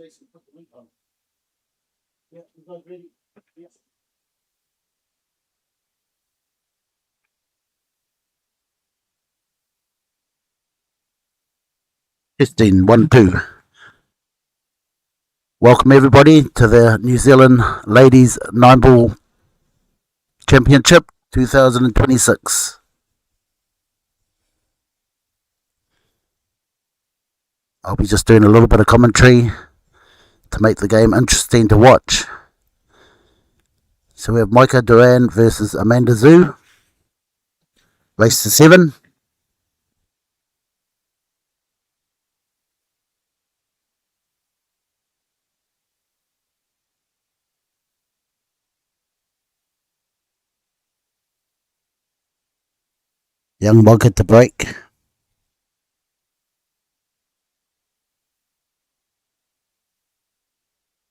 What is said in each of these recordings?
Jason, put the link on. Yeah, you guys ready? Yes. Testing 1 2. Welcome everybody to the New Zealand Ladies Nine Ball Championship 2026. I'll be just doing a little bit of commentary to make the game interesting to watch. So we have Micah Duran versus Amanda Zhu. Race to 7. Young Micah to break.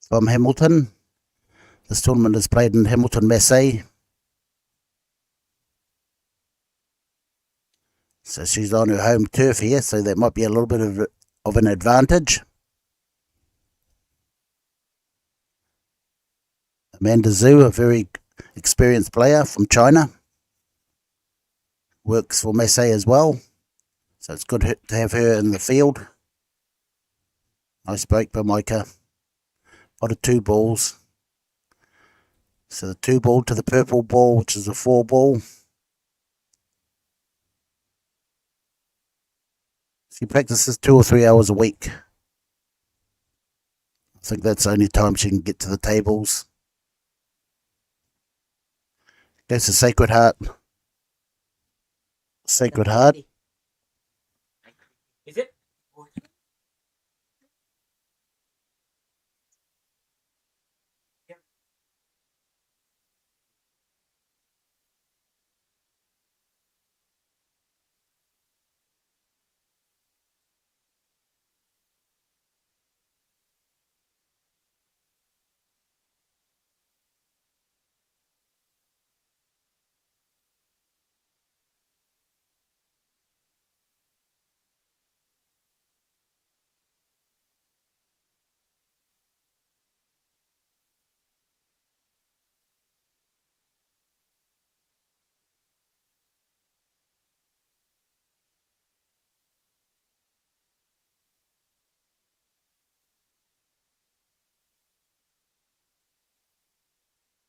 From Hamilton. This tournament is played in Hamilton, Massey. So she's on her home turf here, so that might be a little bit of an advantage. Amanda Zhu, a very experienced player from China. Works for Massey as well. So it's good to have her in the field. Nice break by Micah. Out of 2 balls. So the 2 ball to the purple ball, which is a 4 ball. She practices 2 or 3 hours a week. I think that's the only time she can get to the tables. That's a Sacred Heart. Sacred Heart. Is it?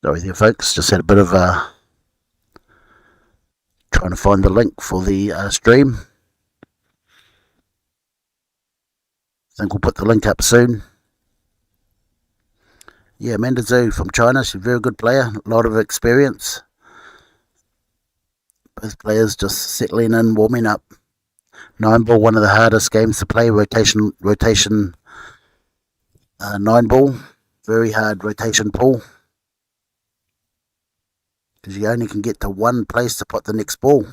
Sorry there, folks. Just had a bit of trying to find the link for the stream. I think we'll put the link up soon. Yeah, Amanda Zhu from China. She's a very good player. A lot of experience. Both players just settling in, warming up. 9 ball, one of the hardest games to play. Rotation 9 ball. Very hard rotation pull. Because you only can get to one place to put the next ball.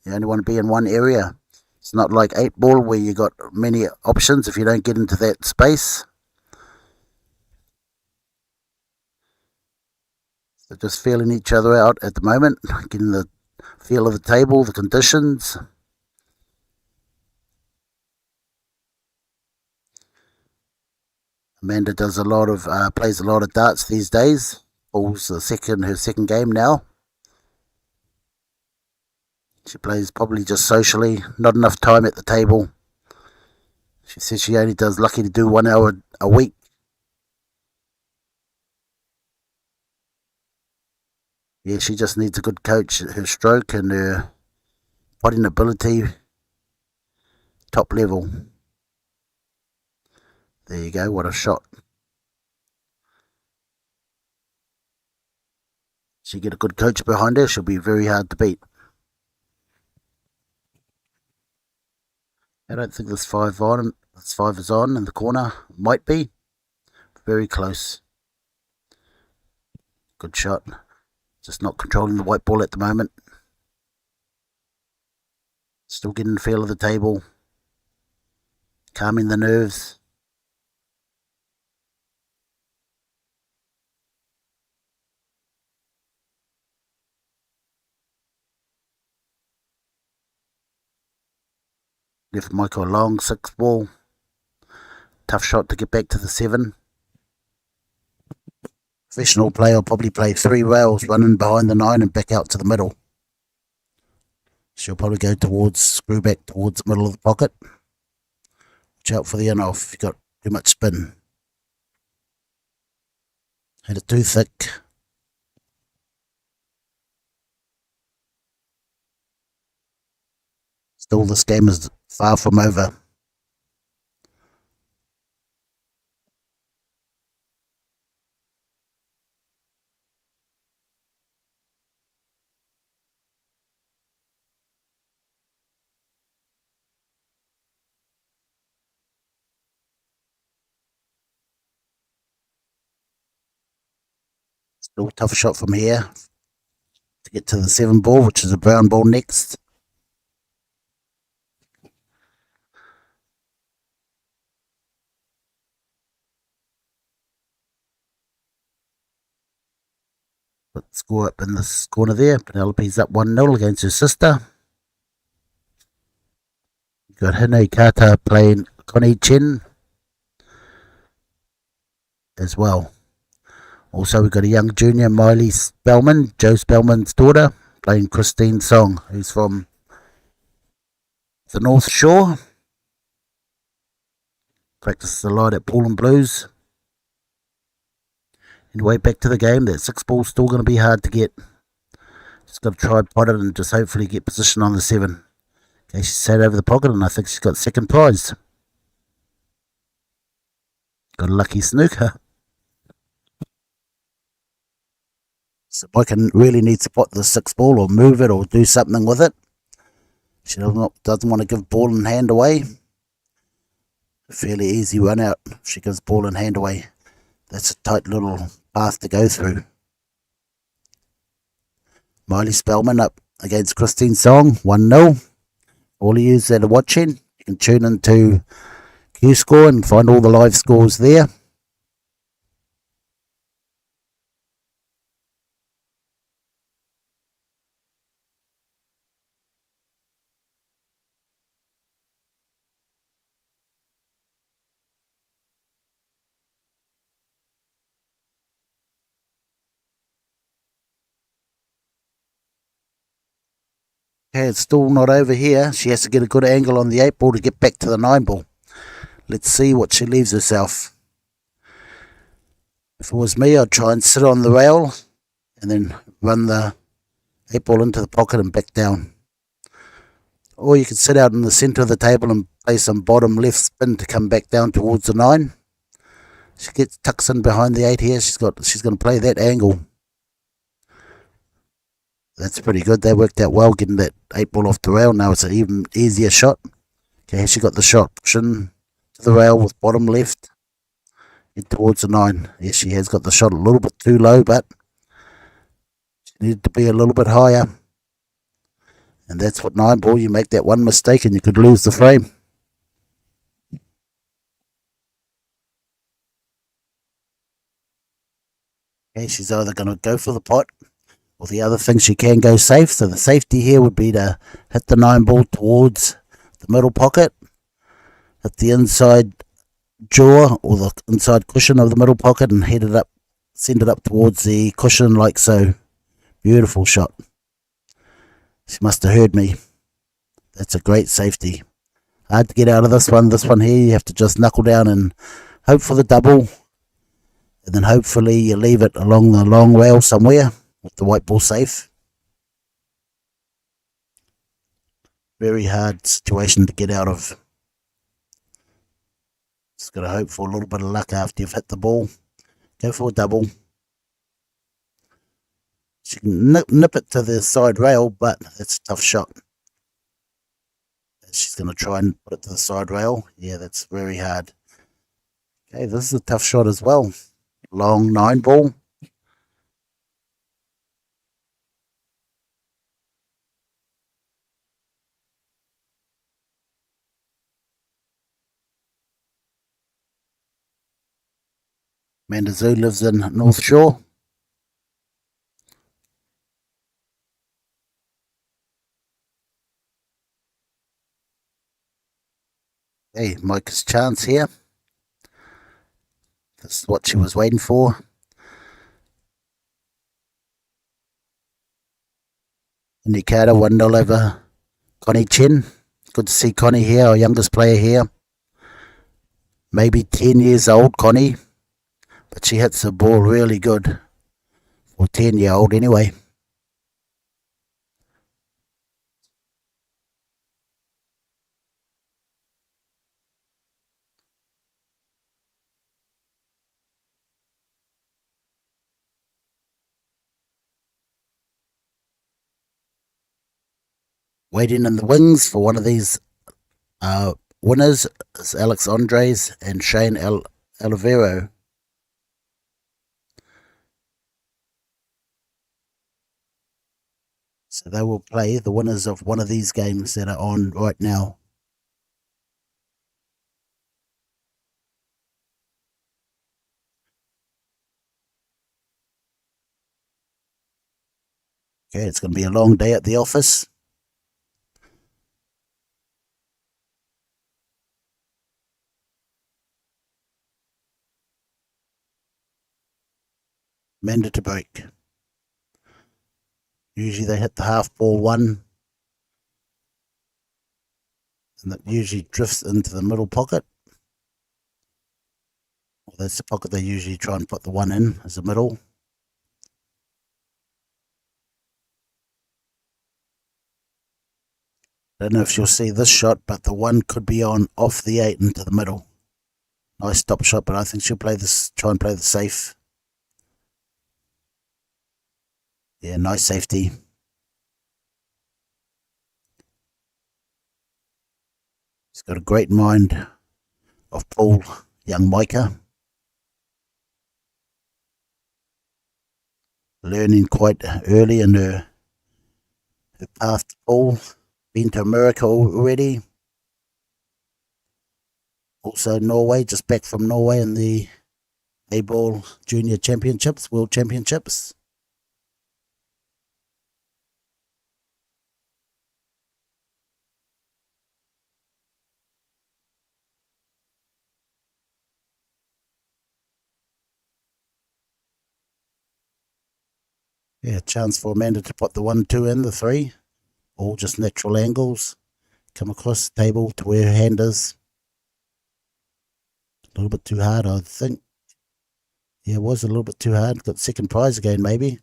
You only want to be in one area. It's not like 8 ball where you got many options if you don't get into that space. So just feeling each other out at the moment, getting the feel of the table, the conditions. Amanda does plays a lot of darts these days. Ball's her second game now. She plays probably just socially, not enough time at the table. She says she only does lucky to do 1 hour a week. Yeah, she just needs a good coach. Her stroke and her putting ability, top level. There you go, what a shot. She get a good coach behind her, she'll be very hard to beat. I don't think this 5 on. This 5 is on in the corner. Might be. Very close. Good shot. Just not controlling the white ball at the moment. Still getting the feel of the table. Calming the nerves. Left Michael long 6 ball. tough shot to get back to the 7. Professional player will probably play 3 rails running behind the 9 and back out to the middle. She'll probably go towards, screw back towards the middle of the pocket. Watch out for the in-off if you've got too much spin. Hit it too thick. Still, this game is far from over. Still tough shot from here to get to the 7 ball, which is a brown ball next. Put the score up in this corner there. Penelope's up 1-0 against her sister. You've got Hine Kata playing Connie Chen as well. Also, we've got a young junior, Miley Spellman, Joe Spellman's daughter, playing Christine Song, who's from the North Shore. Practices a lot at Paul and Blues. Anyway, back to the game. That 6 ball's still going to be hard to get. Just got to try pot it and just hopefully get position on the 7. Okay, she sat over the pocket and I think she's got second prize. Got a lucky snooker. So Micah really needs to pot the 6 ball or move it or do something with it. She doesn't want to give ball and hand away. A fairly easy run out if she gives ball and hand away. That's a tight little path to go through. Miley Spellman up against Christine Song, 1-0. All of you that are watching, you can tune into Q-Score and find all the live scores there. Okay, it's still not over here. She has to get a good angle on the 8 ball to get back to the 9 ball. Let's see what she leaves herself. If it was me, I'd try and sit on the rail and then run the 8 ball into the pocket and back down. Or you could sit out in the centre of the table and play some bottom left spin to come back down towards the 9. She tucks in behind the 8 here. She's going to play that angle. That's pretty good. They worked out well getting that 8 ball off the rail. Now it's an even easier shot. Okay, she got the shot. Pushing to the rail with bottom left. Head towards the 9. Yes, she has got the shot a little bit too low, but she needed to be a little bit higher. And that's what 9 ball, you make that one mistake and you could lose the frame. Okay, she's either going to go for the pot or the other thing, she can go safe. So the safety here would be to hit the 9 ball towards the middle pocket, hit the inside jaw or the inside cushion of the middle pocket and head it up, send it up towards the cushion like so. Beautiful shot. She must have heard me. That's a great safety. Hard to get out of this one. This one here, you have to just knuckle down and hope for the double. And then hopefully you leave it along the long rail somewhere with the white ball safe. Very hard situation to get out of. Just got to hope for a little bit of luck after you've hit the ball. Go for a double. She can nip it to the side rail, but that's a tough shot. She's going to try and put it to the side rail. Yeah, that's very hard. Okay, this is a tough shot as well. Long 9 ball. Amanda Zoo lives in North Shore. Hey, Mike's chance here. This is what she was waiting for. Nikata 1-0 over Connie Chen. Good to see Connie here, our youngest player here. Maybe 10 years old, Connie. But she hits the ball really good. For 10-year-old anyway. Waiting in the wings for one of these winners is Alex Andres and Shane Olivero. So they will play the winners of one of these games that are on right now. Okay, it's going to be a long day at the office. Amanda to break. Usually they hit the half ball one. And that usually drifts into the middle pocket. Well, that's the pocket they usually try and put the one in as a middle. Don't know if you'll see this shot, but the one could be on off the 8 into the middle. Nice stop shot, but I think she'll play this, try and play the safe. Yeah, nice safety. He's got a great mind of Paul, young Micah. Learning quite early in her path to Paul. Been to America already. Also Norway, just back from Norway in the A-Ball Junior Championships, World Championships. Yeah, chance for Amanda to put the 1-2 in, the 3. All just natural angles. Come across the table to where her hand is. A little bit too hard, I think. Yeah, it was a little bit too hard. Got second prize again, maybe.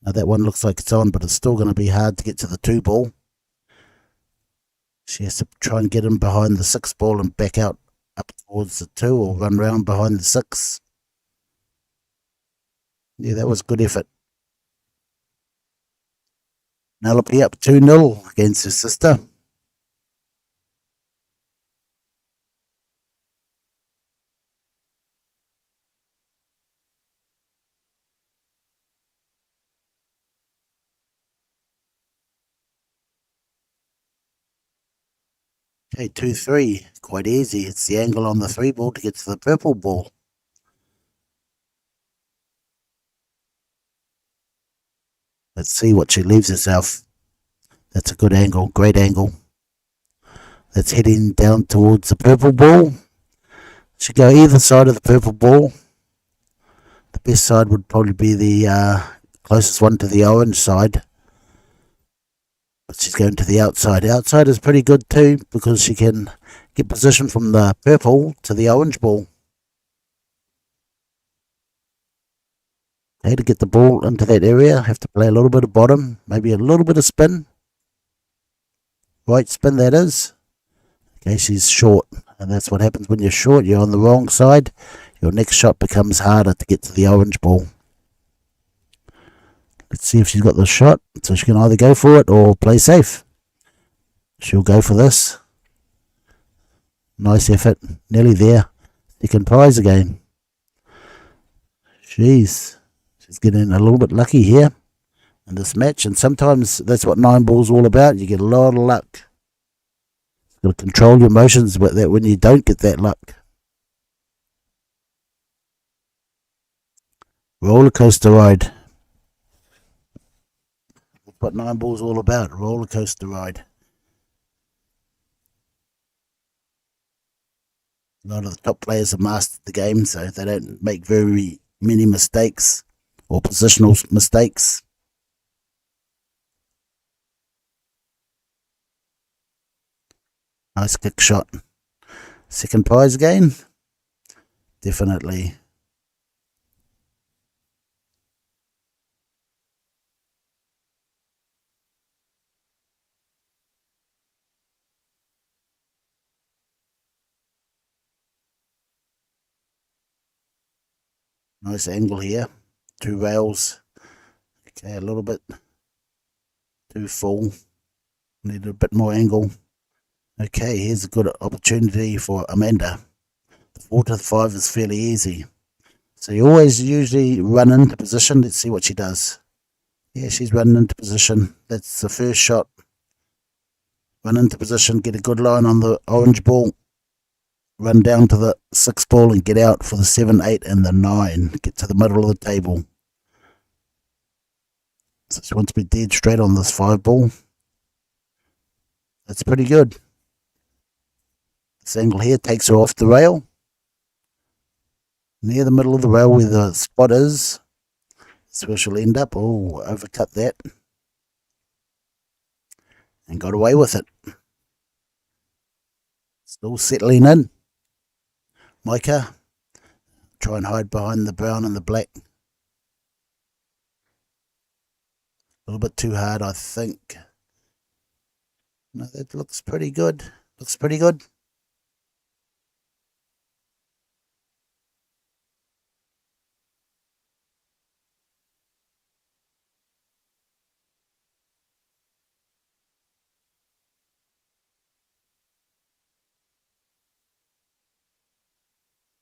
Now that one looks like it's on, but it's still going to be hard to get to the 2 ball. She has to try and get in behind the 6 ball and back out up towards the 2 or run round behind the 6. Yeah, that was a good effort. Penelope up 2-0 against her sister. Okay, 2-3. Quite easy. It's the angle on the 3 ball to get to the purple ball. Let's see what she leaves herself. That's a good angle. Great angle. That's heading down towards the purple ball. Should go either side of the purple ball. The best side would probably be the closest one to the orange side. But she's going to the outside. Outside is pretty good too because she can get position from the purple to the orange ball. Okay, to get the ball into that area, have to play a little bit of bottom, maybe a little bit of spin. Right spin, that is. Okay, she's short, and that's what happens when you're short. You're on the wrong side. Your next shot becomes harder to get to the orange ball. Let's see if she's got the shot, so she can either go for it or play safe. She'll go for this. Nice effort, nearly there. Second prize again. Jeez, she's getting a little bit lucky here in this match, and sometimes that's what 9 ball's all about. You get a lot of luck. You've got to control your emotions with that when you don't get that luck. Roller coaster ride. That's what 9 ball's all about. Roller coaster ride. A lot of the top players have mastered the game, so they don't make very many mistakes or positional mistakes. Nice kick shot. Second prize again? Definitely. Nice angle here. 2 rails. Okay, a little bit too full. Need a bit more angle. Okay, here's a good opportunity for Amanda. The 4 to the 5 is fairly easy. So you always usually run into position. Let's see what she does. Yeah, she's running into position. That's the first shot. Run into position, get a good line on the orange ball. Run down to the 6 ball and get out for the 7, 8 and the 9. Get to the middle of the table. So she wants to be dead straight on this 5 ball. That's pretty good. This angle here takes her off the rail. Near the middle of the rail where the spot is. That's where she'll end up. Oh, overcut that. And got away with it. Still settling in. Micah. Try and hide behind the brown and the black. A little bit too hard, I think. No, that looks pretty good. Looks pretty good.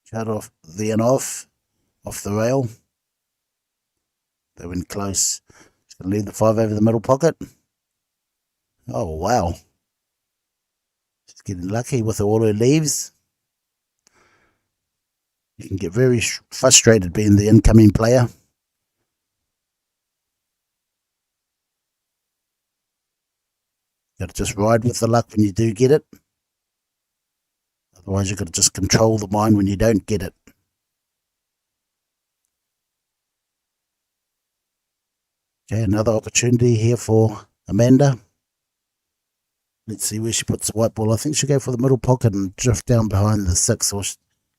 Shut off, then off the rail. They went close. Just going to leave the 5 over the middle pocket. Oh, wow. She's getting lucky with all her leaves. You can get very frustrated being the incoming player. Got to just ride with the luck when you do get it. Otherwise, you've got to just control the mind when you don't get it. Okay, another opportunity here for Amanda. Let's see where she puts the white ball. I think she'll go for the middle pocket and drift down behind the 6. Or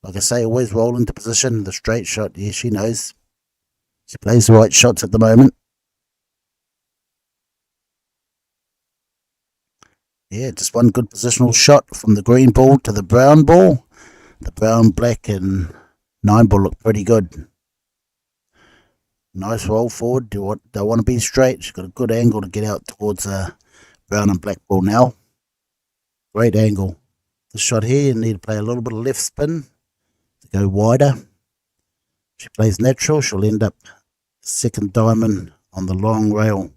like I say, always roll into position. The straight shot, yeah, she knows. She plays the right shots at the moment. Yeah, just one good positional shot from the green ball to the brown ball. The brown, black and 9 ball look pretty good. Nice roll forward. They want to be straight. She's got a good angle to get out towards the brown and black ball now. Great angle. The shot here, you need to play a little bit of left spin to go wider. If she plays natural, she'll end up second diamond on the long rail.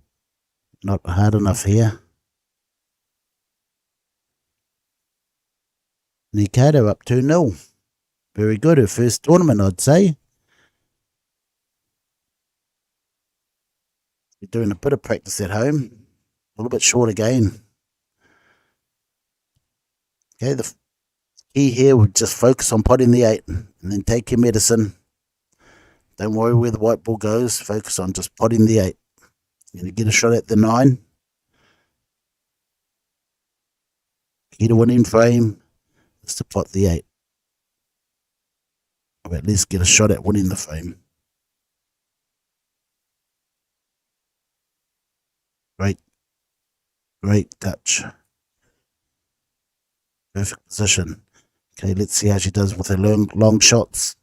Not hard enough here. Nikado up 2-0. Very good. Her first tournament, I'd say. We're doing a bit of practice at home. A little bit short again. Okay, the key here would just focus on potting the 8 and then take your medicine. Don't worry where the white ball goes. Focus on just potting the 8. You're going to get a shot at the 9. Key to winning frame is to pot the 8. Or at least get a shot at winning the frame. Great touch. Perfect position. Okay, let's see how she does with her long shots.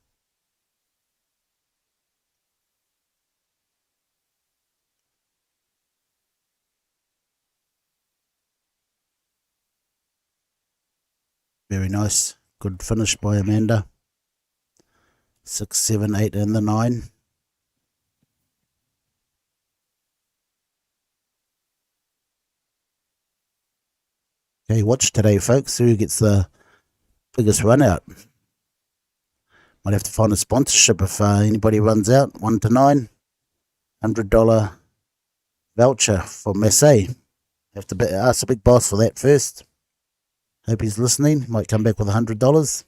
Very nice. Good finish by Amanda. 6, 7, 8 and the 9. Okay, watch today, folks. Who gets the biggest run out? Might have to find a sponsorship if anybody runs out. 1 to 9. $100 voucher for Massey. Have to ask the big boss for that first. Hope he's listening. Might come back with $100.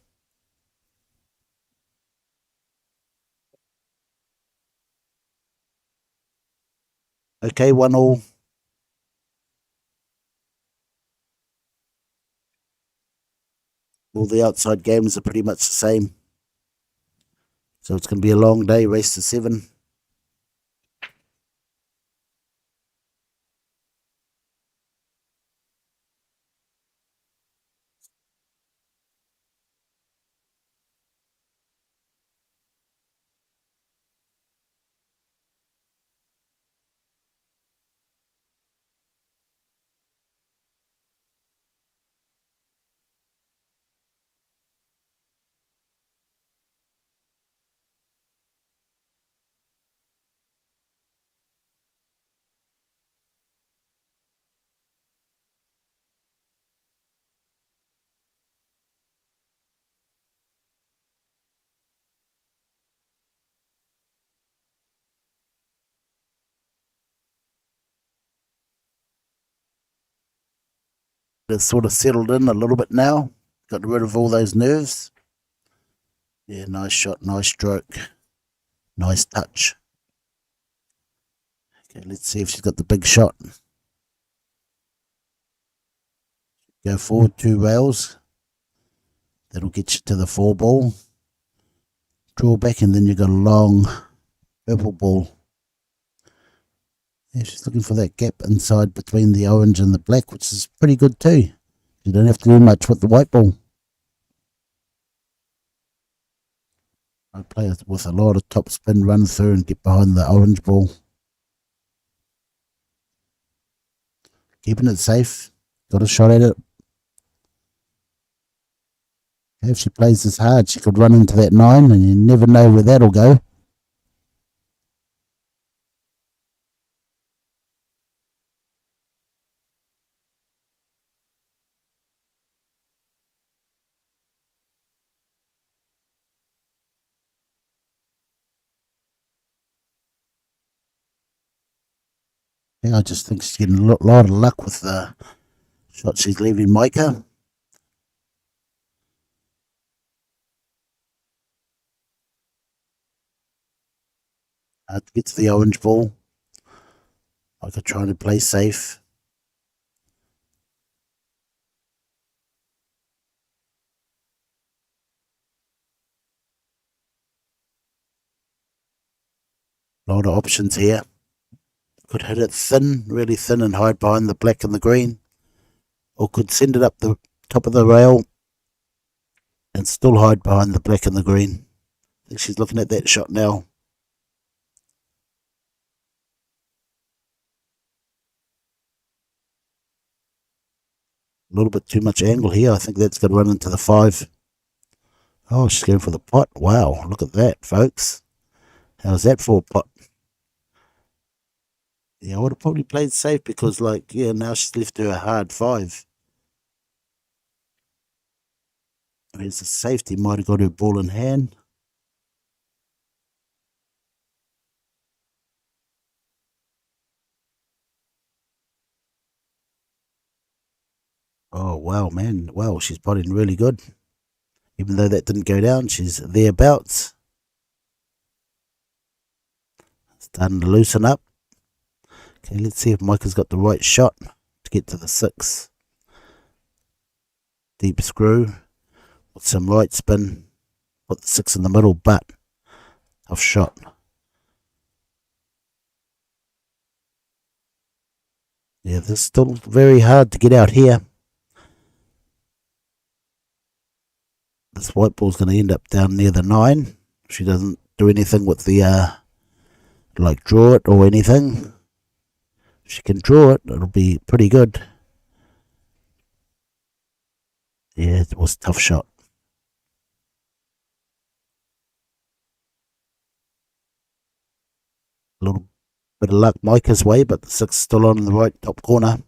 Okay, 1-1. All the outside games are pretty much the same. So it's going to be a long day, race to 7. It's sort of settled in a little bit now. Got rid of all those nerves. Yeah, nice shot, nice stroke, nice touch. Okay, let's see if she's got the big shot. Go forward 2 rails. That'll get you to the 4 ball. Draw back and then you've got a long purple ball. Yeah, she's looking for that gap inside between the orange and the black, which is pretty good too. You don't have to do much with the white ball. I play with a lot of top spin, run through and get behind the orange ball. Keeping it safe. Got a shot at it. If she plays this hard, she could run into that 9 and you never know where that'll go. Yeah, I just think she's getting a lot of luck with the shot she's leaving Micah. To get to the orange ball. Micah trying to play safe. A lot of options here. Could hit it thin, really thin, and hide behind the black and the green. Or could send it up the top of the rail and still hide behind the black and the green. I think she's looking at that shot now. A little bit too much angle here. I think that's going to run into the 5. Oh, she's going for the pot. Wow, look at that, folks. How's that for a pot? Yeah, I would have probably played safe because, like, yeah, now she's left her a hard 5. There's a safety. Might have got her ball in hand. Oh, wow, man. Wow, she's potting really good. Even though that didn't go down, she's thereabouts. Starting to loosen up. Okay, let's see if Micah's got the right shot to get to the 6. Deep screw. With some right spin. Put the 6 in the middle, but tough shot. Yeah, this is still very hard to get out here. This white ball's going to end up down near the 9. If she doesn't do anything with the, like draw it or anything. If she can draw it, it'll be pretty good. Yeah, it was a tough shot. A little bit of luck Micah's way, but the 6 is still on in the right top corner.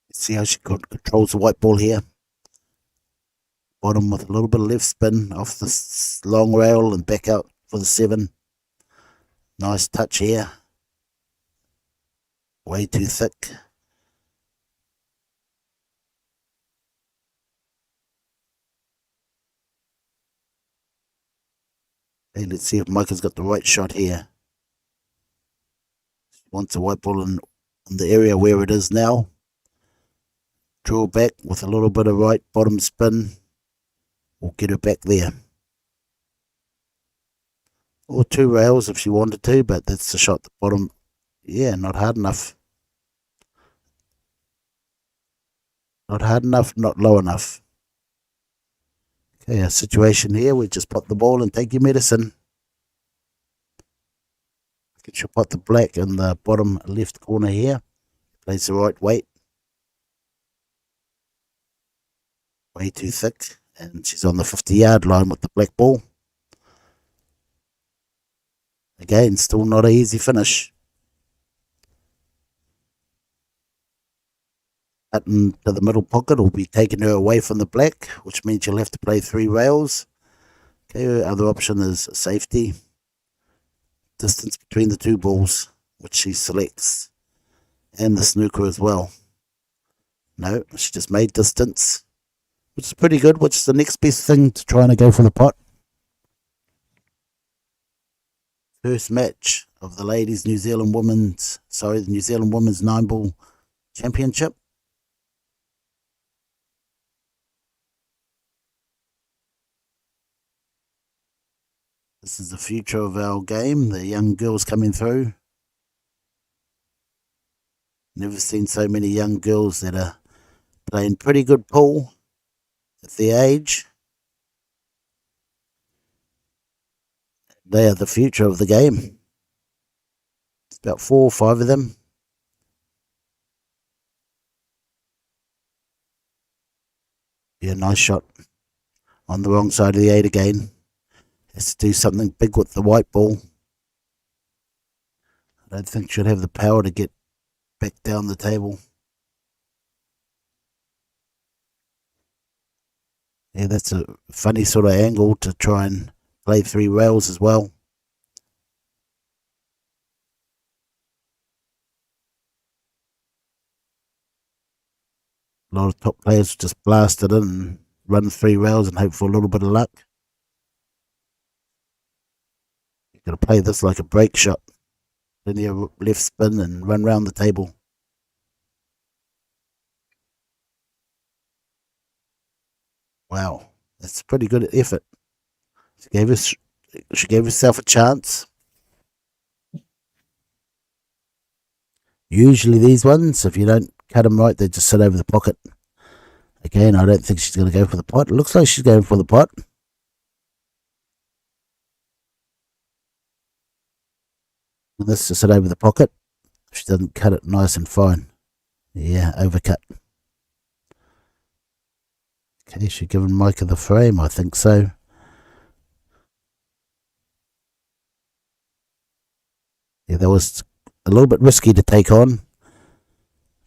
Let's see how she controls the white ball here. Bottom with a little bit of left spin off the long rail and back out for the 7. Nice touch here. Way too thick. Okay, let's see if Micah's got the right shot here. Wants a white ball in the area where it is now. Draw back with a little bit of right bottom spin. We'll get her back there. Or 2 rails if she wanted to, but that's the shot at the bottom. Yeah, not hard enough. Not hard enough, not low enough. Okay, our situation here, we just put the ball and take your medicine. Get your pot the black in the bottom left corner here. Place the right weight. Way too thick. And she's on the 50-yard line with the black ball. Again, still not an easy finish. Up into the middle pocket will be taking her away from the black, which means you'll have to play 3 rails. Okay, her other option is safety. Distance between the 2 balls, which she selects. And the snooker as well. No, she just made distance, which is pretty good, which is the next best thing to trying to go for the pot. First match of the ladies New Zealand Women's 9-ball championship. This is the future of our game, the young girls coming through. Never seen so many young girls that are playing pretty good pool at their age. They are the future of the game. It's about 4 or 5 of them. Yeah, nice shot. On the wrong side of the 8 again. Has to do something big with the white ball. I don't think she'll have the power to get back down the table. Yeah, that's a funny sort of angle to try and play 3 rails as well. A lot of top players just blast it in and run 3 rails and hope for a little bit of luck. You've got to play this like a break shot. Linear left spin and run round the table. Wow, that's a pretty good effort. She gave herself a chance. Usually these ones, if you don't cut them right, they just sit over the pocket. Again, I don't think she's going to go for the pot. It looks like she's going for the pot. And this to sit over the pocket. She doesn't cut it nice and fine. Yeah, overcut. Okay, she's given Micah the frame, I think so. Yeah, that was a little bit risky to take on.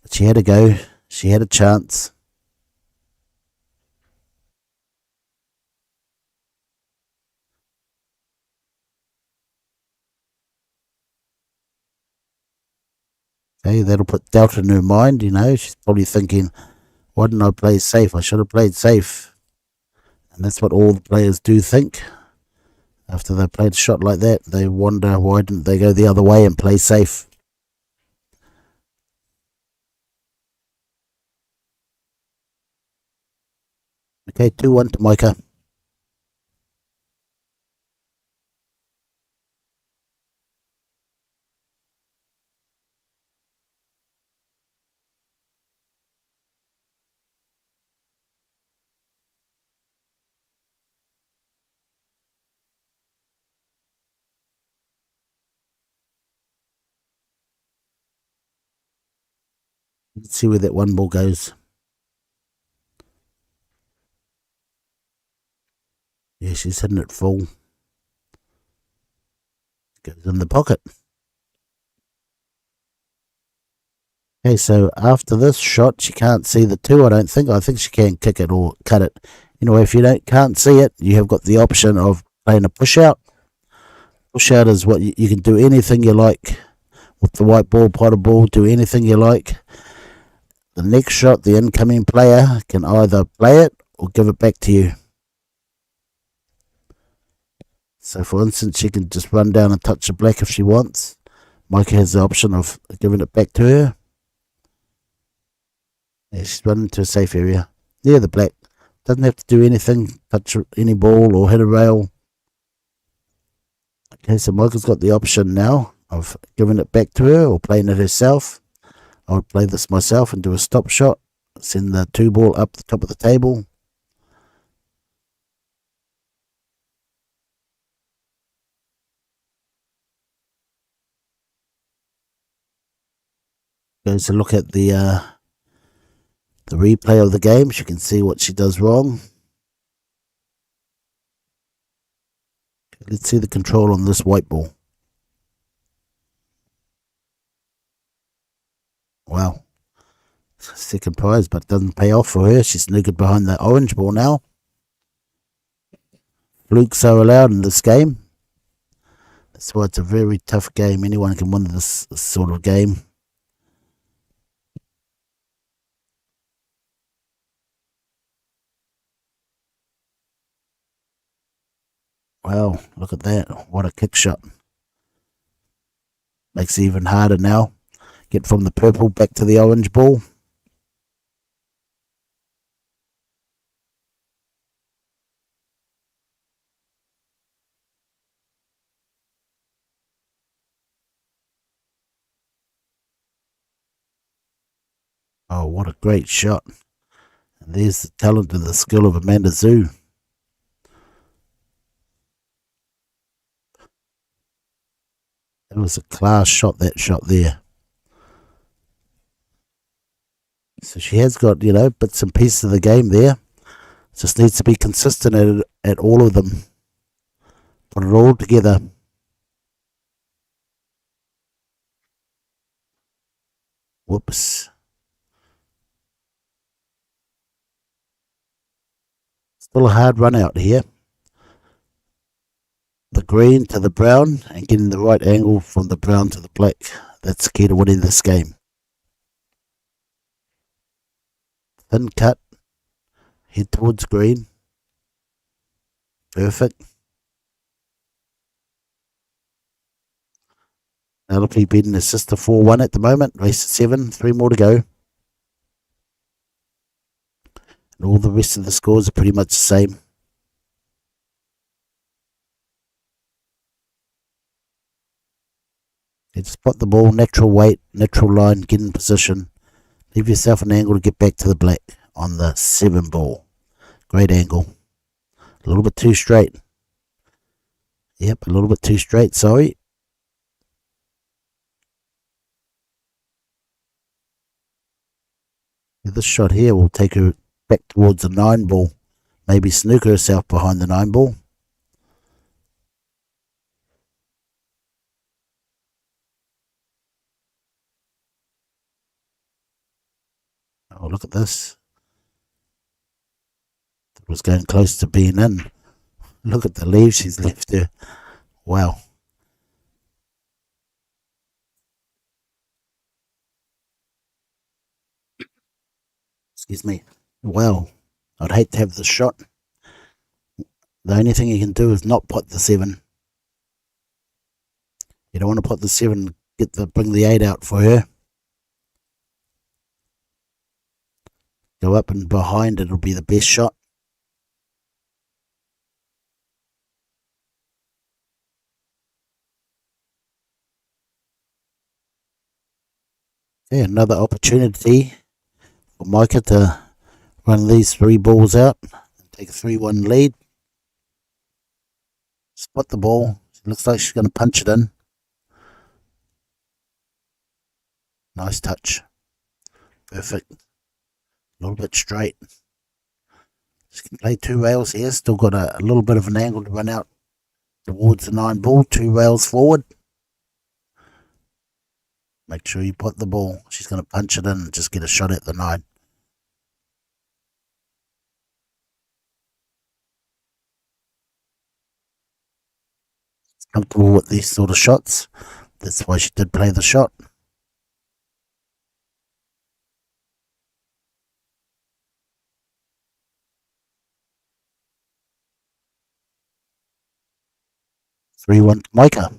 But she had a go. She had a chance. Okay, that'll put doubt in her mind, you know. She's probably thinking, why didn't I play safe? I should have played safe. And that's what all the players do think. After they played a shot like that, they wonder why didn't they go the other way and play safe. Okay, 2-1 to Micah. Let's see where that 1 ball goes. Yeah, she's hitting it full. Goes in the pocket. Okay, so after this shot, she can't see the 2, I don't think. I think she can kick it or cut it. Anyway, if you can't see it, you have got the option of playing a push out. Push out is what you can do anything you like with the white ball, potted ball, do anything you like. The next shot, the incoming player can either play it or give it back to you. So for instance, she can just run down and touch the black if she wants. Maika has the option of giving it back to her. Yeah, she's running to a safe area. Yeah, the black doesn't have to do anything, touch any ball or hit a rail. Okay, so Maika's got the option now of giving it back to her or playing it herself. I would play this myself and do a stop shot. Send the 2 ball up the top of the table. Goes to look at the replay of the game. She can see what she does wrong. Let's see the control on this white ball. Wow. Second prize, but it doesn't pay off for her. She's snookered behind the orange ball now. Flukes are allowed in this game. That's why it's a very tough game. Anyone can win this sort of game. Wow, look at that. What a kick shot. Makes it even harder now. Get from the purple back to the orange ball. Oh, what a great shot. And there's the talent and the skill of Amanda Zhu. That was a class shot, that shot there. So she has got, bits and pieces of the game there. Just needs to be consistent at all of them. Put it all together. Whoops. Still a hard run out here. The green to the brown and getting the right angle from the brown to the black. That's the key to winning this game. Thin cut. Head towards green. Perfect. Penelope beating her sister 4-1 at the moment. Race 7. 3 more to go. And all the rest of the scores are pretty much the same. You just put the ball, natural weight, natural line, get in position. Leave yourself an angle to get back to the black on the 7 ball. Great angle. A little bit too straight. Yep, a little bit too straight, sorry. This shot here will take her back towards the 9 ball. Maybe snooker herself behind the 9 ball. Oh, look at this. It was going close to being in. Look at the leave she's left there. Wow. Excuse me. Wow. I'd hate to have this shot. The only thing you can do is not put the 7. You don't want to put the 7, bring the 8 out for her. Go up and behind, it'll be the best shot. Yeah, another opportunity for Maika to run these 3 balls out and take a 3-1 lead. Spot the ball. It looks like she's going to punch it in. Nice touch. Perfect. A little bit straight. She can play 2 rails here. Still got a little bit of an angle to run out towards the 9 ball. 2 rails forward. Make sure you put the ball. She's going to punch it in and just get a shot at the 9. She's comfortable with these sort of shots. That's why she did play the shot. 3-1 to Micah.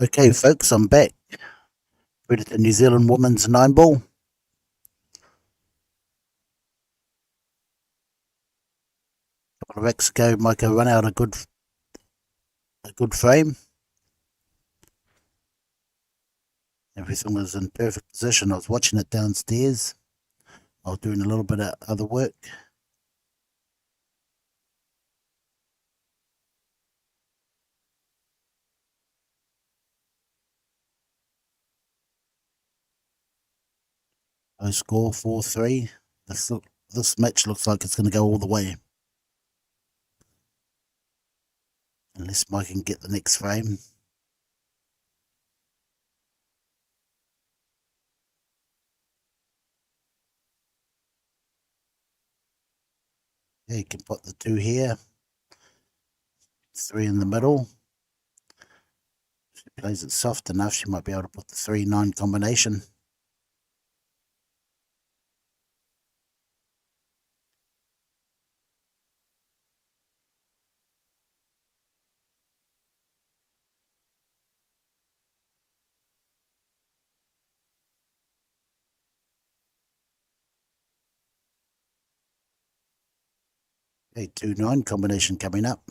Okay, folks, I'm back. Ready the New Zealand women's 9 ball. A couple of weeks ago, Micah run out a good frame. Everything was in perfect position. I was watching it downstairs. I was doing a little bit of other work. I score 4-3. This match looks like it's going to go all the way. Unless Mike can get the next frame. Yeah, you can put the 2 here. 3 in the middle. If she plays it soft enough, she might be able to put the 3-9 combination. Okay, 2-9 combination coming up.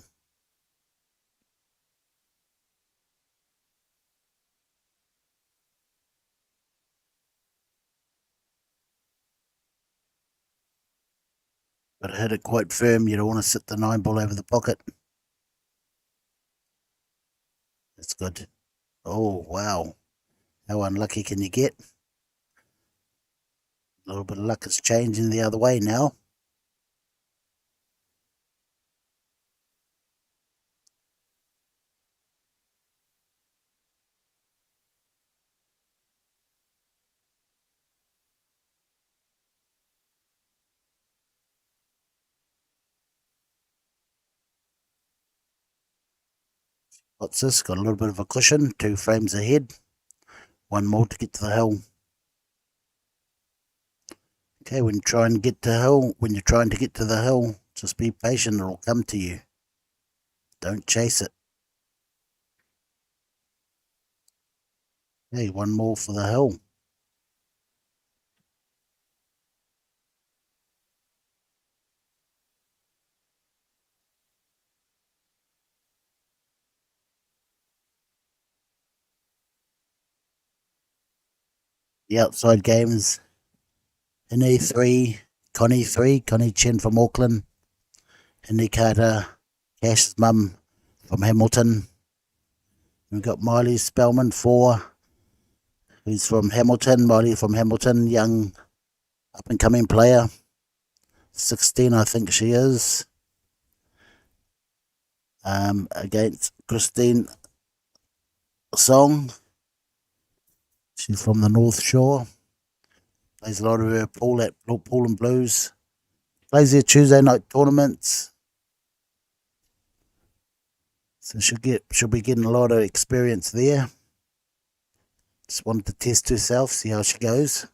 But hit it quite firm. You don't want to sit the 9 ball over the pocket. That's good. Oh, wow. How unlucky can you get? A little bit of luck is changing the other way now. What's this? Got a little bit of a cushion. 2 frames ahead. 1 more to get to the hill. Okay, when you're trying to get to the hill, just be patient. It'll come to you. Don't chase it. Hey, 1 more for the hill. The outside games in E3, Connie 3, Connie Chen from Auckland, Henry Carter, Cash's mum from Hamilton. We've got Miley Spellman 4, who's from Hamilton. Miley from Hamilton, young up and coming player. 16, I think she is. Against Christine Song. She's from the North Shore. Plays a lot of her pool and blues. Plays their Tuesday night tournaments. So she'll be getting a lot of experience there. Just wanted to test herself, see how she goes.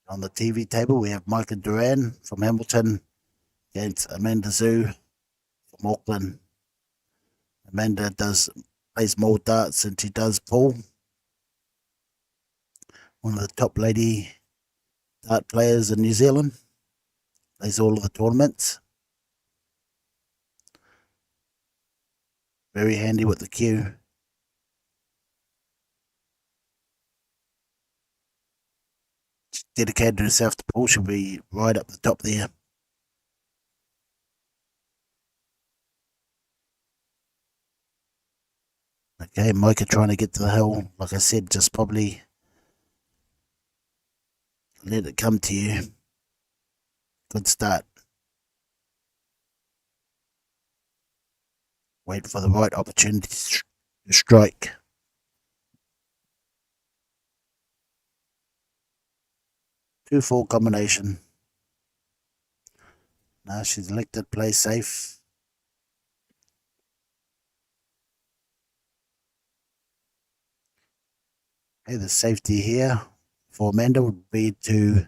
On the TV table, we have Micah Duran from Hamilton against Amanda Zhu from Auckland. Amanda plays more darts than she does pool. One of the top lady dart players in New Zealand. Plays all of the tournaments. Very handy with the cue. She dedicated herself to pool. She'll be right up the top there. Okay, Micah trying to get to the hill. Like I said, just probably let it come to you. Good start. Wait for the right opportunity to strike. Two full combination. Now she's elected play safe. Okay, the safety here for Amanda would be to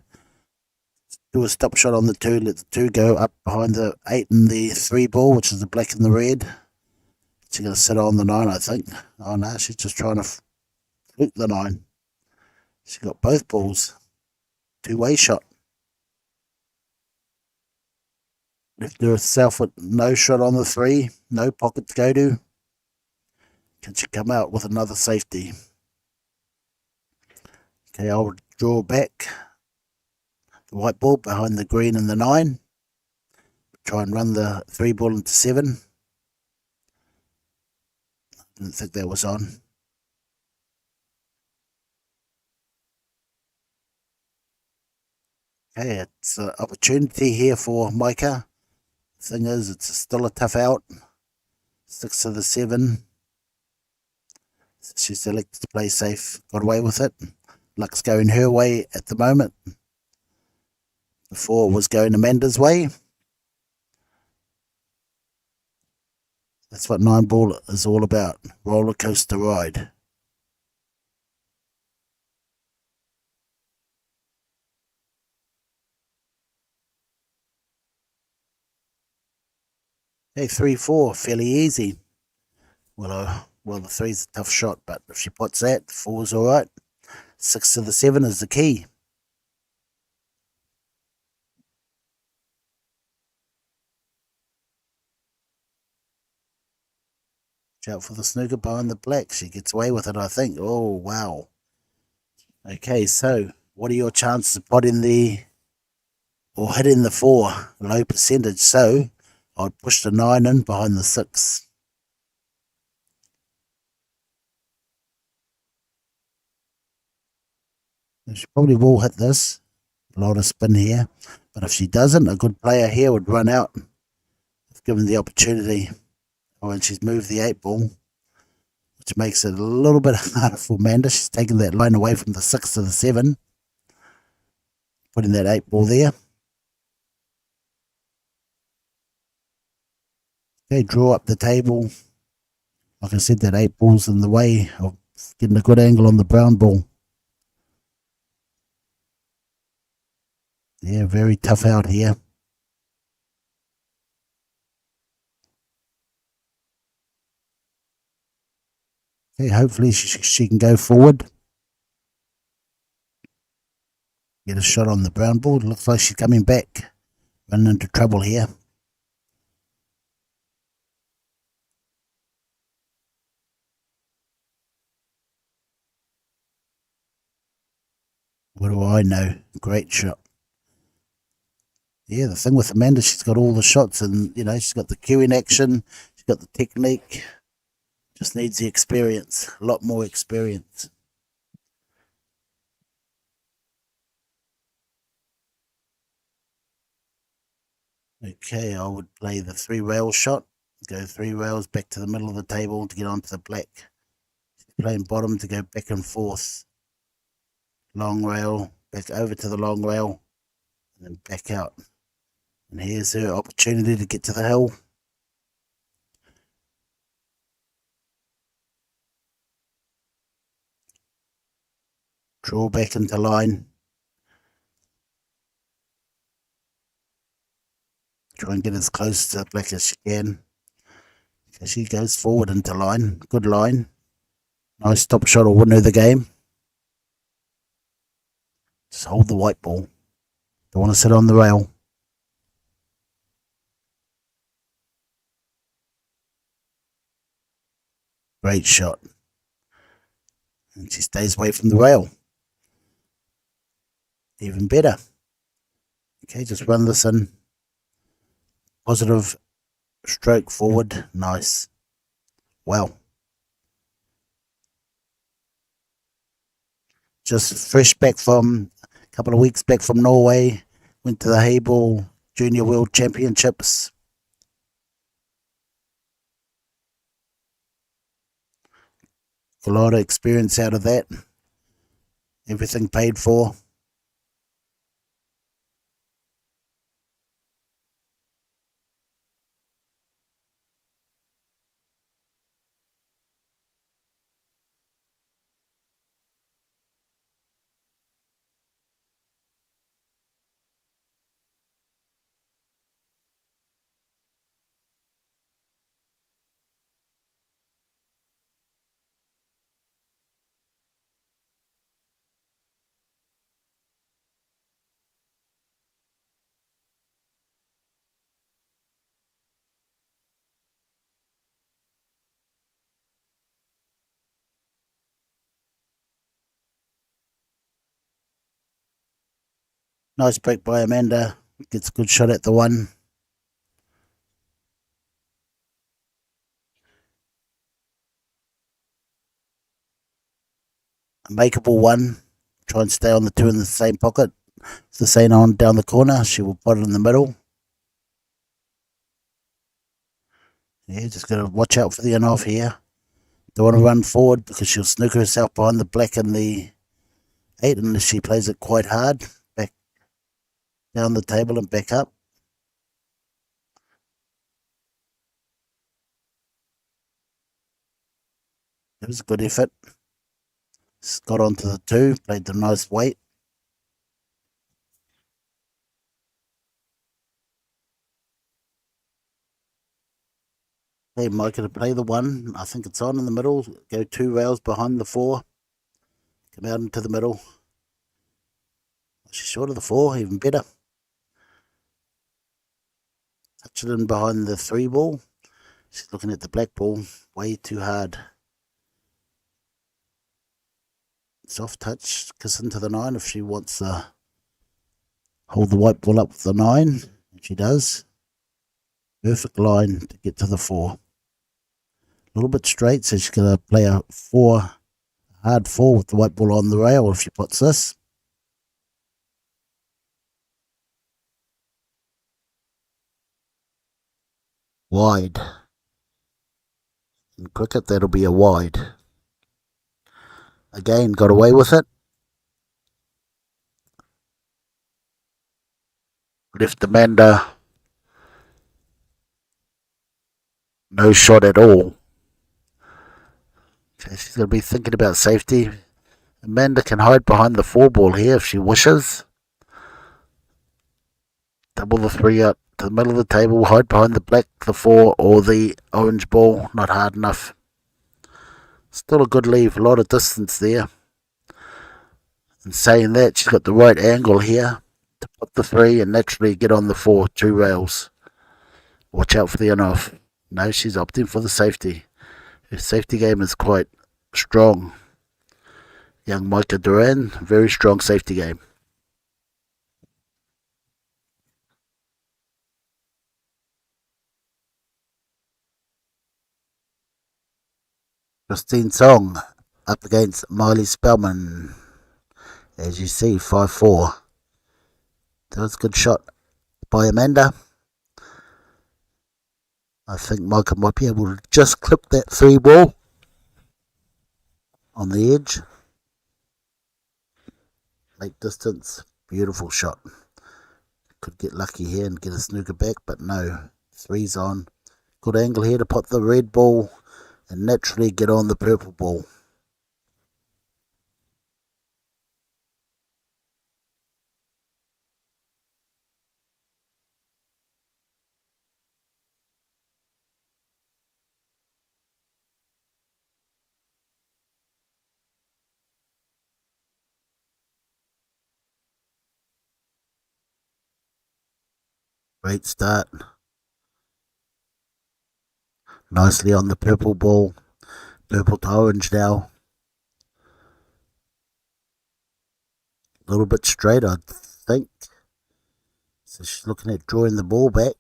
do a stop shot on the 2, let the 2 go up behind the 8 and the 3 ball, which is the black and the red. She's going to sit on the 9, I think. Oh no, she's just trying to fluke the 9. She got both balls. Two-way shot. Left herself with no shot on the 3, no pocket to go to. Can she come out with another safety? Okay, I'll draw back the white ball behind the green and the 9. Try and run the 3 ball into 7. Didn't think that was on. Okay, it's an opportunity here for Maika. Thing is, it's still a tough out. 6 to the 7. She selected to play safe. Got away with it. Luck's going her way at the moment. Before it was going Amanda's way. That's what 9 ball is all about. Roller coaster ride. Okay, 3-4, fairly easy. Well, the 3's a tough shot, but if she puts that, 4's all right. 6 to the 7 is the key. Watch out for the snooker behind the black. She gets away with it, I think. Oh, wow. Okay, so what are your chances of potting the or hitting the 4? Low percentage, so I'd push the 9 in behind the 6. She probably will hit this. A lot of spin here. But if she doesn't, a good player here would run out if given the opportunity. Oh, and she's moved the 8 ball, which makes it a little bit harder for Amanda. She's taken that line away from the 6 to the 7, putting that 8 ball there. Okay, draw up the table. Like I said, that 8 ball's in the way of getting a good angle on the brown ball. Yeah, very tough out here. Okay, hopefully she can go forward. Get a shot on the brown ball. Looks like she's coming back. Running into trouble here. What do I know? Great shot. Yeah, the thing with Amanda, she's got all the shots and, she's got the cueing action. She's got the technique. Just needs the experience. A lot more experience. Okay, I would play the 3 rail shot. Go 3 rails back to the middle of the table to get onto the black. She's playing bottom to go back and forth. Long rail, back over to the long rail, and then back out. And here's her opportunity to get to the hill. Draw back into line. Try and get as close to the black as she can. Okay, she goes forward into line. Good line. Nice stop shot or win her the game. Just hold the white ball. Don't want to sit on the rail. Great shot. And she stays away from the rail. Even better. Okay, just run this in. Positive stroke forward. Nice. Well. Just fresh back from a couple of weeks back from Norway. Went to the Hayball Junior World Championships. A lot of experience out of that. Everything paid for. Nice break by Amanda. Gets a good shot at the one. A makeable one. Try and stay on the two in the same pocket. It's the same on down the corner. She will put it in the middle. Yeah, just got to watch out for the on-off here. Don't want to run forward because she'll snooker herself behind the black and the 8 unless she plays it quite hard. Back down the table and back up. It was a good effort. Got onto the 2, played the nice weight. Hey, Micah to play the 1. I think it's on in the middle. Go 2 rails behind the 4. Come out into the middle. She's short of the 4, even better. Touch it in behind the 3 ball. She's looking at the black ball way too hard. Soft touch, kiss into the 9 if she wants to hold the white ball up with the 9. She does. Perfect line to get to the 4. A little bit straight, so she's going to play a 4, hard 4 with the white ball on the rail if she puts this. Wide. In cricket, that'll be a wide. Again, got away with it. Left Amanda no shot at all. Okay, she's going to be thinking about safety. Amanda can hide behind the 4 ball here if she wishes. Double the 3 out to the middle of the table, hide behind the black, the 4, or the orange ball. Not hard enough. Still a good leave, a lot of distance there. And saying that, she's got the right angle here to put the 3 and naturally get on the 4, 2 rails. Watch out for the on-off. No, she's opting for the safety. Her safety game is quite strong. Young Micah Duran, very strong safety game. Christine Song up against Miley Spellman. As you see, 5-4. That was a good shot by Amanda. I think Micah might be able to just clip that 3 ball on the edge. Late distance, beautiful shot. Could get lucky here and get a snooker back, but no. 3's on. Good angle here to put the red ball and naturally get on the purple ball. Great start. Nicely on the purple ball. Purple to orange now. A little bit straight, I think. So she's looking at drawing the ball back.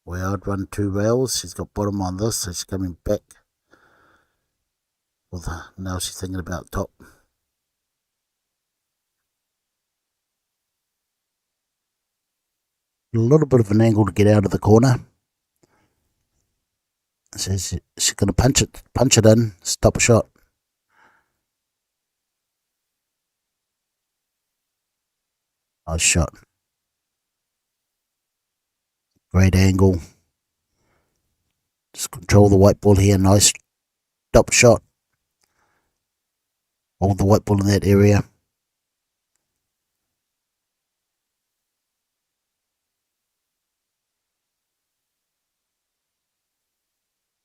Where I'd run 2 rails. She's got bottom on this, so she's coming back. Now she's thinking about top. A little bit of an angle to get out of the corner. So she's going to punch it in, stop a shot. Nice shot. Great angle. Just control the white ball here. Nice stop shot. Hold the white ball in that area.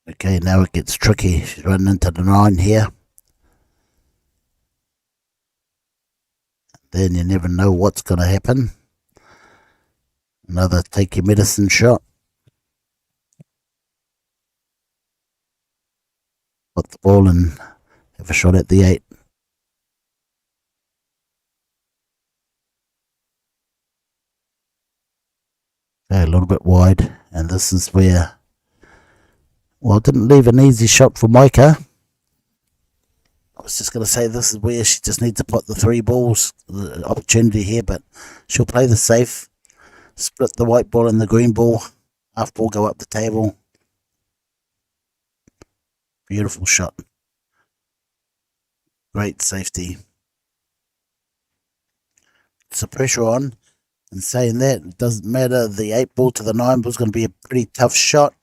Okay, now it gets tricky. She's running into the 9 here. Then you never know what's going to happen. Another take your medicine shot. Put the ball and have a shot at the 8. Okay, a little bit wide, and this is where, well, didn't leave an easy shot for Micah. I was just going to say this is where she just needs to put the 3 balls, the opportunity here, but she'll play the safe, split the white ball and the green ball, half ball go up the table. Beautiful shot. Great safety. It's the pressure on. And saying that, it doesn't matter. The 8 ball to the 9 ball is going to be a pretty tough shot.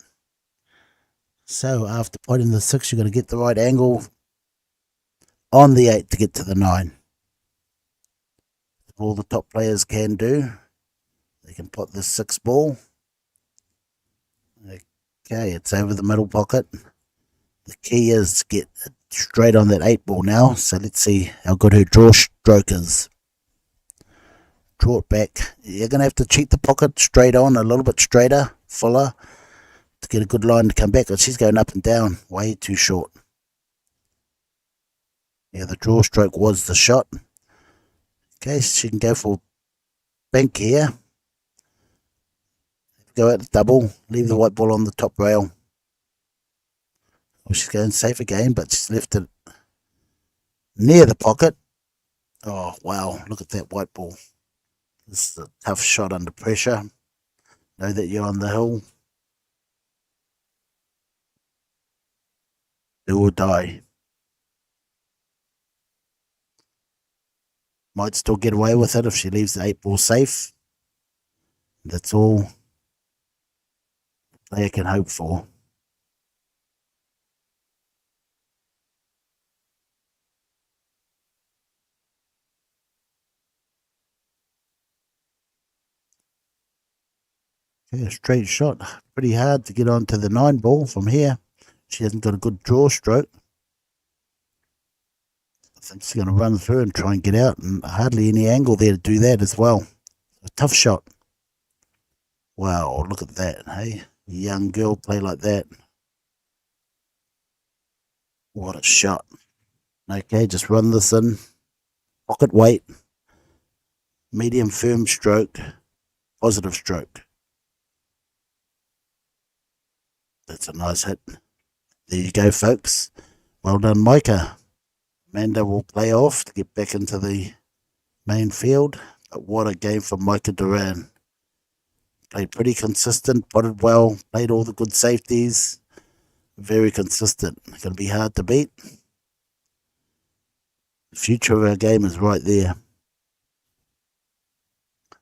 So after putting the 6, you're going to get the right angle on the 8 to get to the 9. All the top players can do. They can put the 6 ball. Okay, it's over the middle pocket. The key is to get straight on that 8 ball now. So let's see how good her draw stroke is. Draw it back. You're going to have to cheat the pocket straight on, a little bit straighter, fuller, to get a good line to come back. But she's going up and down, way too short. Yeah, the draw stroke was the shot. Okay, she can go for bank here. Go out the double, leave the white ball on the top rail. Well, she's going safe again, but she's left it near the pocket. Oh, wow, look at that white ball. This is a tough shot under pressure. Know that you're on the hill. Do or die. Might still get away with it if she leaves the 8 ball safe. That's all the player can hope for. Okay, a straight shot. Pretty hard to get onto the 9 ball from here. She hasn't got a good draw stroke. I think she's going to run through and try and get out, and hardly any angle there to do that as well. A tough shot. Wow, look at that, hey? A young girl play like that. What a shot. Okay, just run this in. Pocket weight. Medium firm stroke. Positive stroke. That's a nice hit. There you go, folks. Well done, Micah. Amanda will play off to get back into the main field. But what a game for Micah Duran. Played pretty consistent, potted well, played all the good safeties. Very consistent. Going to be hard to beat. The future of our game is right there.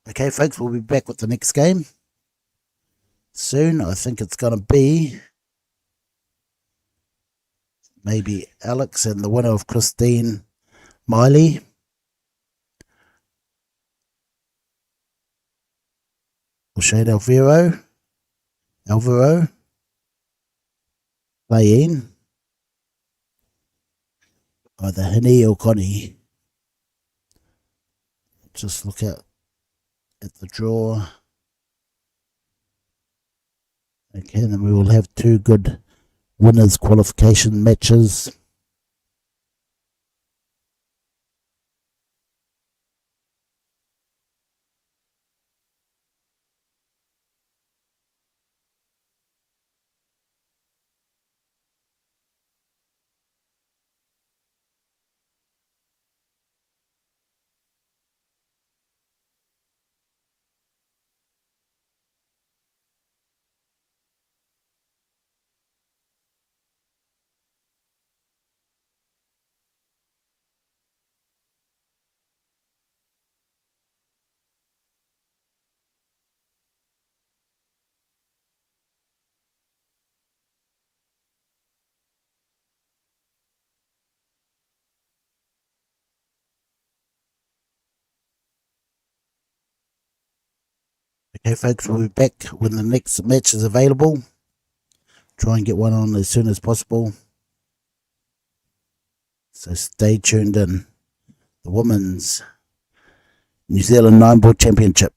Okay, folks, we'll be back with the next game soon. I think it's going to be maybe Alex and the winner of Christine Miley. Shade Alvaro, playing either Hini or Connie. Just look at the draw. Okay, then we will have 2 good winners qualification matches. Okay, folks, we'll be back when the next match is available. Try and get one on as soon as possible. So stay tuned in. The Women's New Zealand 9-ball Championship.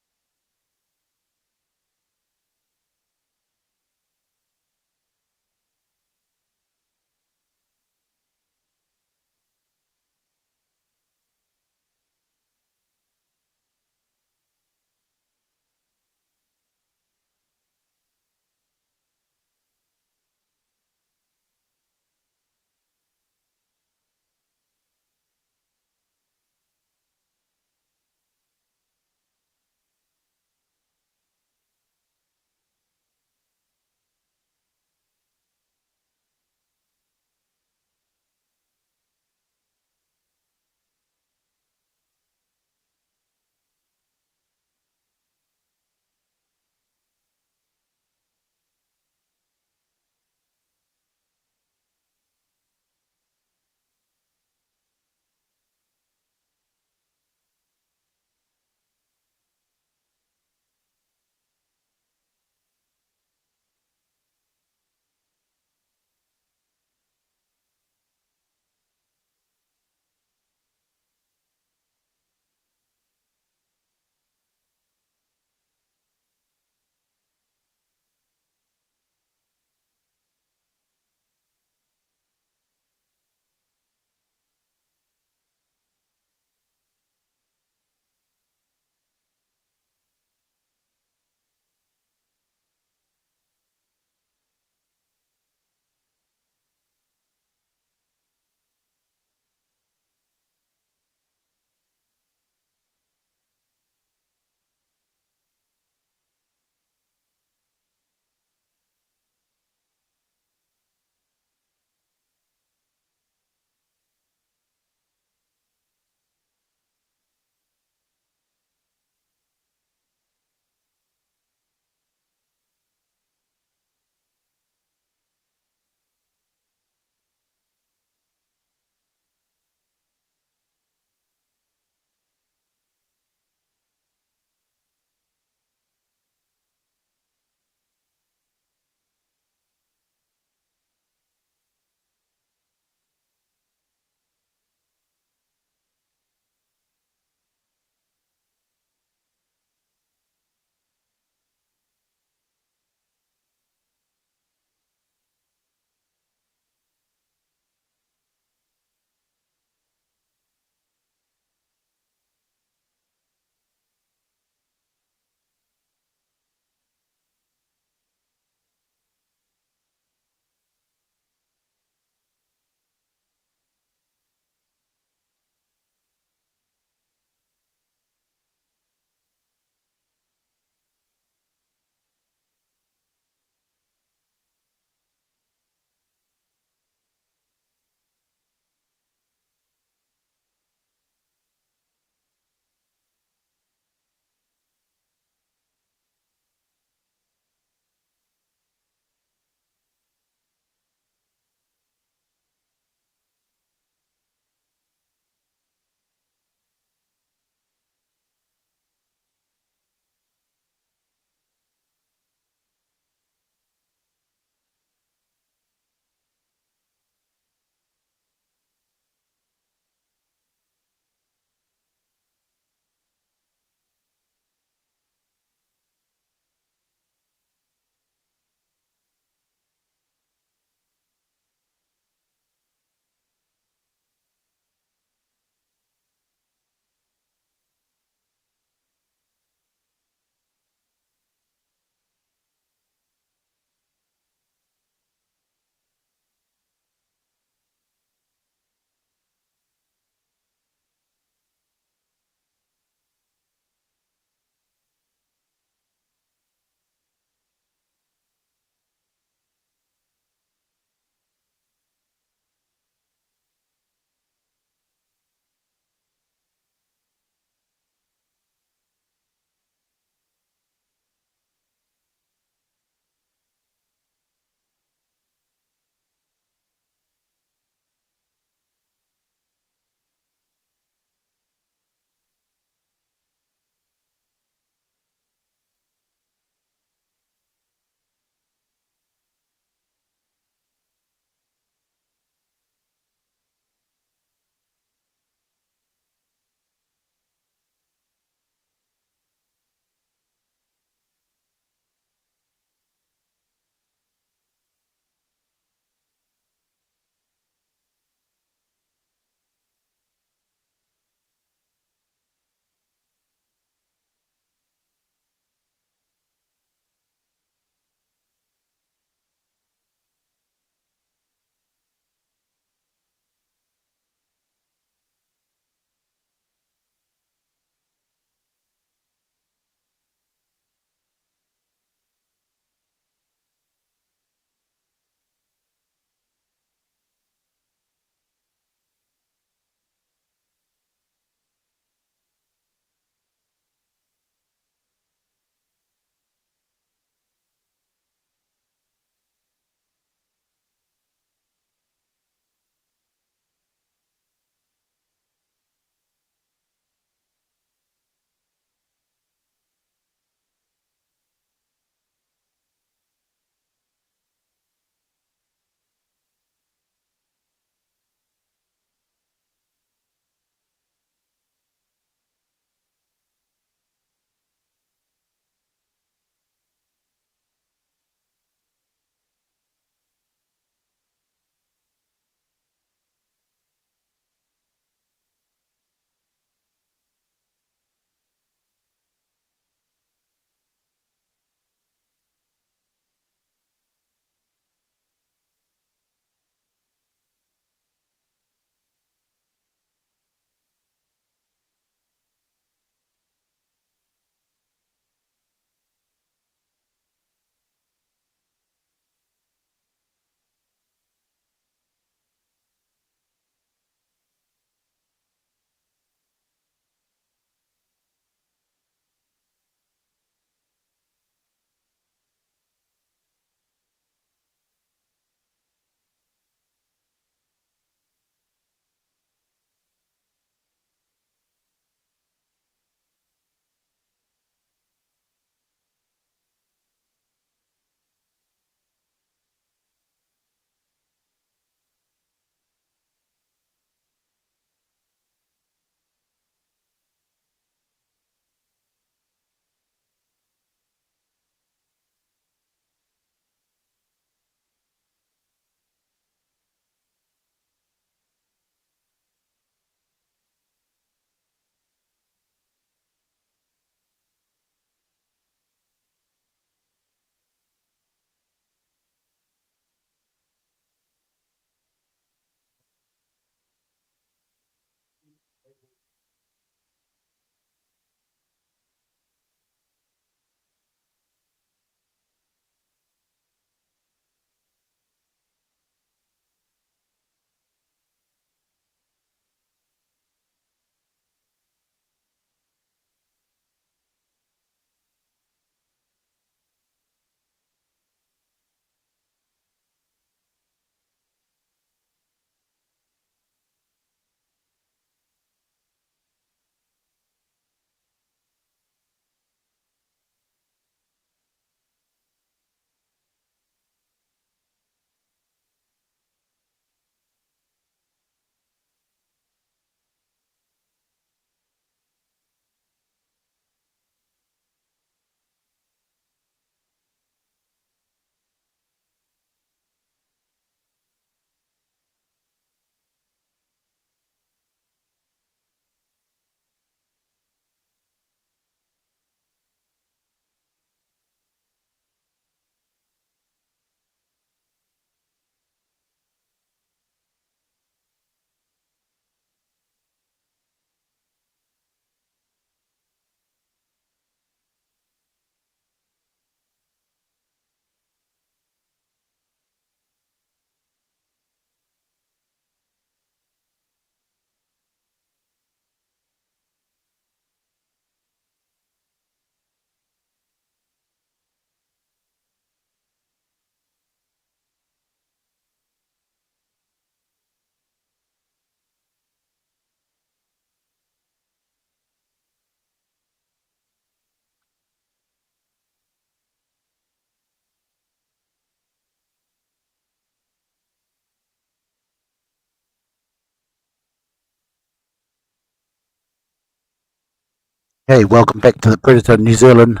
Hey, welcome back to the Predator New Zealand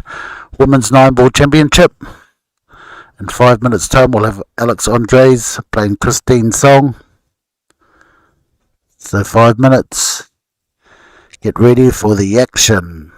Women's Nine Ball Championship. In 5 minutes' time, we'll have Alex Andres playing Christine's song. So 5 minutes. Get ready for the action.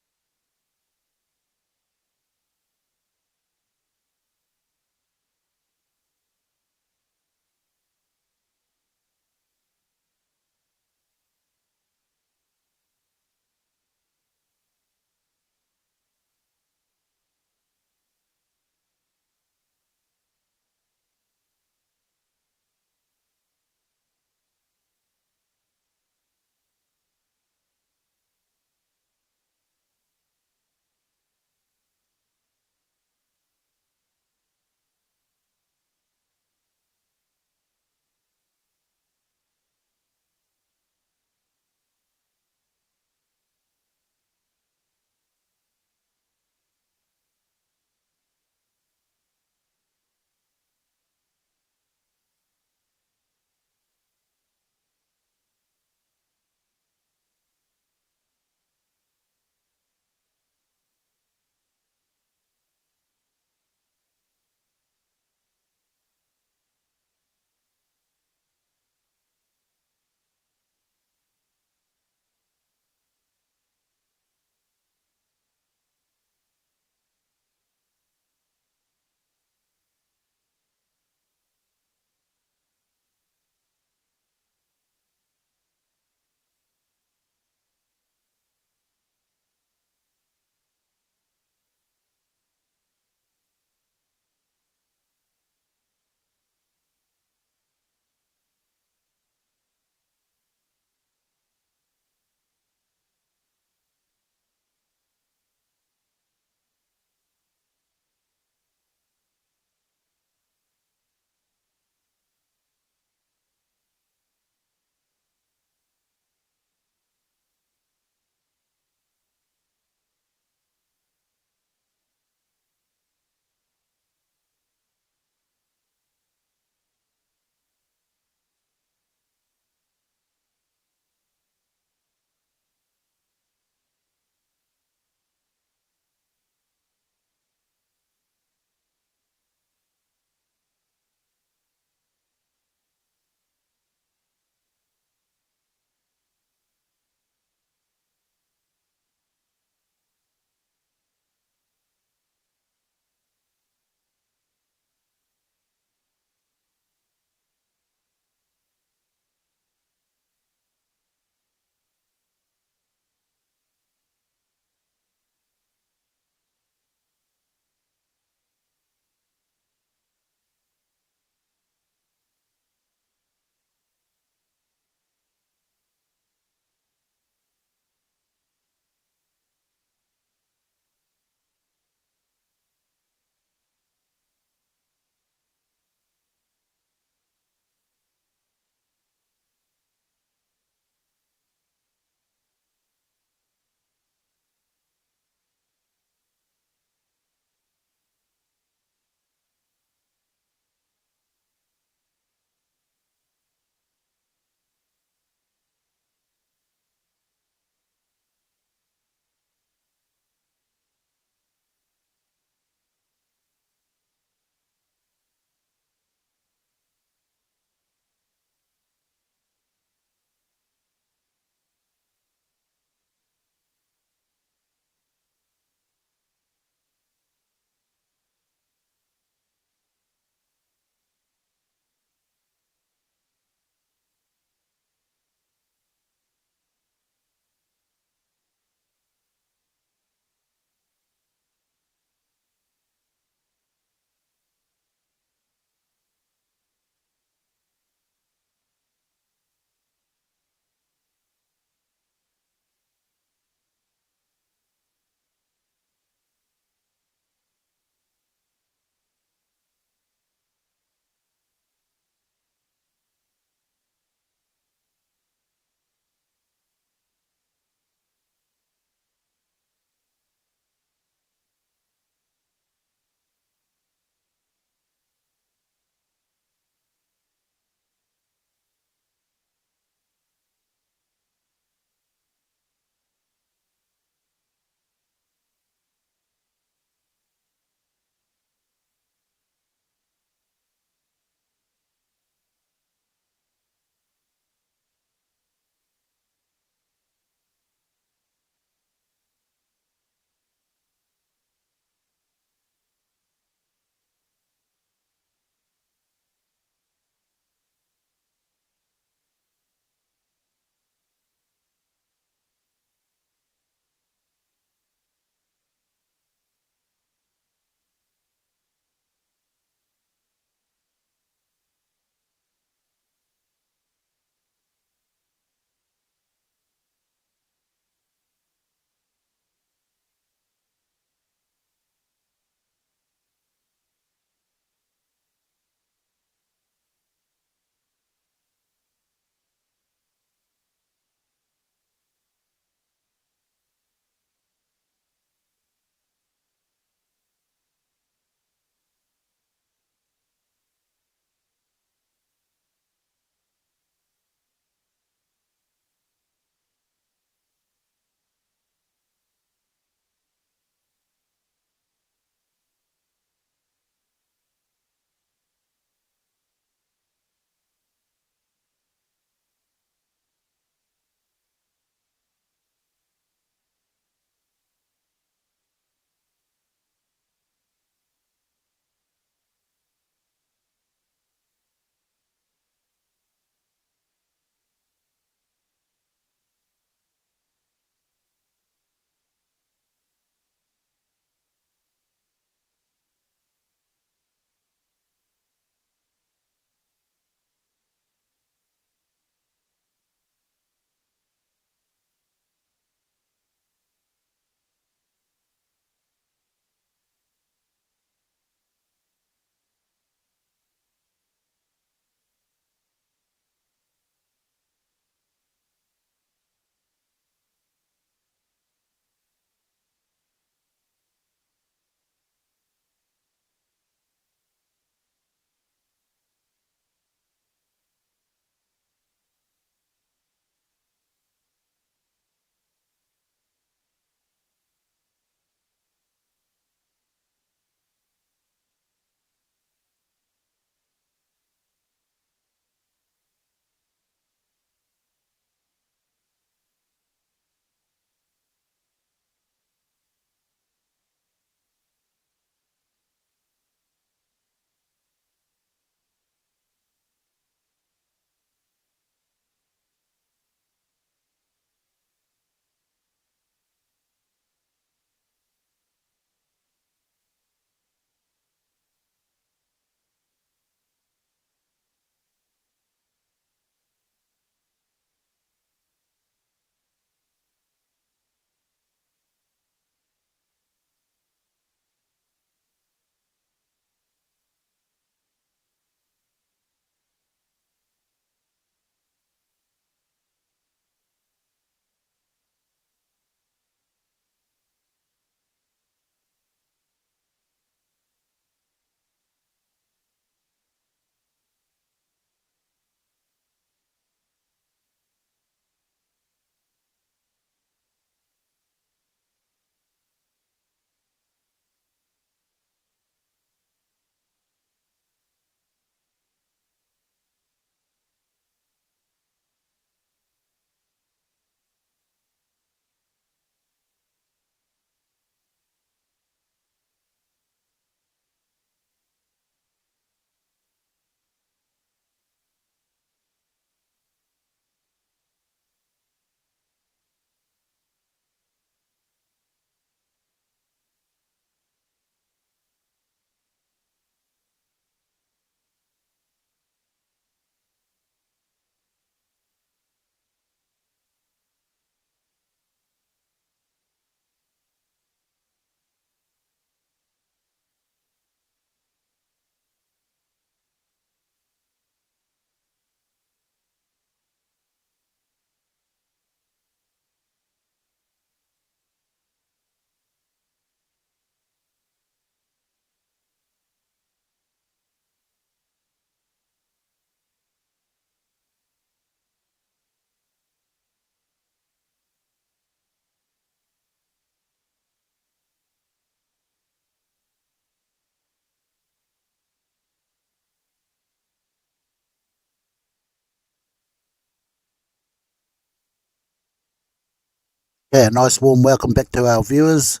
Yeah, nice warm welcome back to our viewers.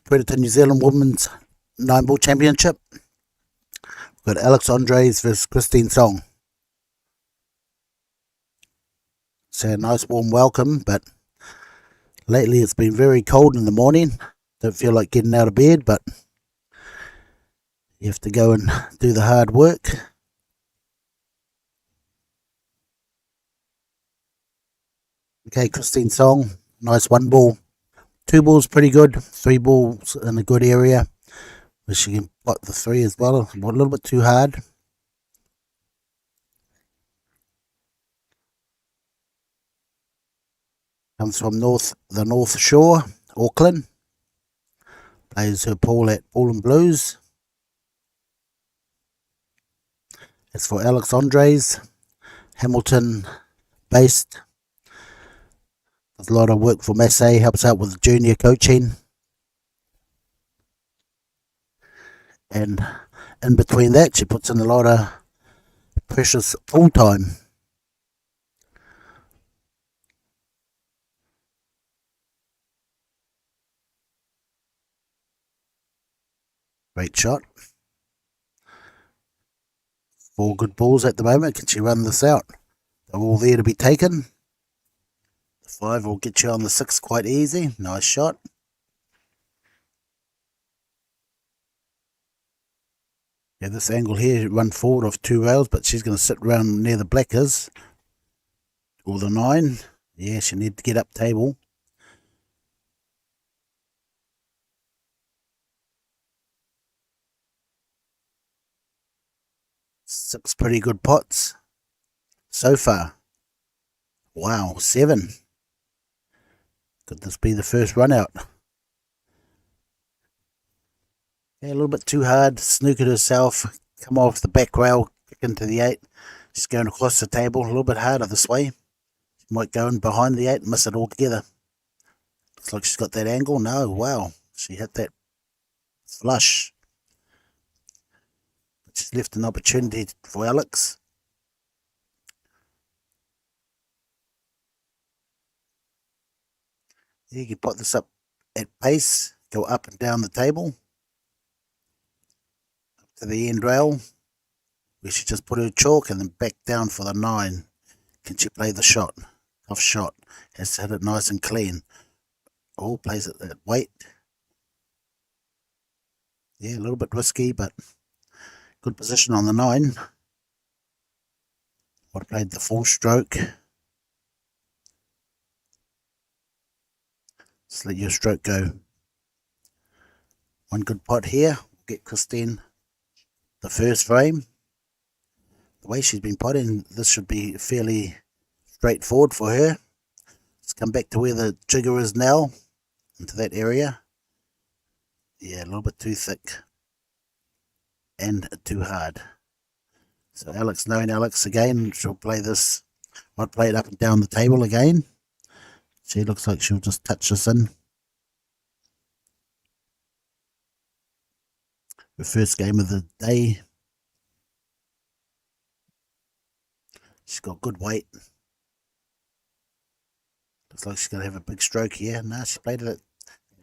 Predator New Zealand Women's 9-ball Championship. We've got Alex Andres versus Christine Song. So a nice warm welcome, but lately it's been very cold in the morning. Don't feel like getting out of bed, but you have to go and do the hard work. Okay, Christine Song, nice 1-ball. 2 balls pretty good. 3 balls in a good area. But she can pot the 3 as well. A little bit too hard. Comes from the North Shore, Auckland. Plays her pool at Pool and Blues. As for Alex Andres, Hamilton based. Does a lot of work for Massey, helps out with junior coaching. And in between that, she puts in a lot of precious pool time. Great shot. 4 good balls at the moment. Can she run this out? They're all there to be taken. The 5 will get you on the 6 quite easy. Nice shot. Yeah, this angle here, run forward of 2 rails, but she's going to sit around near the blackers. Or the 9. Yeah, she needs to get up table. Six pretty good pots so far. Wow, 7. Could this be the first run out? Yeah, a little bit too hard. Snookered herself. Come off the back rail, kick into the 8. She's going across the table. A little bit harder this way. She might go in behind the 8 and miss it altogether. Looks like she's got that angle. No, wow. She hit that flush. She's left an opportunity for Alex. You can put this up at pace. Go up and down the table. Up to the end rail. We should just put her chalk and then back down for the 9. Can she play the shot? Tough shot. Has to hit it nice and clean. Oh, plays it at weight. Yeah, a little bit risky, but good position on the 9. Would have played the full stroke. Just let your stroke go. One good pot here. We'll get Christine the first frame. The way she's been potting, this should be fairly straightforward for her. Let's come back to where the jigger is now, into that area. Yeah, a little bit too thick and too hard. So Alex, knowing Alex again, she'll play this. Might play it up and down the table again. She looks like she'll just touch this in. Her first game of the day. She's got good weight. Looks like she's going to have a big stroke here. No, she played it at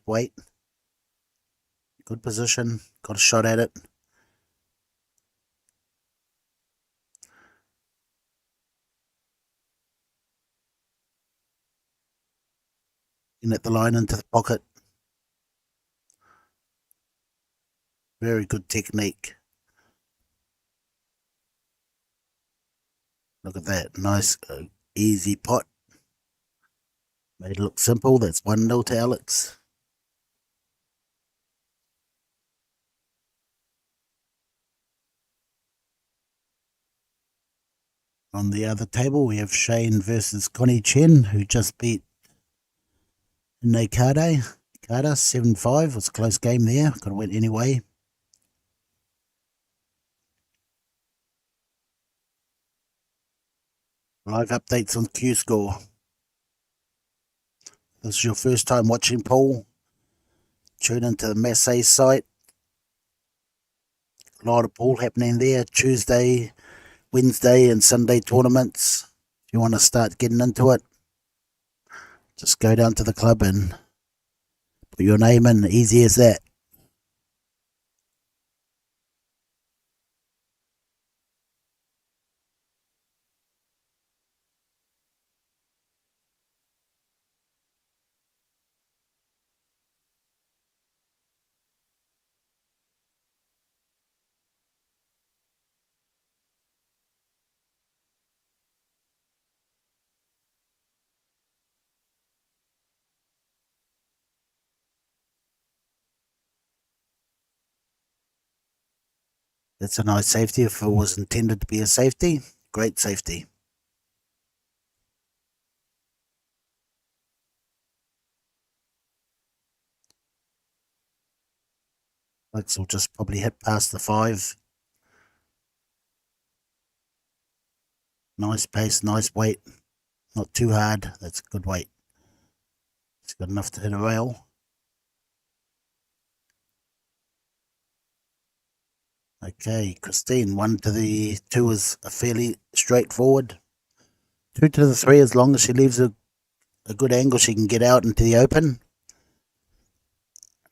weight. Good position. Got a shot at it. In at the line into the pocket. Very good technique. Look at that. Nice, easy pot. Made it look simple. That's 1-0 to Alex. On the other table, we have Shane versus Connie Chen, who just beat Nakade. Nakada 7-5. It was a close game there. Could have went anyway. Live updates on Q Score. This is your first time watching pool. Tune into the Massey site. A lot of pool happening there. Tuesday, Wednesday and Sunday tournaments. If you want to start getting into it. Just go down to the club and put your name in. Easy as that. That's a nice safety if it was intended to be a safety. Great safety. Alex will just probably hit past the 5. Nice pace, nice weight. Not too hard. That's a good weight. It's good enough to hit a rail. Okay, Christine, 1 to the 2 is a fairly straightforward. 2 to the 3, as long as she leaves a good angle, she can get out into the open.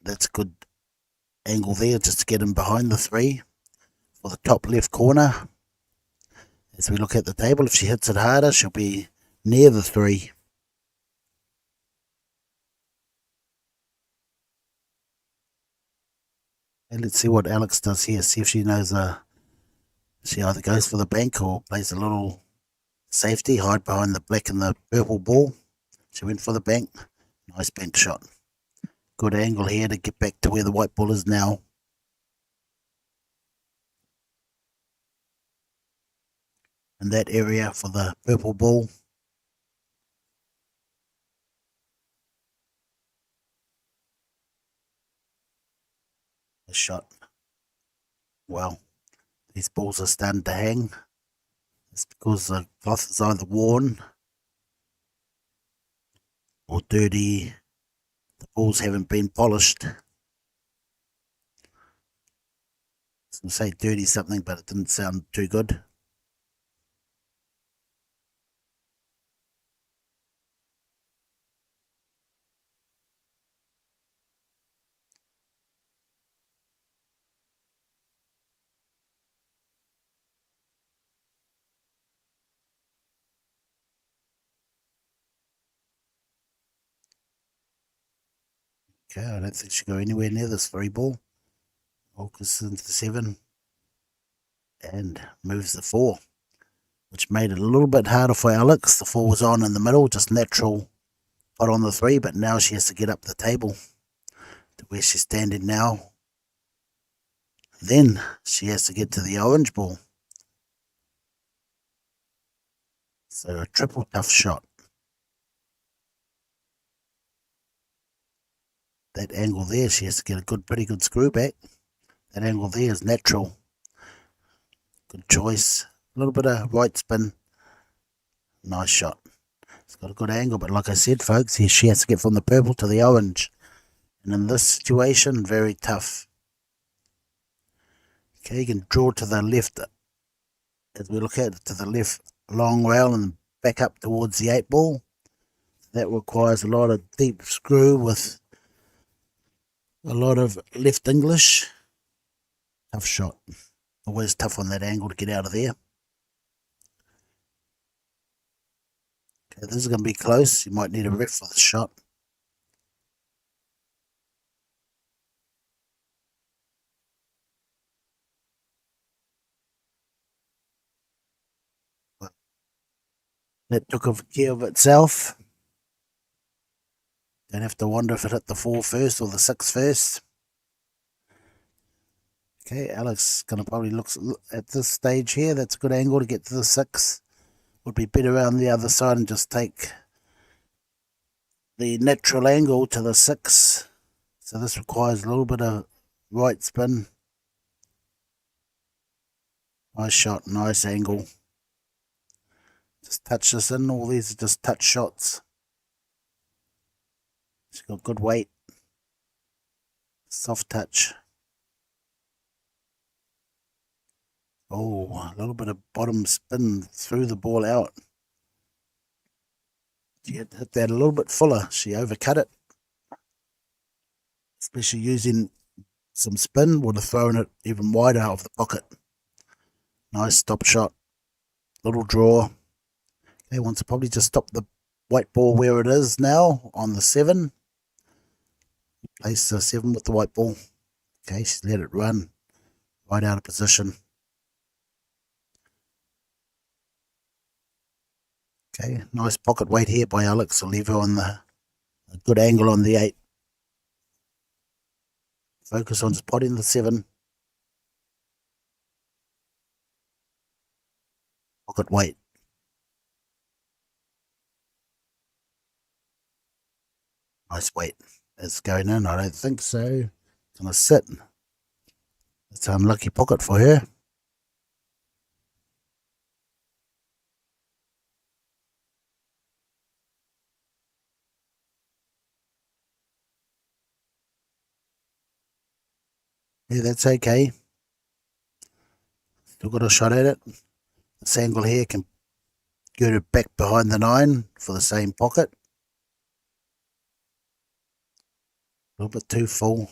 That's a good angle there, just to get in behind the 3 for the top left corner. As we look at the table, if she hits it harder, she'll be near the 3. And let's see what Alex does here. See if she knows she either goes for the bank or plays a little safety, hide behind the black and the purple ball. She went for the bank. Nice bank shot. Good angle here to get back to where the white ball is now. In that area for the purple ball. A shot. Well, these balls are starting to hang. It's because the cloth is either worn or dirty. The balls haven't been polished. I was going to say dirty something, but it didn't sound too good. Okay, I don't think she'll go anywhere near this 3 ball. Focus into the 7 and moves the 4, which made it a little bit harder for Alex. The 4 was on in the middle, just natural pot on the 3, but now she has to get up the table to where she's standing now. Then she has to get to the orange ball. So a triple tough shot. That angle there, she has to get a pretty good screw back. That angle there is natural. Good choice. A little bit of right spin. Nice shot. It's got a good angle, but like I said, folks, she has to get from the purple to the orange. And in this situation, very tough. Okay, you can draw to the left. As we look at it, to the left, long rail and back up towards the 8 ball. That requires a lot of deep screw with a lot of left English. Tough shot. Always tough on that angle to get out of there. Okay, this is going to be close. You might need a ref for the shot. That took care of itself. Don't have to wonder if it hit the 4 first or the 6 first. Okay, Alex going to probably look at this stage here. That's a good angle to get to the 6. Would be better around the other side and just take the natural angle to the 6. So this requires a little bit of right spin. Nice shot, nice angle. Just touch this in. All these are just touch shots. She's got good weight. Soft touch. Oh, a little bit of bottom spin through the ball out. She had hit that a little bit fuller. She overcut it, especially using some spin, would have thrown it even wider out of the pocket. Nice stop shot, little draw. They want to probably just stop the white ball where it is now on the 7. Place the 7 with the white ball. Okay, she's let it run right out of position. Okay, nice pocket weight here by Alex. I'll leave her on a good angle on the 8. Focus on spotting the 7. Pocket weight. Nice weight. It's going in. I don't think so. It's going to sit. It's an unlucky pocket for her. Yeah, that's okay. Still got a shot at it. This angle here can get her back behind the 9 for the same pocket. A little bit too full.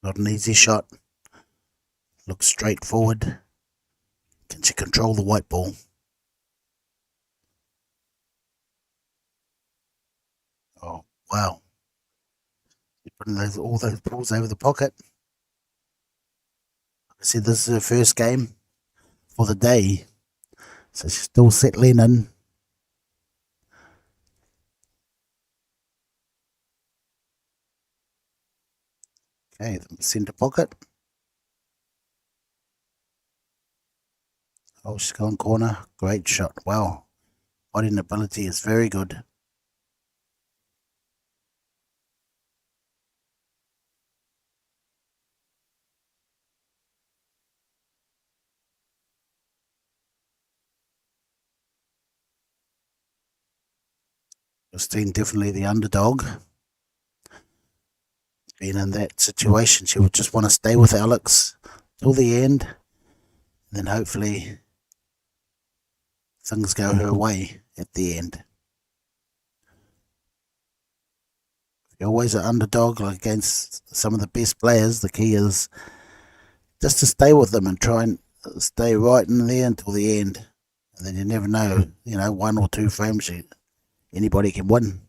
Not an easy shot. Looks straightforward. Can she control the white ball? Oh, wow. You're putting all those balls over the pocket. I see this is her first game for the day. So she's still settling in. Okay, the centre pocket. Oh, she's gone corner. Great shot. Wow. Potting ability is very good. Justine definitely the underdog. Being in that situation, she would just want to stay with Alex till the end. And then hopefully things go her way at the end. You're always an underdog against some of the best players. The key is just to stay with them and try and stay right in there until the end. And then you never know, 1 or 2 frames, anybody can win.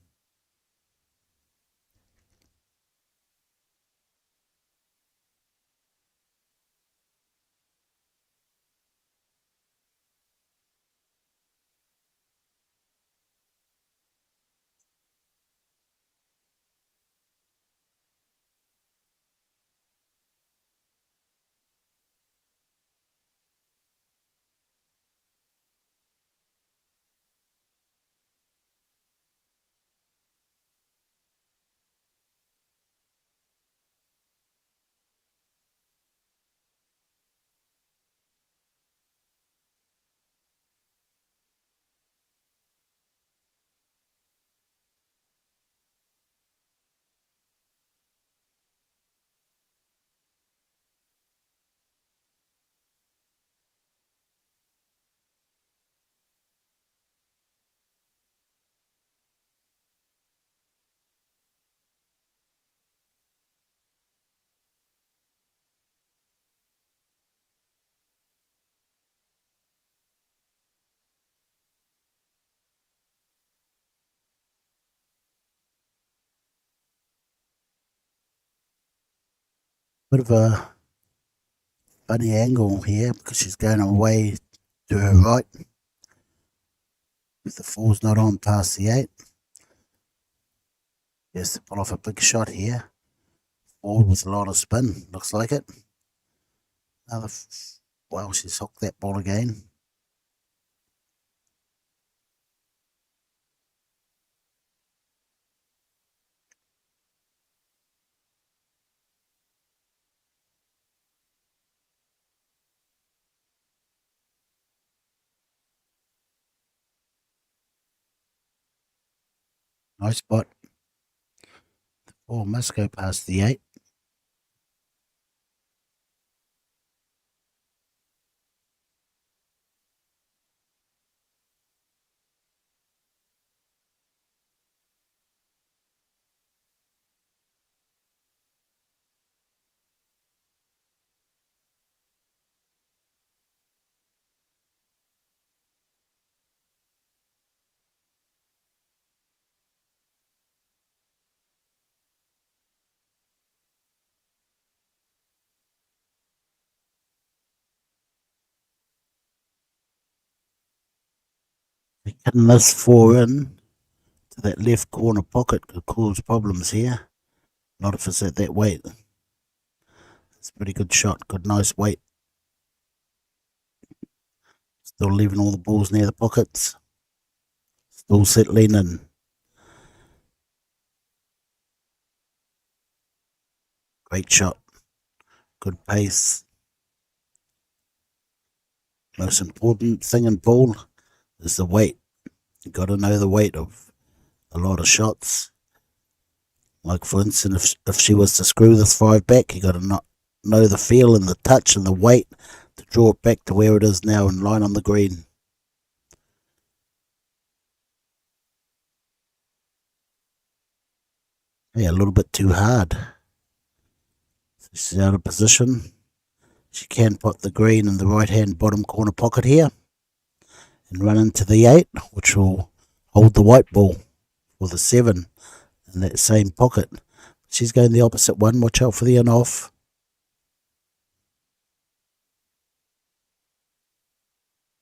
Bit of a funny angle here because she's going away to her right. If the 4's not on past the 8. Yes, to pull off a big shot here. Forward with a lot of spin, looks like it. Well, she's hooked that ball again. Nice spot. Oh, must go past the 8. Hitting this 4 in to that left corner pocket could cause problems here. Not if it's at that weight. It's a pretty good shot. Good, nice weight. Still leaving all the balls near the pockets. Still settling in. Great shot. Good pace. Most important thing in pool is the weight. You got to know the weight of a lot of shots. Like for instance, if she was to screw this 5 back, you got to not know the feel and the touch and the weight to draw it back to where it is now and line on the green. Yeah, a little bit too hard. So she's out of position. She can put the green in the right hand bottom corner pocket here and run into the 8, which will hold the white ball for the 7 in that same pocket. She's going the opposite one. Watch out for the in off.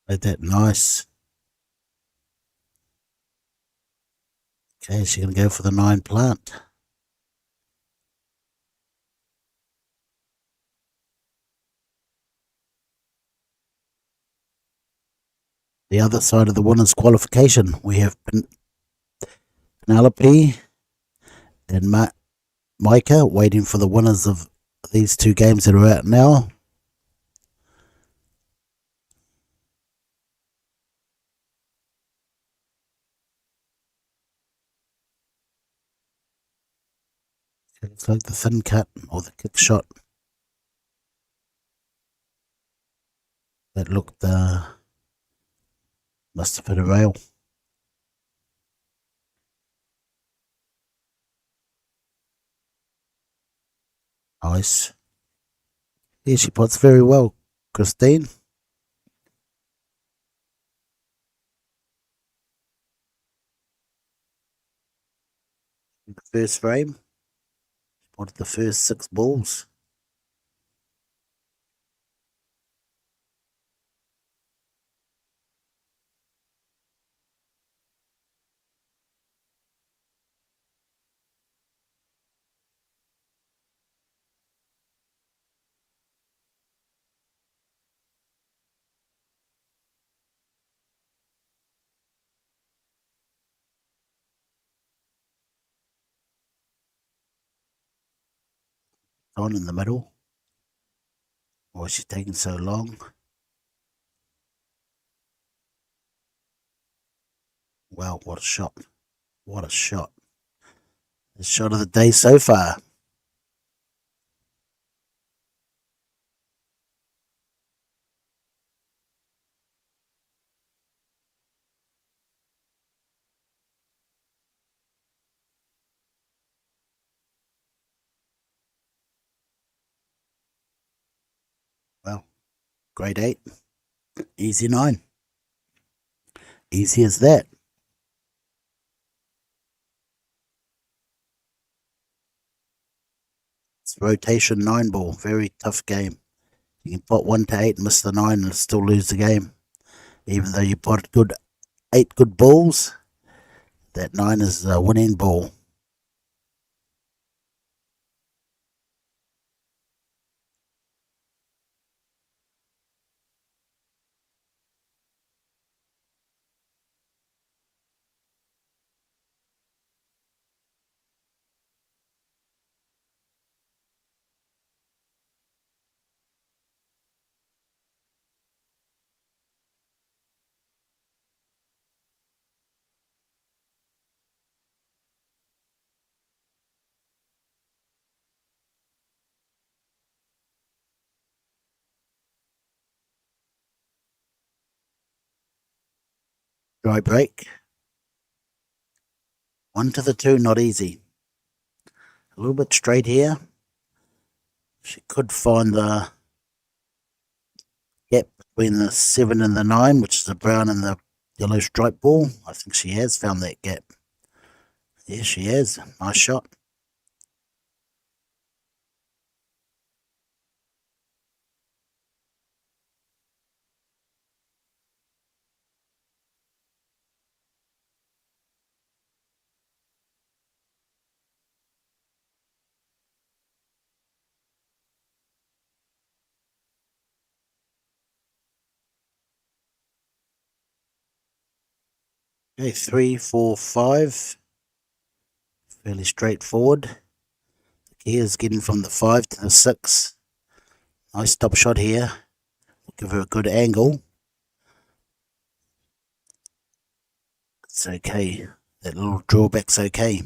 Made that nice. Okay, she's going to go for the 9 plant. The other side of the winners qualification, we have Penelope and Micah waiting for the winners of these 2 games that are out now. It's like the thin cut or the kick shot that looked must have hit a rail. Nice. Yeah, she puts very well, Christine. In the first frame, potted the first 6 balls. On in the middle. Why is she taking so long? Wow, what a shot. What a shot. The shot of the day so far. Well, grade 8. Easy 9. Easy as that. It's rotation 9 ball. Very tough game. You can pot 1 to 8, miss the 9, and still lose the game. Even though you pot 8 good balls, that 9 is a winning ball. Dry break. 1 to the 2, not easy. A little bit straight here. She could find the gap between the 7 and the 9, which is the brown and the yellow stripe ball. I think she has found that gap. Yeah, she has. Nice shot. Okay, 3, 4, 5. Fairly straightforward. The key is getting from the 5 to the 6. Nice stop shot here. We'll give her a good angle. It's okay. That little drawback's okay.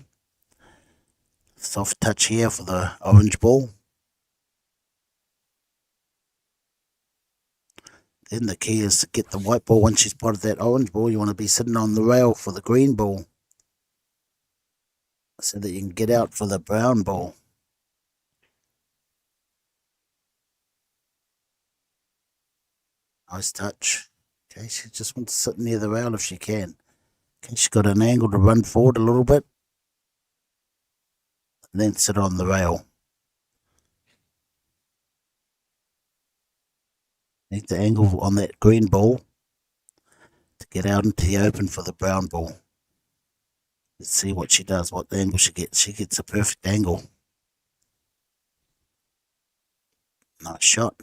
Soft touch here for the orange ball. Then the key is to get the white ball. Once she's spotted that orange ball, you want to be sitting on the rail for the green ball, so that you can get out for the brown ball. Nice touch. Okay, she just wants to sit near the rail if she can. Okay, she's got an angle to run forward a little bit, and then sit on the rail. Need the angle on that green ball to get out into the open for the brown ball. Let's see what she does, what angle she gets. She gets a perfect angle. Nice shot.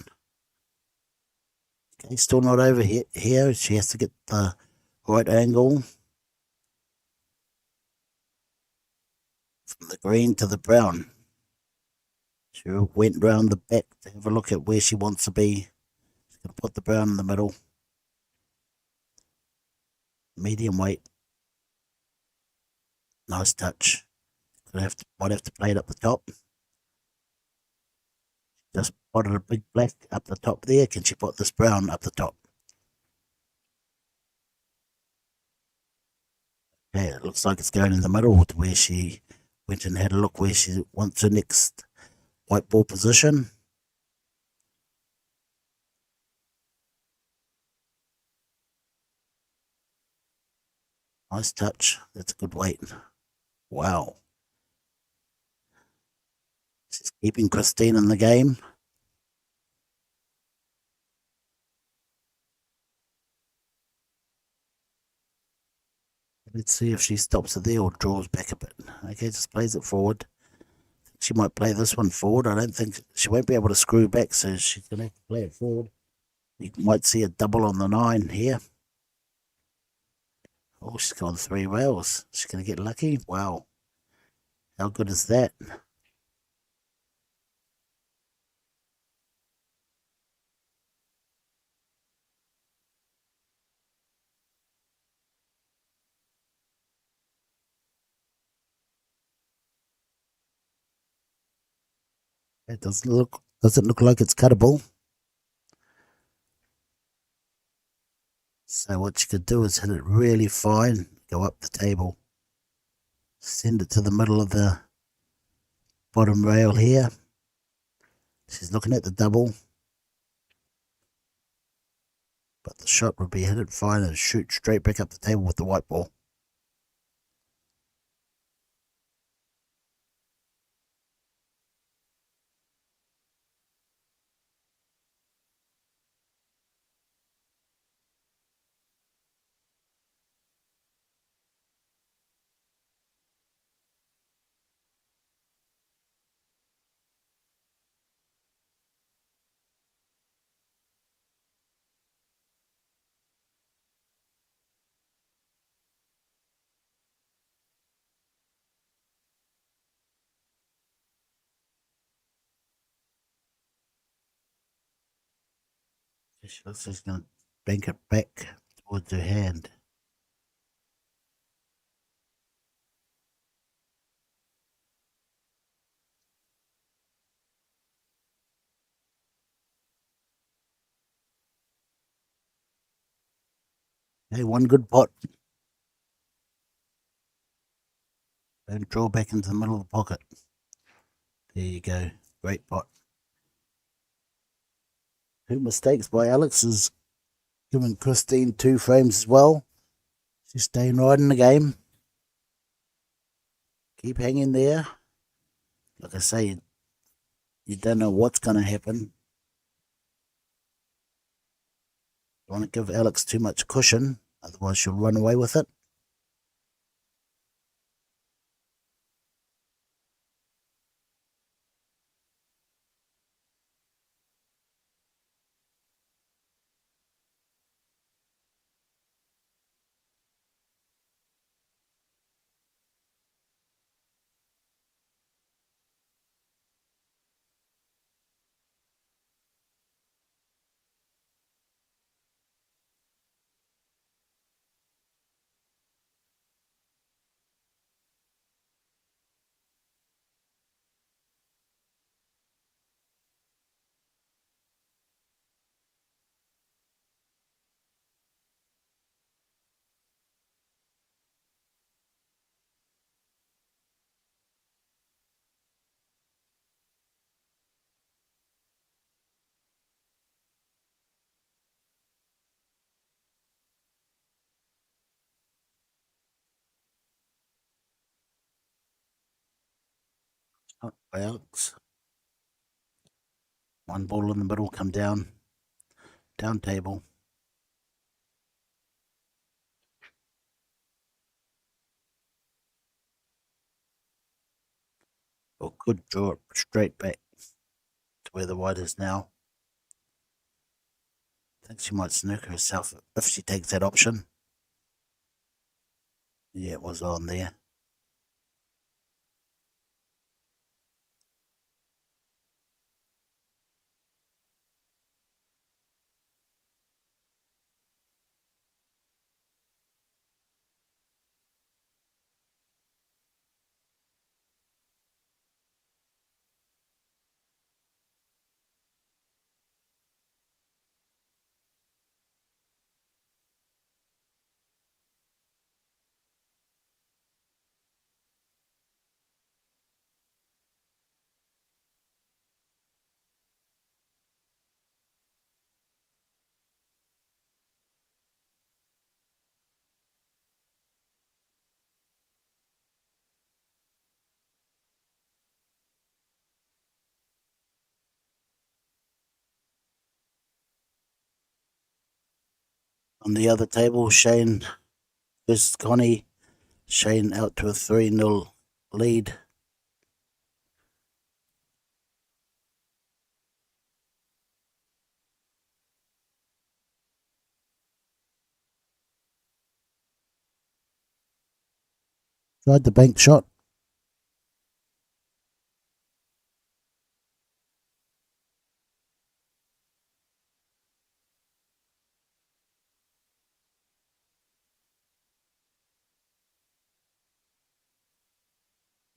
Okay, still not over here. She has to get the right angle from the green to the brown. She went round the back to have a look at where she wants to be. She's going to put the brown in the middle. Medium weight. Nice touch. Might have to play it up the top. Just spotted a big black up the top there. Can she put this brown up the top? Okay, it looks like it's going in the middle to where she went and had a look where she wants her next white ball position. Nice touch. That's a good weight. Wow. She's keeping Christine in the game. Let's see if she stops it there or draws back a bit. Okay, just plays it forward. She might play this one forward. I don't think she won't be able to screw back, so she's going to have to play it forward. You might see a double on the 9 here. Oh, she's gone 3 rails. She's going to get lucky. Wow. How good is that? It doesn't look like it's cuttable. So what you could do is hit it really fine, go up the table, send it to the middle of the bottom rail here. She's looking at the double, but the shot would be hit it fine and shoot straight back up the table with the white ball. She looks like she's going to bank it back towards her hand. Hey, one good pot. Don't draw back into the middle of the pocket. There you go. Great pot. 2 mistakes by Alex is giving Christine 2 frames as well. She's staying right in the game. Keep hanging there. Like I say, you don't know what's going to happen. Don't want to give Alex too much cushion, otherwise she'll run away with it. Up by Alex. 1 ball in the middle, come down. Down table. Or could draw it straight back to where the white is now. I think she might snooker herself if she takes that option. Yeah, it was on there. On the other table, Shane versus Connie. Shane out to a 3-0 lead. Tried the bank shot.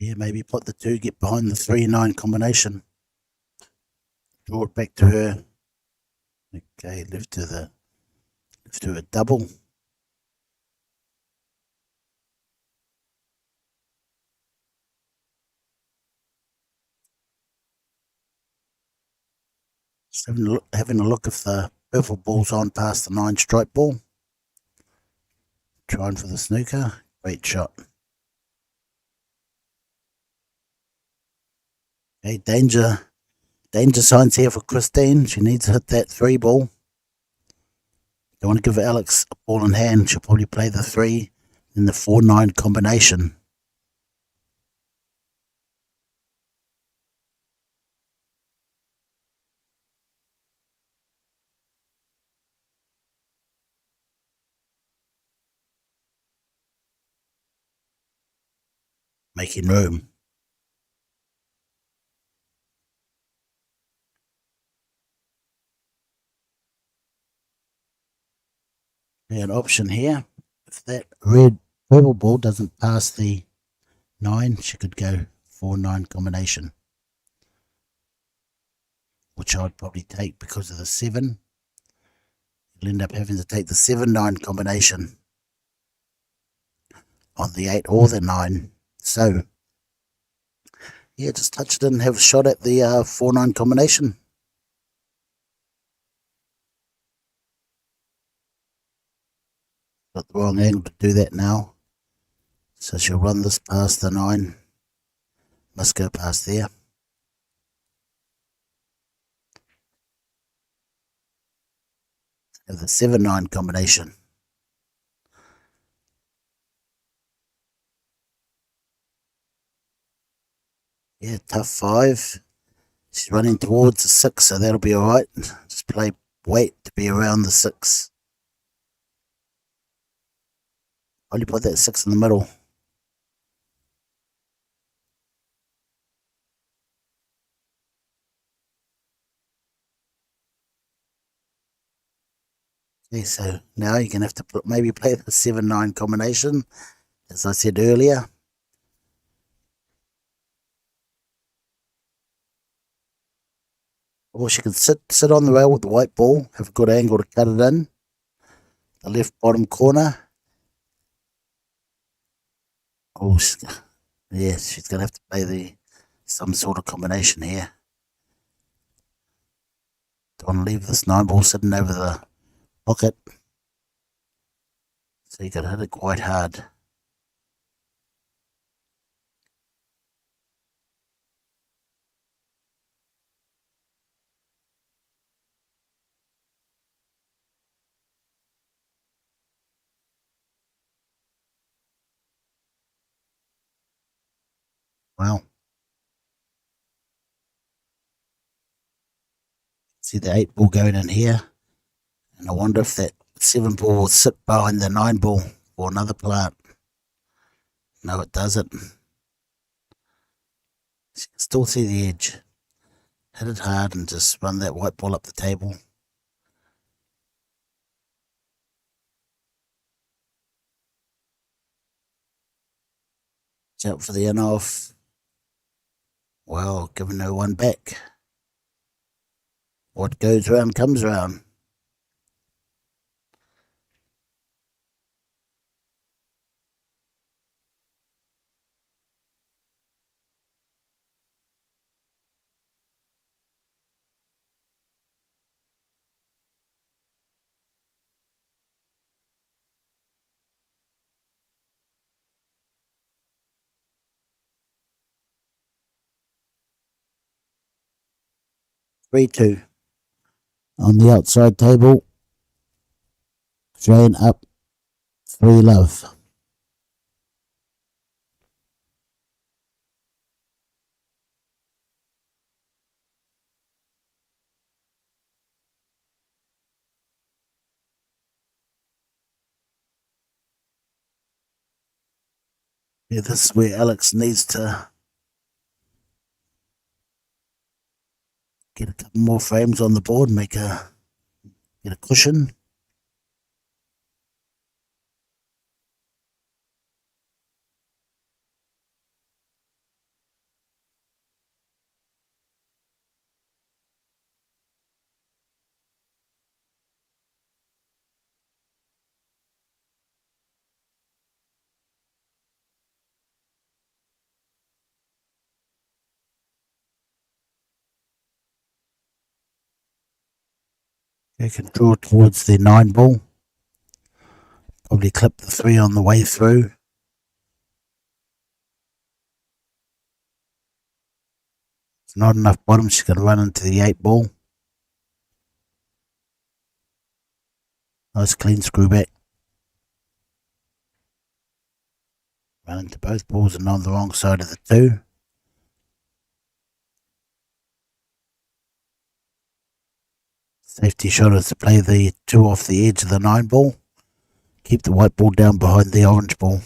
Yeah, maybe put the 2, get behind the 3-9 combination. Draw it back to her. Okay, left to a double. Just having a look if the purple ball's on past the 9 stripe ball. Trying for the snooker. Great shot. Okay, danger signs here for Christine. She needs to hit that 3 ball. Don't want to give Alex a ball in hand. She'll probably play the 3 in the 4-9 combination. Making room. An option here. If that purple ball doesn't pass the 9, she could go 4-9 combination, which I'd probably take because of the 7. You'll end up having to take the 7-9 combination on the 8 or the 9. So, yeah, just touch it in and have a shot at the 4-9 combination. Got the wrong angle to do that now. So she'll run this past the 9. Must go past there. Have the 7-9 combination. Yeah, tough 5. She's running towards the 6, so that'll be alright. Just wait to be around the 6. Only put that 6 in the middle. Okay, so now you're going to have to maybe play the 7-9 combination, as I said earlier. Or she can sit on the rail with the white ball, have a good angle to cut it in. The left bottom corner. Oh, yes, she's going to have to play some sort of combination here. Don't want to leave this 9 ball sitting over the pocket. So you got to hit it quite hard. Wow. See the 8 ball going in here. And I wonder if that 7 ball will sit behind the 9 ball for another plant. No, it doesn't. You can still see the edge. Hit it hard and just run that white ball up the table. Watch out for the in-off. Well, giving her one back. What goes round comes round. Three, 2. On the outside table. Drain up. 3, love. Yeah, this is where Alex needs to get a couple more frames on the board, get a cushion. You can draw towards the 9 ball. Probably clip the 3 on the way through. It's not enough bottom, she's going to run into the 8 ball. Nice clean screw back. Run into both balls and on the wrong side of the 2. Safety shot is to play the 2 off the edge of the 9 ball. Keep the white ball down behind the orange ball.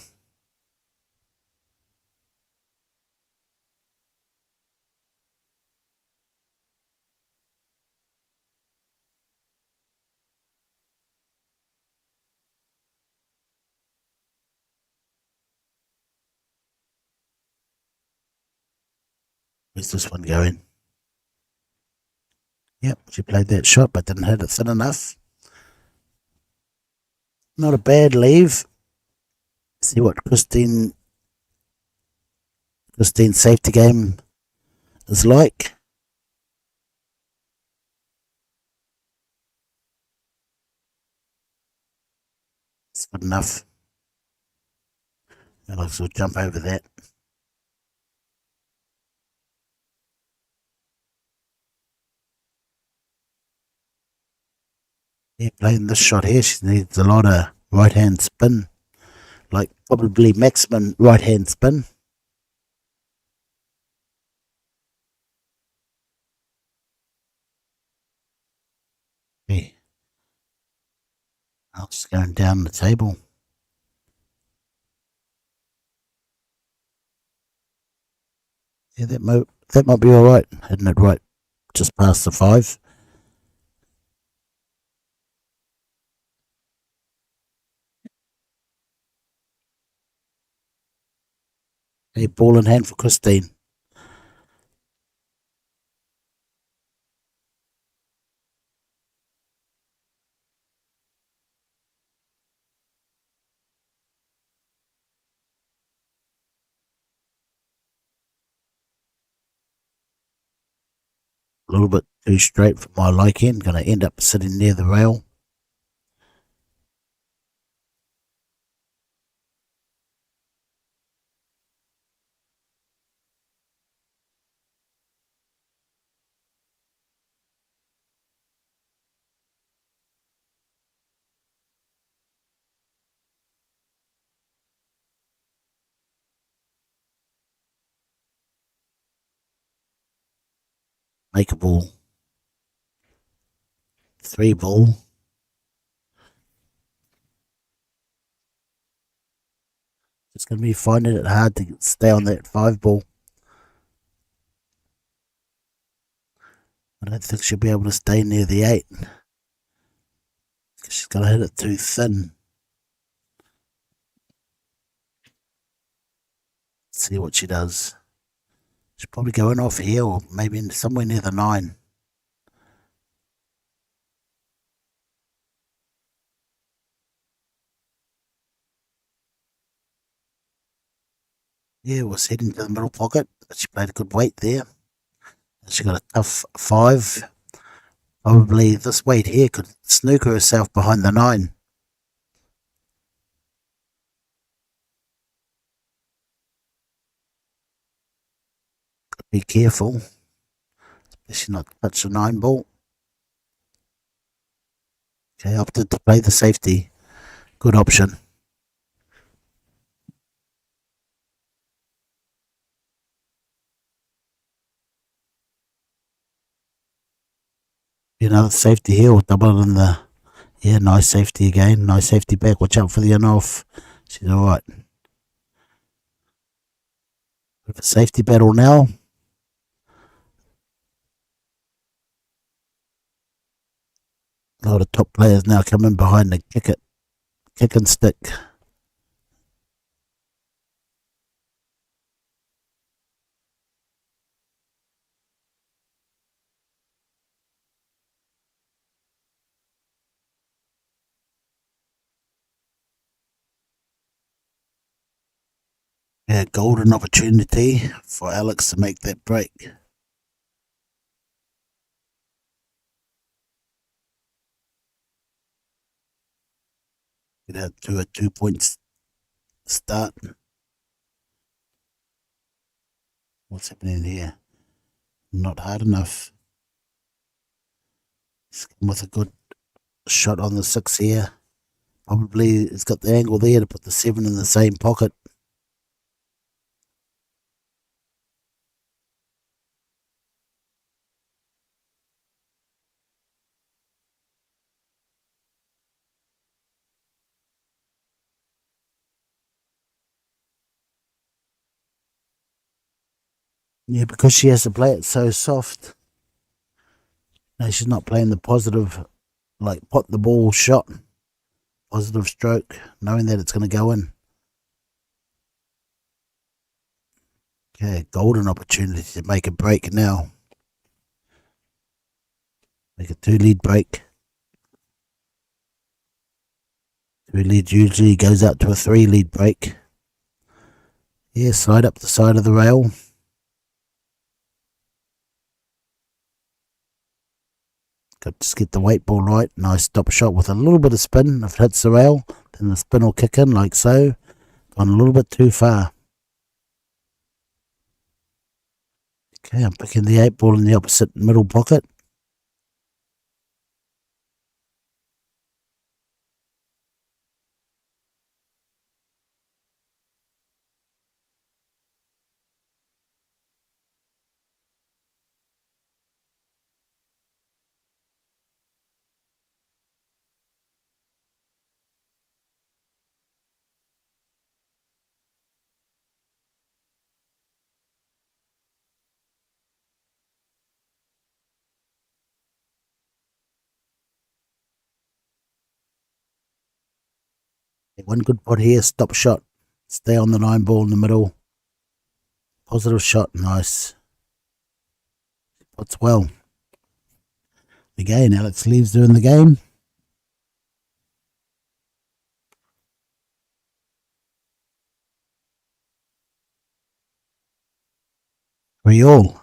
Where's this one going? Yep, she played that shot but didn't hit it thin enough. Not a bad leave. See what Christine Christine's safety game is like. It's good enough. Alex will jump over that. Yeah, playing this shot here, she needs a lot of right hand spin. Like probably maximum right hand spin. Okay. Alex going down the table. Yeah, that might be alright. Hitting it right just past the 5. A ball in hand for Christine. A little bit too straight for my liking. Going to end up sitting near the rail. Make a ball. 3 ball. It's going to be finding it hard to stay on that 5 ball. I don't think she'll be able to stay near the 8. She's going to hit it too thin. Let's see what she does. She'll probably go in off here or maybe somewhere near the 9. Yeah, was heading to the middle pocket, but she played a good weight there. She got a tough 5. Probably this weight here could snooker herself behind the 9. Be careful. Especially not touch the 9 ball. Okay, opted to play the safety. Good option. Another safety here, or double in the... Yeah, nice safety again. Nice safety back. Watch out for the on-off. She's alright. Bit of a safety battle now. A lot of top players now coming behind the kick and stick. Yeah, golden opportunity for Alex to make that break. Get out to a 2 points start. What's happening here? Not hard enough. He's come with a good shot on the 6 here. Probably it's got the angle there to put the 7 in the same pocket. Yeah, because she has to play it so soft. No, she's not playing the positive, like pot the ball shot. Positive stroke, knowing that it's going to go in. Okay, golden opportunity to make a break now. Make a 2 lead break. 2 lead usually goes out to a 3 lead break. Yeah, slide up the side of the rail. Got to just get the weight ball right. Nice stop shot with a little bit of spin. If it hits the rail, then the spin will kick in like so. Gone a little bit too far. Okay, I'm picking the 8 ball in the opposite middle pocket. One good putt here, stop shot. Stay on the 9 ball in the middle. Positive shot, nice. Puts well. Again, Alex Leaves doing the game. 3 all.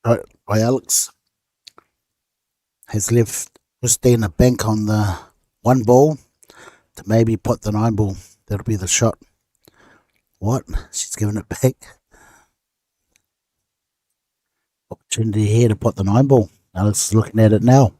Right by Alex. Has left Christina Bank on the 1 ball to maybe put the 9 ball. That'll be the shot. What? She's giving it back. Opportunity here to put the 9 ball. Alex is looking at it now.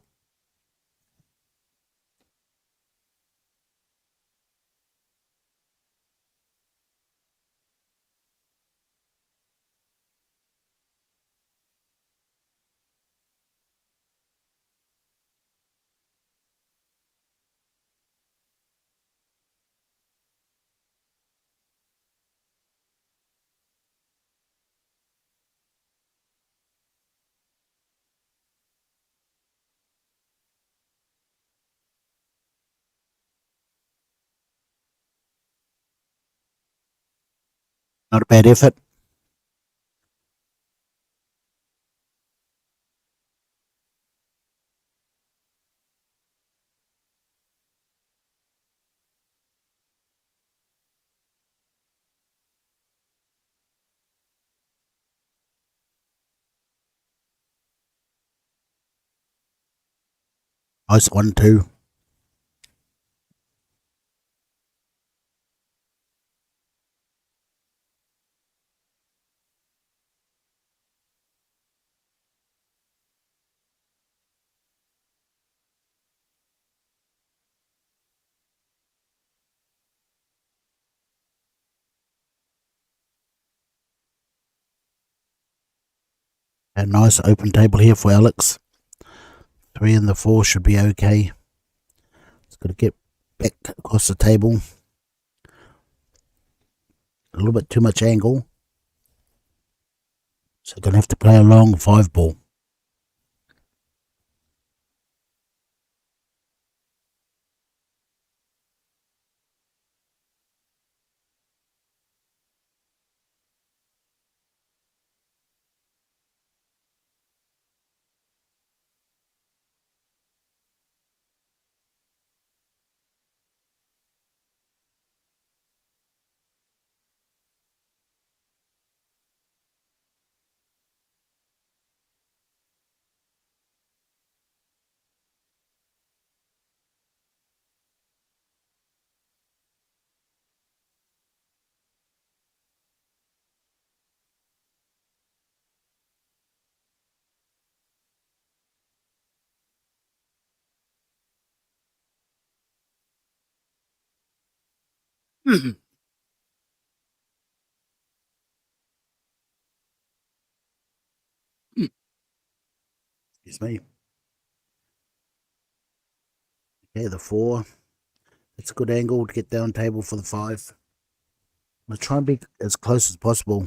Not a bad effort. Nice 1-2. A nice open table here for Alex. 3 and the 4 should be okay. It's got to get back across the table. A little bit too much angle. So going to have to play a long 5 ball. Excuse me. Okay, the 4. It's a good angle to get down table for the 5. I'm going to try and be as close as possible.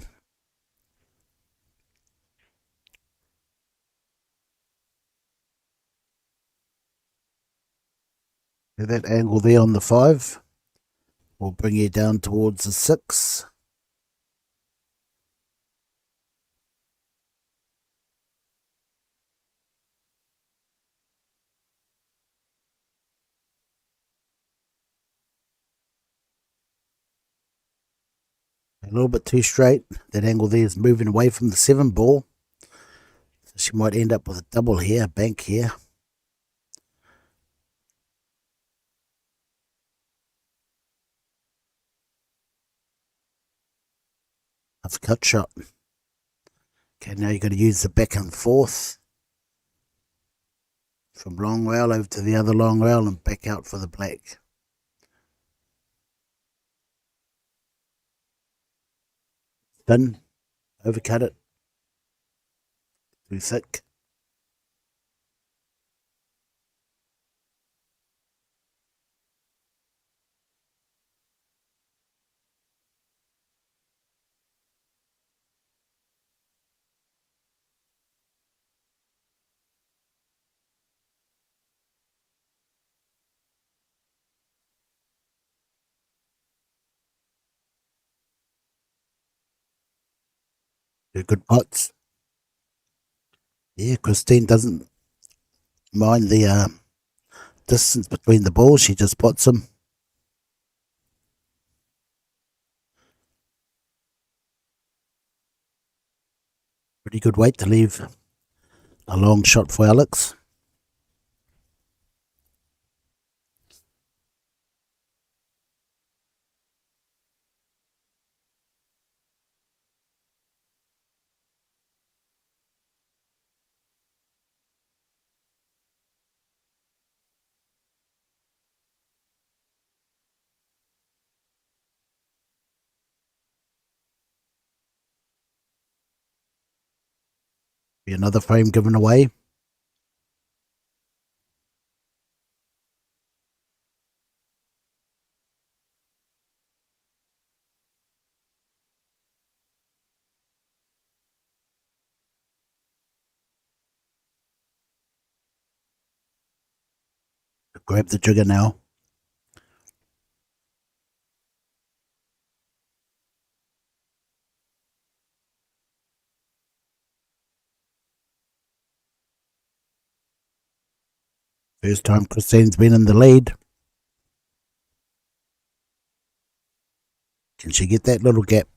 That angle there on the 5 will bring you down towards the 6. A little bit too straight. That angle there is moving away from the 7 ball. So she might end up with a double here, bank here. That's a cut shot. Okay, now you've got to use the back and forth. From long rail over to the other long rail and back out for the black. Thin. Overcut it. Too thick. They're good pots. Yeah, Christine doesn't mind the distance between the balls. She just pots them. Pretty good weight to leave a long shot for Alex. Be another frame given away. Grab the jigger now. First time Christine's been in the lead. Can she get that little gap?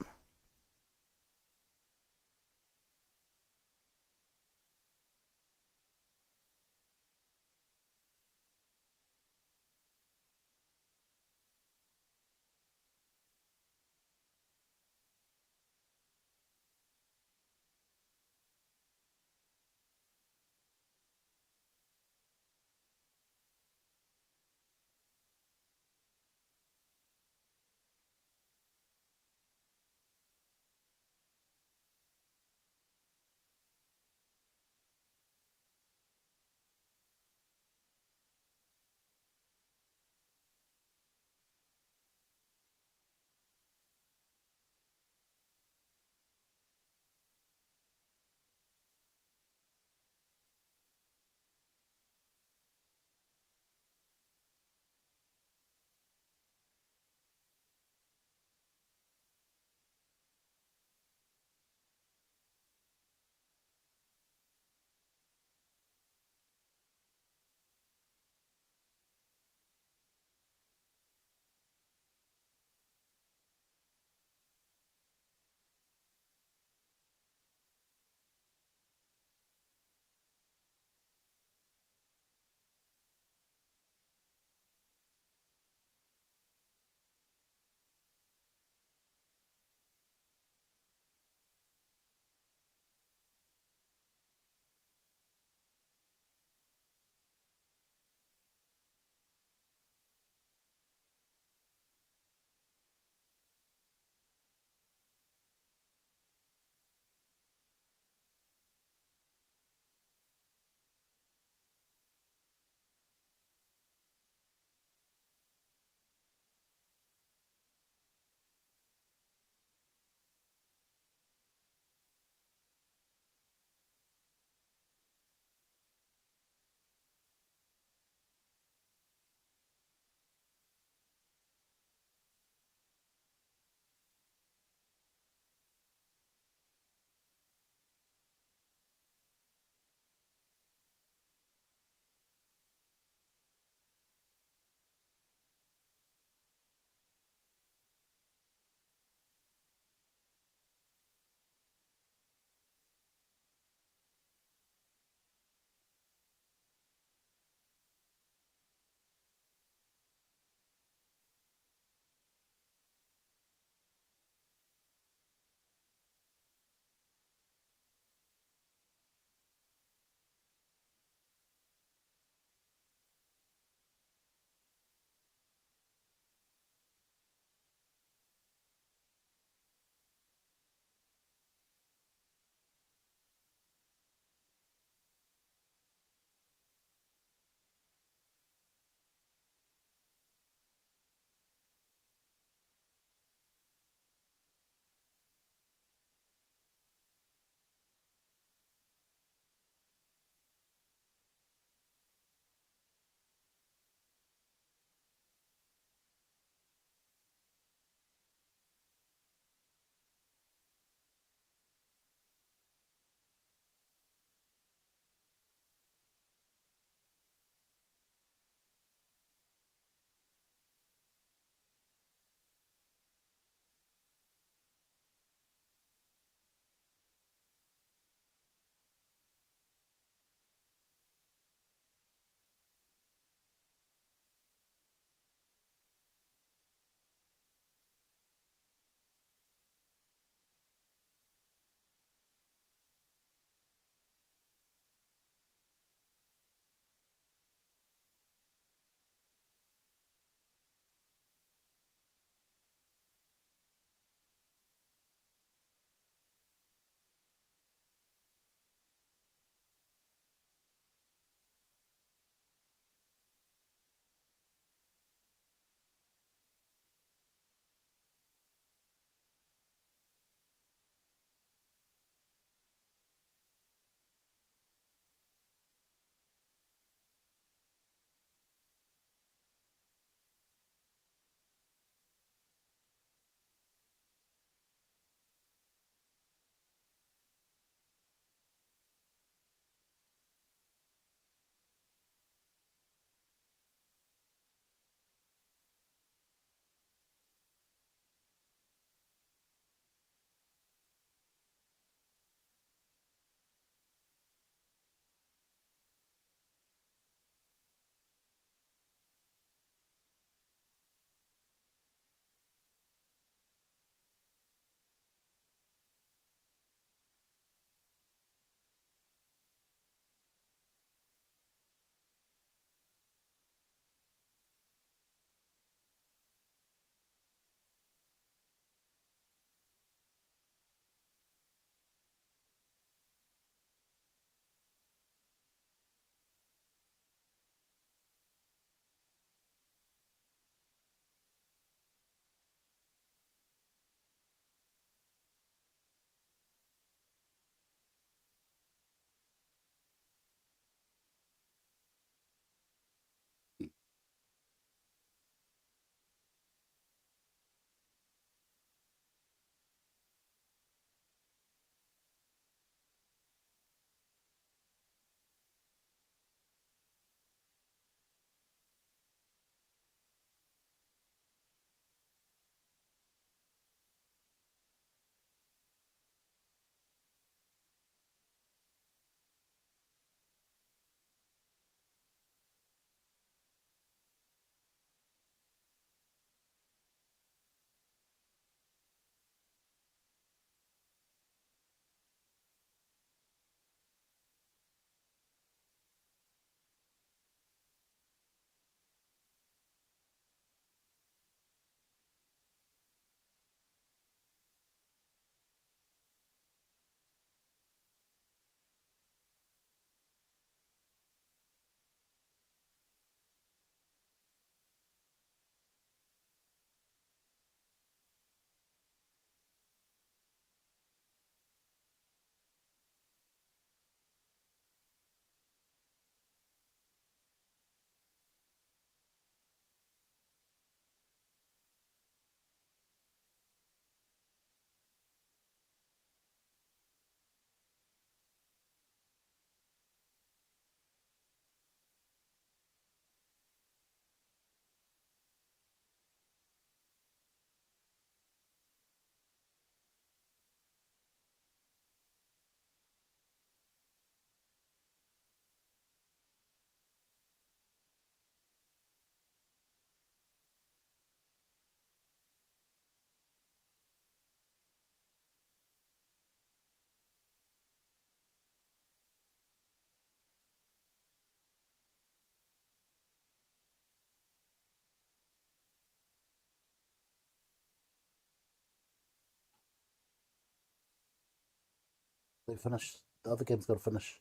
They finish. The other game's got to finish.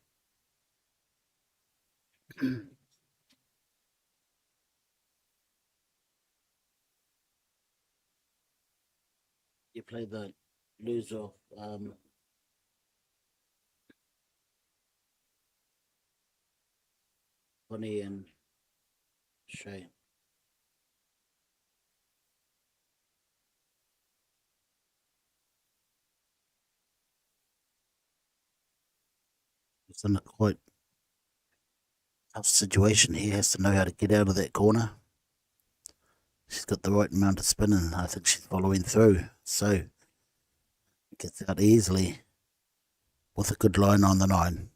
You play the loser of Bonnie and Shay. It's in a quite tough situation. He has to know how to get out of that corner. She's got the right amount of spin, and I think she's following through. So gets out easily with a good line on the 9.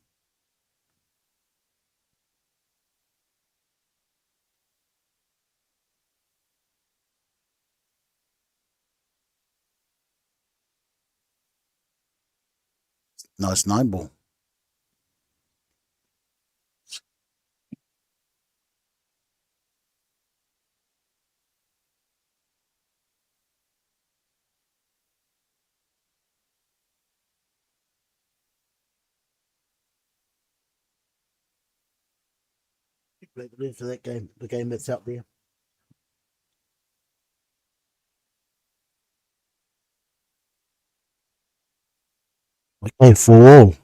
Nice 9 ball. Play the for that game, the game that's out there. Okay, for all.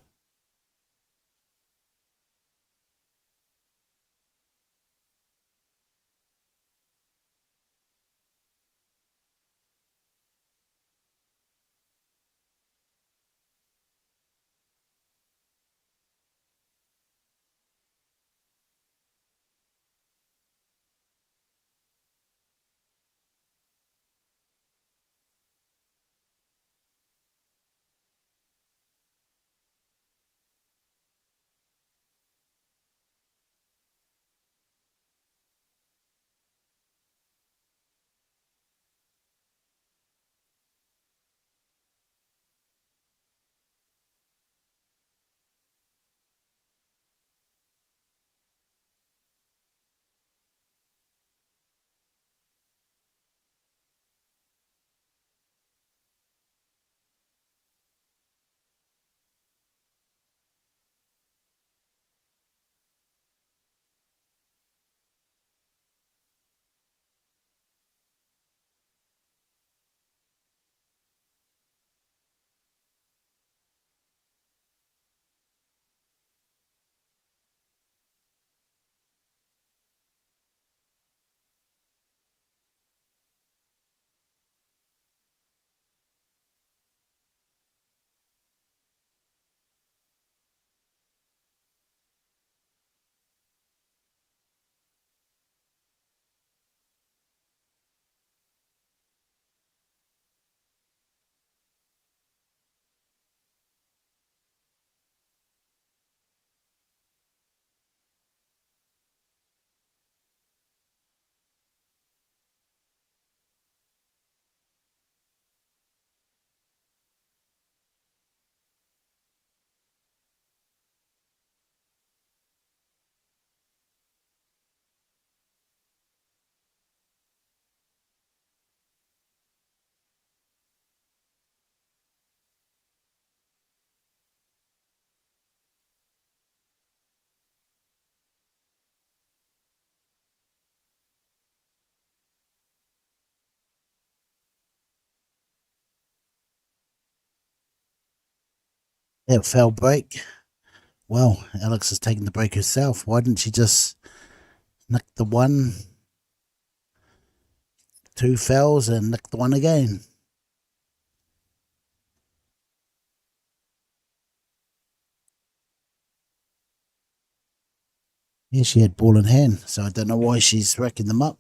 Yeah, foul break. Well, Alex is taking the break herself. Why didn't she just nick the one, 2 fouls, and nick the one again? Yeah, she had ball in hand, so I don't know why she's racking them up.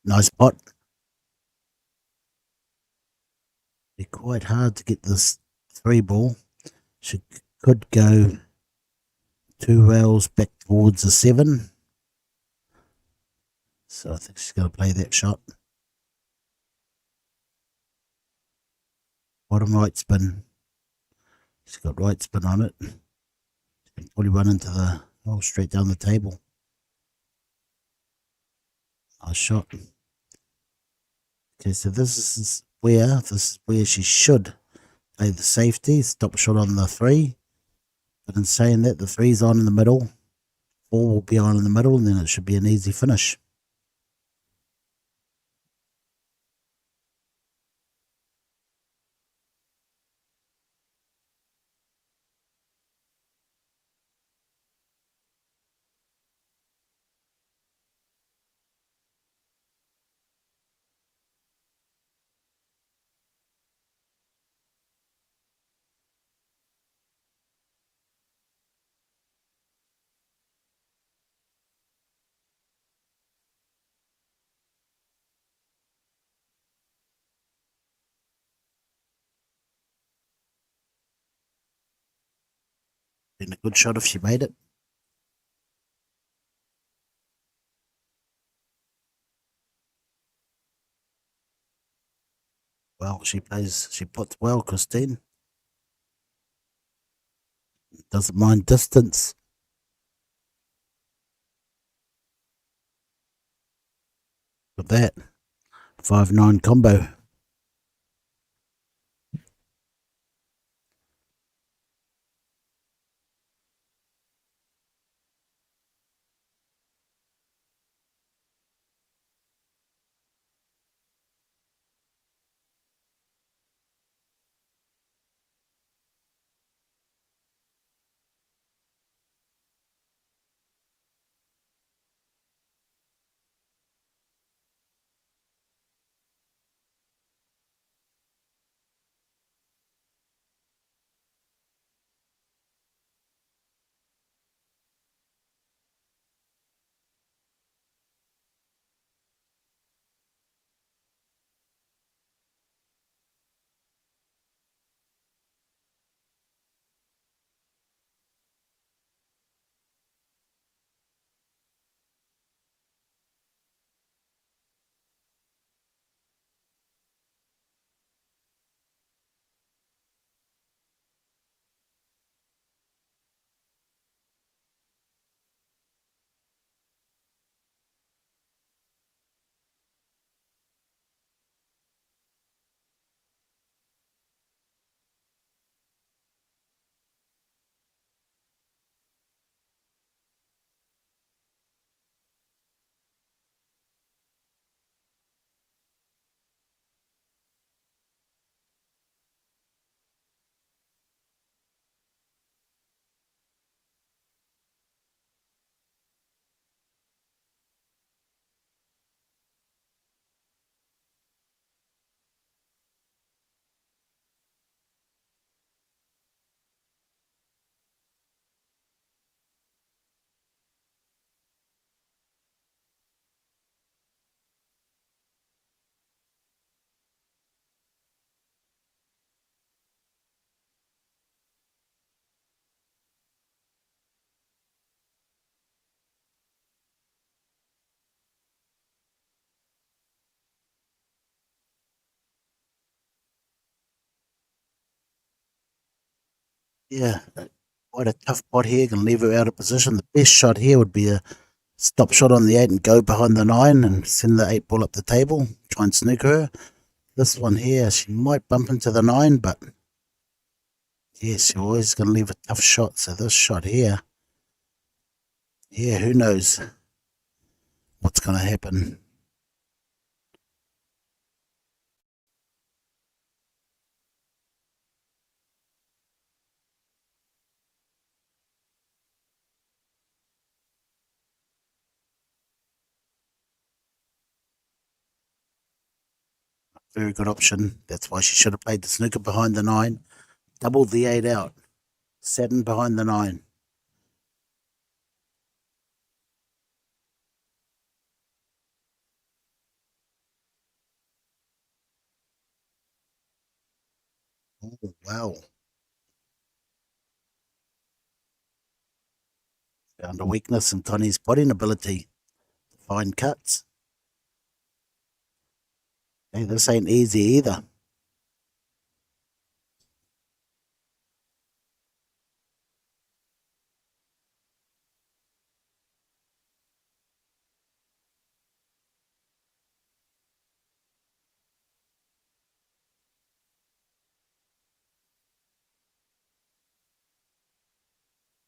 Nice pot. Be quite hard to get this 3-ball. She could go 2 rails back towards the 7. So I think she's going to play that shot. Bottom right spin. She's got right spin on it. She can probably run into the, straight down the table. Nice shot. Okay, so this is where she should play the safety. Stop shot on the 3. But in saying that, the 3's on in the middle. 4 will be on in the middle, and then it should be an easy finish. Been a good shot if she made it. Well, she puts well, Christine. Doesn't mind distance. With that, 5-9 combo. Yeah, quite a tough pot here. Can leave her out of position. The best shot here would be a stop shot on the 8 and go behind the 9 and send the 8 ball up the table. Try and snooker her. This one here, she might bump into the 9, but yes, you're always going to leave a tough shot. So this shot here, yeah, who knows what's going to happen. Very good option. That's why she should have played the snooker behind the 9. Doubled the 8 out. 7 behind the 9. Oh, wow. Found a weakness in Tony's potting ability to find cuts. Hey, this ain't easy either.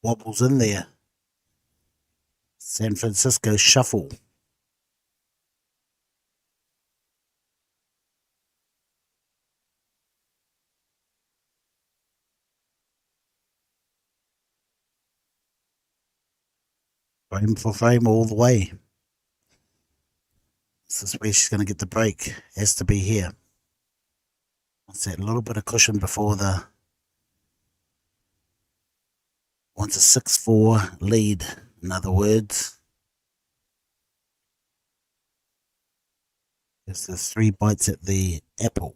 Wobbles in there. San Francisco shuffle. Frame for frame all the way. This is where she's going to get the break. Has to be here. Wants that little bit of cushion before the. Wants a 6-4 lead, in other words. There's 3 bites at the apple.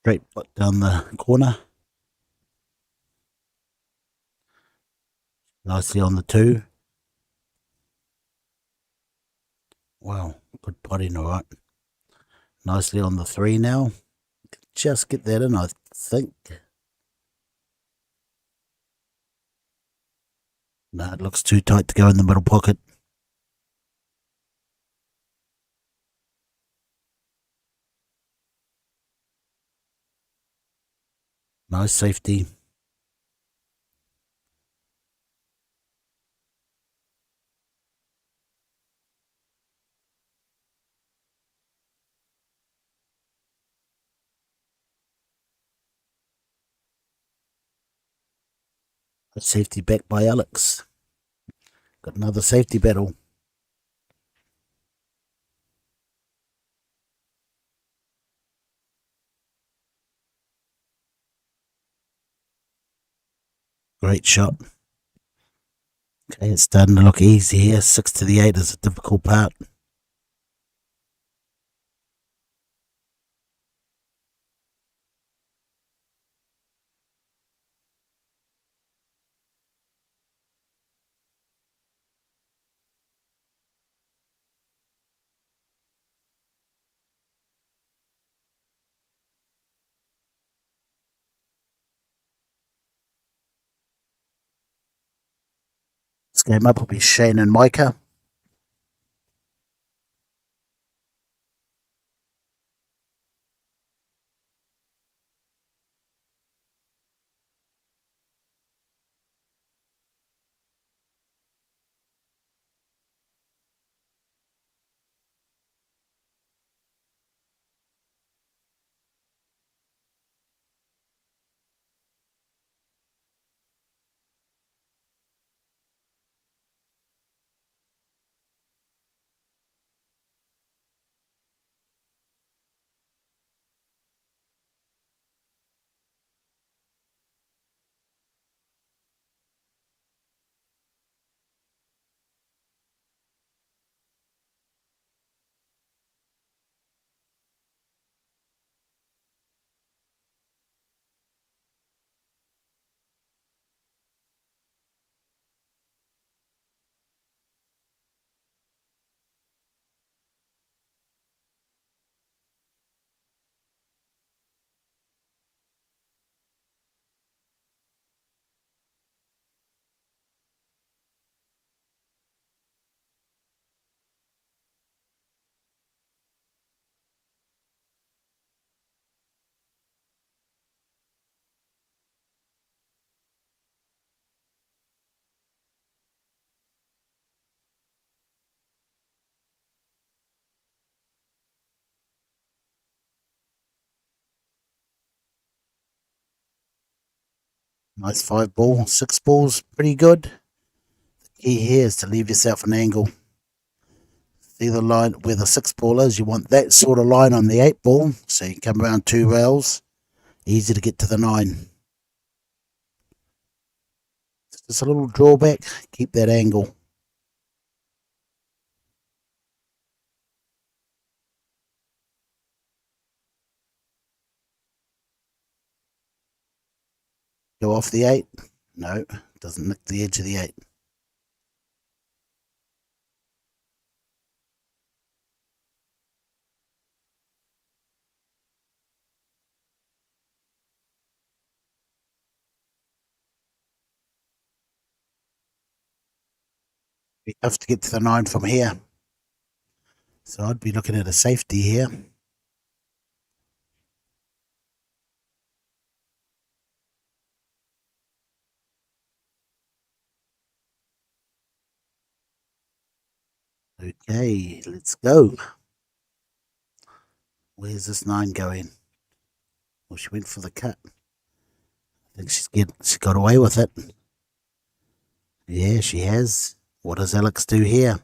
Straight foot down the corner. Nicely on the 2. Wow, good potting, all right. Nicely on the 3 now. Just get that in, I think. No, it looks too tight to go in the middle pocket. Nice safety. A safety back by Alex. Got another safety battle. Great shot. Okay, it's starting to look easy here. 6 to the 8 is a difficult part. This game up will be Shane and Micah. Nice 5 ball. 6 balls, pretty good. The key here is to leave yourself an angle. See the line where the 6 ball is? You want that sort of line on the 8 ball, so you come around 2 rails. Easy to get to the 9. Just a little drawback, keep that angle. Go off the 8. No, doesn't nick the edge of the 8. Be tough to get to the 9 from here. So I'd be looking at a safety here. Okay, let's go. Where's this 9 going? Well, she went for the cut. I think she got away with it. Yeah, she has. What does Alex do here?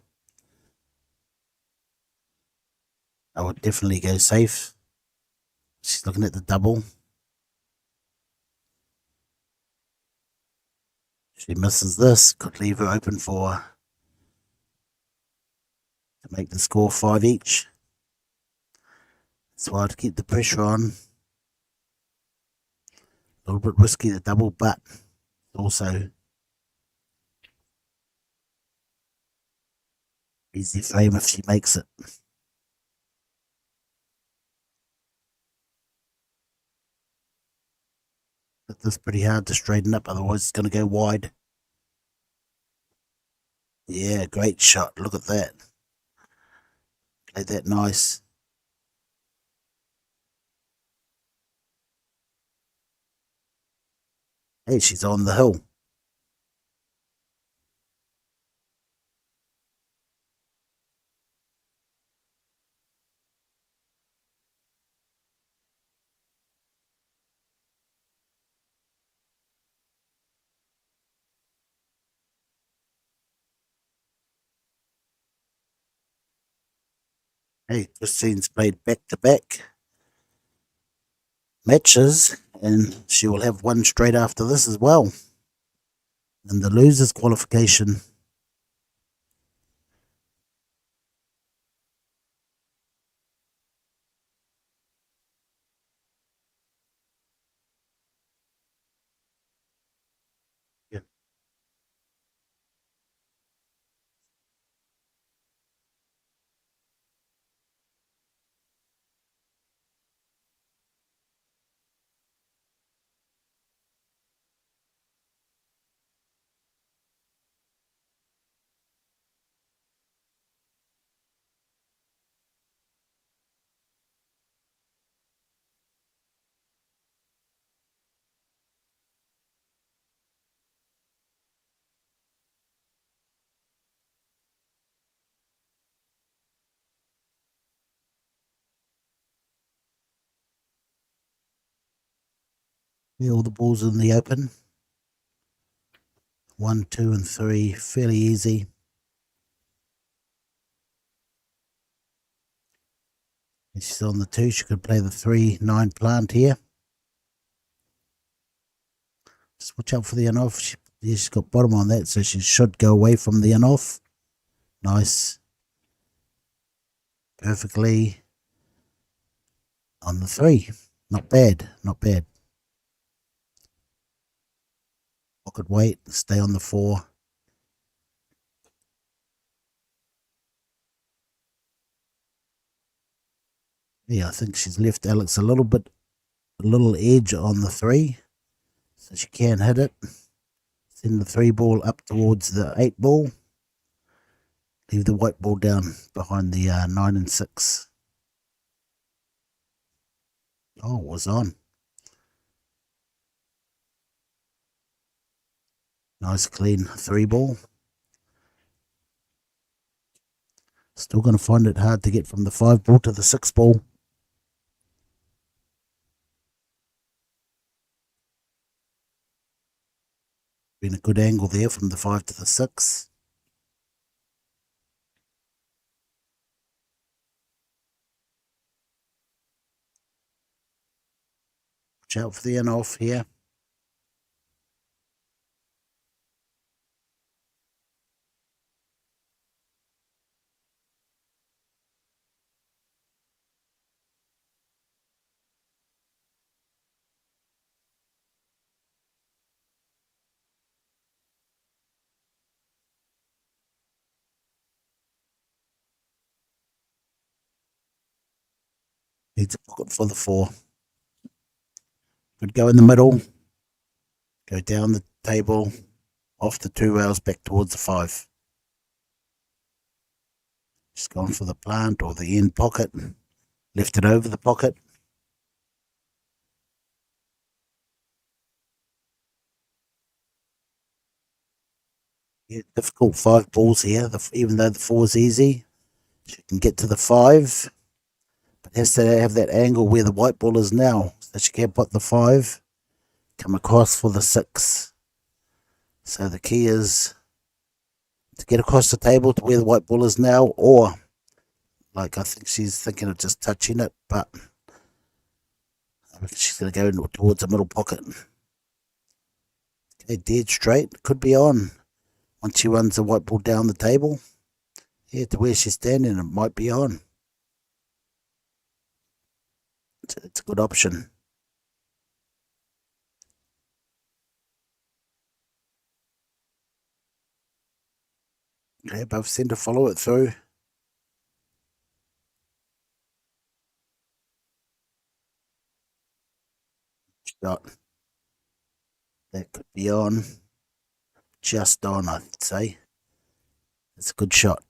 I would definitely go safe. She's looking at the double. She misses this. Could leave her open to make the score 5 each. So I'd keep the pressure on. A little bit risky, the double, but also easy frame if she makes it. But this is pretty hard to straighten up, otherwise it's going to go wide. Yeah, great shot. Look at that. Played that nice. Hey, she's on the hill. Hey, Christine's played back-to-back matches, and she will have one straight after this as well. And the losers qualification. Yeah. Yeah, all the balls in the open. 1, 2, and 3, fairly easy. If she's on the 2, she could play the 3-9 plant here. Just watch out for the in-off. She's got bottom on that, so she should go away from the in-off. Nice. Perfectly on the 3. Not bad, not bad. Pocket weight, stay on the 4. Yeah, I think she's left Alex a little edge on the 3, so she can hit it. Send the 3 ball up towards the 8 ball. Leave the white ball down behind the 9 and 6. Oh, it was on. Nice clean 3 ball. Still going to find it hard to get from the 5 ball to the 6 ball. Been a good angle there from the 5 to the 6. Watch out for the in off here. Needs a pocket for the 4. Could go in the middle. Go down the table. Off the 2 rails back towards the 5. Just gone for the plant or the end pocket. Left it over the pocket. Yeah, difficult 5 balls here, even though the 4 is easy. She can get to the 5, but has to have that angle where the white ball is now. So she can put the 5, come across for the 6. So the key is to get across the table to where the white ball is now, or like I think she's thinking of just touching it, but I reckon she's going to go towards the middle pocket. Okay, dead straight, could be on. Once she runs the white ball down the table, yeah, to where she's standing, it might be on. It's a good option. Okay, above centre, follow it through. Shot. That could be on. Just on, I'd say. It's a good shot.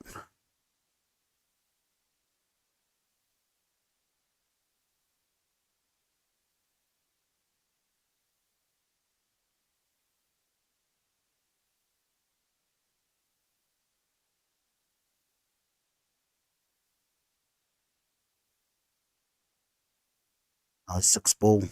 Nice 6 ball.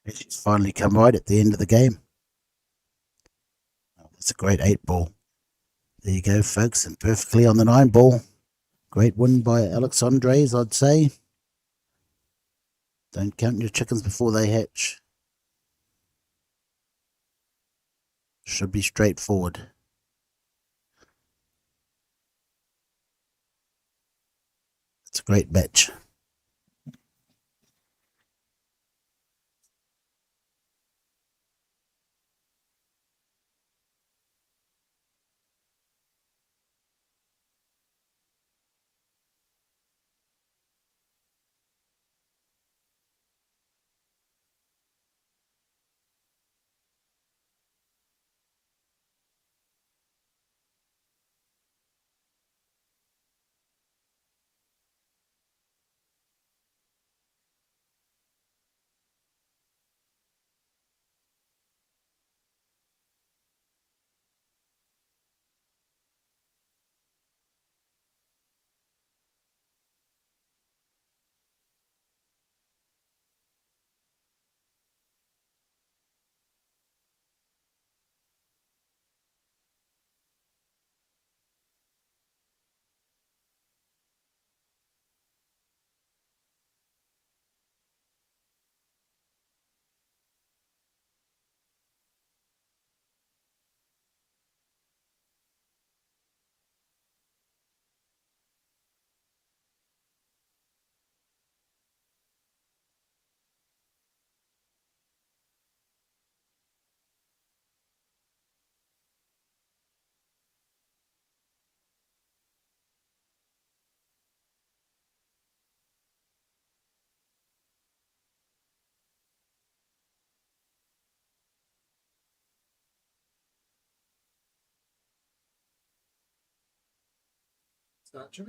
She's finally come right at the end of the game. Oh, that's a great 8 ball. There you go, folks, and perfectly on the 9 ball. Great win by Alex Andres, I'd say. Don't count your chickens before they hatch. Should be straightforward. It's a great match.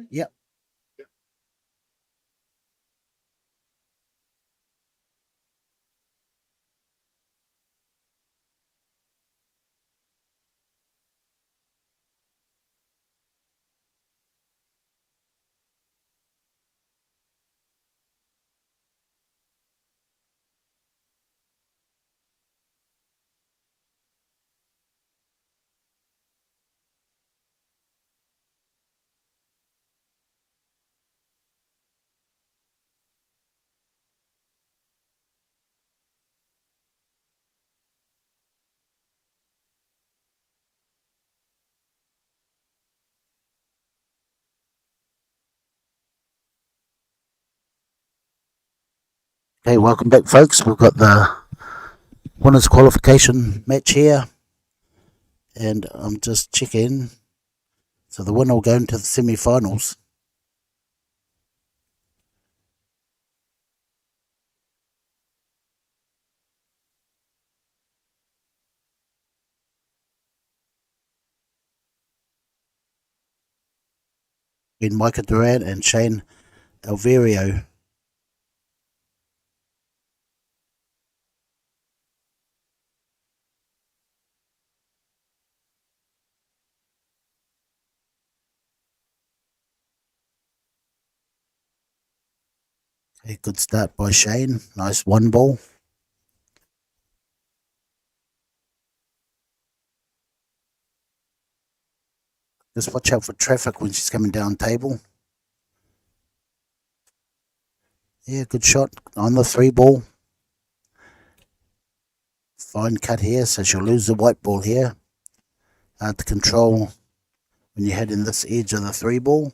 Yep. Okay, welcome back, folks. We've got the winners qualification match here, and I'm just checking. So the winner will go into the semi-finals. In Micah Duran and Shane Alverio. A good start by Shane. Nice one ball. Just watch out for traffic when she's coming down table. Yeah, good shot on the 3 ball. Fine cut here, so she'll lose the white ball here. Hard to control when you head in this edge of the 3 ball.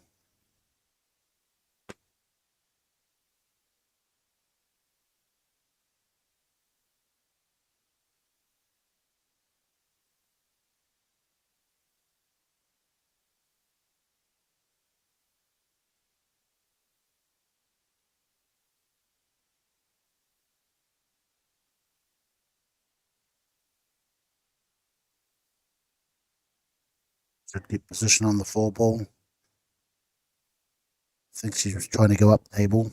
So keep position on the 4 ball. I think she's trying to go up table.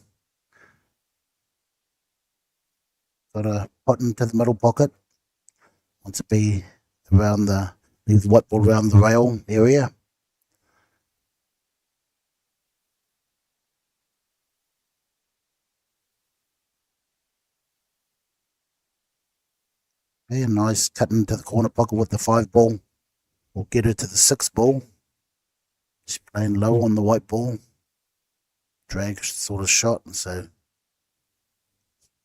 Got a pot into the middle pocket. Wants to be around leave the white ball around the rail area. Okay, nice cut into the corner pocket with the 5 ball. We'll get her to the 6 ball. She's playing low on the white ball. Drag sort of shot, so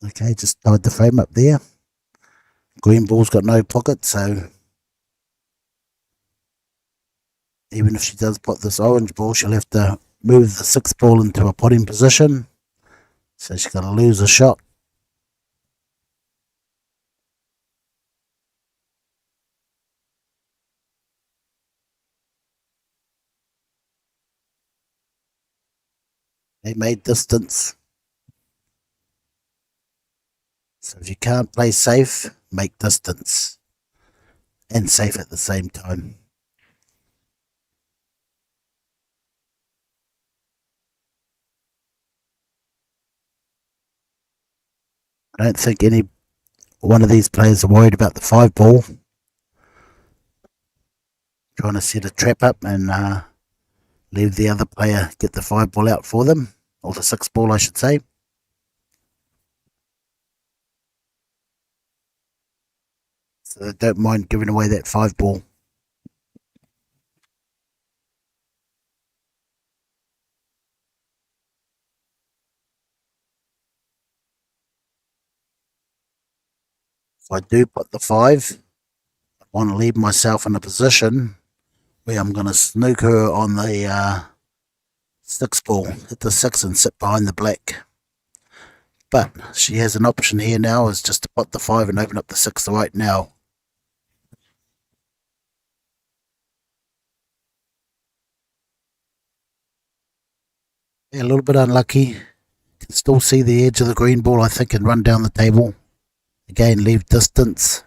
okay, just tied the frame up there. Green ball's got no pocket, so even if she does put this orange ball, she'll have to move the 6 ball into a potting position. So she's going to lose a shot. They made distance. So if you can't play safe, make distance. And safe at the same time. I don't think any one of these players are worried about the 5 ball. Trying to set a trap up and leave the other player get the 5 ball out for them. Or the 6 ball, I should say. So they don't mind giving away that 5 ball. If I do put the 5, I want to leave myself in a position where I'm going to snook her on the 6 ball, hit the 6 and sit behind the black. But she has an option here now, is just to put the 5 and open up the 6 right now. Yeah, a little bit unlucky. Can still see the edge of the green ball, I think, and run down the table. Again, leave distance.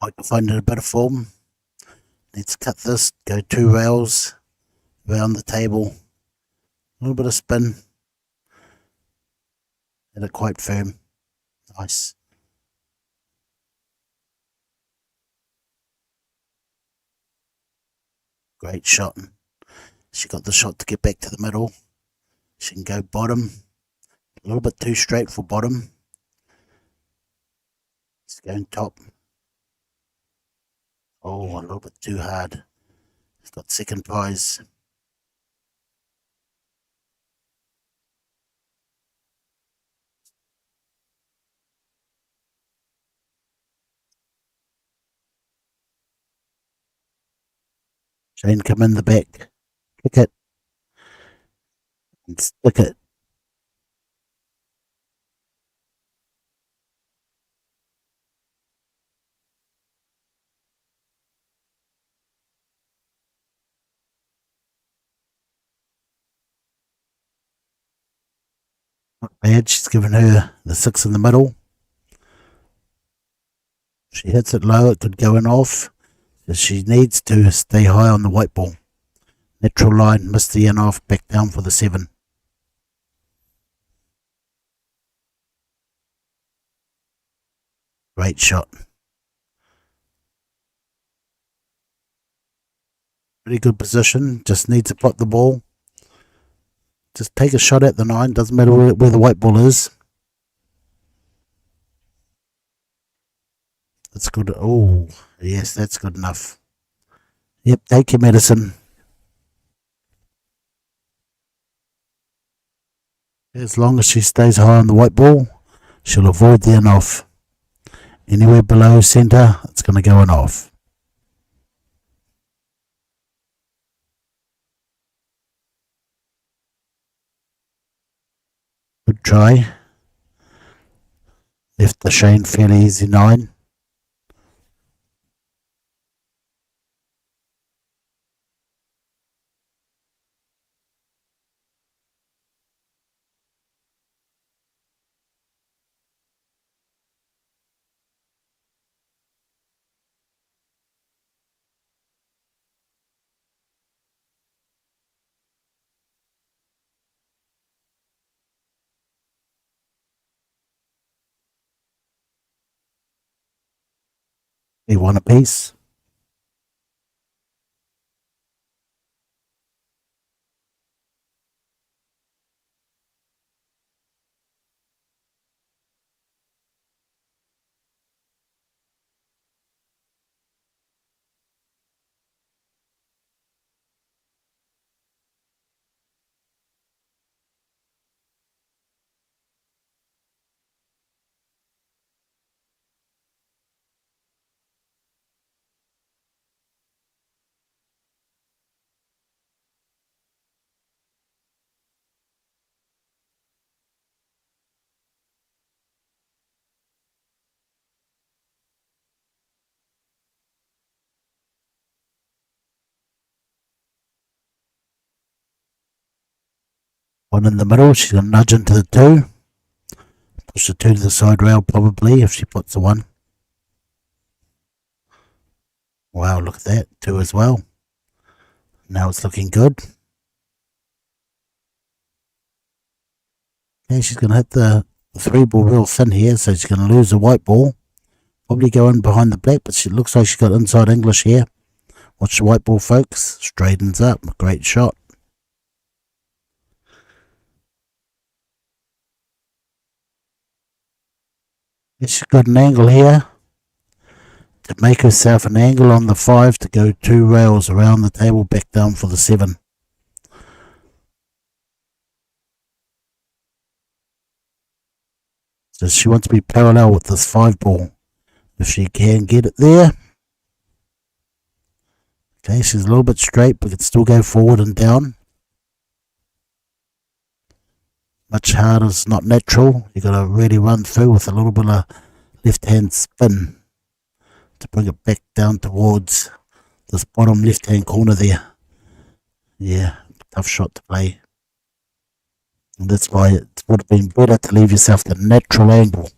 Microphone in a bit of form. Need to cut this, go 2 rails around the table, a little bit of spin, and it quite firm. Nice. Great shot. She got the shot to get back to the middle. She can go bottom. A little bit too straight for bottom. It's going top. Oh, a little bit too hard. It's got second prize. Shane, come in the back. Kick it. And stick it. Not bad. She's given her the 6 in the middle. If she hits it low, it could go in off. So she needs to stay high on the white ball. Natural line, missed the in off, back down for the 7. Great shot. Pretty good position, just needs to plot the ball. Just take a shot at the 9, doesn't matter where the white ball is. That's good. Oh, yes, that's good enough. Yep, take your medicine. As long as she stays high on the white ball, she'll avoid the in off. Anywhere below centre, it's going to go in off. Good try. Left the Shane fairly easy 9. They won a piece. One in the middle, she's going to nudge into the 2. Push the 2 to the side rail probably if she puts the 1. Wow, look at that. 2 as well. Now it's looking good. Okay, she's going to hit the 3 ball real thin here, so she's going to lose the white ball. Probably go in behind the black, but she looks like she's got inside English here. Watch the white ball, folks. Straightens up. Great shot. She's got an angle here to make herself an angle on the 5 to go 2 rails around the table back down for the 7. So she wants to be parallel with this 5 ball. If she can get it there. Okay, she's a little bit straight, but can still go forward and down. Much harder, it's not natural. You've got to really run through with a little bit of left hand spin to bring it back down towards this bottom left hand corner there. Yeah, tough shot to play. And that's why it would have been better to leave yourself the natural angle.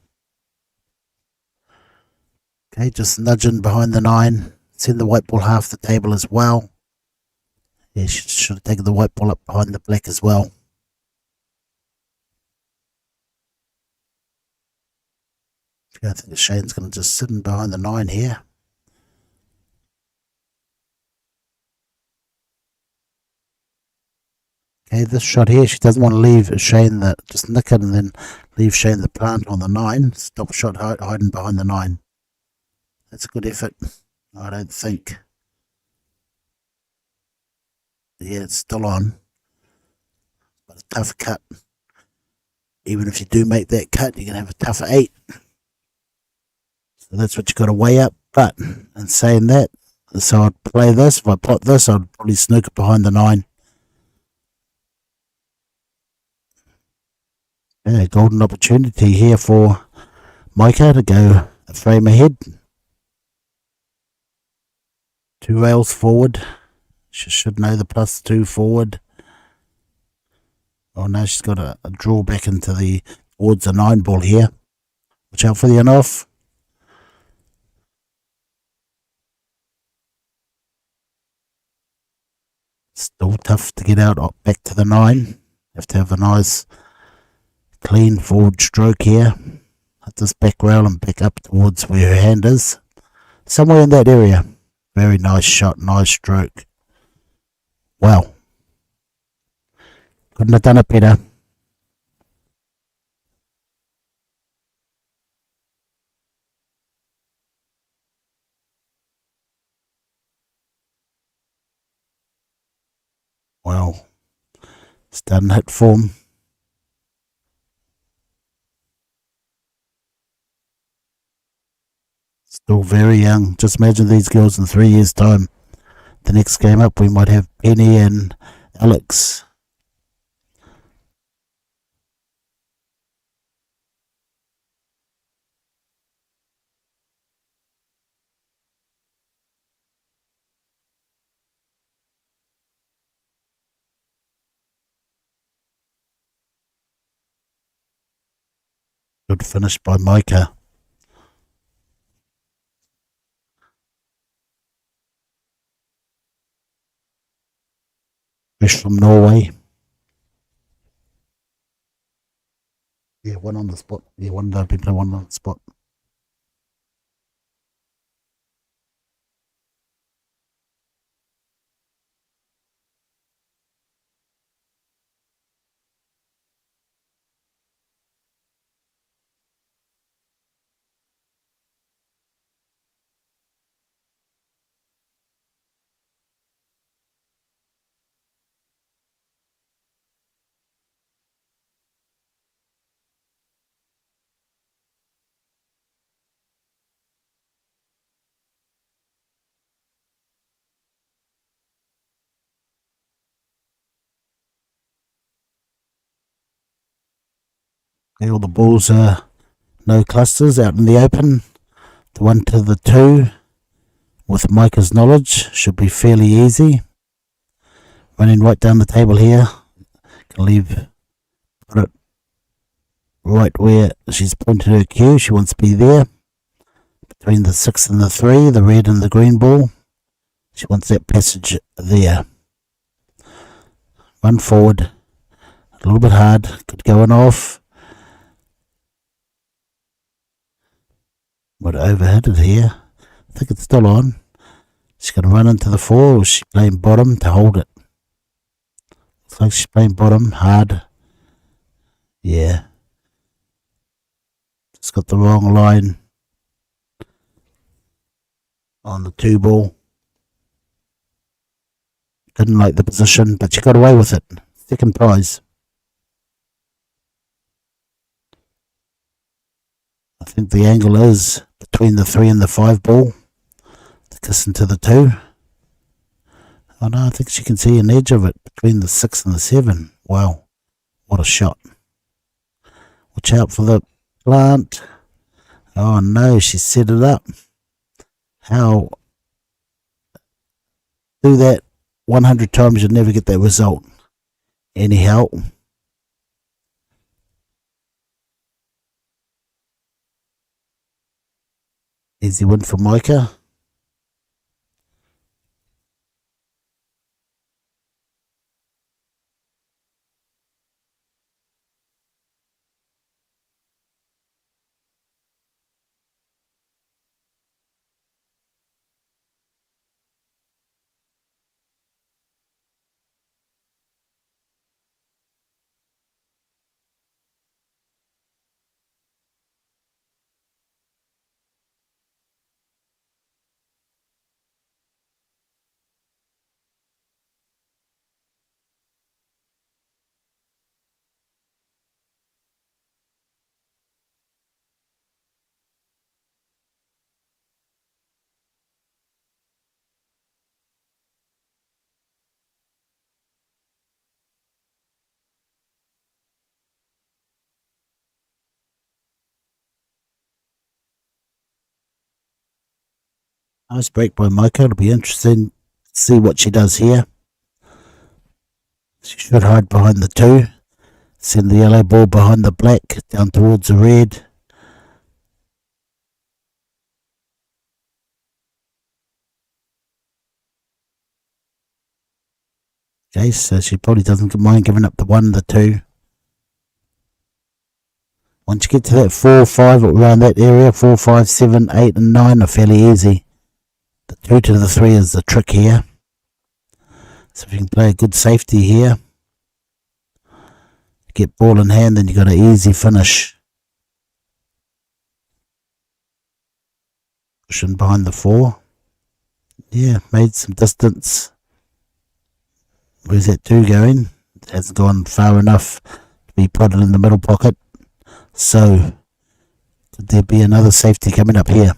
Okay, just nudging behind the 9. Send the white ball half the table as well. Yeah, she should have taken the white ball up behind the black as well. Okay, I think Shane's going to just sit in behind the 9 here. Okay, this shot here, she doesn't want to leave Shane just nick it and then leave Shane the plant on the 9. Stop shot hiding behind the 9. That's a good effort, I don't think. Yeah, it's still on. But a tough cut. Even if you do make that cut, you're going to have a tougher 8. So that's what you got to weigh up. But in saying that, so I'd play this. If I pot this, I'd probably snook it behind the 9. Yeah, golden opportunity here for Maika to go a frame ahead. 2 rails forward. She should know the +2 forward. Oh, now she's got a draw back into towards the 9 ball here. Watch out for the on-off. Still tough to get out back to the 9. Have to have a nice clean forward stroke here. Hit this back rail and back up towards where her hand is. Somewhere in that area. Very nice shot, nice stroke. Wow. Couldn't have done it better. Wow. Starting to hit form. Still very young. Just imagine these girls in 3 years' time. The next game up, we might have Penny and Alex. Good finish by Maika. Fish from Norway. Yeah, one on the spot. Yeah, one of the people one on the spot. Okay, all the balls are no clusters out in the open. The 1 to the 2 with Maika's knowledge should be fairly easy. Running right down the table here. Can put it right where she's pointed her cue. She wants to be there. Between the 6 and the 3, the red and the green ball. She wants that passage there. Run forward. A little bit hard. Could go on off. Would overhit it here. I think it's still on. She's going to run into the 4, or she's playing bottom to hold it. Looks like she's playing bottom, hard. Yeah. Just got the wrong line on the 2 ball. Didn't like the position, but she got away with it. Second prize. I think the angle is between the 3 and the 5 ball. To kiss into the 2. Oh no, I think she can see an edge of it between the 6 and the 7. Wow, what a shot. Watch out for the plant. Oh no, she set it up. How? Do that 100 times, you'll never get that result. Anyhow. Easy win for Micah. Nice break by Micah. It'll be interesting to see what she does here. She should hide behind the 2. Send the yellow ball behind the black, down towards the red. Okay, so she probably doesn't mind giving up the 1 and the 2. Once you get to that 4, 5, around that area, 4, 5, 7, 8 and 9 are fairly easy. The 2 to the 3 is the trick here. So if you can play a good safety here, get ball in hand, then you got an easy finish. Pushing behind the 4. Yeah, made some distance. Where's that 2 going? It hasn't gone far enough to be plotted in the middle pocket. So, could there be another safety coming up here?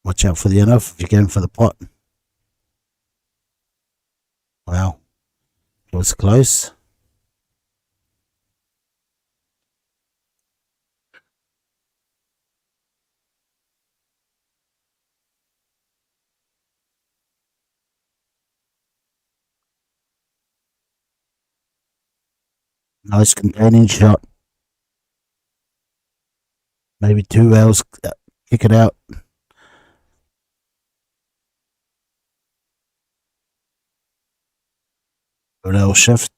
Watch out for the enough if you're going for the pot. Wow, it was close. Nice containing shot. Maybe 2 rails, kick it out. Rail shift.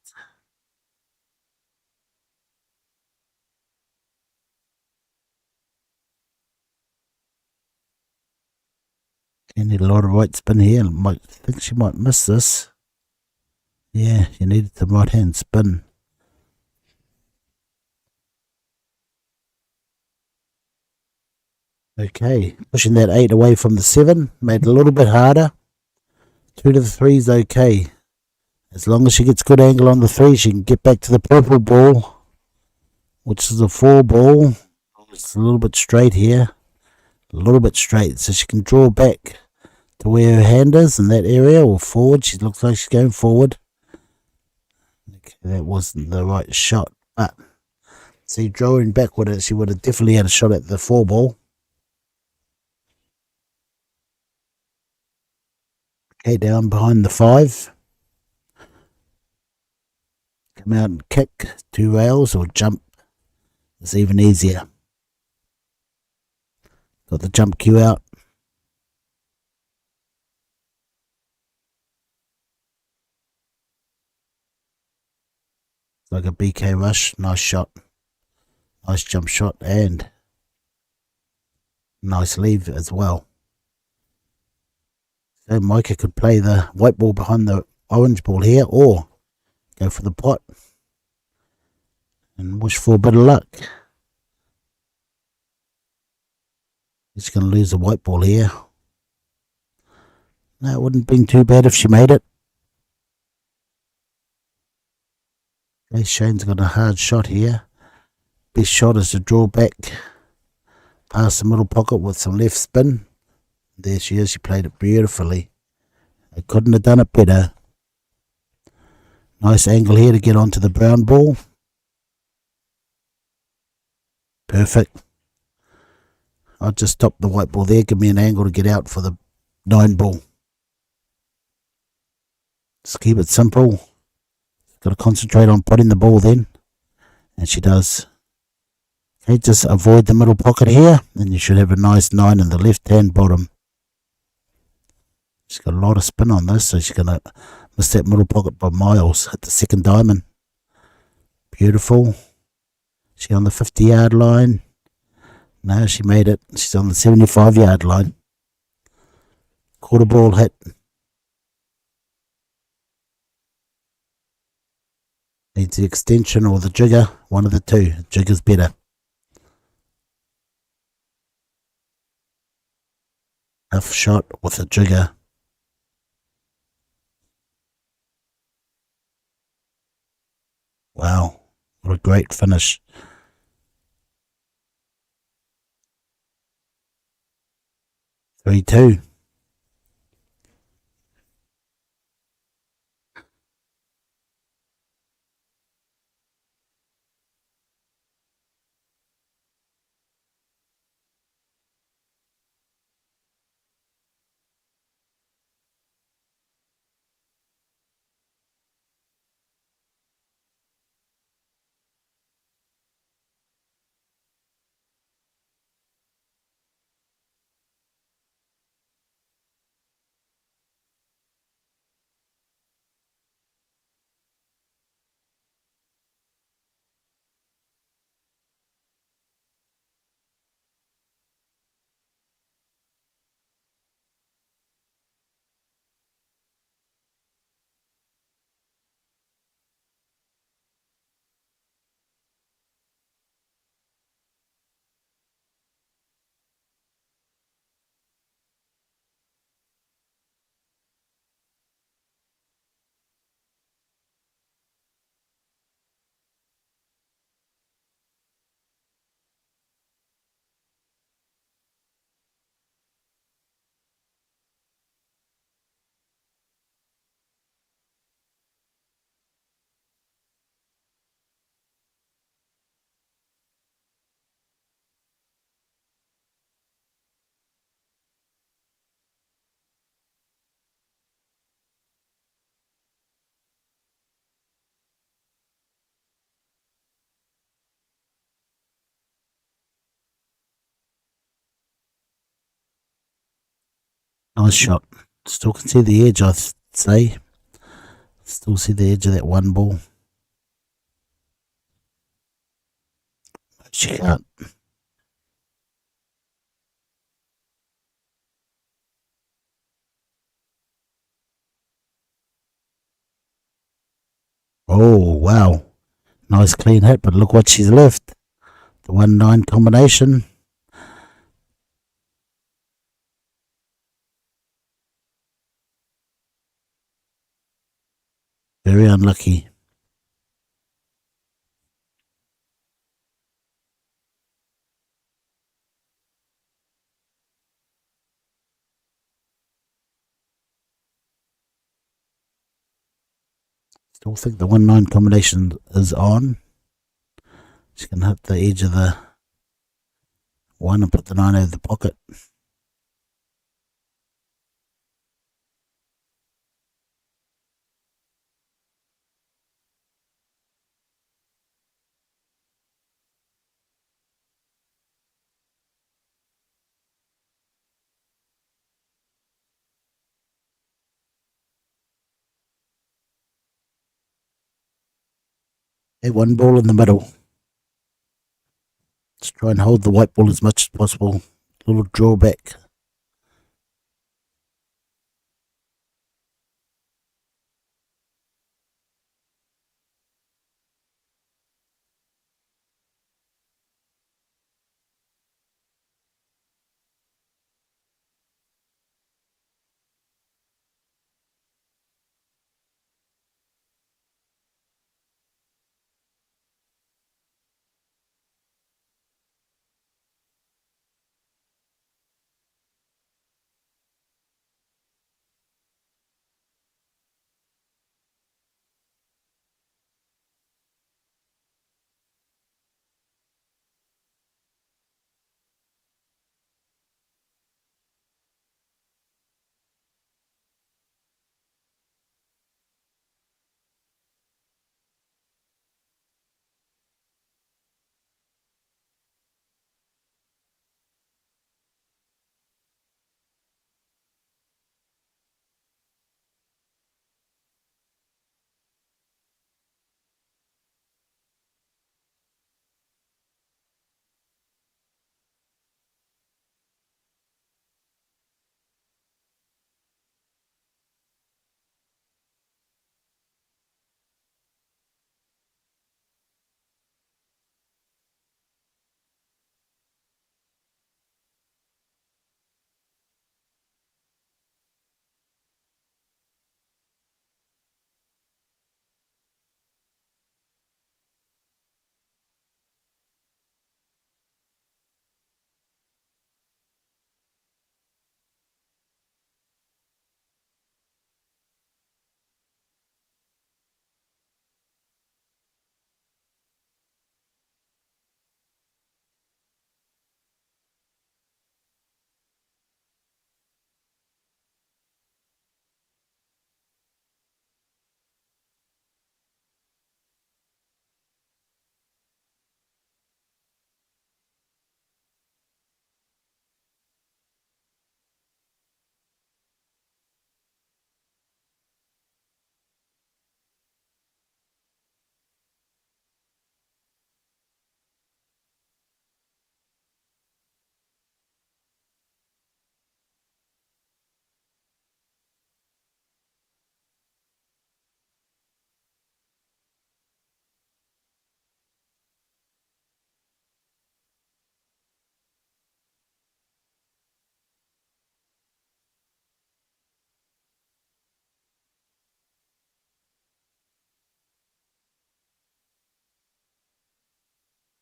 You need a lot of right spin here. I think she might miss this. Yeah, you needed the right hand spin. Okay, pushing that 8 away from the 7, made it a little bit harder. 2 to the 3 is okay. As long as she gets good angle on the 3, she can get back to the purple ball, which is a 4 ball. It's a little bit straight here. A little bit straight, so she can draw back to where her hand is in that area, or forward. She looks like she's going forward. Okay, that wasn't the right shot, but see, drawing back with it, she would have definitely had a shot at the 4 ball. Okay, down behind the 5. Come out and kick 2 rails or jump. It's even easier. Got the jump cue out. It's like a BK rush. Nice shot. Nice jump shot and nice leave as well. So Micah could play the white ball behind the orange ball here, or go for the pot and wish for a bit of luck. He's going to lose the white ball here. No, it wouldn't have been too bad if she made it. Okay, Shane's got a hard shot here. Best shot is to draw back past the middle pocket with some left spin. There she is. She played it beautifully. I couldn't have done it better. Nice angle here to get onto the brown ball. Perfect. I'll just stop the white ball there. Give me an angle to get out for the 9 ball. Just keep it simple. Got to concentrate on putting the ball then. And she does. Okay, just avoid the middle pocket here. And you should have a nice 9 in the left-hand bottom. She's got a lot of spin on this, so she's going to miss that middle pocket by miles. Hit the second diamond. Beautiful. She on the 50-yard line. No, she made it. She's on the 75-yard line. Quarter ball hit. Needs the extension or the jigger. One of the two. Jigger's better. Tough shot with a jigger. Wow. What a great finish. Three, two. Nice shot. Still can see the edge, I'd say. Still see the edge of that one ball. She can't. Oh, wow. Nice clean hit, but look what she's left. The 1-9 combination. Very unlucky. Still think the 1-9 combination is on. She can hit the edge of the 1 and put the 9 over the pocket. Okay, one ball in the middle. Let's try and hold the white ball as much as possible. Little drawback.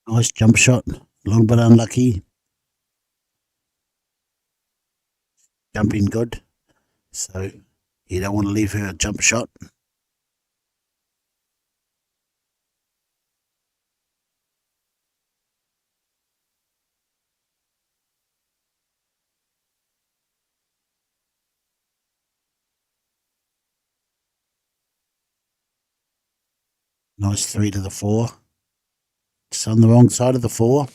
Nice jump shot. A little bit unlucky. Jumping good. So you don't want to leave her a jump shot. Nice 3 to the 4. It's on the wrong side of the 4.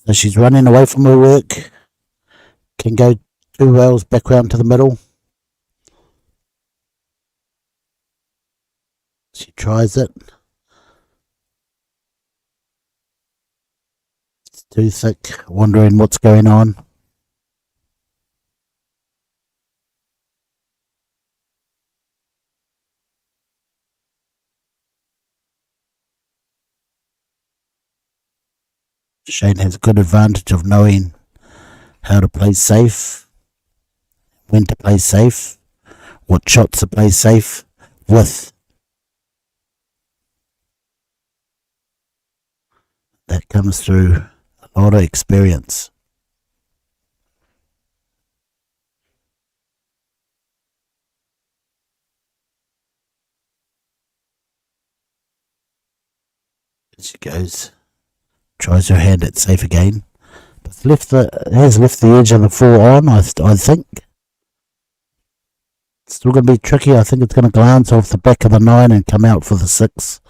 So she's running away from her work. Can go 2 rails back round to the middle. She tries it. It's too thick. Wondering what's going on. Shane has good advantage of knowing how to play safe, when to play safe, what shots to play safe with. That comes through a lot of experience. As she goes, tries her hand at safe again, but has left the edge of the 4 on, I think. It's still going to be tricky. I think it's going to glance off the back of the 9 and come out for the 6.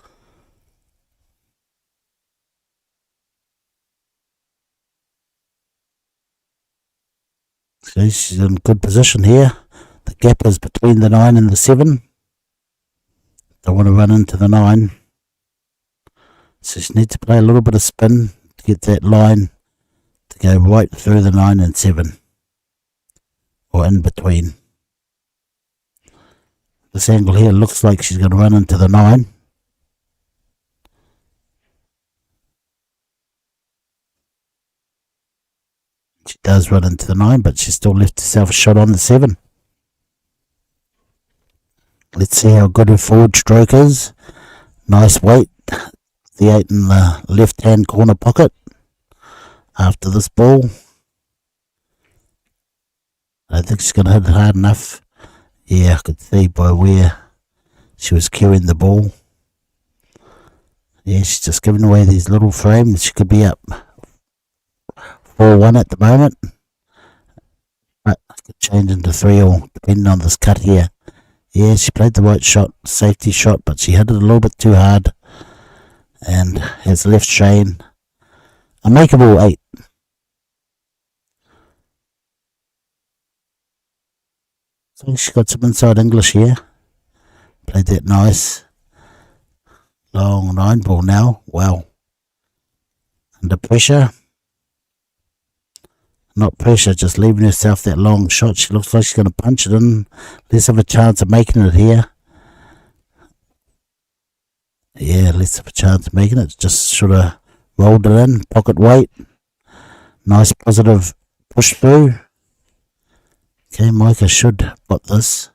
See, she's in good position here. The gap is between the 9 and the 7. Don't want to run into the 9. So she needs to play a little bit of spin to get that line to go right through the 9 and 7. Or in between. This angle here looks like she's going to run into the 9. She does run into the 9, but she still left herself a shot on the 7. Let's see how good her forward stroke is. Nice weight. The 8 in the left-hand corner pocket. After this ball. I think she's going to hit it hard enough. Yeah, I could see by where she was carrying the ball. Yeah, she's just giving away these little frames. She could be up 4-1 at the moment. But I could change into 3-all depending on this cut here. Yeah, she played the right shot, safety shot, but she hit it a little bit too hard. And has left Shane a makeable 8. So she got some inside English here. Played that nice. Long 9 ball now. Wow. Under pressure. Not pressure, just leaving herself that long shot. She looks like she's going to punch it in. Less of a chance of making it here. Yeah, less of a chance of making it. Just should have rolled it in. Pocket weight. Nice positive push through. Okay, Micah should got this.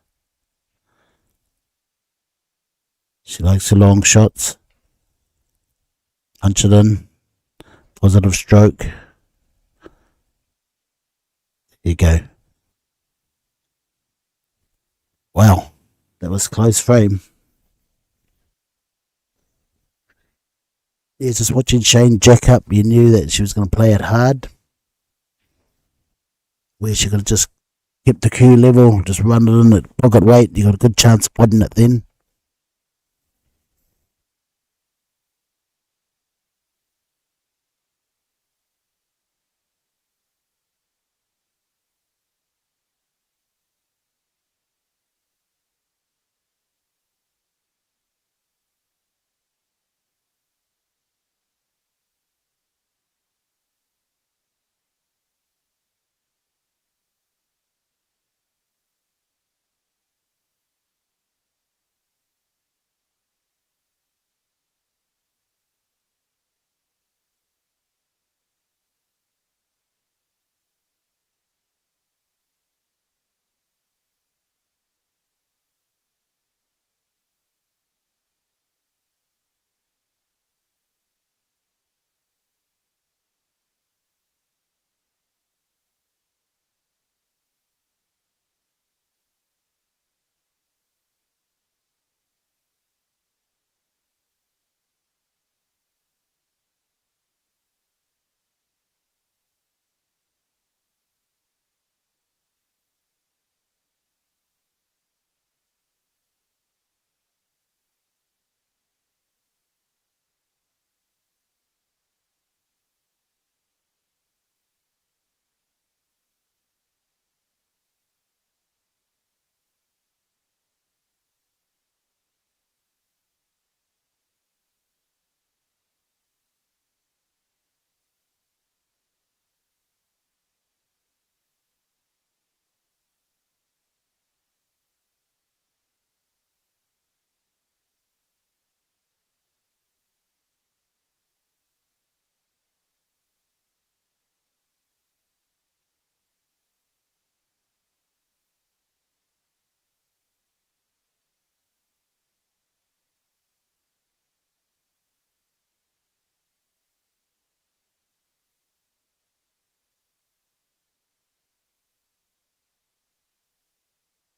She likes the long shots. Punch it in. Positive stroke. There you go. Wow, that was a close frame. Yeah, just watching Shane jack up, you knew that she was going to play it hard. Where she could have just kept the cue level, just run it in at pocket weight. You got a good chance of putting it then.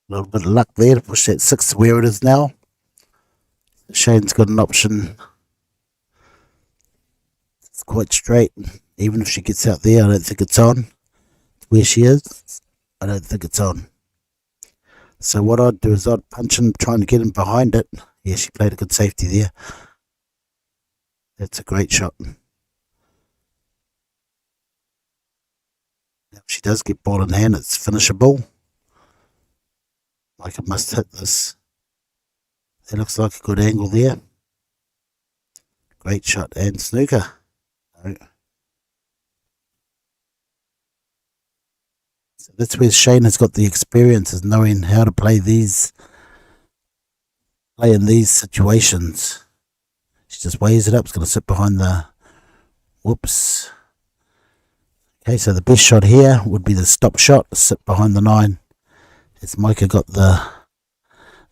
A little bit of luck there to push that 6 to where it is now. Shane's got an option. It's quite straight. Even if she gets out there, I don't think it's on. Where she is, I don't think it's on. So what I'd do is I'd punch him, trying to get him behind it. Yeah, she played a good safety there. That's a great shot. Now, if she does get ball in hand, it's finishable. Like, it must hit this. That looks like a good angle there. Great shot and snooker. So that's where Shane has got the experience, is knowing how to play in these situations. She just weighs it up. It's going to sit behind the... Whoops. Okay, so the best shot here would be the stop shot, sit behind the 9. Has Maika got the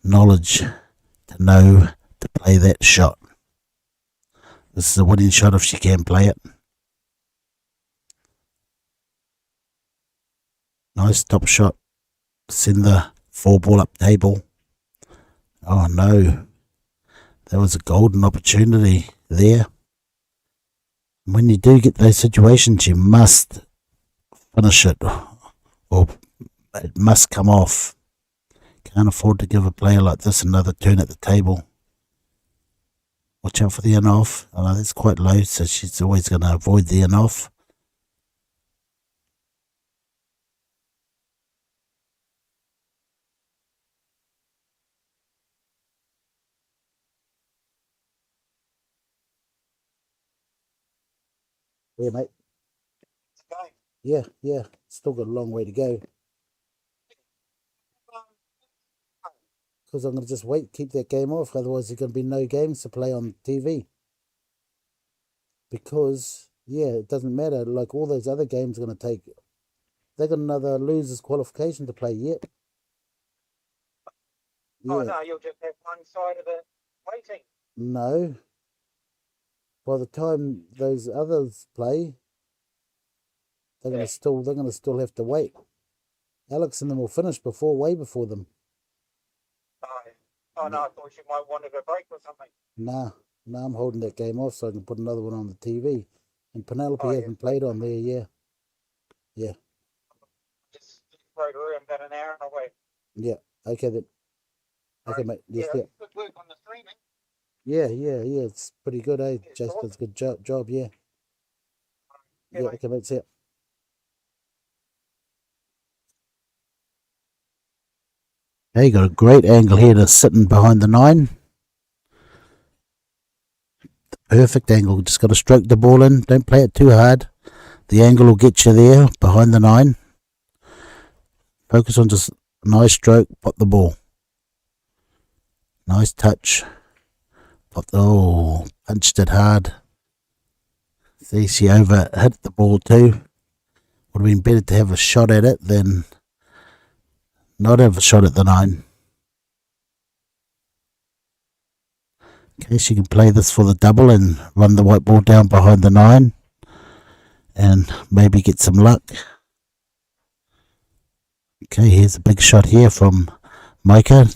knowledge to know to play that shot? This is a winning shot if she can play it. Nice top shot. Send the 4-ball up table. Oh no. That was a golden opportunity there. When you do get those situations, you must finish it, or it must come off. Can't afford to give a player like this another turn at the table. Watch out for the in-off. I know that's quite low, so she's always going to avoid the in-off. Yeah, mate. Yeah. Still got a long way to go. Because I'm going to just keep that game off. Otherwise, there's going to be no games to play on TV. Because, yeah, it doesn't matter. Like, all those other games are going to take... They got another losers qualification to play yet. Yeah. Oh, no, you'll just have one side of it waiting. No. By the time those others play, they're going to still have to wait. Alex and them will finish way before them. Oh no, I thought you might want a break or something. Nah, I'm holding that game off so I can put another one on the TV. And Penelope hasn't played on there, yeah. Just throw it around about an hour away. Yeah, okay then. Okay, mate. Yes, good work on the streaming. Yeah, it's pretty good, eh? Jace does a good job, yeah. Yeah, okay, mate, see ya. Okay, got a great angle here to sitting behind the 9. The perfect angle. Just got to stroke the ball in. Don't play it too hard. The angle will get you there behind the 9. Focus on just a nice stroke. Pop the ball. Nice touch. Punched it hard. See, she hit the ball too. Would have been better to have a shot at it than not have a shot at the 9. Okay, she can play this for the double and run the white ball down behind the 9 and maybe get some luck. Okay, here's a big shot here from Maika.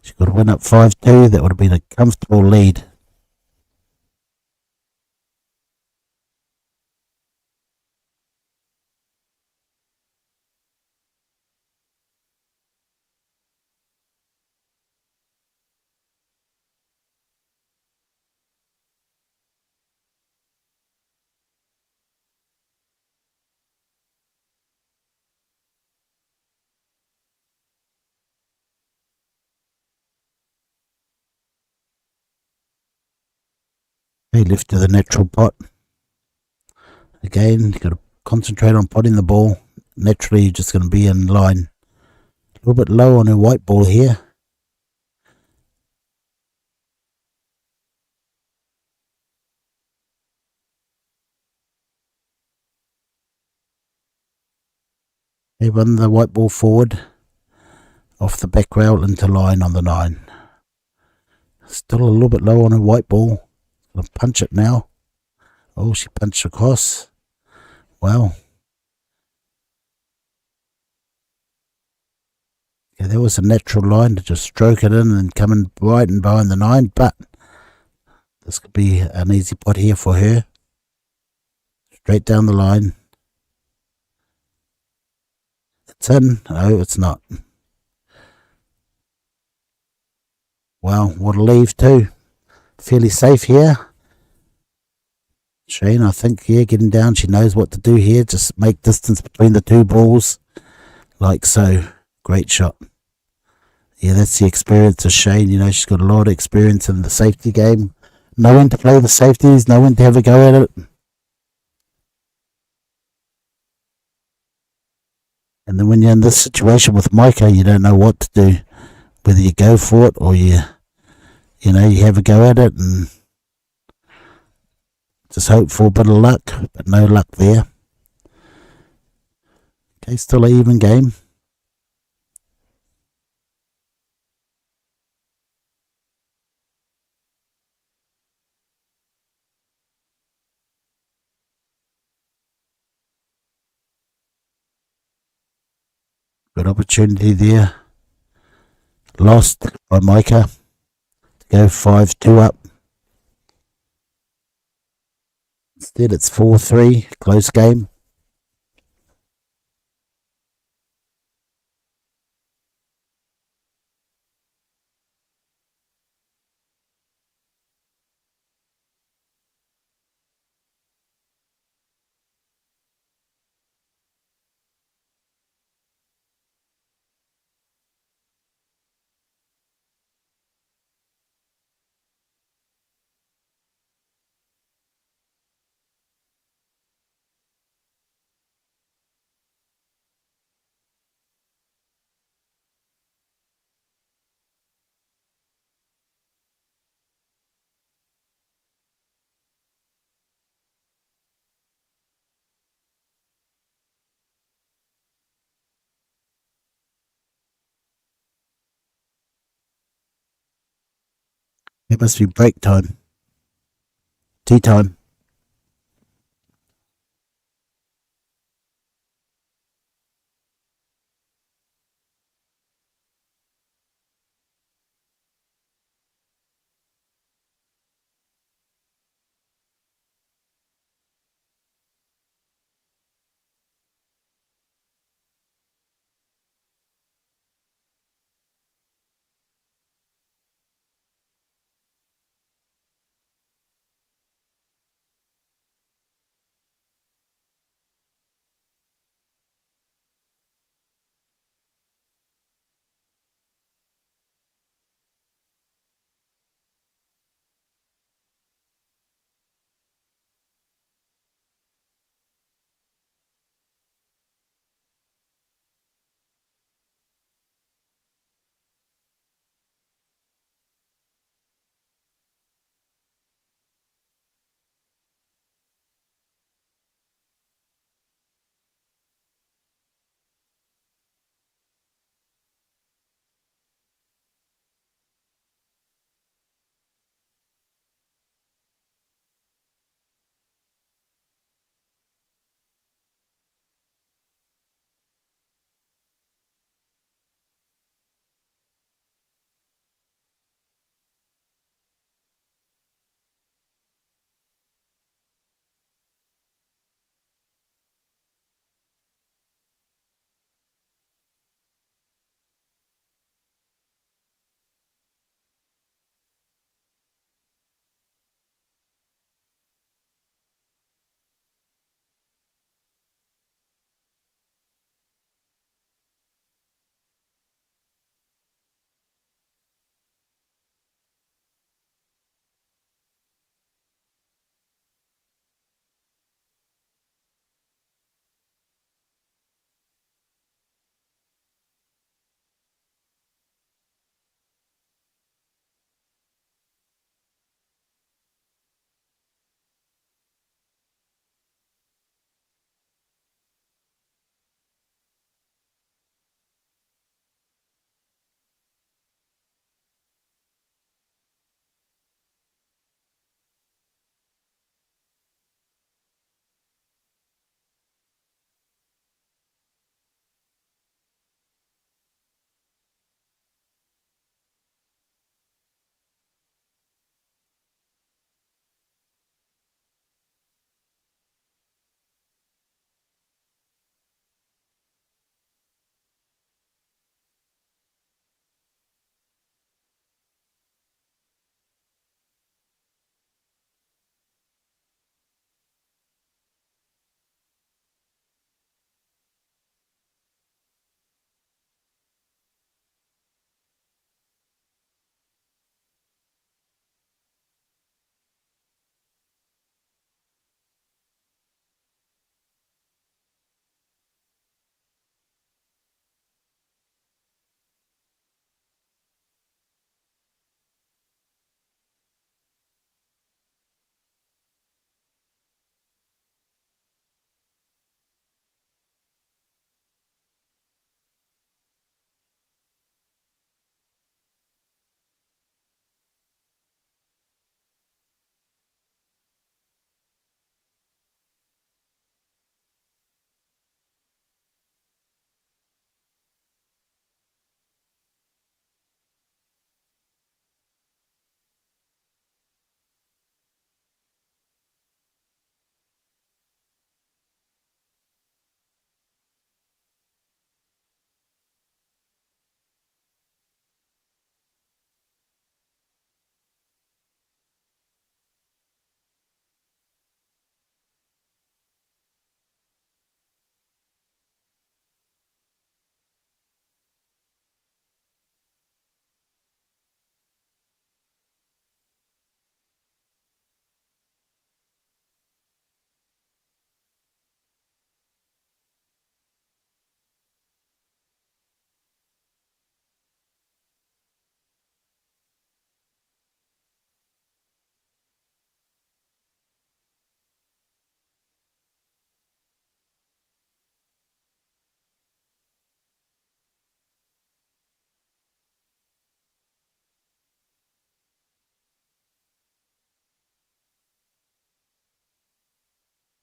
She could win up 5-2. That would have been a comfortable lead. Okay, left to the natural pot. Again, you've got to concentrate on potting the ball. Naturally, you're just going to be in line. A little bit low on her white ball here. They run the white ball forward off the back rail into line on the 9. Still a little bit low on her white ball. Gonna punch it now. Oh, she punched across. Wow. Okay, was a natural line to just stroke it in and come in right and behind the 9, but this could be an easy pot here for her. Straight down the line. It's in. No, it's not. Well, what a leave too. Fairly safe here. Shane, I think, yeah, getting down. She knows what to do here. Just make distance between the 2 balls. Like so. Great shot. Yeah, that's the experience of Shane. You know, she's got a lot of experience in the safety game. Know when to play the safeties. Know when to have a go at it. And then when you're in this situation with Maika, you don't know what to do. Whether you go for it or you have a go at it and just hope for a bit of luck, but no luck there. Okay, still an even game. Good opportunity there. Lost by Maika. To go 5-2 up. Instead it's 4-3. Close game. It must be break time. Tea time.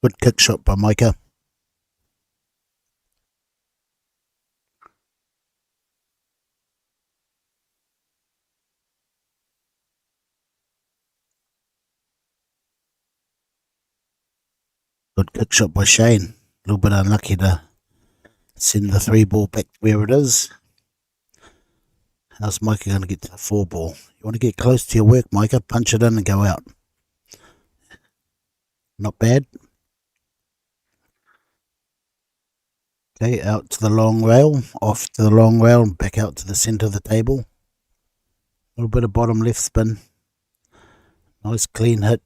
Good kick shot by Micah. Good kick shot by Shane. A little bit unlucky to send the 3-ball back where it is. How's Micah going to get to the 4-ball? You want to get close to your work, Micah. Punch it in and go out. Not bad. Okay, out to the long rail. Off to the long rail and back out to the centre of the table. A little bit of bottom left spin. Nice clean hit.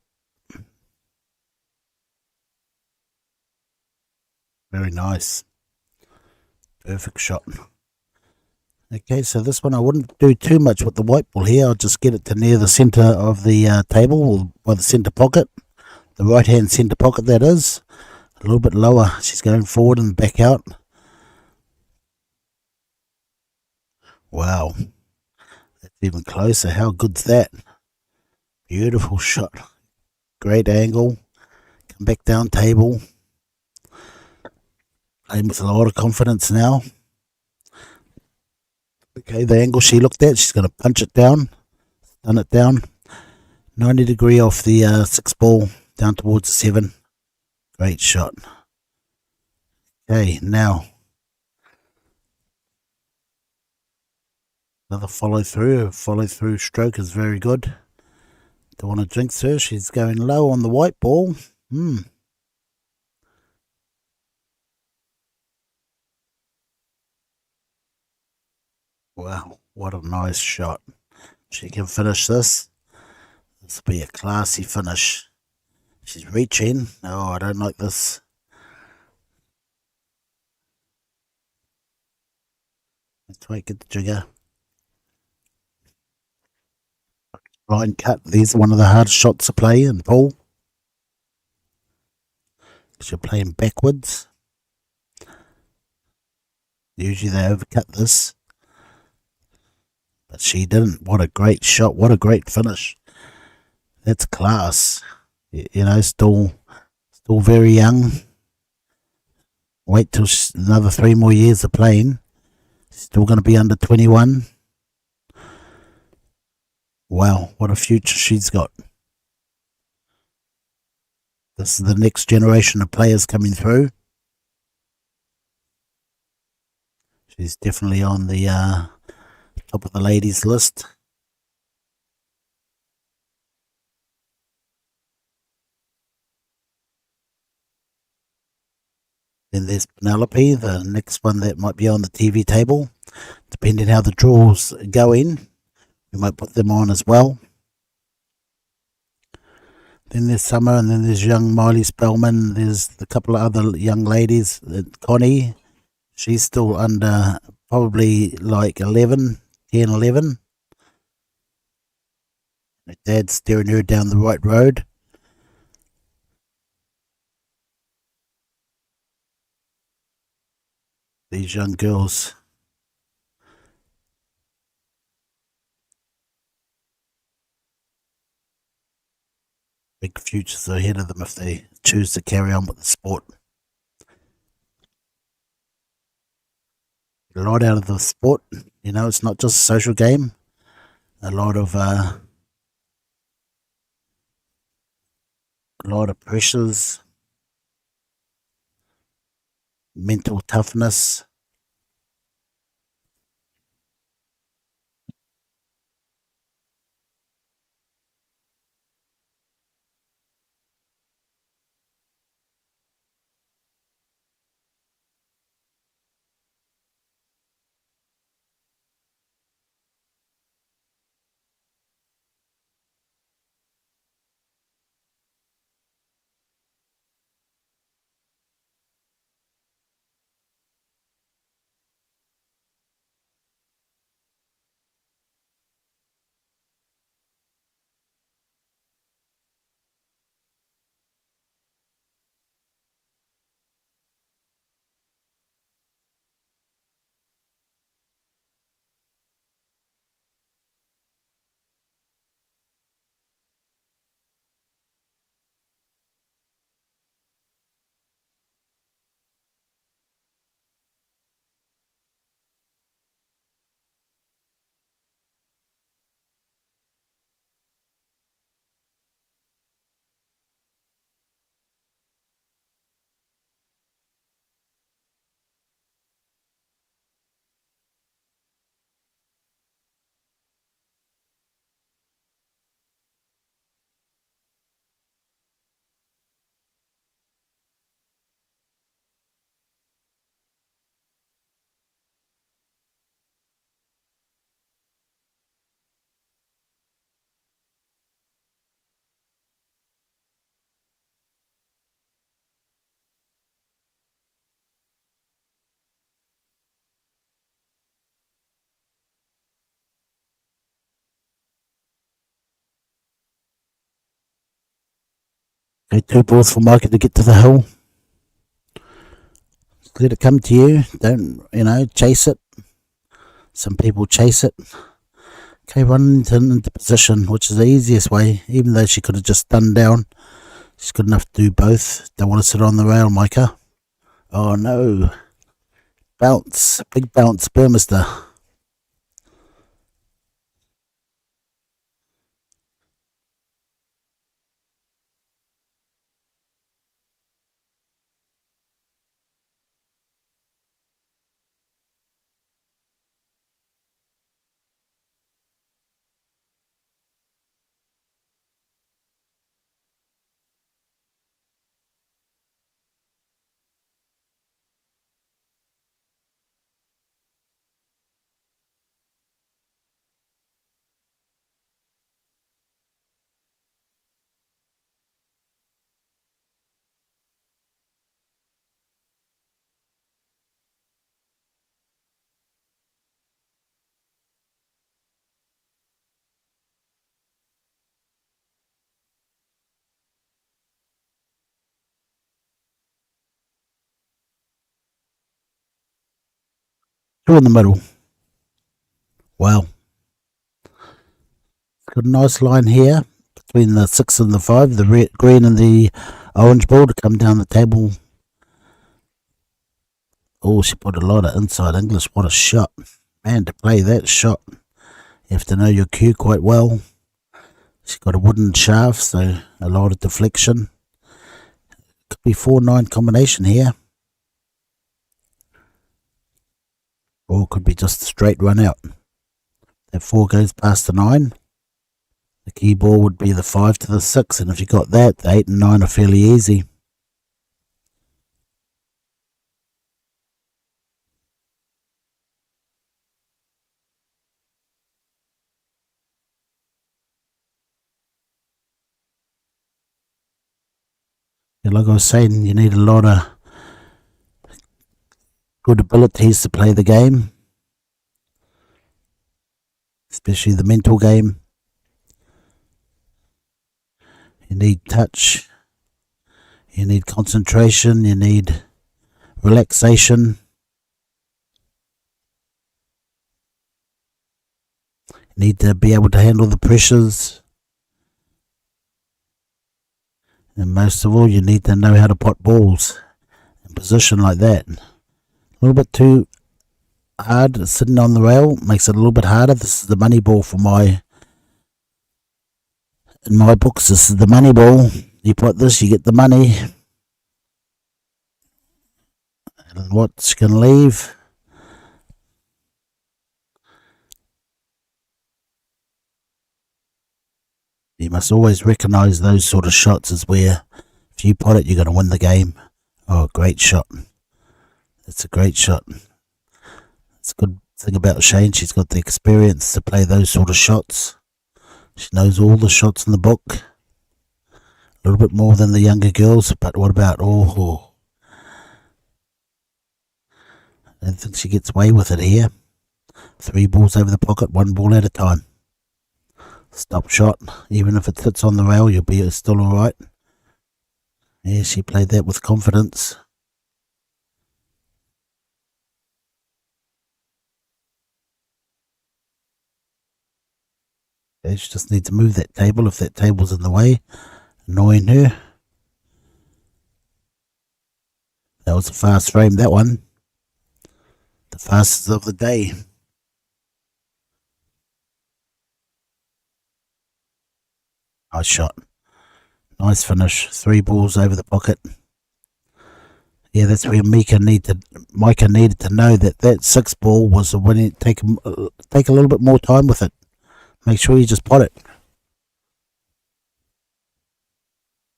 Very nice. Perfect shot. Okay, so this one I wouldn't do too much with the white ball here. I'll just get it to near the centre of the table, or by the centre pocket. The right-hand centre pocket, that is. A little bit lower. She's going forward and back out. Wow. That's even closer. How good's that? Beautiful shot. Great angle. Come back down table. Playing with a lot of confidence now. Okay, the angle she looked at, she's going to punch it down. Done it down. 90 degree off the 6-ball down towards the 7. Great shot. Okay, now another follow through. Her follow through stroke is very good. Don't want to jinx her. She's going low on the white ball. Wow, what a nice shot. She can finish this. This will be a classy finish. She's reaching. Oh, I don't like this. Let's wait, get the jigger. Line cut. These are one of the hardest shots to play in pool. Because you're playing backwards. Usually they overcut this. But she didn't. What a great shot. What a great finish. That's class. You know, still very young. Wait till another 3 more years of playing. Still going to be under 21. Wow, what a future she's got. This is the next generation of players coming through. She's definitely on the top of the ladies list. Then there's Penelope, the next one that might be on the TV table. Depending how the draws go in, we might put them on as well. Then there's Summer, and then there's young Miley Spellman. There's a couple of other young ladies. Connie, she's still under probably like 10, 11. Her dad's steering her down the right road. These young girls. Big futures ahead of them if they choose to carry on with the sport. A lot out of the sport. You know, it's not just a social game. A lot of pressures, mental toughness. Okay, 2 balls for Micah to get to the hill. Let it come to you. Don't, chase it. Some people chase it. Okay, run into position, which is the easiest way, even though she could have just done down. She's good enough to do both. Don't want to sit on the rail, Micah. Oh no. Bounce. Big bounce, Burmester. Two in the middle. Wow. Got a nice line here between the 6 and the 5, the red, green and the orange ball to come down the table. Oh, she put a lot of inside English. What a shot. Man, to play that shot, you have to know your cue quite well. She's got a wooden shaft, so a lot of deflection. Could be 4-9 combination here. Or it could be just a straight run out. That 4 goes past the 9. The key ball would be the 5 to the 6, and if you got that, the 8 and 9 are fairly easy. And like I was saying, you need a lot of good abilities to play the game, especially the mental game. You need touch, you need concentration, you need relaxation. You need to be able to handle the pressures. And most of all, you need to know how to pot balls in position like that. A little bit too hard sitting on the rail makes it a little bit harder. This is the money ball in my books, this is the money ball. You pot this, you get the money. And what's going to leave? You must always recognise those sort of shots as where if you pot it, you're going to win the game. Oh, great shot. It's a great shot. It's a good thing about Shane. She's got the experience to play those sort of shots. She knows all the shots in the book. A little bit more than the younger girls, but what about I don't think she gets away with it here. 3 balls over the pocket, 1 ball at a time. Stop shot. Even if it sits on the rail, you'll be still alright. Yeah, she played that with confidence. Yeah, she just needs to move that table if that table's in the way, annoying her. That was a fast frame, that one. The fastest of the day. Nice shot. Nice finish. 3 balls over the pocket. Yeah, that's where Micah needed to know that 6 ball was when you take a little bit more time with it. Make sure you just pot it.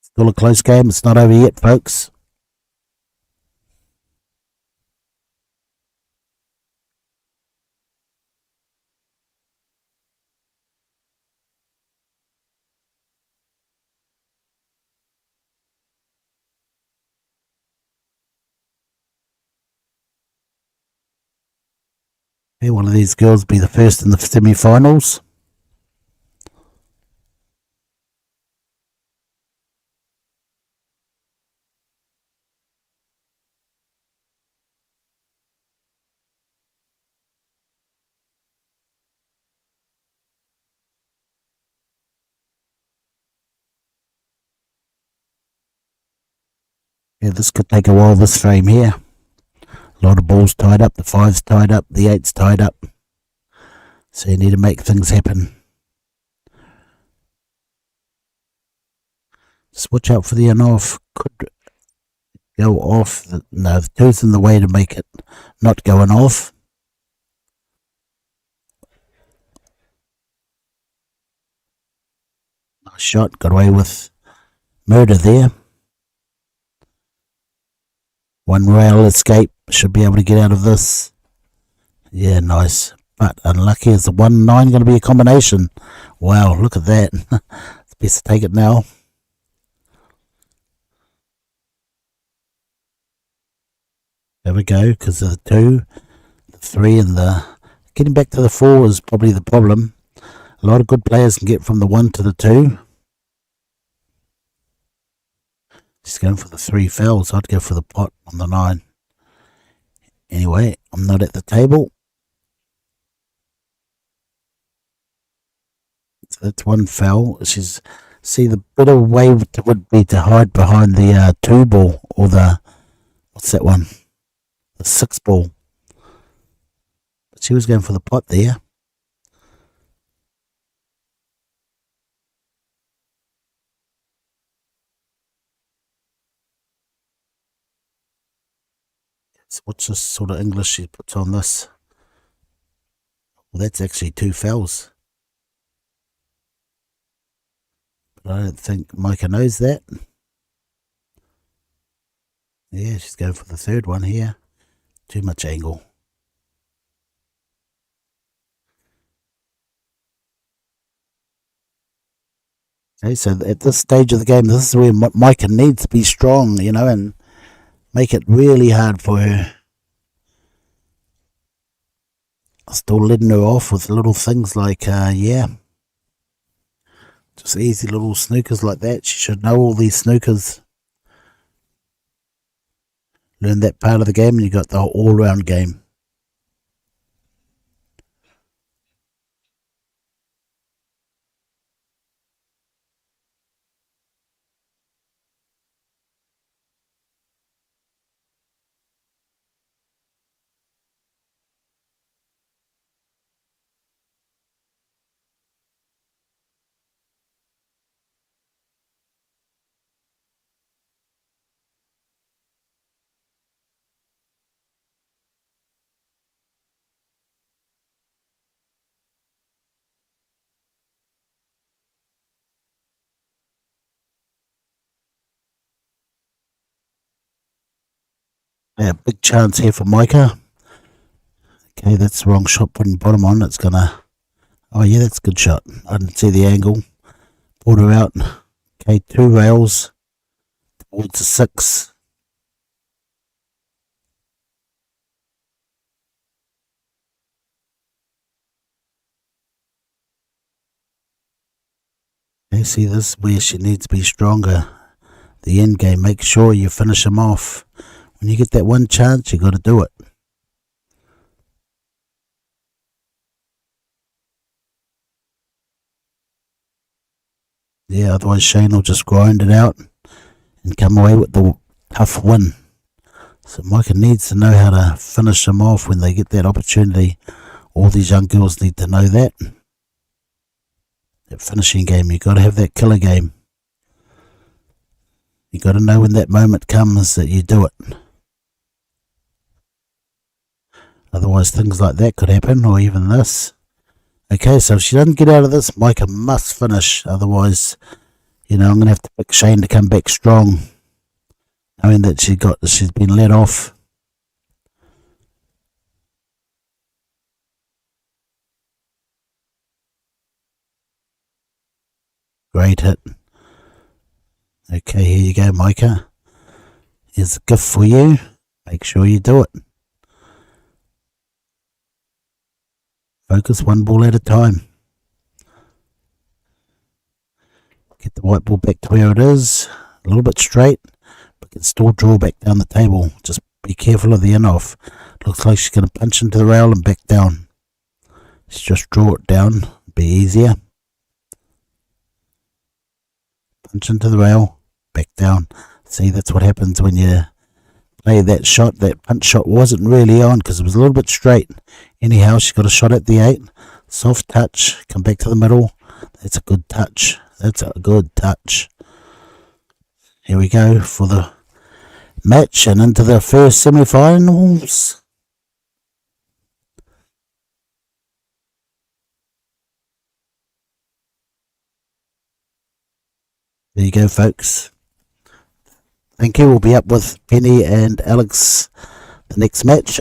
Still a close game. It's not over yet, folks. Okay, one of these girls will be the first in the semi-finals. Yeah, this could take a while, this frame here. A lot of balls tied up, the 5's tied up, the 8's tied up. So you need to make things happen. Just watch out for the on-off. Could go off. No, the 2's in the way to make it not going off. Nice shot, got away with murder there. One rail escape, should be able to get out of this. Yeah, nice. But unlucky, is the 1-9 going to be a combination? Wow, look at that. It's best to take it now. There we go, because of the 2, the 3 and the... Getting back to the 4 is probably the problem. A lot of good players can get from the 1 to the 2. Just going for the 3 fouls. I'd go for the pot on the 9. Anyway, I'm not at the table. So that's 1 foul. She's... See, the better way would be to hide behind the 2 ball or the... What's that one? The 6 ball. But she was going for the pot there. So what's this sort of English she puts on this? Well, that's actually 2 fouls. But I don't think Micah knows that. Yeah, she's going for the 3rd one here. Too much angle. Okay, so at this stage of the game, this is where Micah needs to be strong, you know, and make it really hard for her. Still letting her off with little things like, yeah, just easy little snookers like that. She should know all these snookers. Learn that part of the game and you got the all-round game. Yeah, big chance here for Micah. Okay, that's the wrong shot, putting bottom on. It's gonna... Oh yeah, that's a good shot. I didn't see the angle. Pulled her out. Okay, 2 rails towards the 6. Okay, see, this is where she needs to be stronger. The end game, make sure you finish them off. When you get that one chance, you got to do it. Yeah, otherwise Shane will just grind it out and come away with the tough win. So Micah needs to know how to finish them off when they get that opportunity. All these young girls need to know that. That finishing game, you got to have that killer game. You got to know when that moment comes that you do it. Otherwise things like that could happen, or even this. Okay, so if she doesn't get out of this, Micah must finish. Otherwise, you know, I'm going to have to pick Shane to come back strong. Knowing that she's been let off. Great hit. Okay, here you go, Micah. Here's a gift for you. Make sure you do it. Focus one ball at a time. Get the white ball back to where it is. A little bit straight, but can still draw back down the table. Just be careful of the in-off. Looks like she's going to punch into the rail and back down. Let's just draw it down. Be easier. Punch into the rail, back down. See, that's what happens when you play that shot. That punch shot wasn't really on because it was a little bit straight. Anyhow, she got a shot at the 8. Soft touch. Come back to the middle. That's a good touch. That's a good touch. Here we go for the match and into the first semi-finals. There you go, folks. Thank you. We'll be up with Penny and Alex the next match.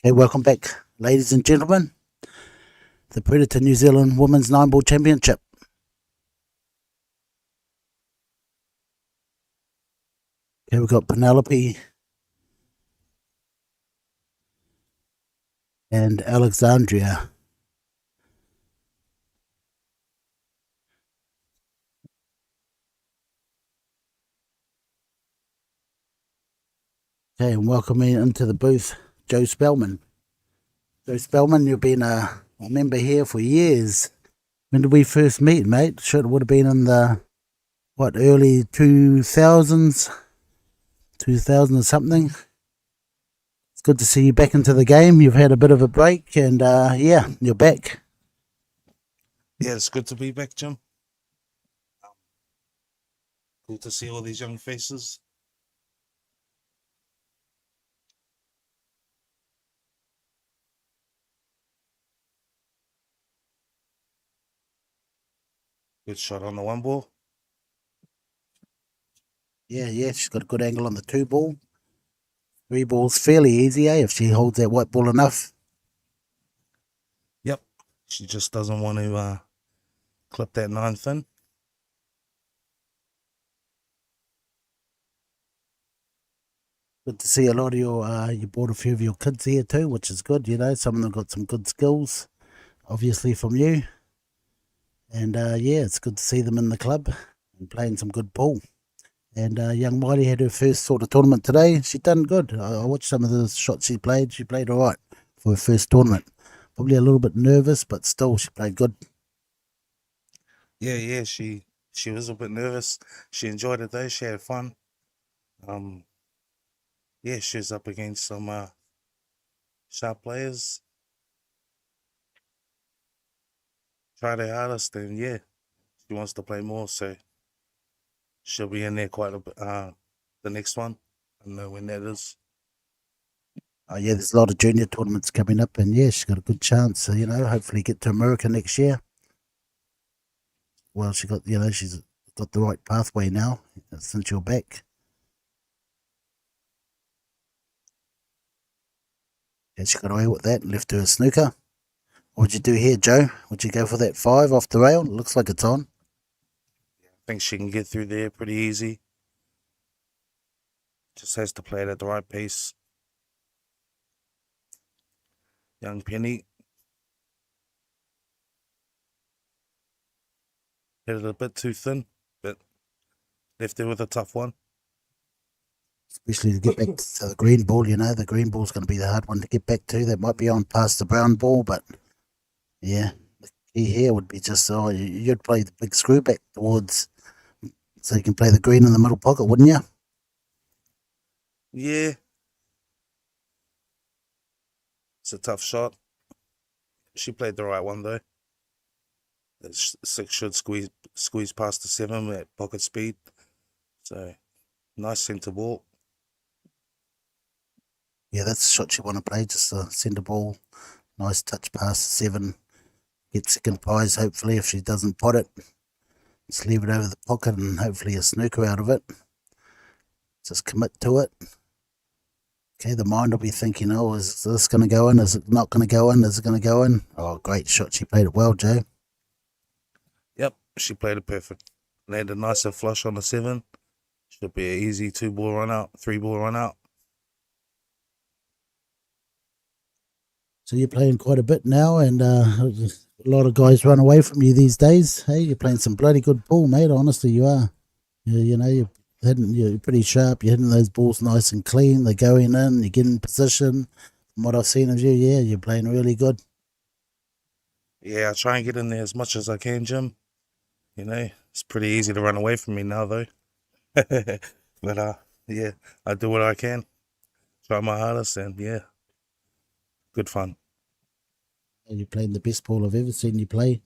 Okay, welcome back, ladies and gentlemen. The Predator New Zealand Women's 9-Ball Championship. Okay, we've got Penelope and Alexandria. Okay, and welcoming into the booth, Joe Spellman. Joe Spellman, you've been a member here for years. When did we first meet, mate? Sure, it would have been in the, early 2000s? 2000 or something. It's good to see you back into the game. You've had a bit of a break, and yeah, you're back. Yeah, it's good to be back, Jim. Cool to see all these young faces. Good shot on the one ball. Yeah, she's got a good angle on the 2 ball. 3 balls fairly easy, if she holds that white ball enough. Yep. She just doesn't want to clip that 9 thin. Good to see a lot of your, you brought a few of your kids here too, which is good, some of them got some good skills, obviously from you. And yeah, it's good to see them in the club and playing some good pool. And young Miley had her first sort of tournament today. She done good. I watched some of the shots she played. She played all right for her first tournament. Probably a little bit nervous, but still she played good. Yeah, she was a bit nervous. She enjoyed it though. She had fun. Yeah, she was up against some sharp players. Tried her hardest, and yeah, she wants to play more, so she'll be in there quite a bit. The next one, I don't know when that is. Oh yeah, there's a lot of junior tournaments coming up, and yeah, she's got a good chance. So, hopefully get to America next year. Well, she got, she's got the right pathway now since you're back. And she got away with that and left her a snooker. What'd you do here, Joe? Would you go for that 5 off the rail? Looks like it's on. I think she can get through there pretty easy. Just has to play it at the right pace. Young Penny. Hit it a bit too thin, but left her with a tough one. Especially to get back to the green ball, the green ball's going to be the hard one to get back to. That might be on past the brown ball, but yeah, the key here would be just, you'd play the big screw back towards, so you can play the green in the middle pocket, wouldn't you? Yeah. It's a tough shot. She played the right one, though. The 6 should squeeze past the 7 at pocket speed. So, nice centre ball. Yeah, that's the shot you want to play, just a centre ball. Nice touch past the 7. Get second prize, hopefully, if she doesn't pot it. Just leave it over the pocket and hopefully a snooker out of it. Just commit to it. Okay, the mind will be thinking, oh, is this going to go in? Is it not going to go in? Is it going to go in? Oh, great shot. She played it well, Joe. Yep, she played it perfect. Landed nice and flush on the 7. Should be an easy 2-ball run out, 3-ball run out. So you're playing quite a bit now, and a lot of guys run away from you these days. Hey, you're playing some bloody good ball, mate. Honestly, you are. You're pretty sharp. You're hitting those balls nice and clean. They're going in. You get in position. From what I've seen of you, yeah, you're playing really good. Yeah, I try and get in there as much as I can, Jim. It's pretty easy to run away from me now, though. But yeah, I do what I can. Try my hardest, and yeah, good fun. You're playing the best ball I've ever seen you play.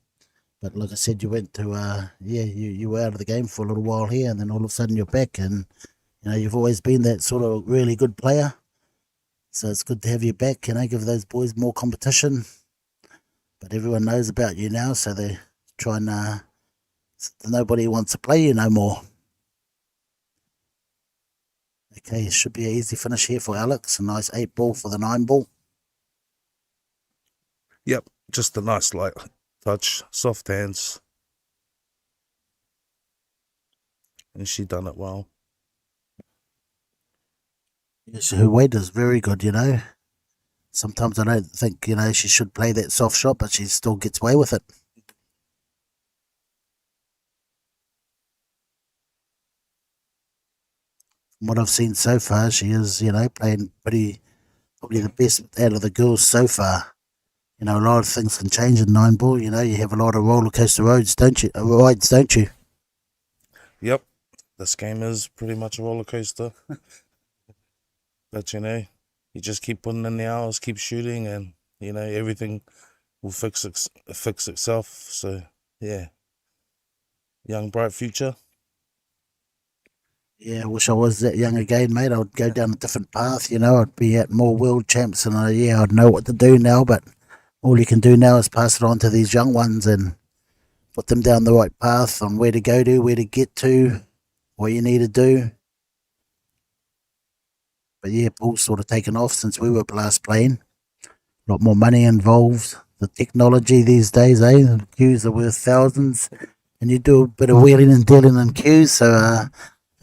But like I said, you went to, you were out of the game for a little while here, and then all of a sudden you're back, and, you've always been that sort of really good player. So it's good to have you back, give those boys more competition. But everyone knows about you now, so they're trying, nobody wants to play you no more. Okay, it should be an easy finish here for Alex. A nice 8-ball for the 9-ball. Yep, just a nice light touch, soft hands. And she done it well. Yes, her weight is very good, Sometimes I don't think, she should play that soft shot, but she still gets away with it. From what I've seen so far, she is, playing probably the best out of the girls so far. A lot of things can change in 9-ball. You have a lot of roller coaster rides, don't you? Yep, this game is pretty much a roller coaster. But you just keep putting in the hours, keep shooting, and everything will fix itself. So yeah, young bright future. Yeah, I wish I was that young again, mate. I'd go down a different path. I'd be at more world champs, and I'd know what to do now. But all you can do now is pass it on to these young ones and put them down the right path on where to go to, where to get to, what you need to do. But yeah, ball's sort of taken off since we were last playing. A lot more money involved. The technology these days, The queues are worth thousands, and you do a bit of wheeling and dealing in queues. So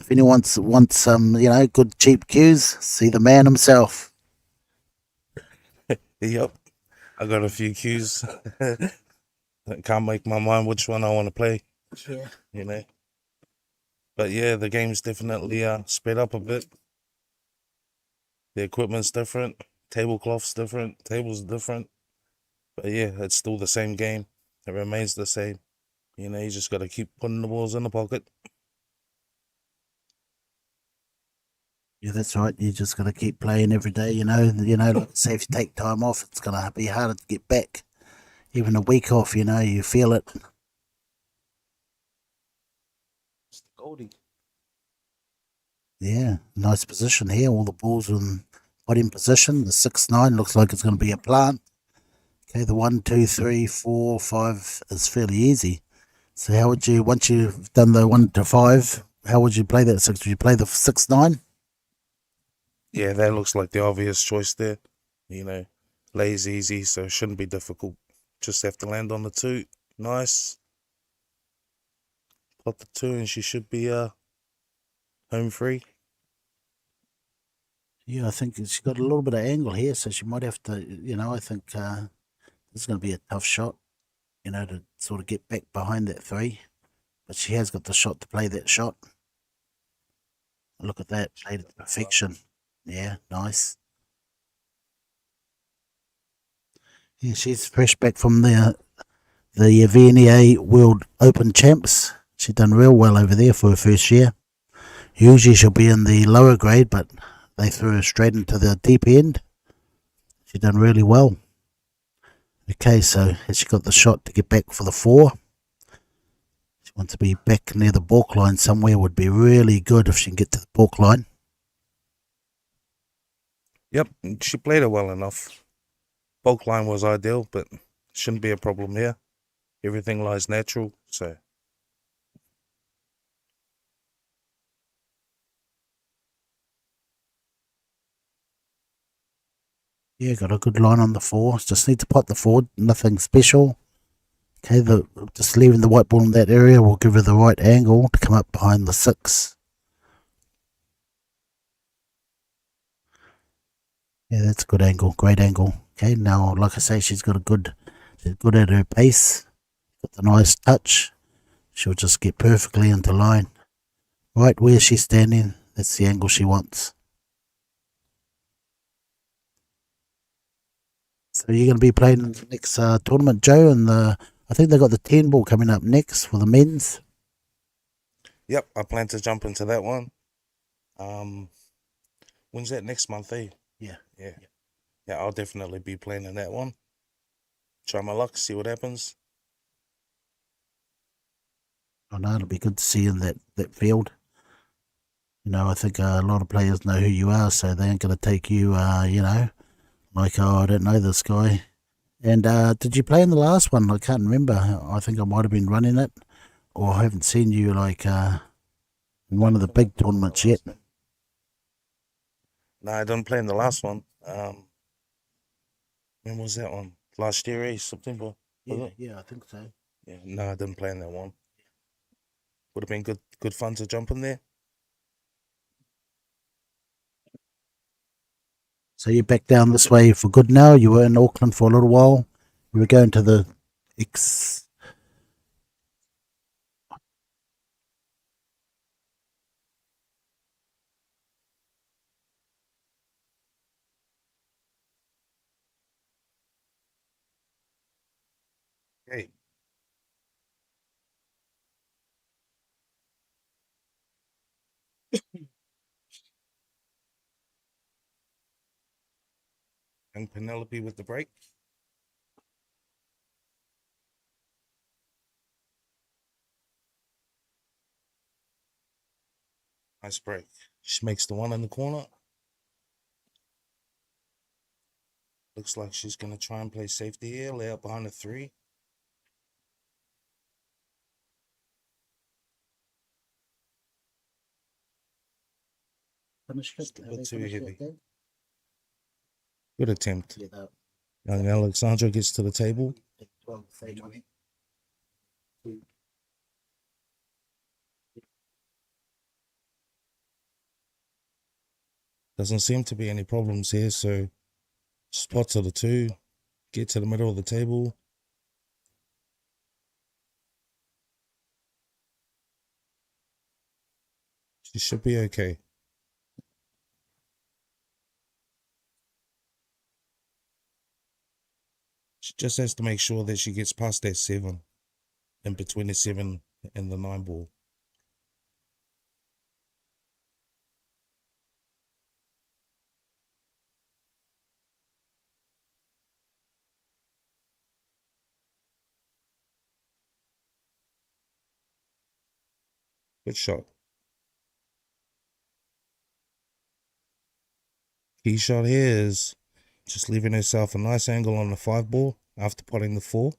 if anyone wants some, good cheap queues, see the man himself. Yep, I got a few cues. Can't make my mind which one I want to play. Yeah. But yeah, the game's definitely sped up a bit. The equipment's different, tablecloth's different, tables different. But yeah, it's still the same game. It remains the same. You just got to keep putting the balls in the pocket. Yeah, that's right. You just got to keep playing every day. Like say if you take time off, it's gonna be harder to get back. Even a week off, you feel it. Goldie. Yeah, nice position here. All the balls in putting position. The 6-9 looks like it's going to be a plant. Okay, the 1, 2, 3, 4, 5 is fairly easy. So how would you, once you've done the 1 to 5, how would you play that 6? Would you play the 6-9? Yeah, that looks like the obvious choice there. Lays easy, so it shouldn't be difficult. Just have to land on the 2. Nice. Plot the 2 and she should be home free. Yeah, I think she's got a little bit of angle here, so she might have to, I think this is going to be a tough shot, to sort of get back behind that 3. But she has got the shot to play that shot. Look at that, played it to perfection. Yeah, nice. Yeah, she's fresh back from the VNEA World Open Champs. She's done real well over there for her first year. Usually she'll be in the lower grade, but they threw her straight into the deep end. She's done really well. Okay, so has she got the shot to get back for the 4? She wants to be back near the balk line somewhere. Would be really good if she can get to the balk line. Yep, she played it well enough. Bulk line was ideal, but shouldn't be a problem here. Everything lies natural, so. Yeah, got a good line on the 4. Just need to pot the 4. Nothing special. Okay, just leaving the white ball in that area will give her the right angle to come up behind the 6. Yeah, that's a good angle. Great angle. Okay, now, like I say, she's good at her pace. Got the nice touch. She'll just get perfectly into line. Right where she's standing, that's the angle she wants. So you're going to be playing in the next tournament, Joe, and I think they got the 10 ball coming up next for the men's. Yep, I plan to jump into that one. When's that? Next month, eh? Yeah. Yeah, I'll definitely be playing in that one. Try my luck, see what happens. I know it'll be good to see you in that field. I think a lot of players know who you are, so they ain't going to take you, like, oh, I don't know this guy. And did you play in the last one? I can't remember. I think I might have been running it, or I haven't seen you, like, in one of the big tournaments yet. No, I didn't play in the last one. When was that one? Last year, eh? September. Yeah, I think so. Yeah, no, I didn't play in that one. Would have been good fun to jump in there. So you're back down this way for good now. You were in Auckland for a little while. You were going to the Hey, young Penelope with the break. Nice break. She makes the one in the corner. Looks like she's going to try and play safety here. Lay out behind the 3. Just a bit too heavy. Good attempt. Young Alexandra gets to the table. Doesn't seem to be any problems here, so spot to the 2. Get to the middle of the table. She should be okay. She just has to make sure that she gets past that 7, in between the 7 and the 9 ball. Good shot. Key shot here is just leaving herself a nice angle on the 5 ball after putting the 4.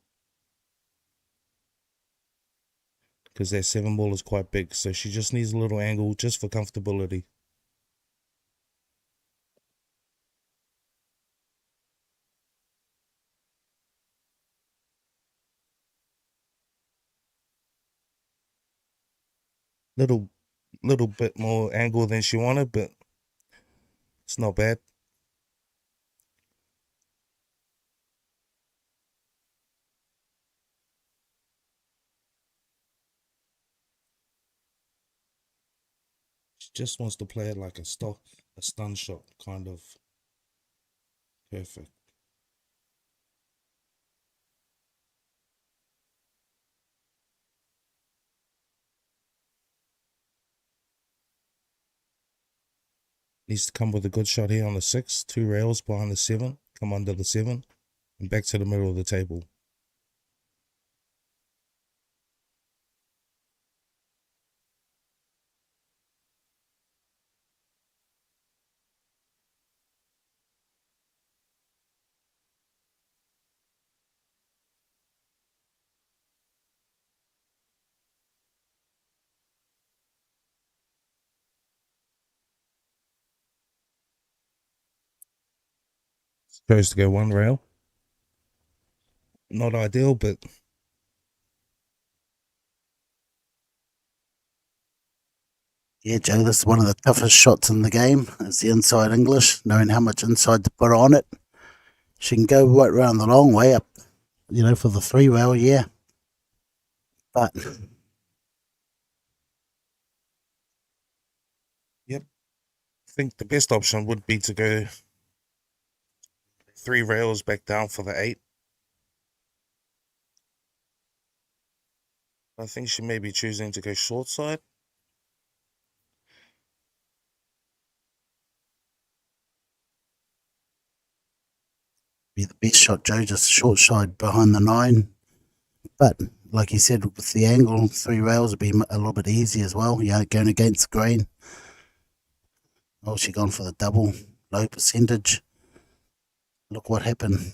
Because that 7 ball is quite big, so she just needs a little angle just for comfortability. Little bit more angle than she wanted, but it's not bad. She just wants to play it like a stun shot, kind of. Perfect. Needs to come with a good shot here on the 6. 2 rails behind the 7. Come under the 7. And back to the middle of the table. Chose to go 1 rail. Not ideal, but Yeah, Joe, this is one of the toughest shots in the game. It's the inside English, knowing how much inside to put on it. She can go right round the long way up, for the 3 rail, yeah. But yep. I think the best option would be to go 3 rails back down for the 8. I think she may be choosing to go short side. be the best shot, Joe, just short side behind the 9. But like you said, with the angle, 3 rails would be a little bit easier as well. Going against the grain. Oh, she gone for the double, low percentage. Look what happened.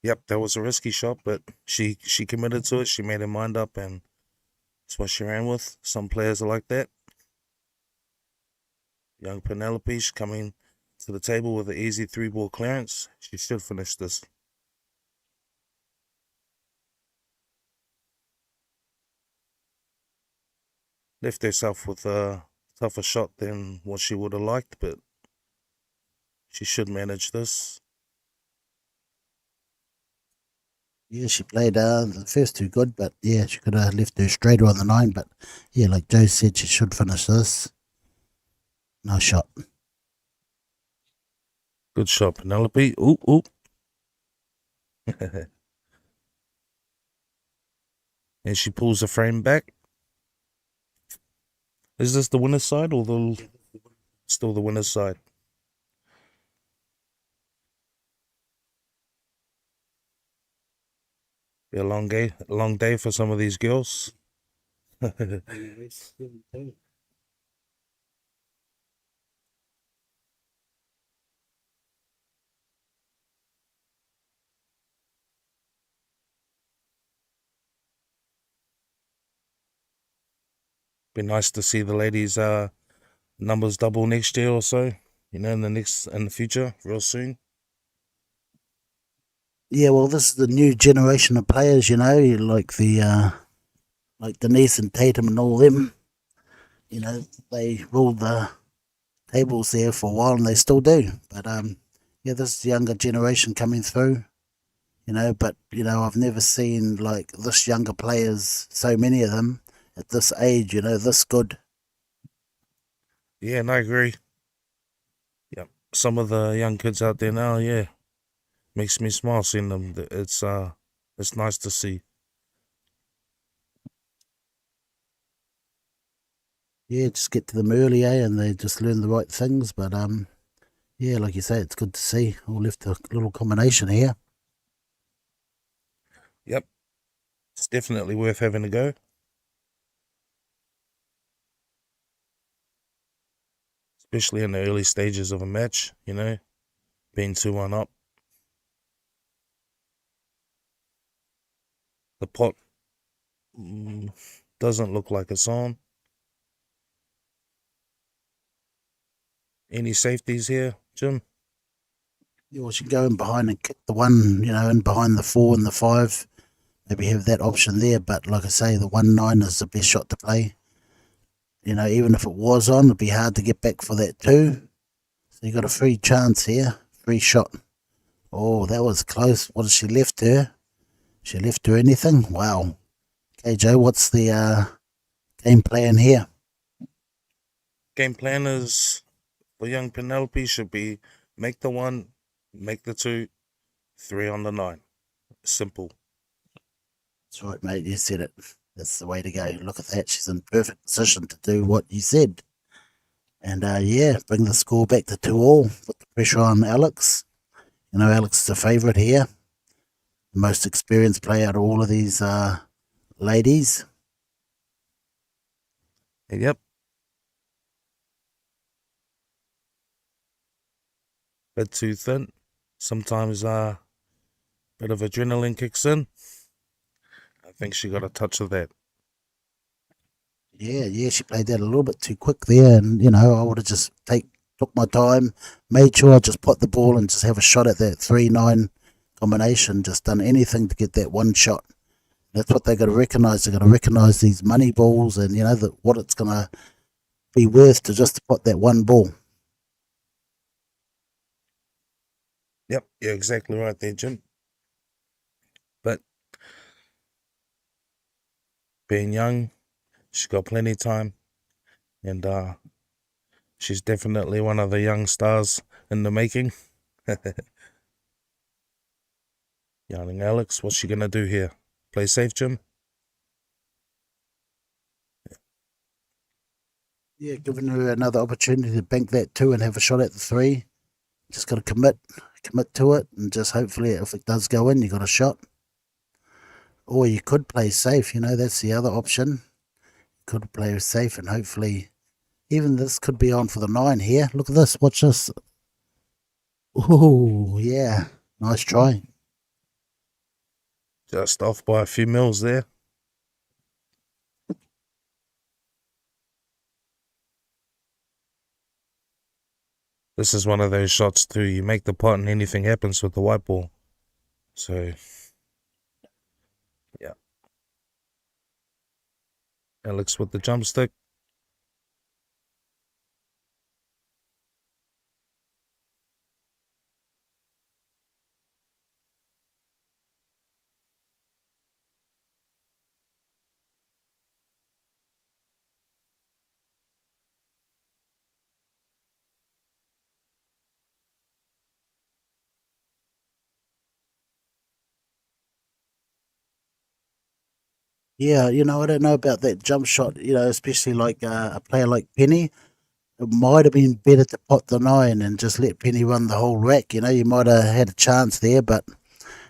Yep, that was a risky shot, but she committed to it. She made her mind up, and that's what she ran with. Some players are like that. Young Penelope, she's coming to the table with an easy 3 ball clearance. She should finish this. Left herself with tougher shot than what she would have liked, but she should manage this. Yeah, she played the first two good, but yeah, she could have left her straighter on the 9. But yeah, like Joe said, she should finish this. Nice shot. Good shot, Penelope. Ooh, ooh. And she pulls the frame back. Is this the winner's side or still the winner's side? Be a long day for some of these girls. Be nice to see the ladies' numbers double next year or so. In the future, real soon. Yeah, well, this is the new generation of players, like like Denise and Tatum and all them. They ruled the tables there for a while, and they still do. But yeah, this is the younger generation coming through. But I've never seen like this younger players, so many of them at this age. This good. Yeah, and I agree. Yeah, some of the young kids out there now, yeah, makes me smile seeing them. It's nice to see. Yeah, just get to them early, and they just learn the right things. But yeah, like you say, it's good to see. All left a little combination here. Yep, it's definitely worth having a go. Especially in the early stages of a match, being 2-1 up. The pot doesn't look like it's on. Any safeties here, Jim? Yeah, well, she can go in behind and kick the 1, in behind the 4 and the 5. Maybe have that option there. But like I say, the 1-9 is the best shot to play. Even if it was on, it'd be hard to get back for that 2. So you got a free chance here. Free shot. Oh, that was close. What has she left her? She left her anything? Wow. Okay, Joe, what's the game plan here? Game plan is for young Penelope should be make the 1, make the 2, 3 on the 9. Simple. That's right, mate. You said it. That's the way to go. Look at that. She's in perfect position to do what you said. And yeah, bring the score back to 2-all. Put the pressure on Alex. Alex is a favourite here. The most experienced player out of all of these ladies. Yep. Bit too thin. Sometimes bit of adrenaline kicks in. I think she got a touch of that. Yeah, she played that a little bit too quick there, and I would have just took my time, made sure I just put the ball and just have a shot at that 3-9 combination. Just done anything to get that one shot. That's what they got to recognise. They got to recognise these money balls, and what it's gonna be worth to just put that one ball. Yep, you're exactly right there, Jim. But being young, she's got plenty of time, and she's definitely one of the young stars in the making. Young Alex, what's she gonna do here? Play safe, Jim? Yeah, giving her another opportunity to bank that 2 and have a shot at the 3. Just got to commit to it, and just hopefully if it does go in, you got a shot. Or you could play safe, that's the other option. Could play safe, and hopefully even this could be on for the 9 here. Look at this, watch this. Oh, yeah, nice try. Just off by a few mils there. This is one of those shots too. You make the pot and anything happens with the white ball. So, yeah. Alex with the jump stick. Yeah, I don't know about that jump shot, especially like a player like Penny. It might have been better to pot the 9 and just let Penny run the whole rack. You might have had a chance there, but,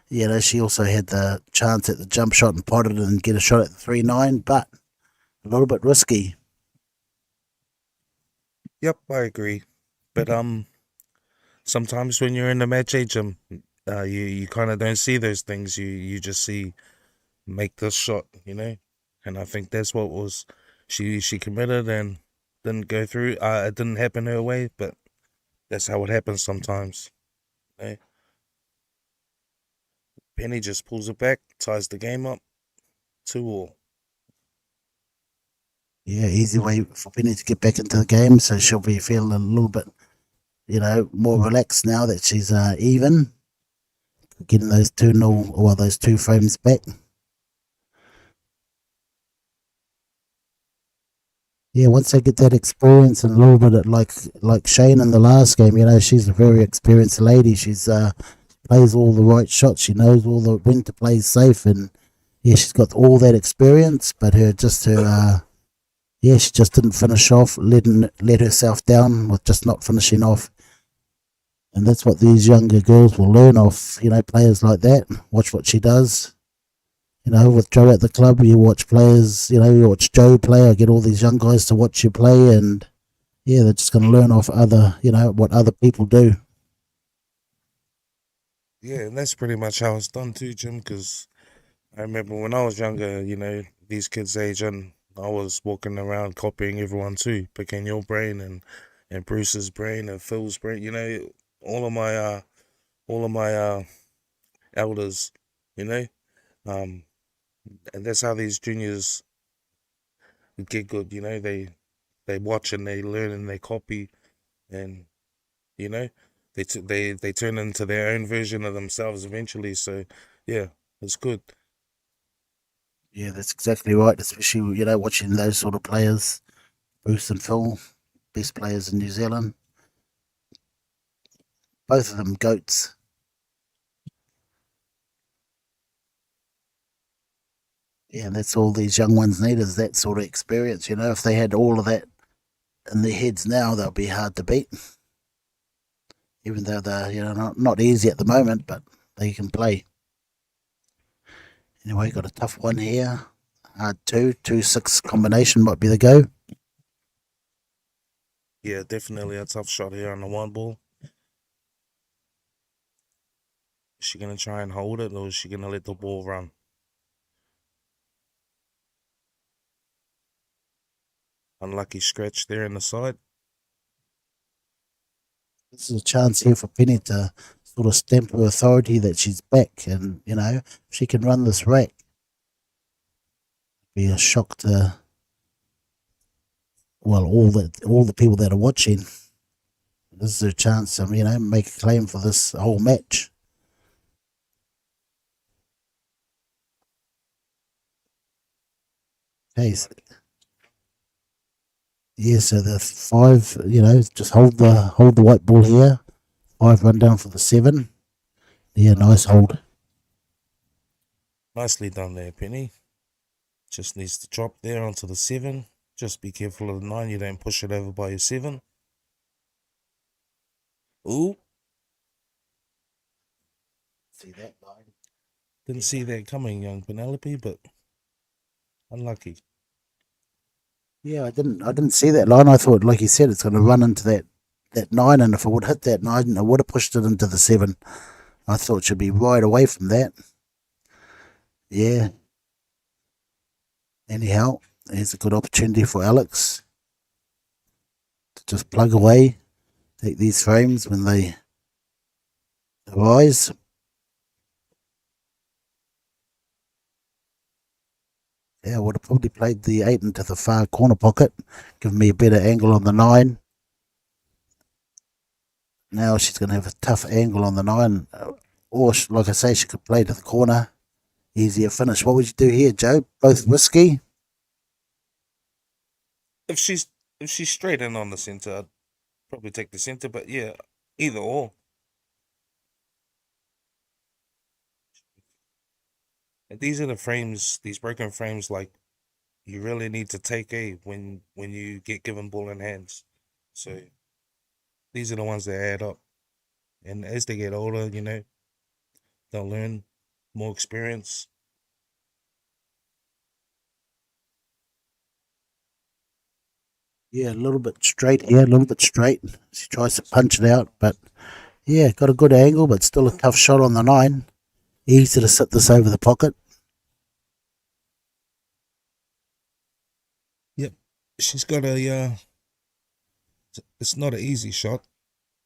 she also had the chance at the jump shot and potted and get a shot at the 3-9, but a little bit risky. Yep, I agree. But sometimes when you're in the match, you kind of don't see those things. You just see make this shot, and I think that's what was she committed and didn't go through. It didn't happen her way, but that's how it happens sometimes. You know? Penny just pulls it back, ties the game up, 2-2. Yeah, easy way for Penny to get back into the game, so she'll be feeling a little bit, more relaxed now that she's even, getting those 2-0 or those 2 frames back. Yeah, once they get that experience and a little bit of, like Shane in the last game, she's a very experienced lady. She's plays all the right shots. She knows all the when to play safe, and yeah, she's got all that experience. But she just didn't finish off, let herself down with just not finishing off. And that's what these younger girls will learn off, players like that. Watch what she does. With Joe at the club, you watch players, you watch Joe play. I get all these young guys to watch you play, and yeah, they're just going to learn off what other people do. Yeah, and that's pretty much how it's done too, Jim. Because I remember when I was younger, these kids' age, and I was walking around copying everyone too, picking your brain and Bruce's brain and Phil's brain. All of my elders. You know, um, and that's how these juniors get good. They watch and they learn and they copy, and you know they turn into their own version of themselves eventually. So yeah, it's good. Yeah, that's exactly right. Especially watching those sort of players, Bruce and Phil, best players in New Zealand. Both of them goats. Yeah, and that's all these young ones need is that sort of experience. If they had all of that in their heads now, they'll be hard to beat. Even though they're not easy at the moment, but they can play. Anyway, got a tough one here. Hard 2-6 combination might be the go. Yeah, definitely a tough shot here on the 1 ball. Is she gonna try and hold it, or is she gonna let the ball run? Unlucky scratch there in the side. This is a chance here for Penny to sort of stamp her authority that she's back, and she can run this rack. Be a shock to all the people that are watching. This is a chance to make a claim for this whole match. Okay, yeah, so the 5, just hold the white ball here. 5 run down for the 7. Yeah, nice hold. Nicely done there, Penny. Just needs to drop there onto the 7. Just be careful of the 9. You don't push it over by your 7. Ooh. See that line? Didn't see that coming, young Penelope, but unlucky. Yeah, I didn't see that line. I thought, like you said, it's going to run into that 9, and if it would hit that 9, I would have pushed it into the 7. I thought it should be right away from that. Yeah. Anyhow, here's a good opportunity for Alex to just plug away, take these frames when they arise. Yeah, I would have probably played the 8 into the far corner pocket, giving me a better angle on the 9. Now she's going to have a tough angle on the 9. Or, like I say, she could play to the corner. Easier finish. What would you do here, Joe? Both risky? If she's straight in on the centre, I'd probably take the centre, but yeah, either or. And these are the frames, these broken frames, like you really need to take when you get given ball in hands. So these are the ones that add up. And as they get older, they'll learn more experience. Yeah, a little bit straight here, a little bit straight. She tries to punch it out, but yeah, got a good angle, but still a tough shot on the 9. Easy to sit this over the pocket. Yep. She's got a, it's not an easy shot,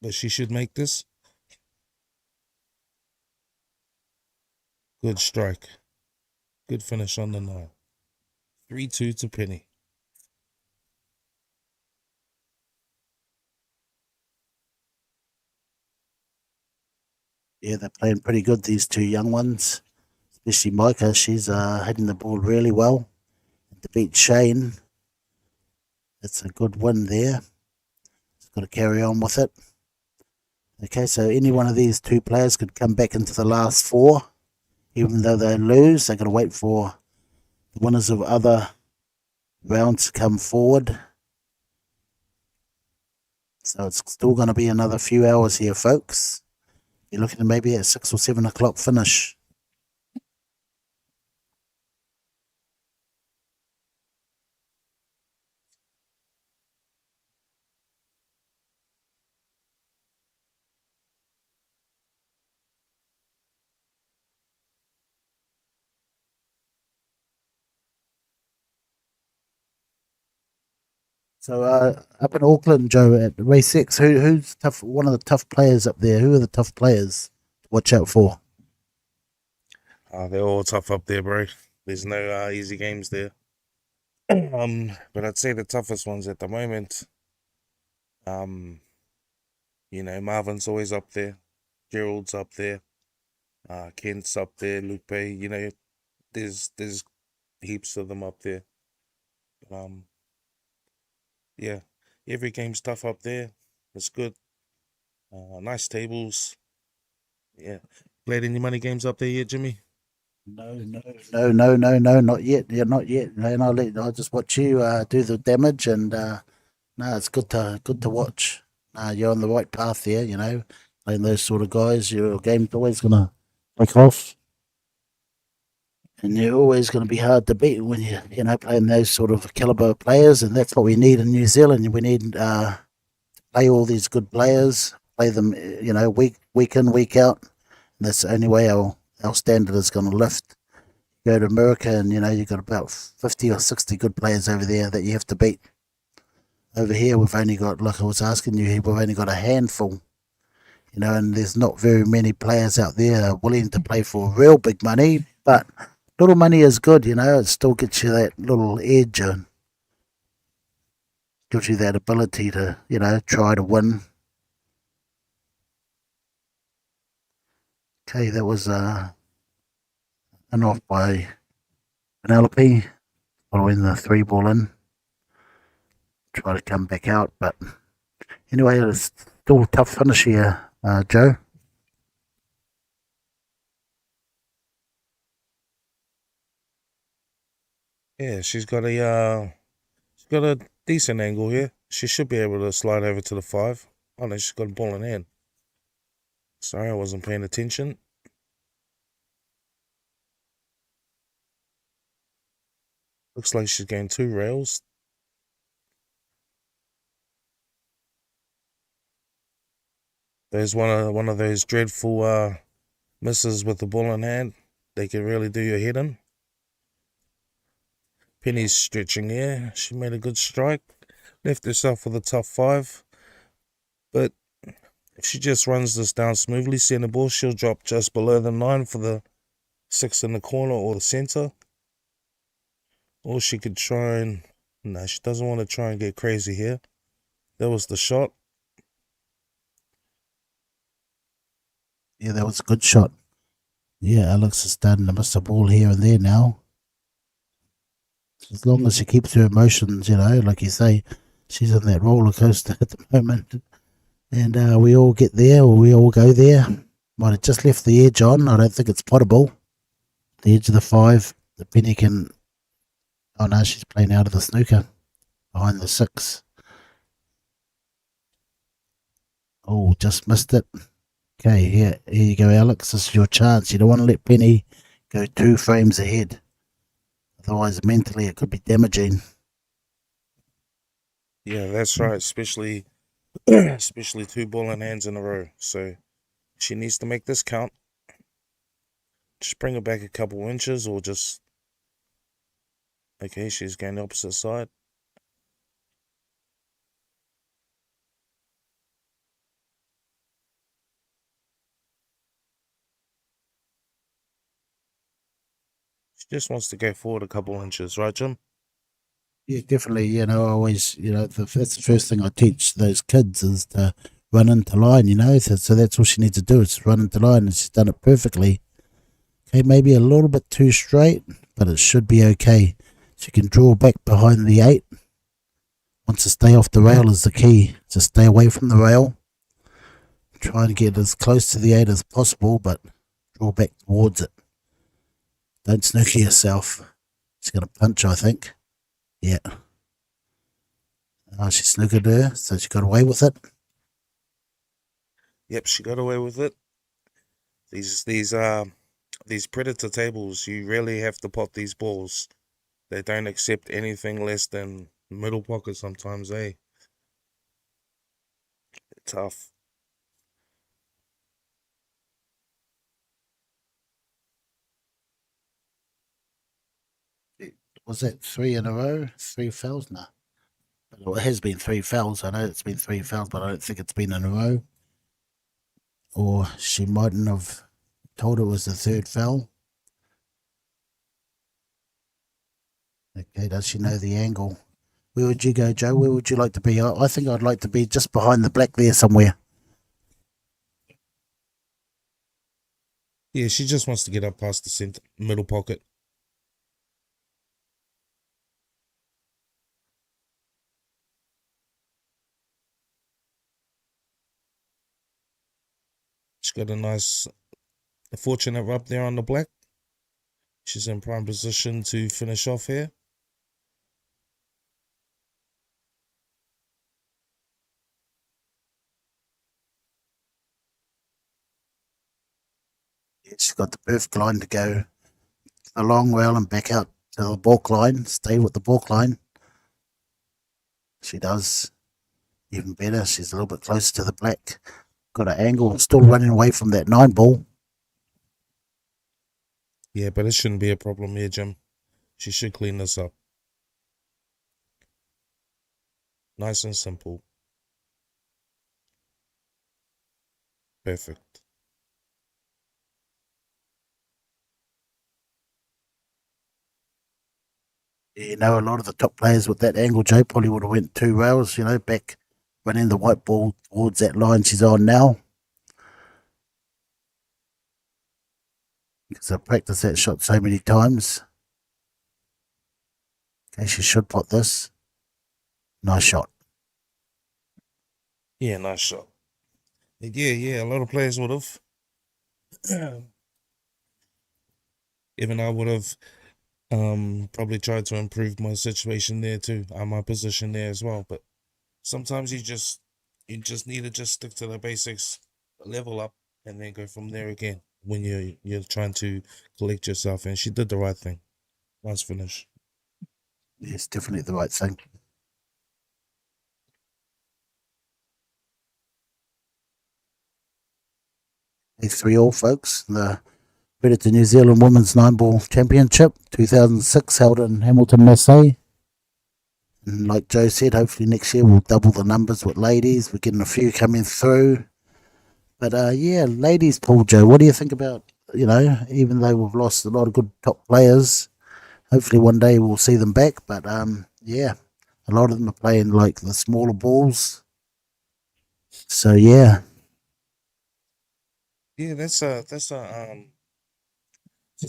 but she should make this. Good strike. Good finish on the 9. 3-2 to Penny. Yeah, they're playing pretty good, these two young ones. Especially Micah, she's hitting the ball really well. To beat Shane, it's a good win there. Just got to carry on with it. Okay, so any one of these two players could come back into the last 4. Even though they lose, they're going to wait for the winners of other rounds to come forward. So it's still going to be another few hours here, folks. You're looking at maybe at 6 or 7 o'clock finish. So up in Auckland, Joe, at race 6, who's tough? One of the tough players up there. Who are the tough players to watch out for? They're all tough up there, bro. There's no easy games there. But I'd say the toughest ones at the moment. Marvin's always up there. Gerald's up there. Kent's up there. Lupe. There's heaps of them up there. Yeah, every game's tough up there. It's good. Nice tables. Yeah. Played any money games up there yet, Jimmy? No, not yet. Yeah, not yet. And I'll just watch you do the damage, and no, it's good to watch. You're on the right path there. Playing those sort of guys, your game's always gonna break off, and you're always going to be hard to beat when you're playing those sort of caliber players, and that's what we need in New Zealand. We need to play all these good players, play them, week in, week out. And that's the only way our standard is going to lift. Go to America, and you've got about 50 or 60 good players over there that you have to beat. Over here, we've only got, like I was asking you, we've only got a handful. And there's not very many players out there willing to play for real big money, but little money is good, it still gets you that little edge and gives you that ability to, try to win. Okay, that was an off by Penelope, following the 3 ball in. Try to come back out, but anyway, it's still a tough finish here, Joe. Yeah, she's got a decent angle here. She should be able to slide over to the 5. Oh no, she's got a ball in hand. Sorry, I wasn't paying attention. Looks like she's going 2 rails. There's one of those dreadful misses with the ball in hand. They can really do your head in. Penny's stretching here. She made a good strike. Left herself with a tough 5. But if she just runs this down smoothly, centre ball, she'll drop just below the 9 for the 6 in the corner or the centre. Or she could try and... No, she doesn't want to try and get crazy here. That was the shot. Yeah, that was a good shot. Yeah, Alex is starting to miss the ball here and there now. As long as she keeps her emotions, like you say, she's on that roller coaster at the moment. And we all get there, or we all go there. Might have just left the edge on. I don't think it's potable. the edge of the 5. The penny can... Oh no, she's playing out of the snooker. Behind the 6. Oh, just missed it. Okay, here you go, Alex. This is your chance. You don't want to let penny go 2 frames ahead. Otherwise, mentally, it could be damaging. Yeah, that's right. Especially 2 ball in hands in a row. So she needs to make this count. Just bring it back a couple inches, or just... Okay, she's going the opposite side. She just wants to go forward a couple inches, right, Jim? Yeah, definitely. You know, I always, that's the first thing I teach those kids is to run into line, So that's all she needs to do is run into line, and she's done it perfectly. Okay, maybe a little bit too straight, but it should be okay. She can draw back behind the 8. Wants to stay off the rail is the key. Just stay away from the rail. Try to get as close to the 8 as possible, but draw back towards it. Don't snooker yourself. She's going to punch, I think. Yeah. She snookered her, so she got away with it. Yep, she got away with it. These predator tables, you really have to pot these balls. They don't accept anything less than middle pocket sometimes, eh? Tough. Was that 3 in a row? 3 fouls? No. Well, it has been 3 fouls. I know it's been 3 fouls, but I don't think it's been in a row. Or she mightn't have told it was the 3rd foul. Okay, does she know the angle? Where would you go, Joe? Where would you like to be? I think I'd like to be just behind the black there somewhere. Yeah, she just wants to get up past the middle pocket. She's got a nice, fortunate rub there on the black. She's in prime position to finish off here. Yeah, she's got the perfect line to go a long rail and back out to the balk line. Stay with the balk line. She does. Even better, she's a little bit closer to the black. Got an angle, still running away from that 9 ball. Yeah, but it shouldn't be a problem here, Jim. She should clean this up. Nice and simple. Perfect. A lot of the top players with that angle, Joe, probably would have went 2 rails, back running the white ball towards that line she's on now. Because I've practiced that shot so many times. Okay, she should pot this. Nice shot. Yeah, nice shot. Yeah, a lot of players would have. Even I would have probably tried to improve my situation there too, my position there as well. But sometimes you just need to just stick to the basics, level up, and then go from there again when you're trying to collect yourself. And she did the right thing. Nice finish. It's definitely the right thing. It's 3-all, folks. The Predator New Zealand Women's 9-ball Championship 2006 held in Hamilton, Massey. And like Joe said, hopefully next year we'll double the numbers with ladies. We're getting a few coming through. But yeah, ladies pool, Joe, what do you think about, even though we've lost a lot of good top players, hopefully one day we'll see them back. But yeah, a lot of them are playing like the smaller balls. So yeah. Yeah, it's a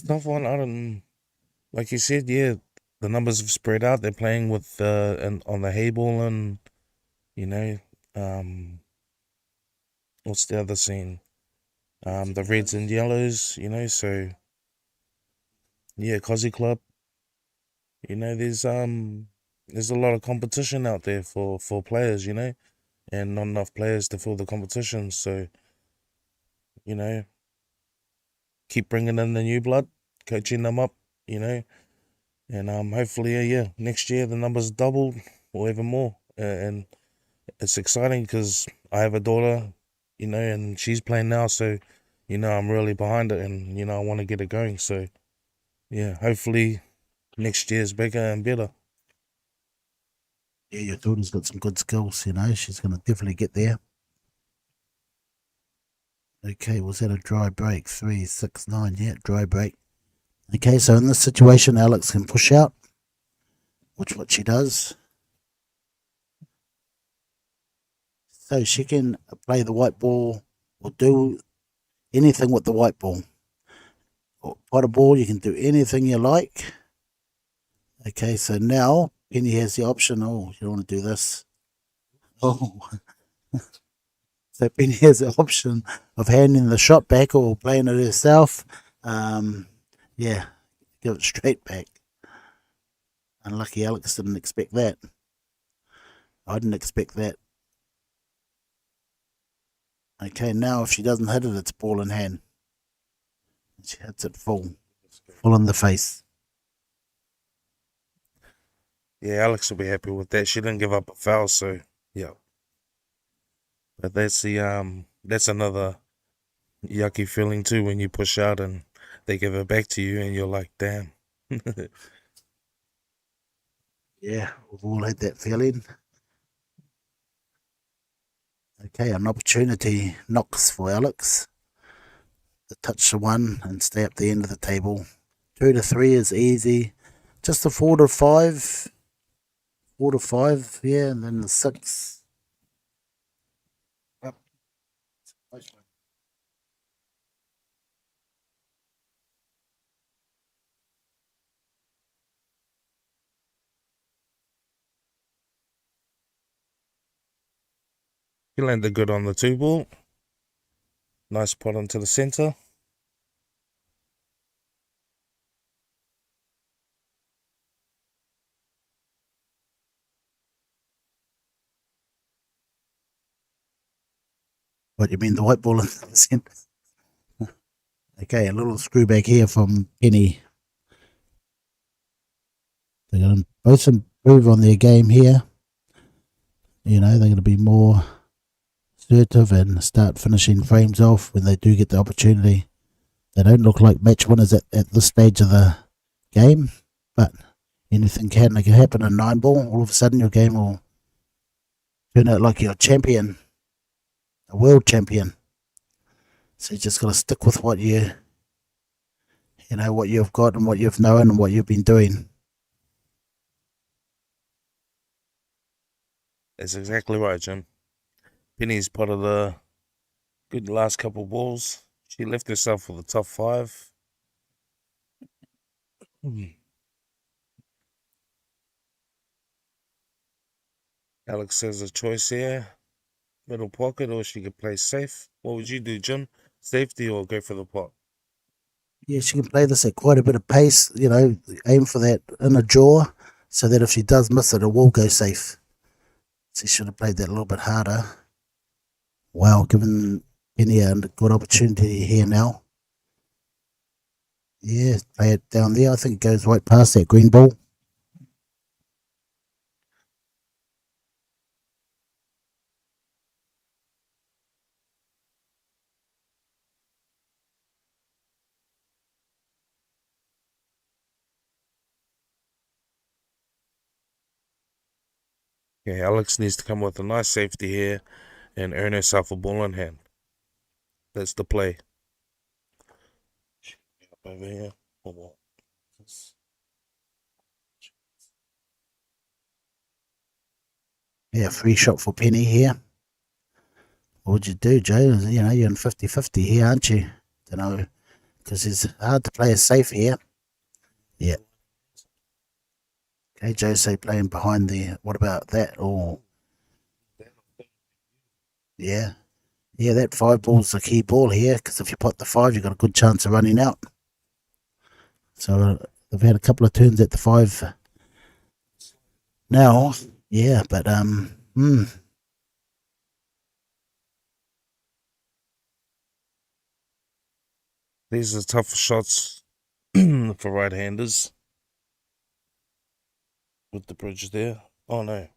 tough one. I don't, like you said, yeah, the numbers have spread out. They're playing with and on the hay ball, and what's the other scene? The reds and yellows, so yeah, Cozzy Club. You know, there's a lot of competition out there for players, you know, and not enough players to fill the competition. So, you know, keep bringing in the new blood, coaching them up, you know, and hopefully, yeah, next year the numbers doubled or even more. And it's exciting because I have a daughter, you know, and she's playing now, so you know I'm really behind it, and you know I want to get it going. So yeah, hopefully next year's bigger and better. Yeah, your daughter's got some good skills, you know. She's going to definitely get there. Okay, was that a dry break? 3, 6, 9. Yeah, dry break. Okay, so in this situation, Alex can push out, which what she does. So she can play the white ball or do anything with the white ball. Or pot a ball, you can do anything you like. Okay, so now Penny has the option. Oh, you don't want to do this. Oh, so Penny has the option of handing the shot back or playing it herself. Yeah, give it straight back. Unlucky Alex didn't expect that. I didn't expect that. Okay, now if she doesn't hit it, it's ball in hand. She hits it full in the face. Yeah, Alex will be happy with that. She didn't give up a foul, so yeah. But that's another yucky feeling too when you push out and they give it back to you and you're like, damn. Yeah, we've all had that feeling. Okay, an opportunity knocks for Alex to touch the 1 and stay up the end of the table. 2 to 3 is easy. Just the 4 to 5. 4 to 5, yeah, and then the 6. Yep. He landed good on the 2 ball. Nice pot into the center. What, you mean the white ball in the centre? Okay, a little screw back here from Penny. They're going to both improve on their game here. You know, they're going to be more assertive and start finishing frames off when they do get the opportunity. They don't look like match winners at this stage of the game, but anything can happen in 9 ball. All of a sudden your game will turn out like you're a champion, a world champion. So you just got to stick with what you know, what you've got and what you've known and what you've been doing. That's exactly right, Jim. Penny's potted the good last couple balls. She left herself for the top 5. Alex has a choice here. Middle pocket, or she could play safe. What would you do, Jim? Safety or go for the pot? Yeah, she can play this at quite a bit of pace, you know, aim for that inner jaw so that if she does miss it, it will go safe. She should have played that a little bit harder. Wow, given Penny a good opportunity here now. Yeah, play it down there. I think it goes right past that green ball. Okay, Alex needs to come with a nice safety here and earn herself a ball in hand. That's the play. Over here. Yeah, free shot for Penny here. What would you do, Joe? You know, you're in 50-50 here, aren't you? Don't know, because it's hard to play it safe here. Yeah. Okay, Jose playing behind the. What about that? Oh, yeah. Yeah, that 5 ball's the key ball here, because if you pot the 5, you've got a good chance of running out. So they've had a couple of turns at the 5 now. Yeah, but These are tough shots for right-handers. With the bridge there. Oh no.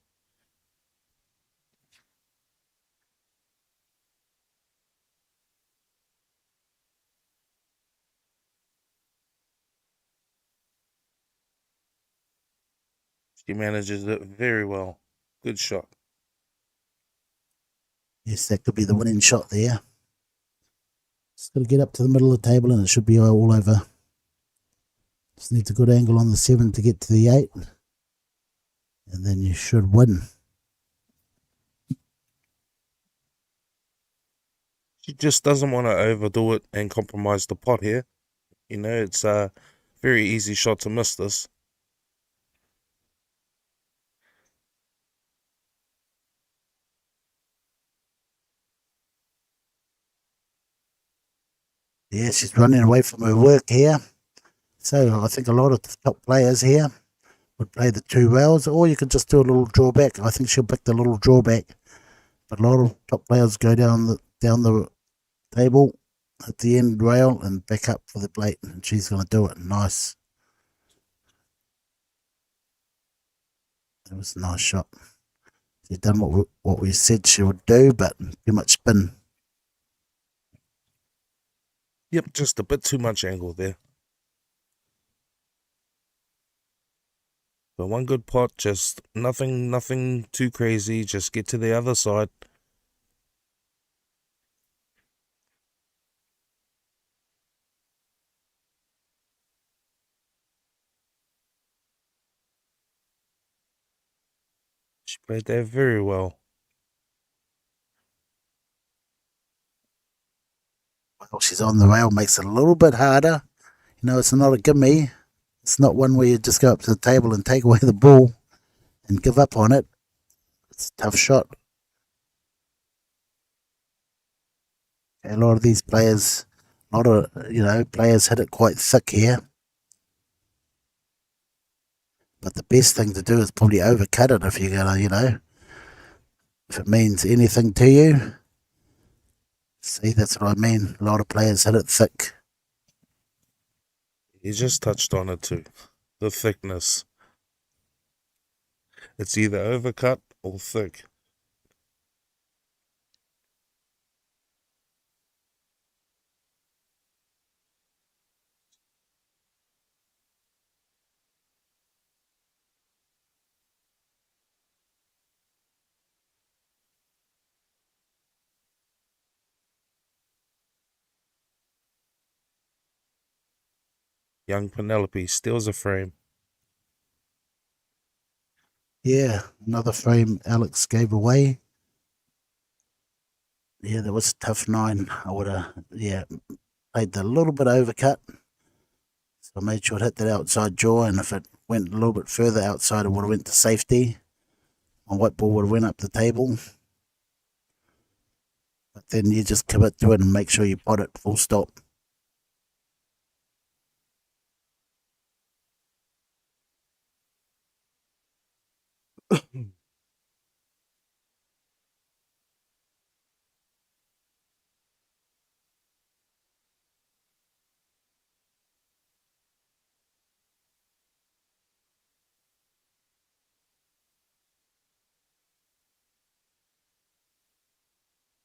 She manages it very well. Good shot. yes, that could be the winning shot there. Just got to get up to the middle of the table and it should be all over. Just needs a good angle on the 7 to get to the 8. And then you should win. She just doesn't want to overdo it and compromise the pot here. You know, it's a very easy shot to miss this. Yeah, she's running away from her work here. So I think a lot of the top players here would play the 2 rails, or you could just do a little drawback. I think she'll pick the little drawback. But a lot of top players go down the table at the end rail and back up for the plate, and she's going to do it. Nice. That was a nice shot. She's done what we said she would do, but too much spin. Yep, just a bit too much angle there. But one good pot, just nothing too crazy. Just get to the other side. She played that very well. Well, she's on the rail, makes it a little bit harder. You know, it's not a gimme. It's not one where you just go up to the table and take away the ball and give up on it. It's a tough shot. A lot of these players, players hit it quite thick here. But the best thing to do is probably overcut it if you're gonna, if it means anything to you. See, that's what I mean. A lot of players hit it thick. You just touched on it too. The thickness. It's either overcut or thick. Young Penelope steals a frame. Yeah, another frame Alex gave away. Yeah, that was a tough 9. I would have, played a little bit overcut. So I made sure it hit that outside jaw, and if it went a little bit further outside, it would have went to safety. My white ball would have went up the table. But then you just commit to it and make sure you pot it full stop.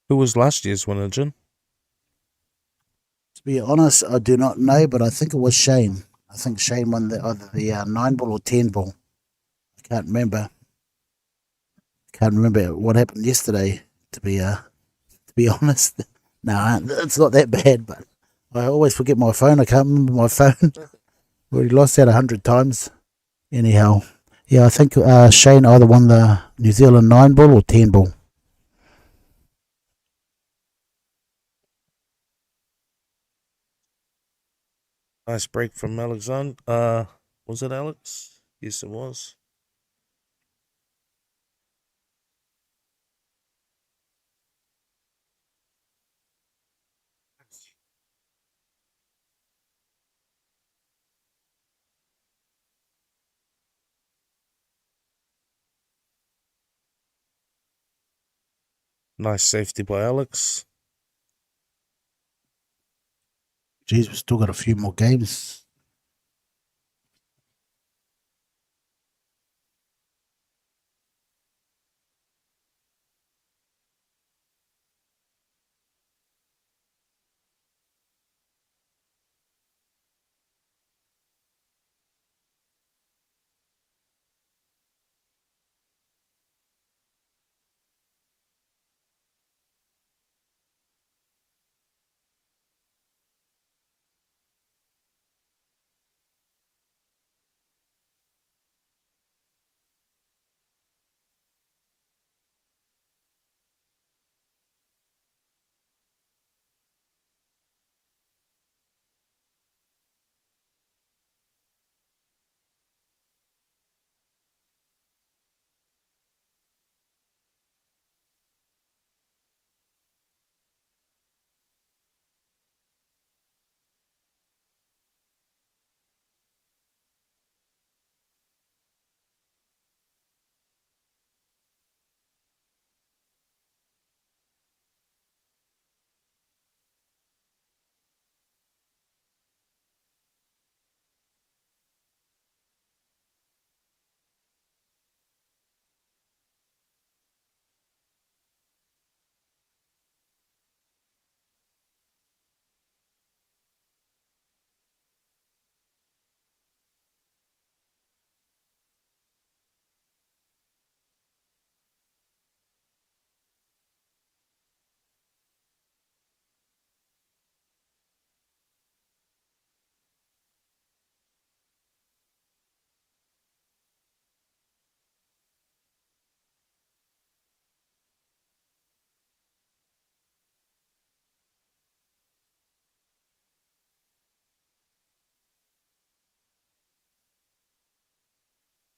Who was last year's winner, Jim? To be honest, I do not know, but I think it was Shane. I think Shane won either the 9 ball or 10 ball. I can't remember. Can't remember what happened yesterday. To be honest, no, it's not that bad. But I always forget my phone. I can't remember my phone. We lost that 100 times. Anyhow, yeah, I think Shane either won the New Zealand 9 ball or 10 ball. Nice break from Alexander. Was it Alex? Yes, it was. Nice safety by Alex. Geez, we've still got a few more games.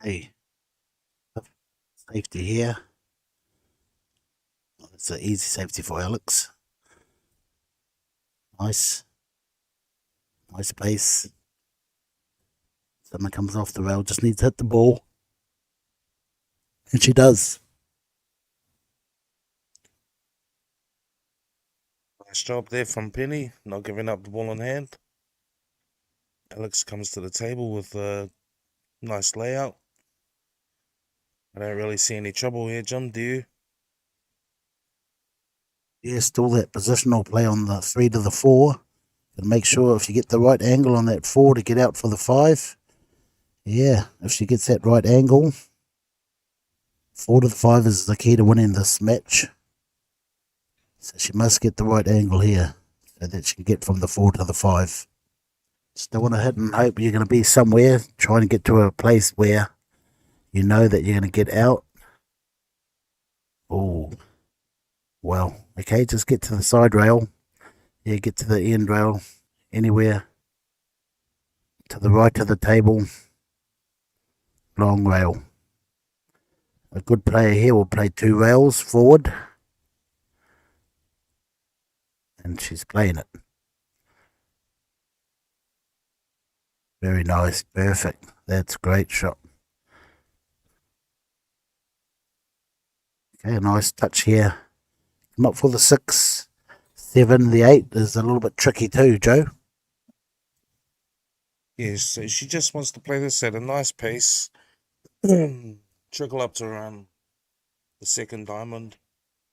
Hey, safety here. It's an easy safety for Alex. Nice. Nice pace. Someone comes off the rail, just needs to hit the ball. And she does. Nice job there from Penny, not giving up the ball in hand. Alex comes to the table with a nice layout. I don't really see any trouble here, Jim, do you? Yeah, still that positional play on the 3 to the 4. And make sure if you get the right angle on that 4 to get out for the 5. Yeah, if she gets that right angle, 4 to the 5 is the key to winning this match. So she must get the right angle here so that she can get from the 4 to the 5. Still want to hit and hope you're going to be somewhere, trying to get to a place where you know that you're going to get out. Oh, well, okay, just get to the side rail. Yeah, get to the end rail, anywhere to the right of the table. Long rail. A good player here will play 2 rails forward. And she's playing it. Very nice, perfect. That's a great shot. Okay, a nice touch here. Come up for the 6, 7, the 8 is a little bit tricky too, Joe. Yes, so she just wants to play this at a nice pace. Trickle up to around the second diamond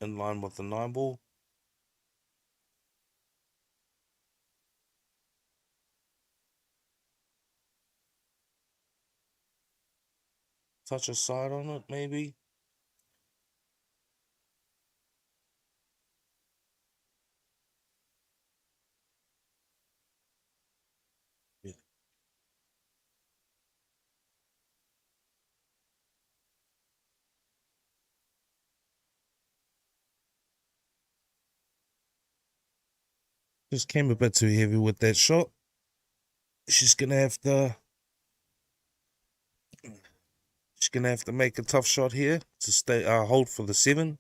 in line with the 9 ball. Touch a side on it, maybe. Yeah. Just came a bit too heavy with that shot. She's gonna have to make a tough shot here to stay hold for the 7.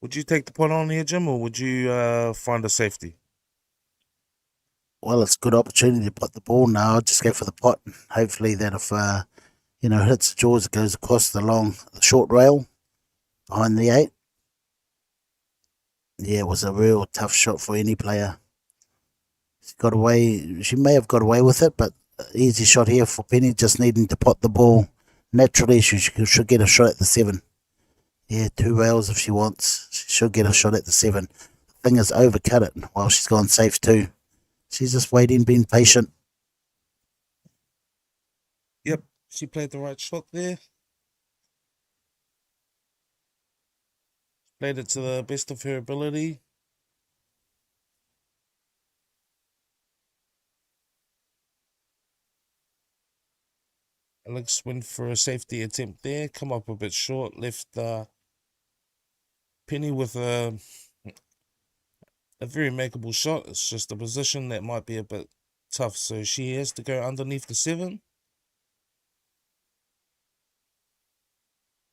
Would you take the pot on here, Jim, or would you find a safety? Well, it's a good opportunity to put the ball now. I'll just go for the pot. Hopefully that if You know, hits the jaws, it goes across the short rail behind the 8. Yeah, it was a real tough shot for any player. She got away. She may have got away with it, but easy shot here for Penny, just needing to pot the ball naturally. She should get a shot at the 7. Yeah, 2 rails if she wants. She should get a shot at the 7. The thing is, overcut it while she's gone safe too. She's just waiting, being patient. Yep, she played the right shot there. Played it to the best of her ability. Alex went for a safety attempt there. Come up a bit short. Left Penny with a very makeable shot. It's just a position that might be a bit tough. So she has to go underneath the 7.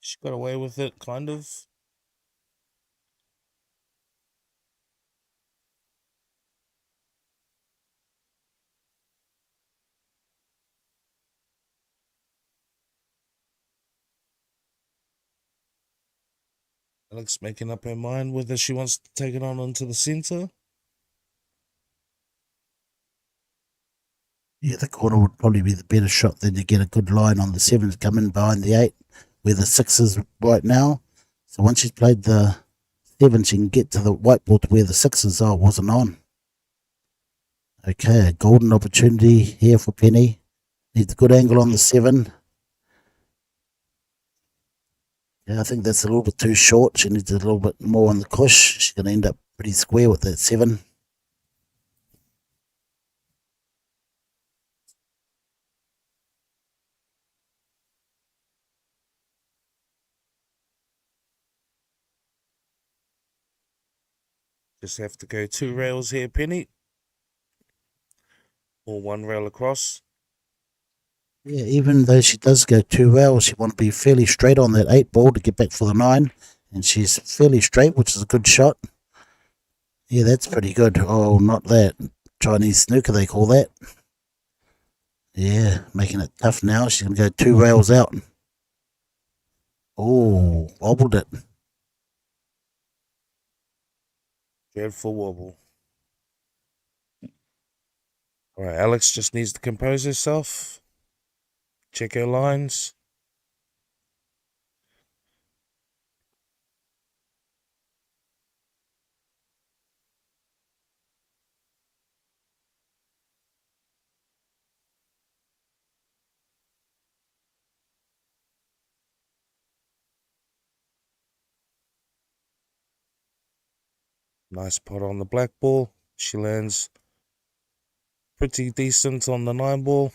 She got away with it, kind of. Alex making up her mind whether she wants to take it on into the centre. Yeah, the corner would probably be the better shot than to get a good line on the 7s coming behind the 8, where the 6 is right now. So once she's played the 7, she can get to the white ball to where the 6s are, wasn't on. Okay, a golden opportunity here for Penny. Needs a good angle on the 7. Yeah, I think that's a little bit too short. She needs a little bit more on the cush. She's going to end up pretty square with that 7. Just have to go 2 rails here, Penny. Or 1 rail across. Yeah, even though she does go 2 rails, she want to be fairly straight on that 8 ball to get back for the 9. And she's fairly straight, which is a good shot. Yeah, that's pretty good. Oh, not that. Chinese snooker, they call that. Yeah, making it tough now. She's going to go 2 rails out. Oh, wobbled it. Dreadful wobble. Alright, Alex just needs to compose herself. Check her lines. Nice pot on the black ball. She lands pretty decent on the 9 ball.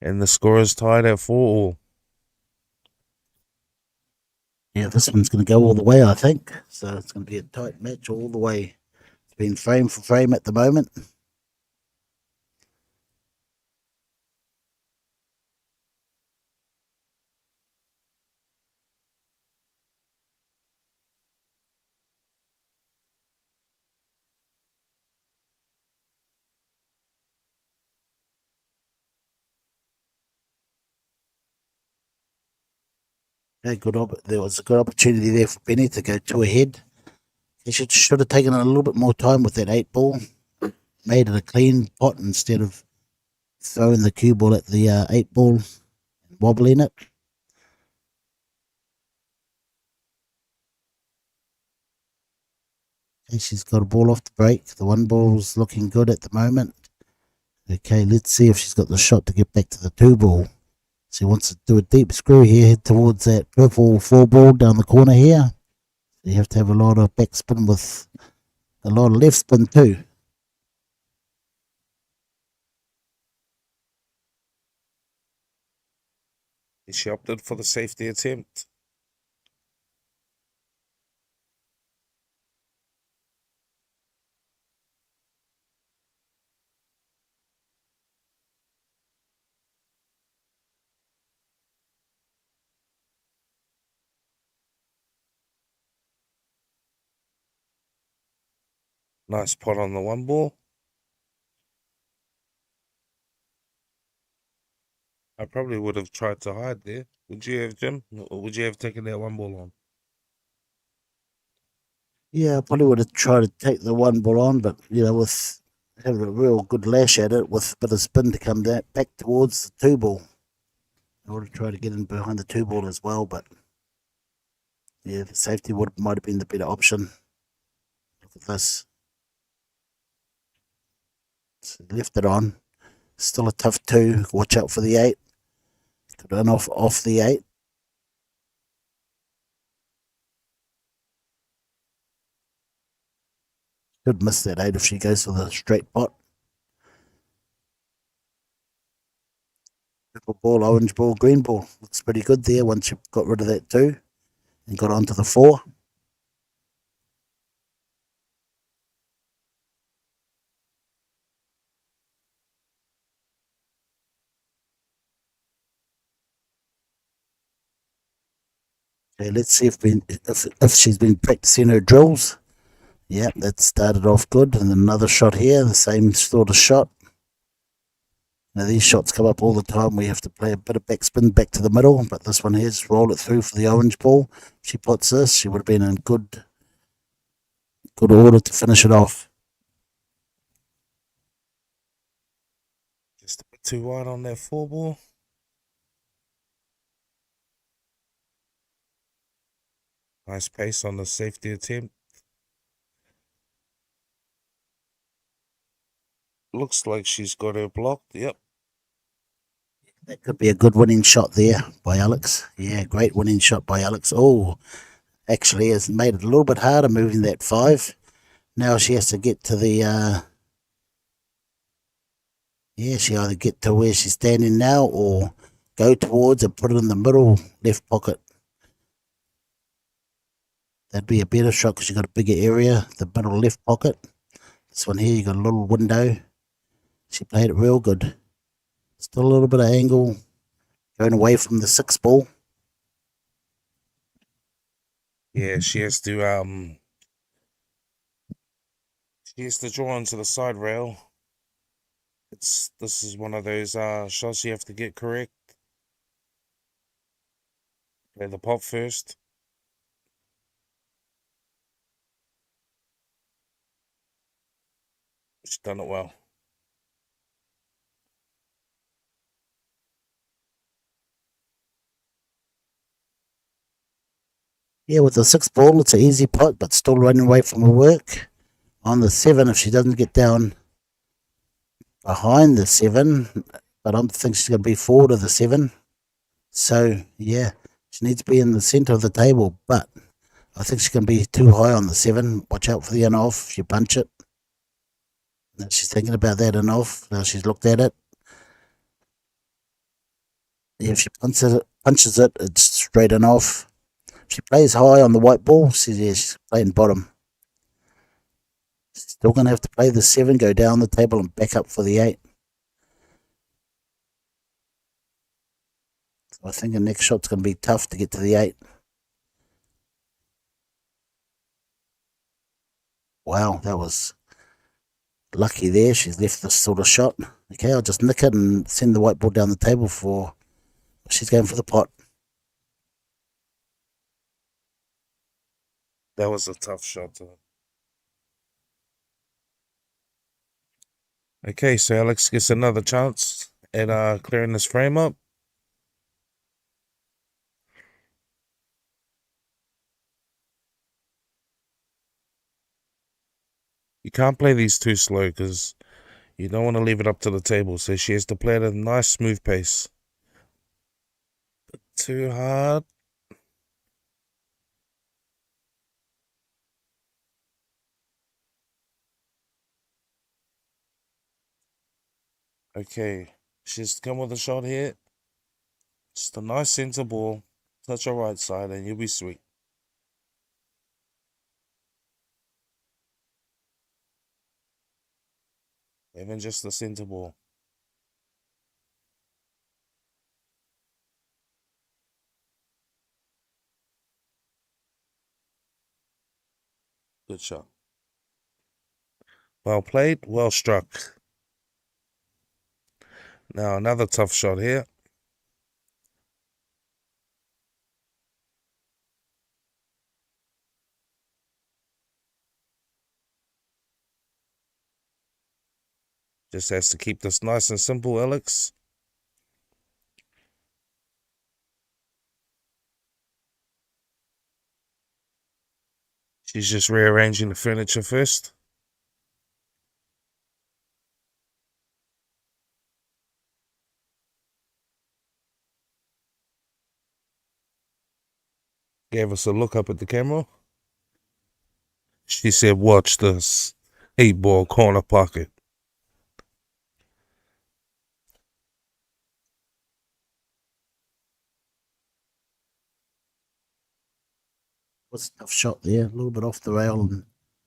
And the score is tied at 4-4. Yeah, this one's going to go all the way, I think. So it's going to be a tight match all the way. It's been frame for frame at the moment. Yeah, there was a good opportunity there for Penny to go 2 ahead. He should have taken a little bit more time with that 8 ball. Made it a clean pot instead of throwing the cue ball at the 8 ball and wobbling it. Okay, she's got a ball off the break. The 1 ball's looking good at the moment. Okay, let's see if she's got the shot to get back to the 2 ball. She wants to do a deep screw here, head towards that purple 4 ball down the corner here. So you have to have a lot of backspin with a lot of left spin too. She opted for the safety attempt. Nice pot on the one ball. I probably would have tried to hide there. Would you have, Jim? Or would you have taken that one ball on? Yeah, I probably would have tried to take the one ball on, but with having a real good lash at it with a bit of spin to come back towards the two ball. I would have tried to get in behind the two ball as well, but yeah, the safety might have been the better option. Look at this. So left it on. Still a tough two. Watch out for the 8. Could run off the 8. Could miss that 8 if she goes for the straight pot. Purple ball, orange ball, green ball. Looks pretty good there once you got rid of that 2 and got onto the 4. Okay, let's see if she's been practicing her drills. Yeah, that started off good. And another shot here, the same sort of shot. Now these shots come up all the time. We have to play a bit of backspin back to the middle, but this one here, just roll it through for the orange ball. If she puts this, she would have been in good order to finish it off. Just a bit too wide on that 4 ball. Nice pace on the safety attempt. Looks like she's got her blocked. Yep. That could be a good winning shot there by Alex. Yeah, great winning shot by Alex. Oh, actually has made it a little bit harder moving that 5. Now she has to get to the she either get to where she's standing now or go towards and put it in the middle left pocket. That'd be a better shot because you got a bigger area, the middle left pocket. This one here, you got a little window. She played it real good. Still a little bit of angle going away from the 6 ball. Yeah, she has to draw into the side rail. This is one of those shots you have to get correct. Play the pop first. She's done it well. Yeah, with the 6 ball, it's an easy pot, but still running away from her work. On the 7, if she doesn't get down behind the 7, but I think she's going to be forward of the 7. So, yeah, she needs to be in the centre of the table, but I think she's going to be too high on the 7. Watch out for the in-off if you punch it. Now she's thinking about that in-off. Now she's looked at it. Yeah, if she punches it, it's straight in-off. If she plays high on the white ball, she's playing bottom. Still going to have to play the 7, go down the table and back up for the 8. So I think the next shot's going to be tough to get to the 8. Wow, that was lucky there. She's left this sort of shot. Okay, I'll just nick it and send the white ball down the table for... She's going for the pot. That was a tough shot. Okay, so Alex gets another chance at clearing this frame up. You can't play these too slow because you don't want to leave it up to the table. So she has to play at a nice smooth pace. But too hard. Okay, she's come with a shot here. Just a nice center ball. Touch her right side and you'll be sweet. Even just the center ball. Good shot. Well played, well struck. Now another tough shot here. Just has to keep this nice and simple, Alex. She's just rearranging the furniture first. Gave us a look up at the camera. She said, watch this 8-ball corner pocket. Was a tough shot there, a little bit off the rail and a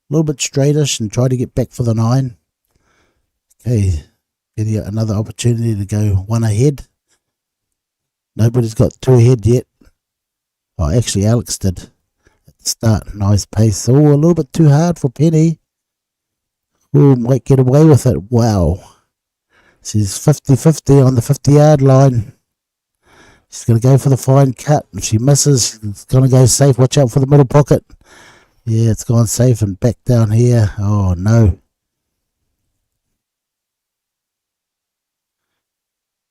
little bit straightish, and try to get back for the 9. Okay, getting another opportunity to go 1 ahead. Nobody's got 2 ahead yet. Oh, actually Alex did at the start. Nice pace. Oh, a little bit too hard for Penny. Oh, might get away with it. Wow. She's 50-50 on the 50-yard line. She's going to go for the fine cut. If she misses, it's going to go safe. Watch out for the middle pocket. Yeah, it's gone safe and back down here. Oh, no.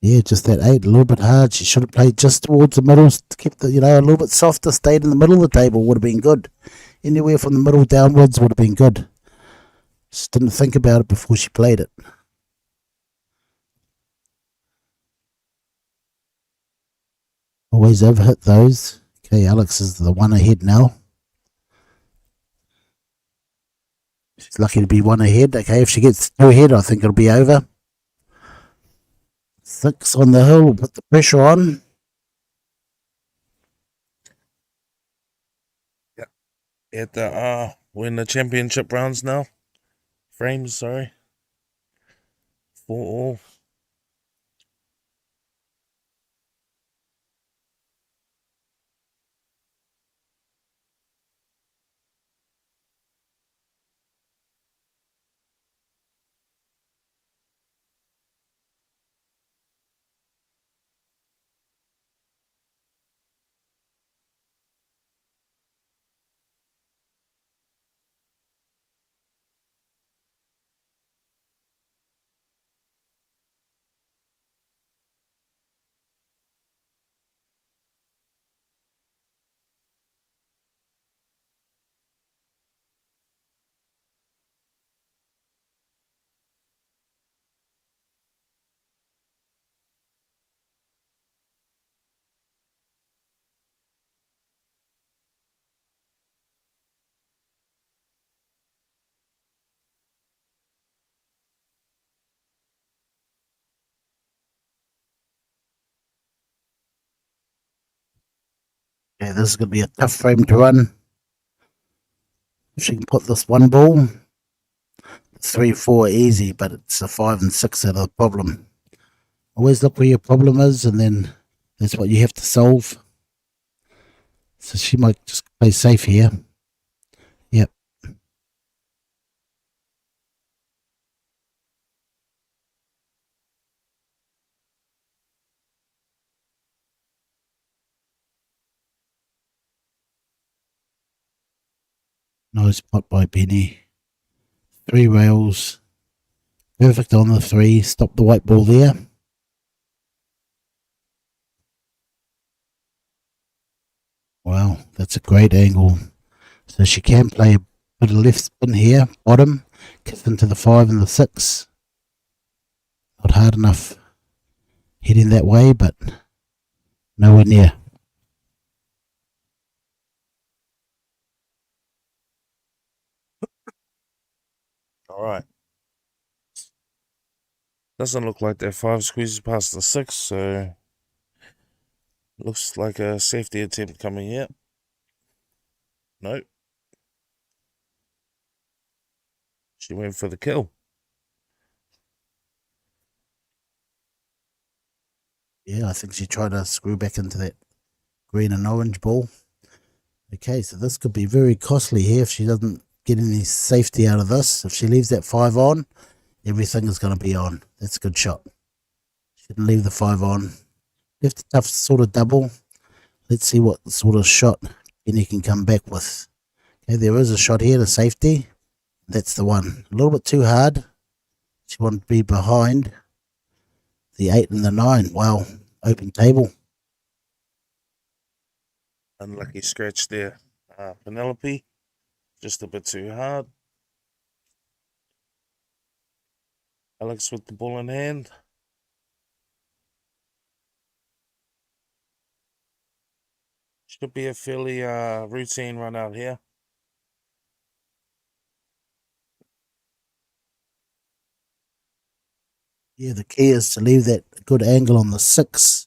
Yeah, just that 8, a little bit hard. She should have played just towards the middle to keep the, a little bit softer. Stayed in the middle of the table would have been good. Anywhere from the middle downwards would have been good. Just didn't think about it before she played it. Always overhit those. Okay, Alex is the 1 ahead now. She's lucky to be 1 ahead. Okay, if she gets 2 ahead, I think it'll be over. 6 on the hill, put the pressure on. Yeah. We're in the championship rounds now. Frames, sorry. 4 all. Okay, this is going to be a tough frame to run. If she can put this 1 ball, 3-4 easy, but it's a 5 and 6 that are the problem. Always look where your problem is, and then that's what you have to solve. So she might just play safe here. Yep. Nice pot by Penny. 3 rails. Perfect on the 3. Stop the white ball there. Wow, that's a great angle. So she can play a bit of left spin here, bottom, kick into the 5 and the 6. Not hard enough heading that way, but nowhere near. All right. Doesn't look like that 5 squeezes past the 6, so looks like a safety attempt coming here. Nope. She went for the kill. Yeah, I think she tried to screw back into that green and orange ball. Okay, so this could be very costly here if she doesn't get any safety out of this. If she leaves that 5 on, everything is going to be on. That's a good shot. She didn't leave the 5 on. Left a tough sort of double. Let's see what sort of shot Kenny can come back with. Okay, there is a shot here to safety. That's the one. A little bit too hard. She wanted to be behind the 8 and the 9. Wow, open table. Unlucky scratch there. Penelope, just a bit too hard. Alex with the ball in hand. Should be a fairly routine run out here. Yeah, the key is to leave that good angle on the 6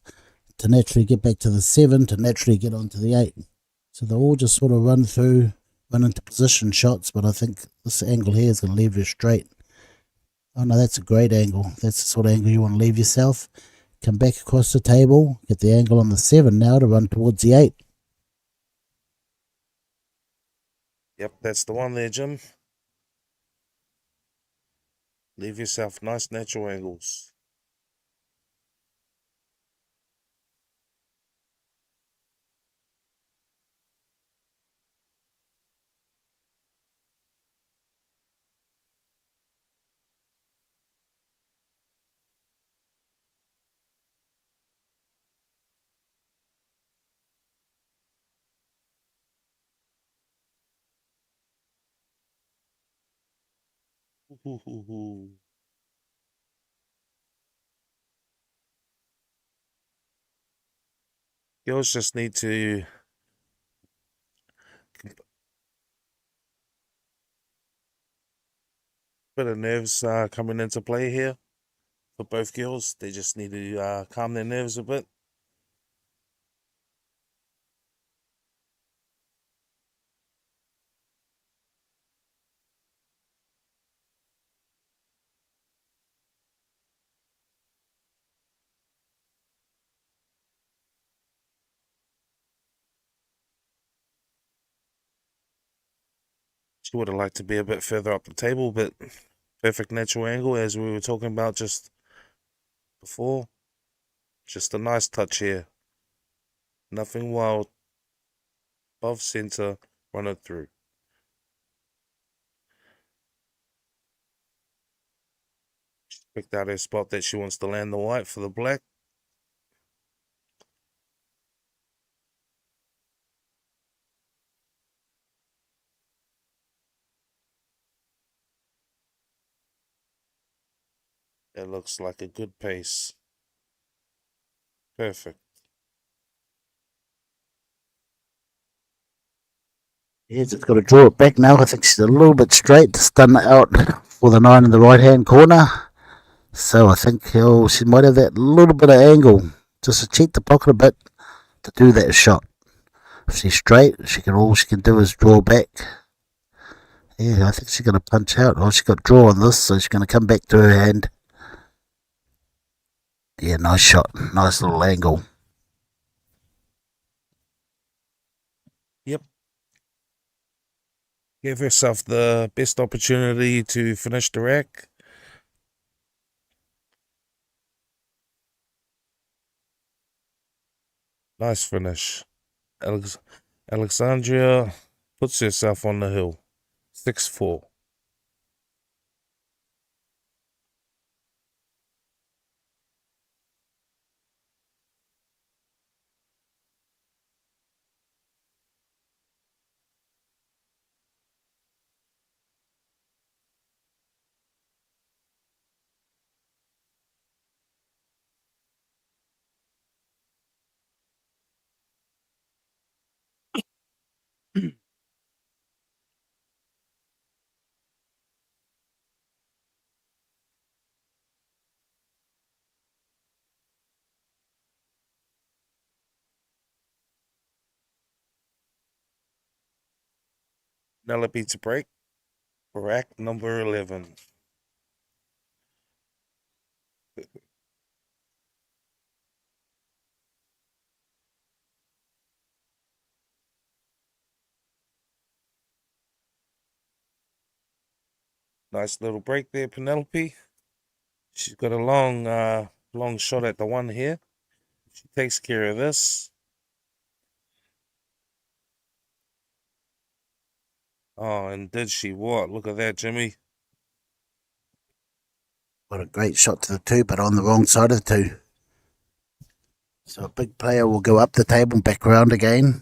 to naturally get back to the 7 to naturally get onto the 8. So they all just sort of run into position shots, but I think this angle here is going to leave you straight. Oh no, that's a great angle. That's the sort of angle you want to leave yourself. Come back across the table, get the angle on the 7 now to run towards the 8. Yep, that's the one there, Jim. Leave yourself nice natural angles. Girls just need to bit of nerves coming into play here for both girls. They just need to calm their nerves a bit. She would have liked to be a bit further up the table, but perfect natural angle as we were talking about just before. Just a nice touch here. Nothing wild. Above center, run it through. Picked out her spot that she wants to land the white for the black. It looks like a good pace. Perfect. Yeah, just got to draw it back now. I think she's a little bit straight to stun out for the 9 in the right hand corner. So I think she might have that little bit of angle just to cheat the pocket a bit to do that shot. If she's straight, all she can do is draw back. Yeah, I think she's going to punch out. Oh, she got draw on this, so she's going to come back to her hand. Yeah, nice shot. Nice little angle. Yep. Gave herself the best opportunity to finish the rack. Nice finish. Alexandria puts herself on the hill. 6-4. Nella beats a break. Rack number 11. Nice little break there, Penelope. She's got a long shot at the one here. She takes care of this. Oh, and did she what? Look at that, Jimmy. Got a great shot to the 2, but on the wrong side of the 2. So a big player will go up the table and back around again.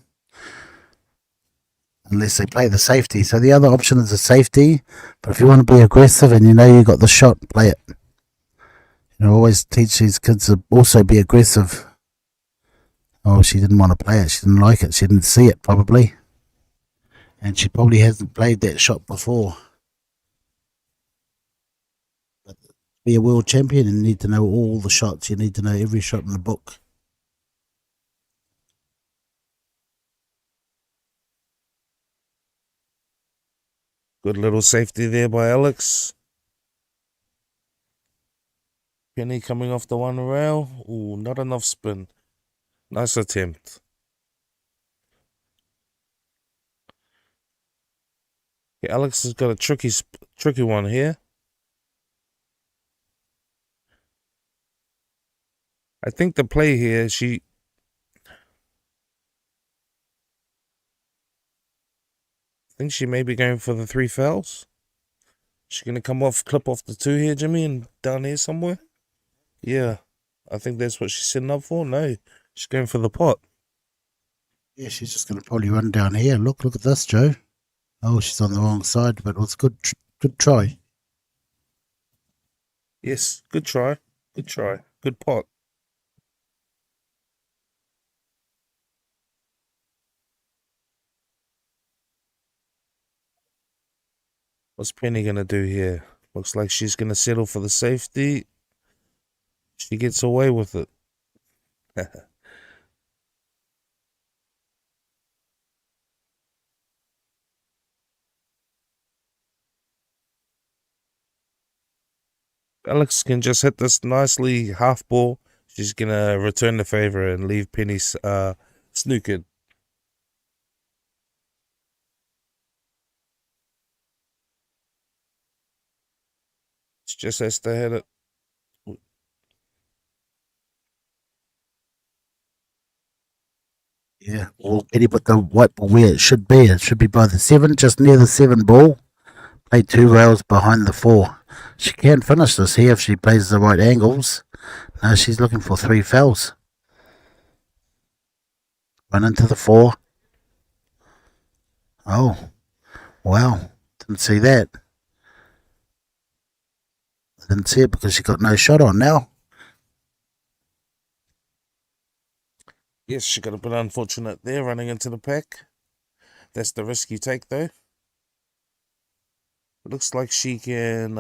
Unless they play the safety. So the other option is a safety. But if you want to be aggressive and you know you got the shot, play it. You know, always teach these kids to also be aggressive. Oh, she didn't want to play it. She didn't like it. She didn't see it, probably. And she probably hasn't played that shot before. But to be a world champion, you need to know all the shots. You need to know every shot in the book. Good little safety there by Alex. Penny coming off the one rail. Ooh, not enough spin. Nice attempt. Okay, Alex has got a tricky one here. I think the play here, I think she may be going for the 3 fouls. She's going to come off, clip off the 2 here, Jimmy, and down here somewhere. Yeah, I think that's what she's setting up for. No, she's going for the pot. Yeah, she's just going to probably run down here. Look at this, Joe. Oh, she's on the wrong side, but it was good try. Yes, good try. Good try. Good pot. What's Penny going to do here? Looks like she's going to settle for the safety. She gets away with it. Alex can just hit this nicely half ball. She's going to return the favor and leave Penny snookered. She just has to hit it. Yeah, well, Penny put the white ball where it should be. It should be by the 7, just near the 7 ball. Play 2 rails behind the 4. She can finish this here if she plays the right angles. No, she's looking for 3 fouls. Run into the 4. Oh, wow. Didn't see that. I didn't see it because she got no shot on now. Yes, she got a bit unfortunate there, running into the pack. That's the risk you take, though. It looks like she can...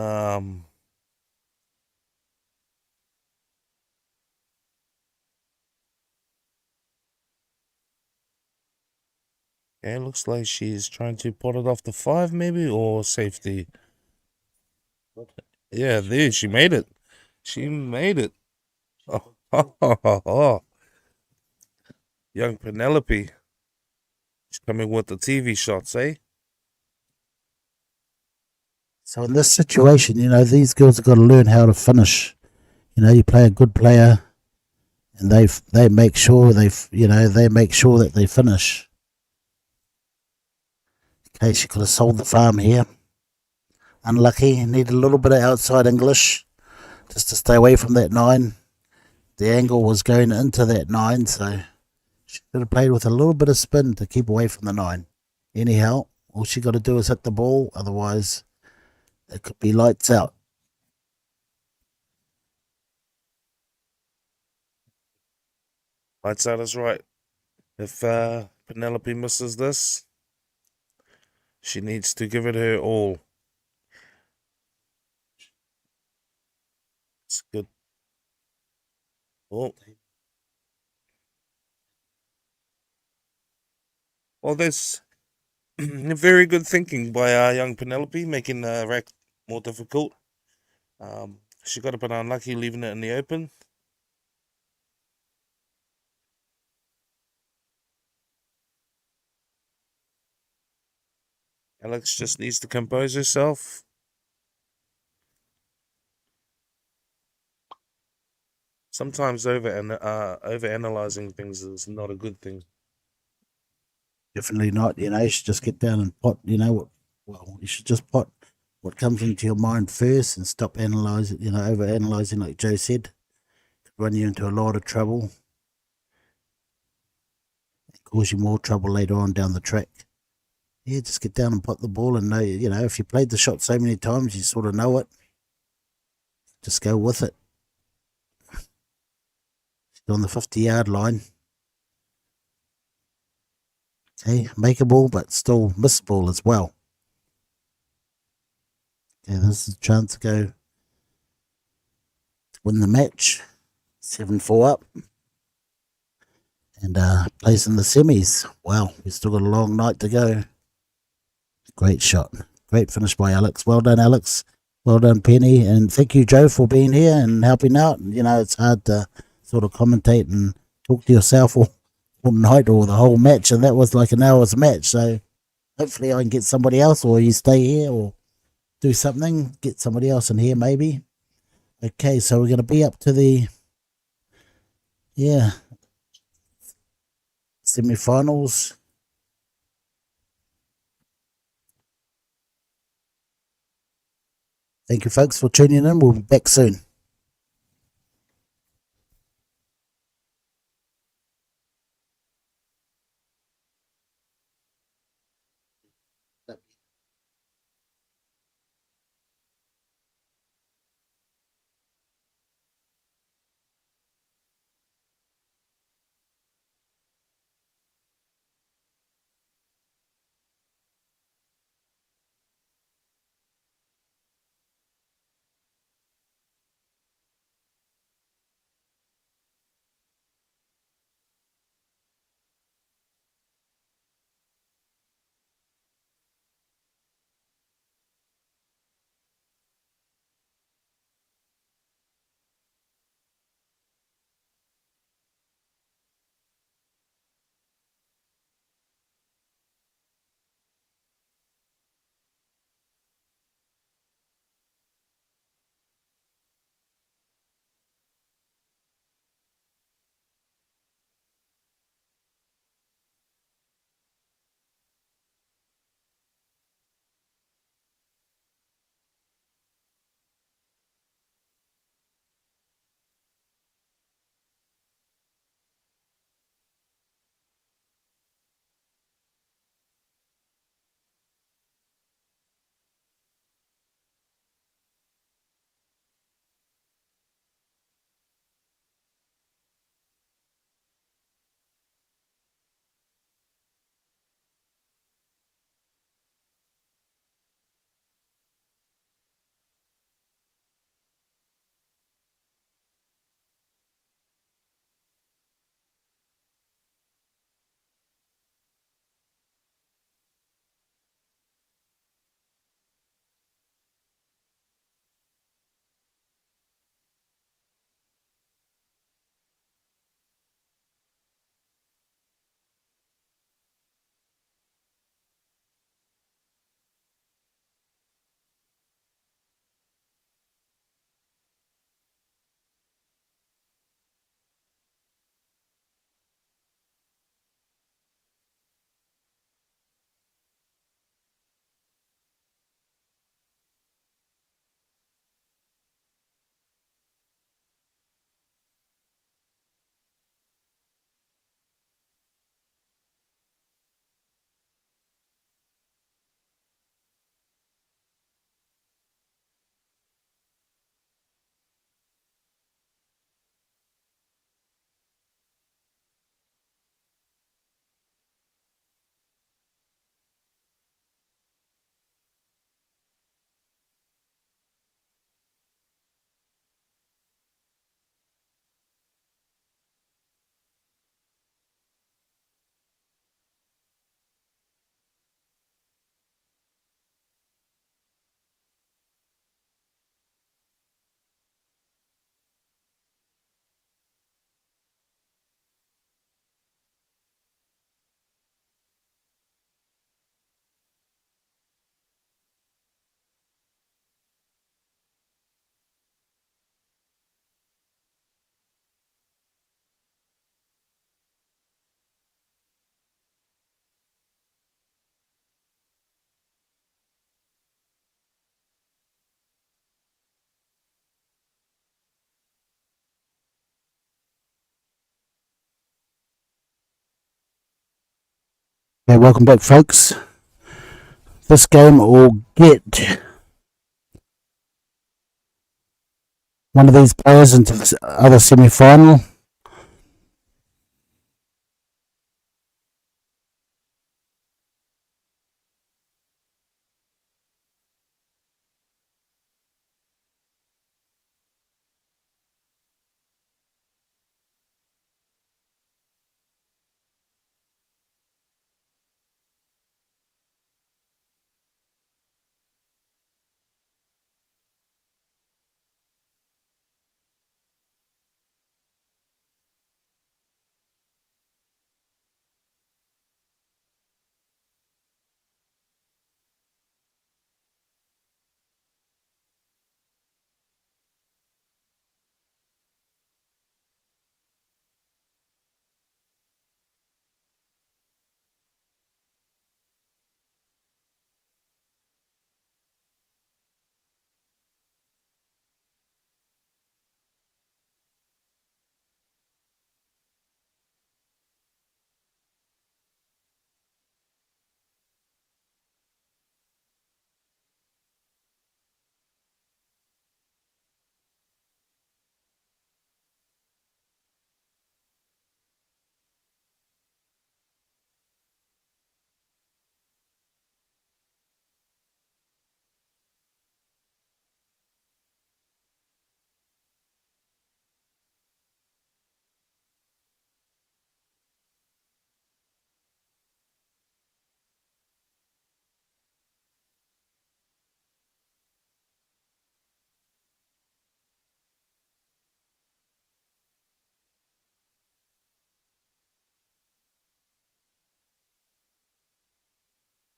Yeah, it looks like she's trying to pot it off the 5, maybe, or safety. Yeah, there, she made it. She made it. Oh. Young Penelope. She's coming with the TV shots, eh? So in this situation, you know, these girls have got to learn how to finish. You know, you play a good player, and they make sure they make sure that they finish. Okay, she could have sold the farm here. Unlucky. Need a little bit of outside English just to stay away from that 9. The angle was going into that 9, so she could have played with a little bit of spin to keep away from the 9. Anyhow, all she got to do is hit the ball, otherwise it could be lights out. Lights out is right. If Penelope misses this, she needs to give it her all. It's good. Oh. Well, that's very good thinking by young Penelope, making the rack more difficult. She got a bit unlucky leaving it in the open. Alex just needs to compose herself. sometimes over analyzing things is not a good thing. Definitely not. You should just get down and pot. You should just pot what comes into your mind first and stop analyzing. Over analyzing, like Joe said, could run you into a lot of trouble, cause you more trouble later on down the track. Yeah, just get down and pot the ball and know. If you played the shot so many times, you sort of know it. Just go with it. On the 50-yard line. Okay, makeable, but still missable as well. Okay, this is a chance to go to win the match. 7-4 up. And place in the semis. Wow, we've still got a long night to go. Great shot. Great finish by Alex. Well done, Alex. Well done, Penny. And thank you, Joe, for being here and helping out. It's hard to sort of commentate and talk to yourself all night or the whole match. And that was like an hour's match. So hopefully I can get somebody else, or you stay here or do something. Get somebody else in here maybe. Okay, so we're going to be up to the, semi-finals. Thank you, folks, for tuning in. We'll be back soon. Okay, welcome back, folks. This game will get one of these players into the other semi-final.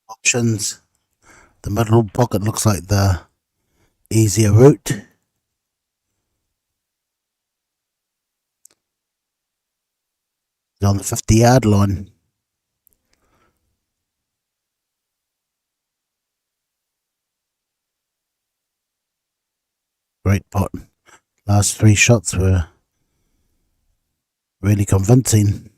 Options. The middle pocket looks like the easier route. It's on the 50-yard line. Great pot. Last 3 shots were really convincing.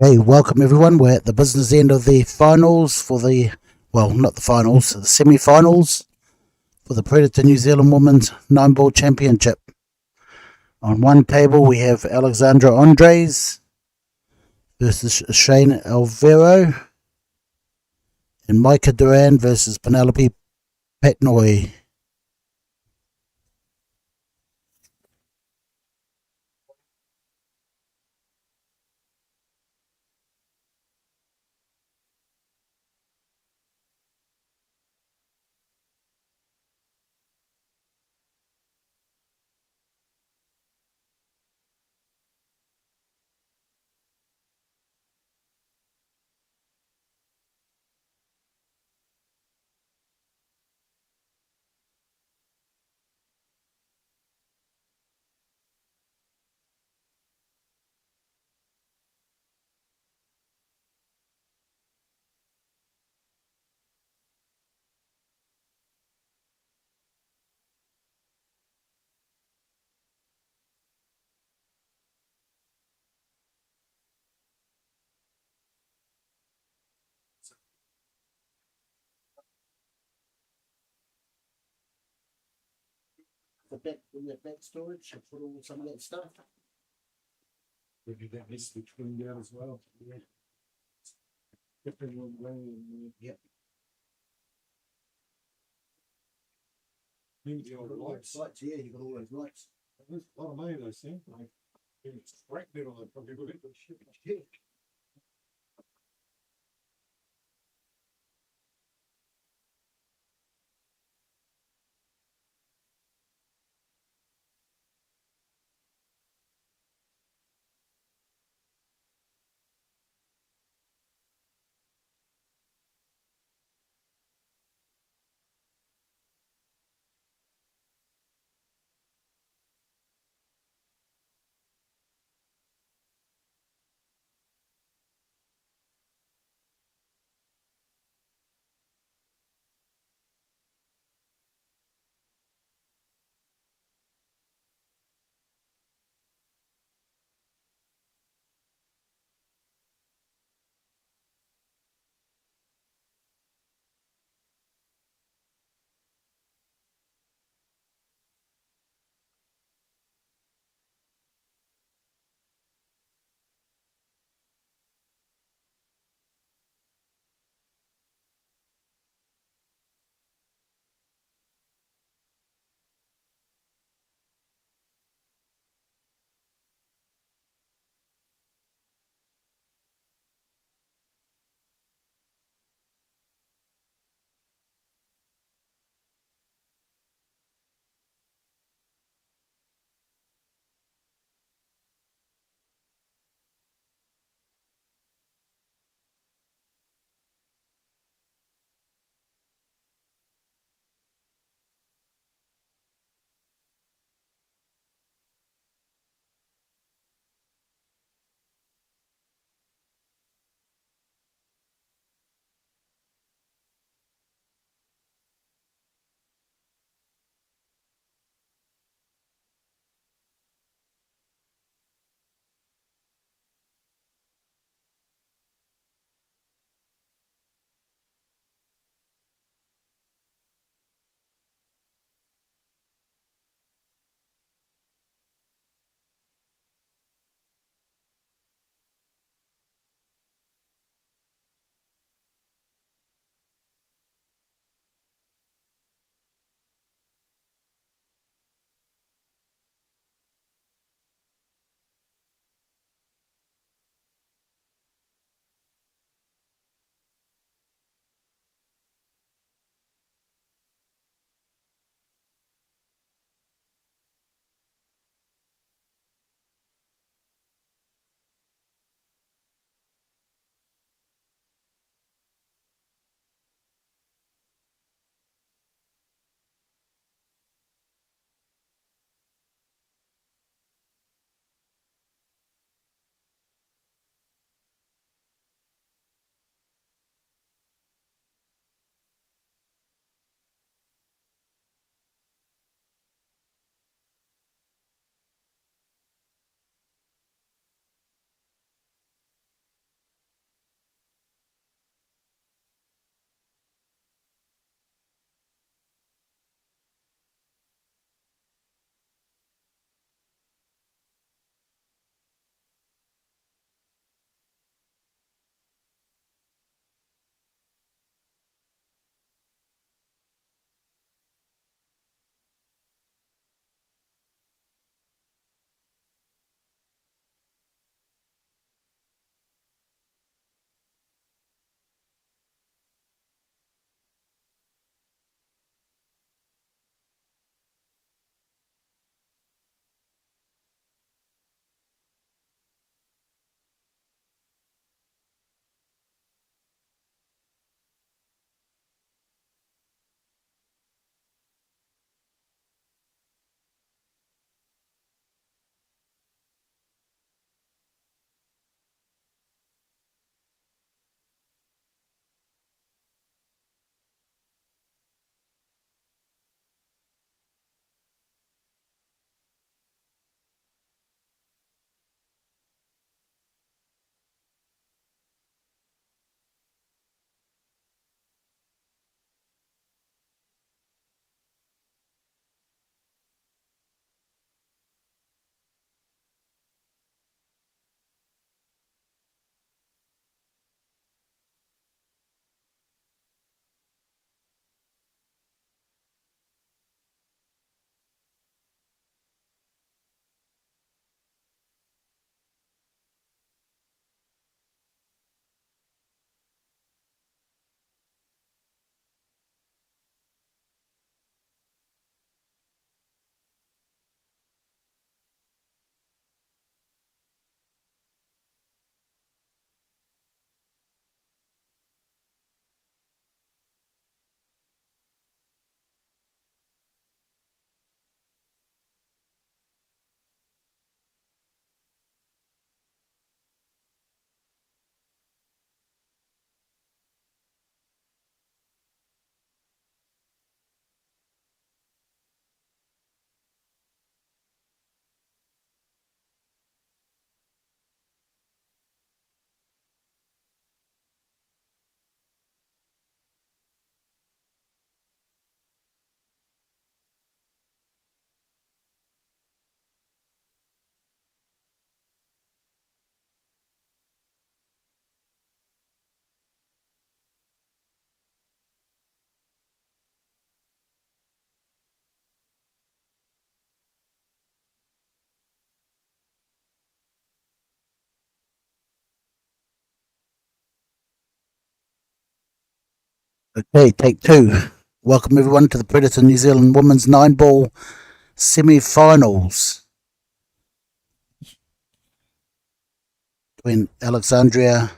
Hey, welcome everyone. We're at the business end of the finals for the, well, not the finals, the semi-finals for the Predator New Zealand Women's 9-Ball Championship. On one table we have Alexandra Andres versus Shane Alvaro, and Micah Duran versus Penelope Patnoy. The back storage, put all some of that stuff. Maybe that needs to be cleaned out as well. Yeah. Depending on rain. Yep. Maybe the old lights. Yeah, you got all those lights. There's a lot of money those things. Like, it's right there on the probably would it. Yeah. Okay, take two. Welcome everyone to the Predator New Zealand Women's 9-ball semi-finals between Alexandria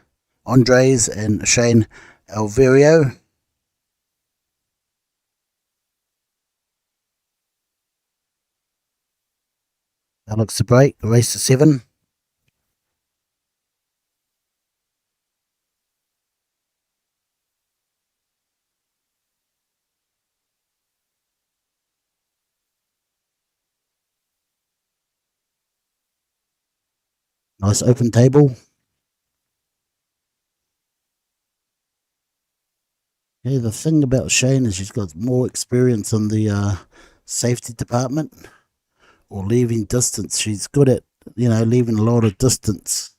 Andres and Shane Alverio. Alex the break, race to 7. Nice open table. Yeah, the thing about Shane is she's got more experience in the safety department or leaving distance. She's good at, leaving a lot of distance.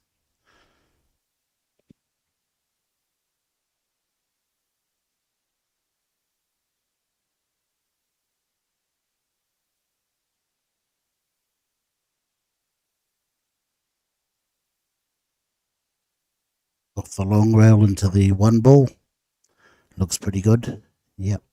Off the long rail into the 1-ball. Looks pretty good. Yep.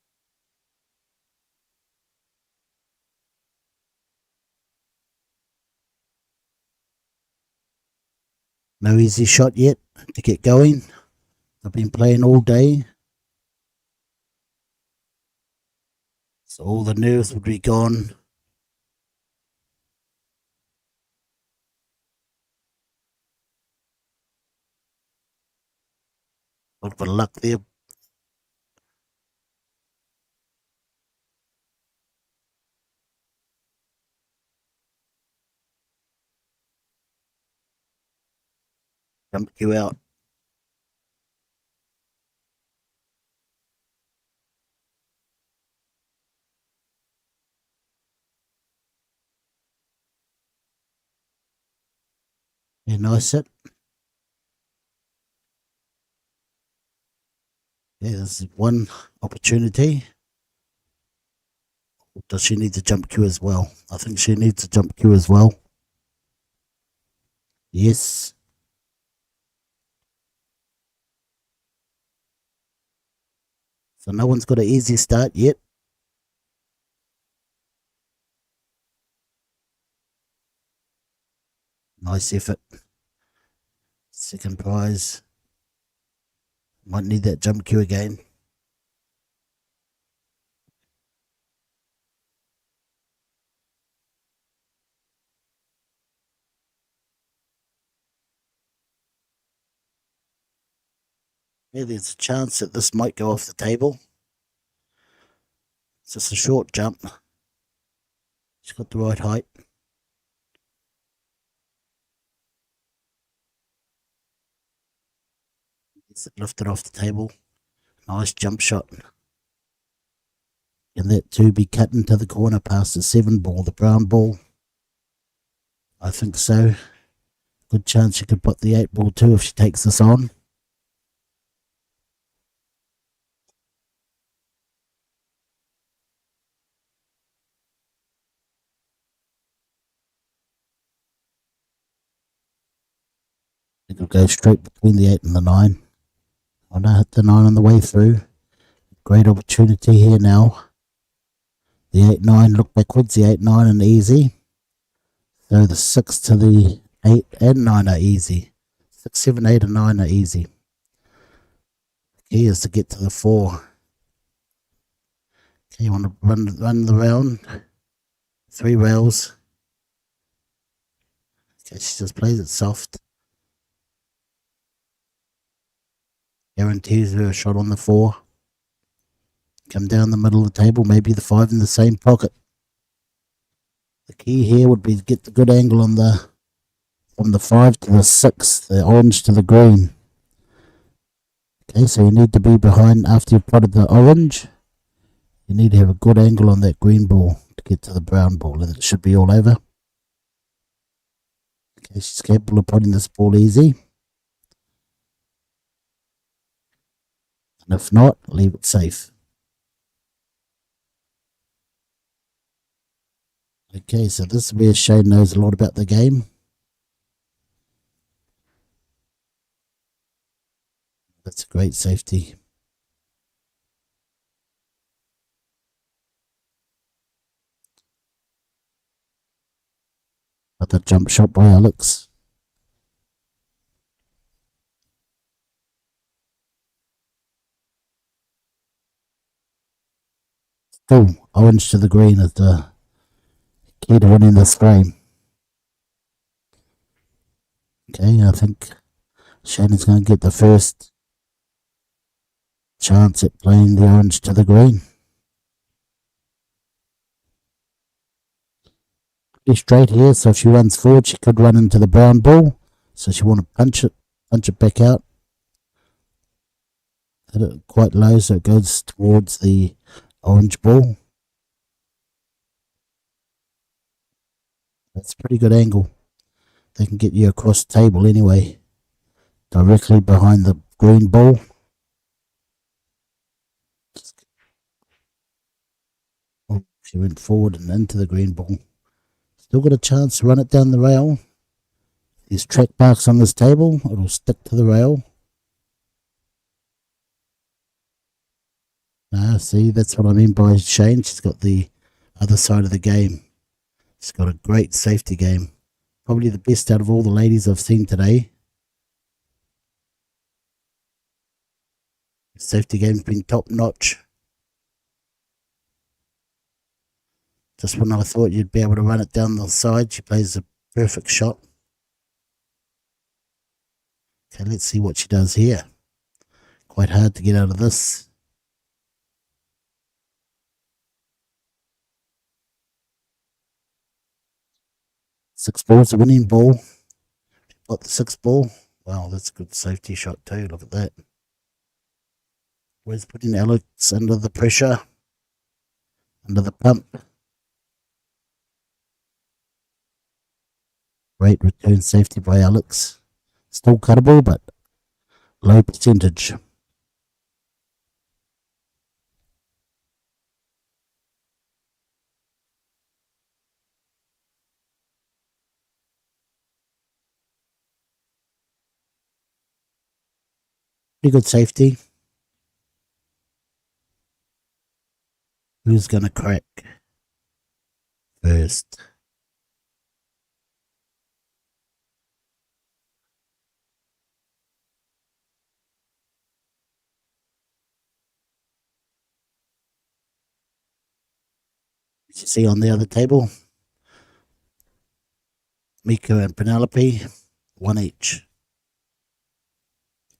No easy shot yet to get going. I've been playing all day. So all the nerves would be gone. A little bit of luck there. Jump you out. Yeah, nice hit. Yeah, this is one opportunity. Does she need to jump queue as well? I think she needs to jump queue as well. Yes. So no one's got an easy start yet. Nice effort. Second prize. Might need that jump queue again. Yeah, there's a chance that this might go off the table. It's just a short jump. She's got the right height. Gets it lifted off the table. Nice jump shot. Can that 2 be cut into the corner past the 7-ball, the brown ball? I think so. Good chance she could put the 8-ball too if she takes this on. It'll go straight between the 8 and the 9. I know hit the 9 on the way through. Great opportunity here now. The 8-9, look backwards, the 8-9 and easy. So the 6 to the 8 and 9 are easy. 6, 7, 8 and 9 are easy. The key is to get to the 4. Okay, you want to run the round. 3 rails. Okay, she just plays it soft. Guarantees her a shot on the 4. Come down the middle of the table, maybe the 5 in the same pocket. The key here would be to get the good angle on from the 5 to the 6, the orange to the green. Okay, so you need to be behind after you've plotted the orange. You need to have a good angle on that green ball to get to the brown ball, and it should be all over. Okay, she's capable of putting this ball easy. And if not, leave it safe. Okay, so this is where Shane knows a lot about the game. That's a great safety. Got that jump shot by Alex. Still orange to the green is the key to winning this game. Okay, I think Shannon's going to get the first chance at playing the orange to the green. Pretty straight here, so if she runs forward, she could run into the brown ball. So she want to punch it back out. Hit it quite low, so it goes towards the orange ball. That's a pretty good angle. They can get you across the table anyway, directly behind the green ball. Oh, she went forward and into the green ball. Still got a chance to run it down the rail. There's track marks on this table. It'll stick to the rail. See, that's what I mean by Shane. She's got the other side of the game. She's got a great safety game. Probably the best out of all the ladies I've seen today. Safety game's been top notch. Just when I thought you'd be able to run it down the side, she plays a perfect shot. Okay, let's see what she does here. Quite hard to get out of this. Six ball's a winning ball. Got the 6 ball. Wow, that's a good safety shot too. Look at that. Where's putting Alex under the pressure? Under the pump. Great return safety by Alex. Still cuttable, but low percentage. Pretty good safety. Who's gonna crack first? As you see on the other table, Mika and Penelope, 1 each.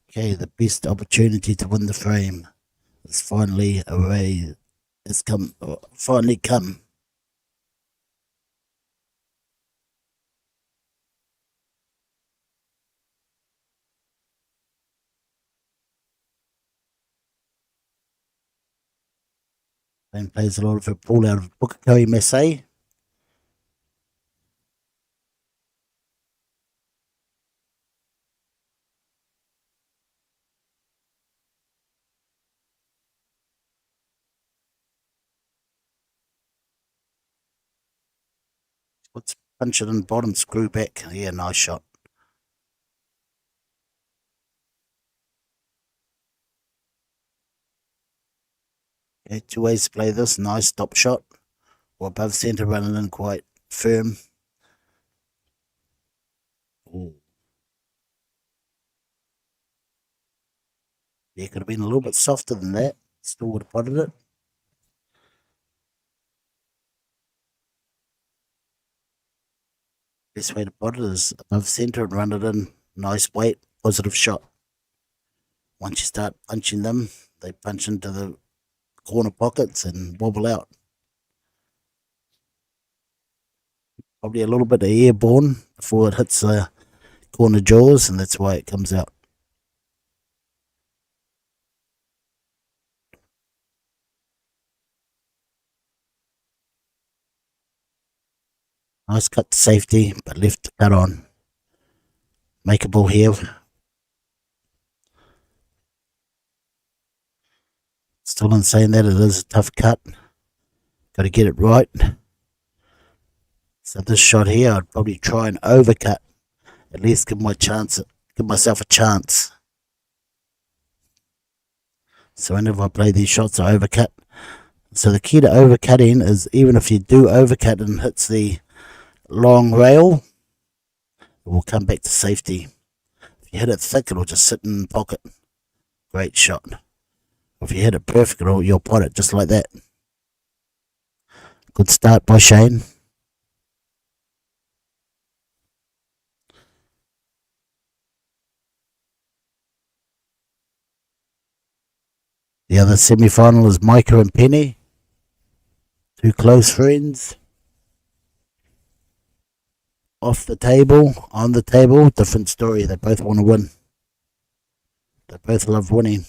Okay, the best opportunity to win the frame is finally finally come. Then plays a lot of her ball out of Pukekohe Messe. Let's punch it in bottom, screw back. Yeah, nice shot. Okay, 2 ways to play this. Nice stop shot. Or above centre, running in quite firm. Ooh. Yeah, could have been a little bit softer than that. Still would have potted it. Best way to pot it is above centre and run it in. Nice weight, positive shot. Once you start punching them, they punch into the corner pockets and wobble out. Probably a little bit of airborne before it hits the corner jaws, and that's why it comes out. Nice cut to safety, but left to cut on. Makeable here. Still in saying that, it is a tough cut. Got to get it right. So this shot here, I'd probably try and overcut. At least give myself a chance. So whenever I play these shots, I overcut. So the key to overcutting is, even if you do overcut and hits the long rail, It will come back to safety. If you hit it thick, it'll just sit in the pocket. Great shot. If you hit it perfect, you'll pot it just like that. Good start by Shane. The other semi-final is Micah and Penny. Two close friends. Off the table, on the table, different story. They both want to win. They both love winning.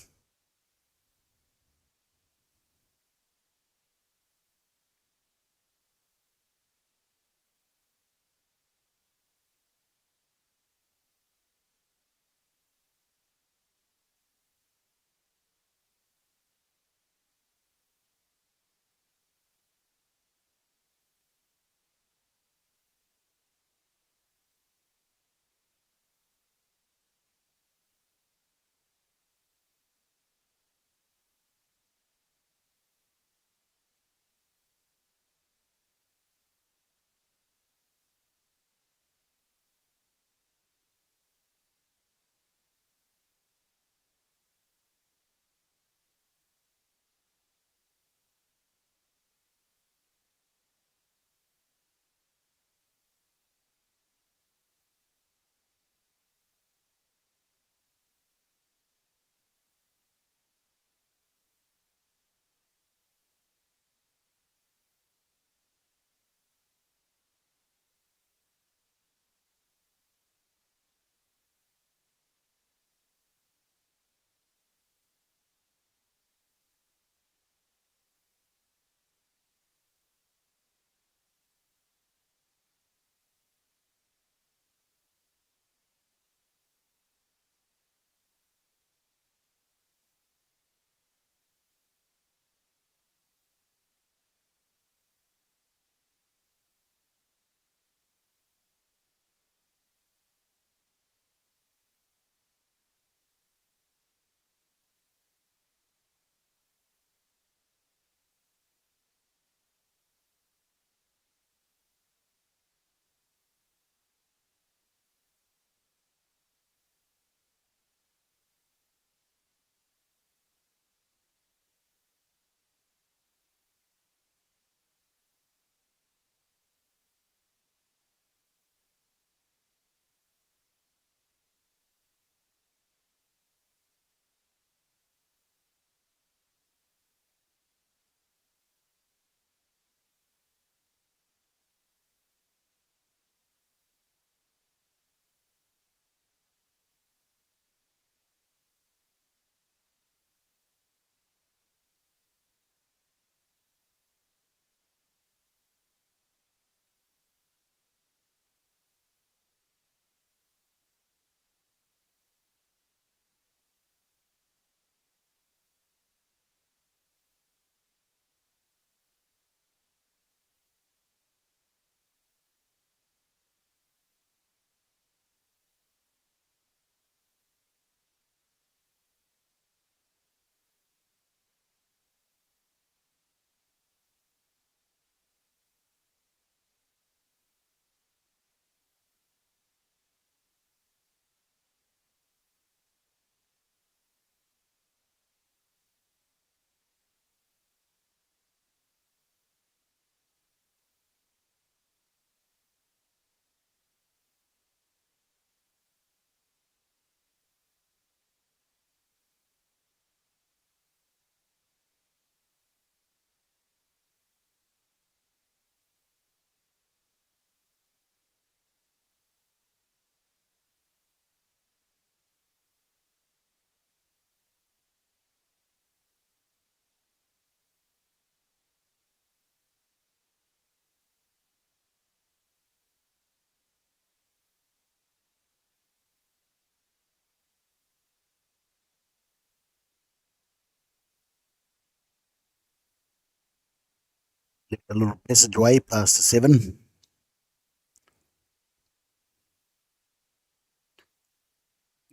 Left a little passageway past the 7.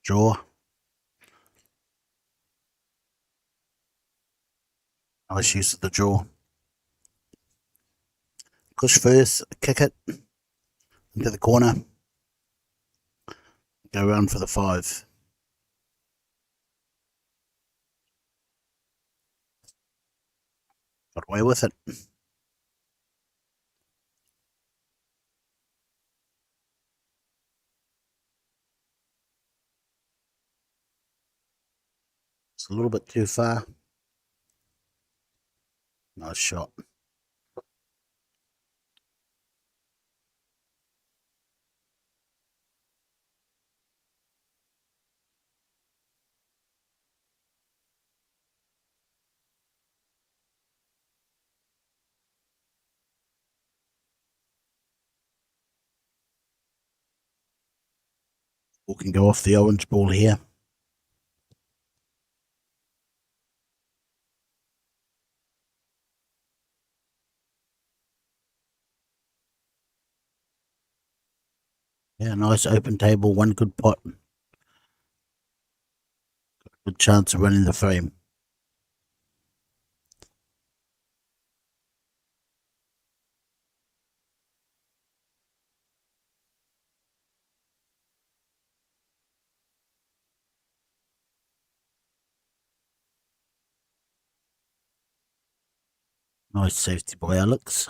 Draw. Nice use of the draw. Push first, kick it into the corner. Go round for the 5. Got away with it. It's a little bit too far. Nice shot. We can go off the orange ball here. Yeah, nice open table, one good pot. Good chance of running the frame. Nice safety by Alex.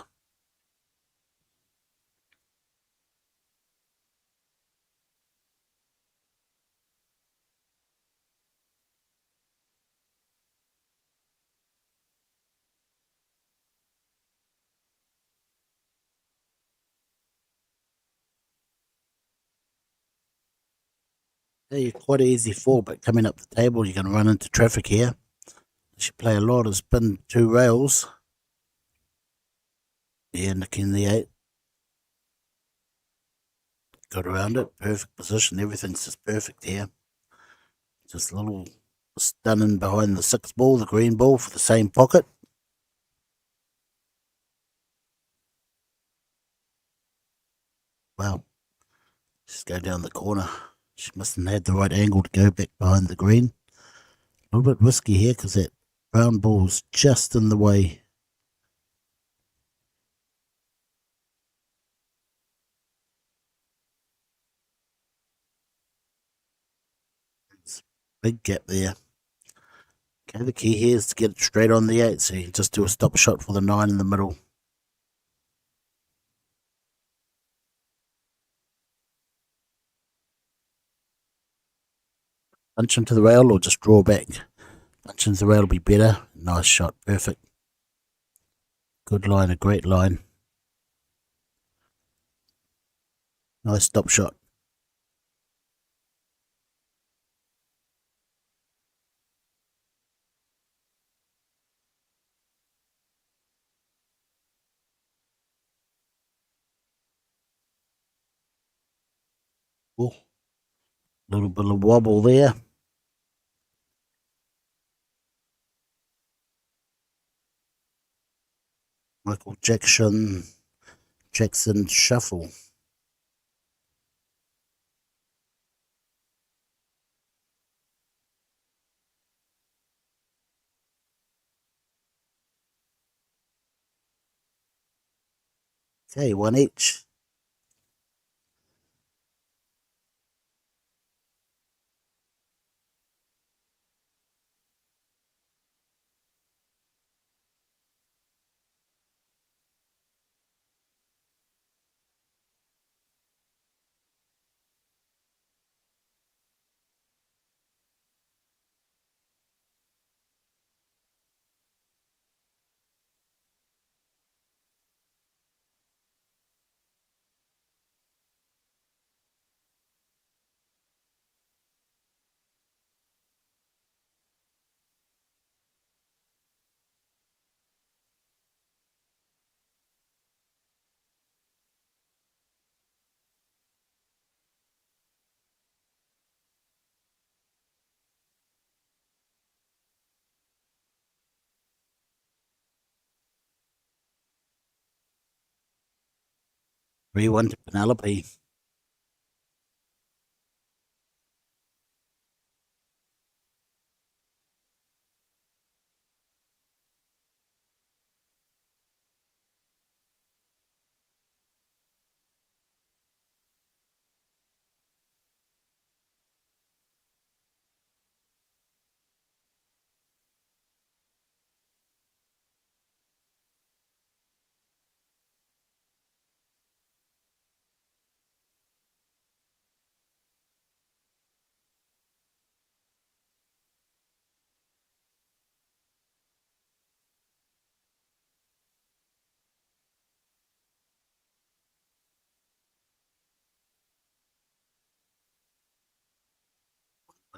Yeah, you're quite an easy fall, but coming up the table, you're going to run into traffic here. You should play a lot of spin 2 rails. Yeah, nicking the 8. Got around it. Perfect position. Everything's just perfect here. Just a little stunning behind the 6 ball, the green ball for the same pocket. Wow. Just go down the corner. She mustn't have had the right angle to go back behind the green. A little bit risky here because that brown ball's just in the way. It's a big gap there. Okay, the key here is to get it straight on the 8, so you can just do a stop shot for the 9 in the middle. Punch into the rail or just draw back. Punch into the rail will be better. Nice shot, perfect. Good line, a great line. Nice stop shot. Oh, little bit of wobble there. Michael Jackson shuffle. Okay, 1 each. Rewind to Penelope.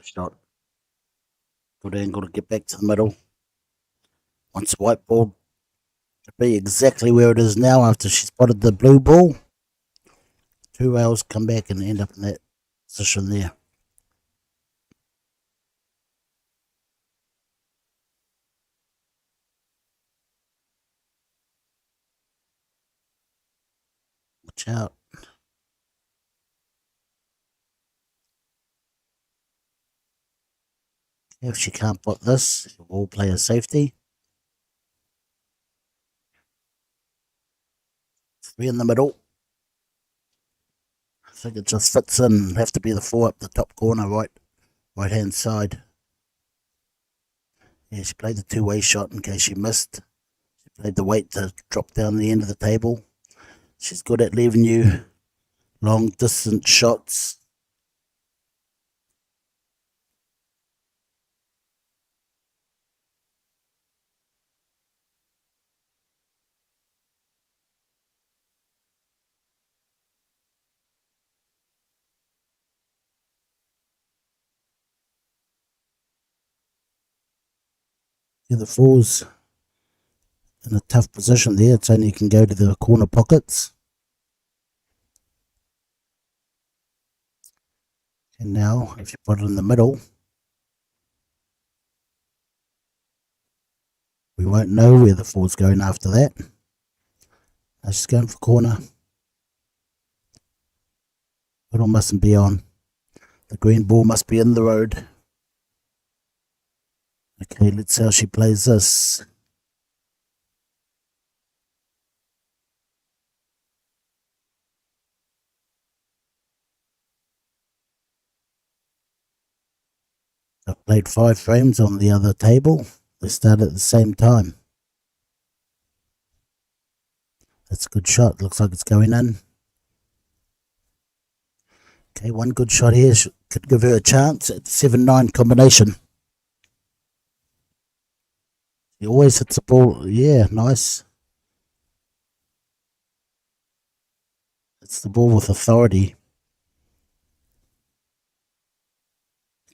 shot. Good angle to get back to the middle. Wants the white ball to be exactly where it is now after she spotted the blue ball. 2 rails come back and end up in that position there. Watch out. If she can't put this, she will play a safety. 3 in the middle. I think it just fits in. Have to be the 4 up the top corner, right hand side. Yeah, she played the two-way shot in case she missed. She played the weight to drop down the end of the table. She's good at leaving you long distance shots. Yeah, the 4's in a tough position there. It's only you can go to the corner pockets. And now, if you put it in the middle, we won't know where the 4's going after that. Now she's going for corner. Middle mustn't be on. The green ball must be in the road. Okay, let's see how she plays this. I've played 5 frames on the other table. They start at the same time. That's a good shot. Looks like it's going in. Okay, one good shot here could give her a chance at the 7-9 combination. He always hits the ball. Yeah, nice. It's the ball with authority.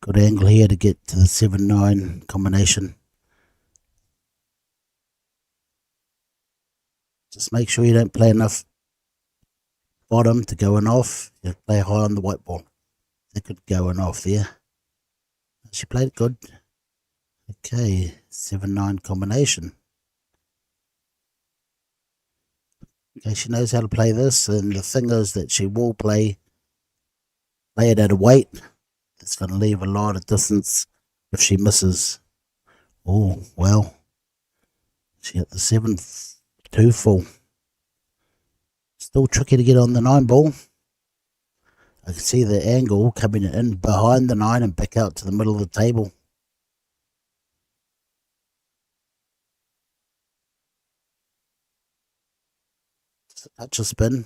Good angle here to get to the 7-9 combination. Just make sure you don't play enough bottom to go in off. You play high on the white ball. They could go in off there. She played it good. Okay, 7-9 combination. Okay, she knows how to play this, and the thing is that she will play it at a weight. It's going to leave a lot of distance if she misses. Oh, well. She hit the 7-2 full. Still tricky to get on the 9 ball. I can see the angle coming in behind the 9 and back out to the middle of the table. Just a touch of spin.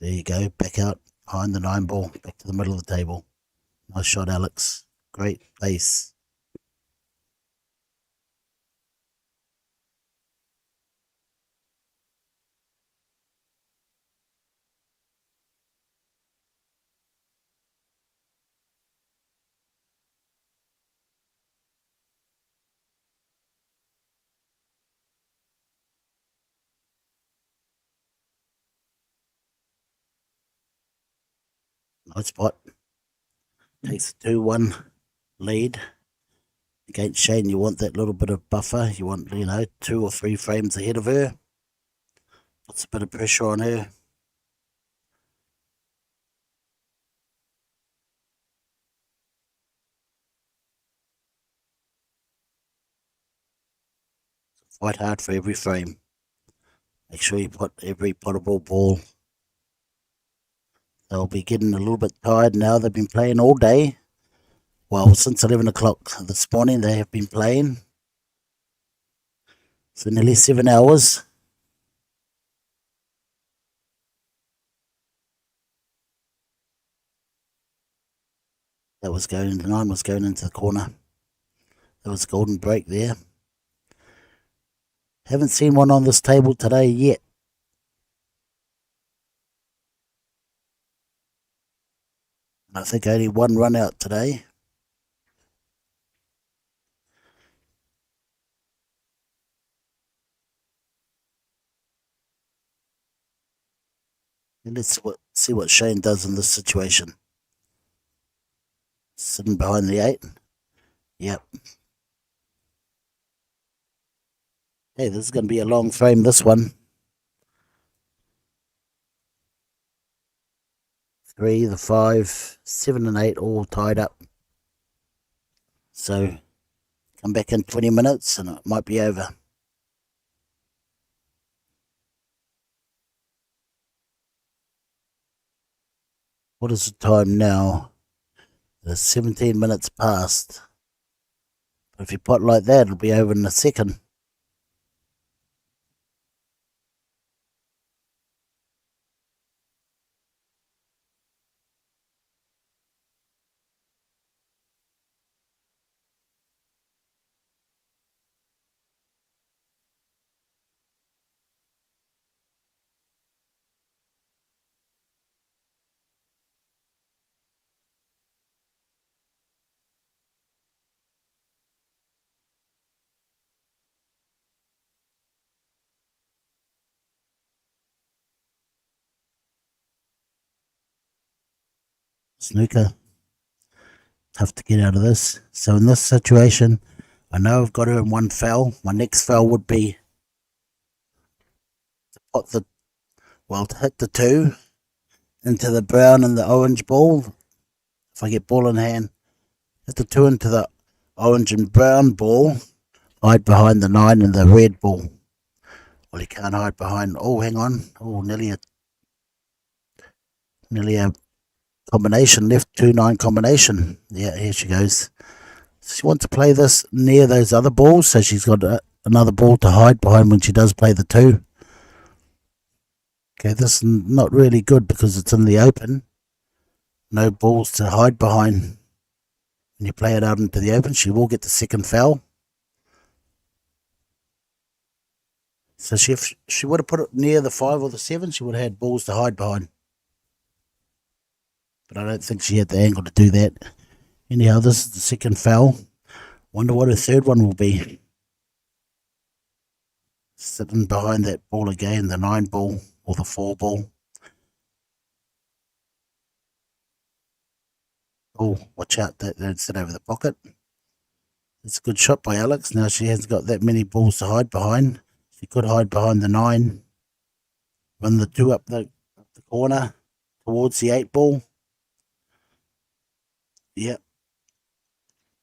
There you go, back out behind the 9 ball, back to the middle of the table. Nice shot, Alex. Great base. Nice spot. Takes the 2-1 lead. Against Shane, you want that little bit of buffer. You want, 2 or 3 frames ahead of her. Puts a bit of pressure on her. Fight hard for every frame. Make sure you put every potable ball. They'll be getting a little bit tired now. They've been playing all day. Well, since 11 o'clock this morning, they have been playing for nearly 7 hours. That was going, the 9 was going into the corner. There was a golden break there. Haven't seen one on this table today yet. I think only one run out today. And let's see what Shane does in this situation. Sitting behind the 8. Yep. Hey, this is going to be a long frame, this one. 3, the 5, 7 and 8 all tied up. So, come back in 20 minutes and it might be over. What is the time now? There's 17 minutes past. But if you pot like that, it'll be over in a second. Snooker. Tough to get out of this. So in this situation, I know I've got her in one foul. My next foul would be to pot the, well, to hit the 2 into the brown and the orange ball. If I get ball in hand, hit the 2 into the orange and brown ball, hide behind the 9 and the red ball. Well, you can't hide behind. Oh, hang on. Oh, nearly a combination left. 2-9 combination. Yeah, here she goes. She wants to play this near those other balls, so she's got another ball to hide behind when she does play the 2. Okay, this is not really good because it's in the open. No balls to hide behind. When you play it out into the open, she will get the second foul. So if she would have put it near the 5 or the 7, she would have had balls to hide behind. But I don't think she had the angle to do that. Anyhow, this is the second foul. Wonder what her third one will be. Sitting behind that ball again, the 9 ball or the 4 ball. Oh, watch out, that's it over the pocket. It's a good shot by Alex. Now she hasn't got that many balls to hide behind. She could hide behind the 9. Run the 2 up the corner towards the 8 ball. Yep.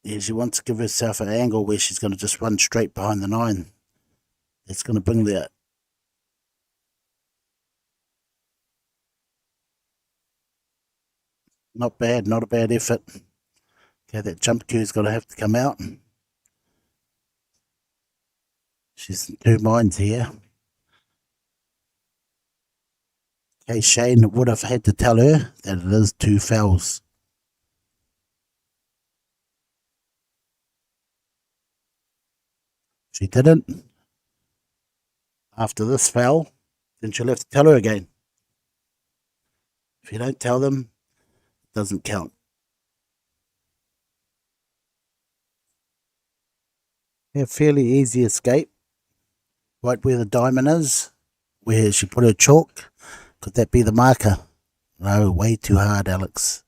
Yeah, she wants to give herself an angle where she's going to just run straight behind the 9. It's going to bring the... Not bad, not a bad effort. Okay, that jump cue's going to have to come out. She's in 2 minds here. Okay, Shane would have had to tell her that it is 2 fouls. She didn't. After this foul, then she'll have to tell her again. If you don't tell them, it doesn't count. Yeah, fairly easy escape. Right where the diamond is, where she put her chalk. Could that be the marker? No, way too hard, Alex.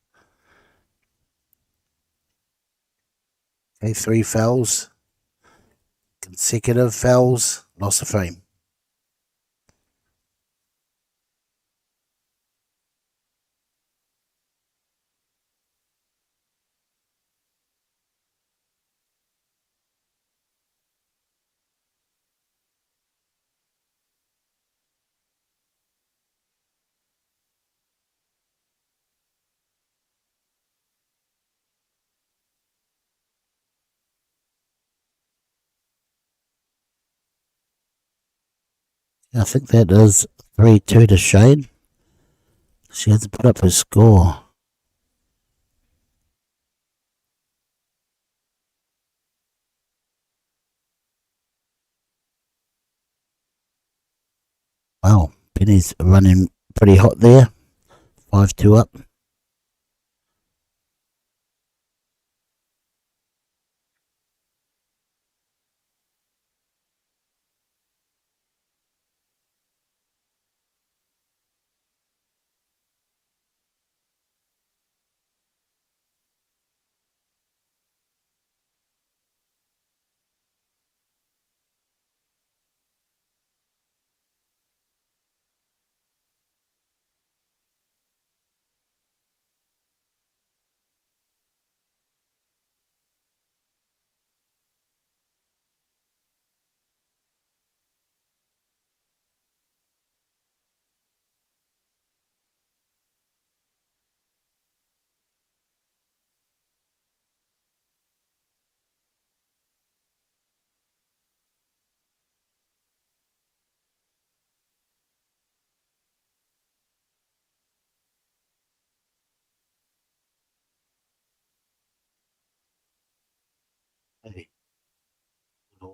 Okay, 3 fouls. Consecutive fouls. Loss of frame. I think that is 3-2 to Shane. She has to put up her score. Wow, Penny's running pretty hot there. 5-2 up.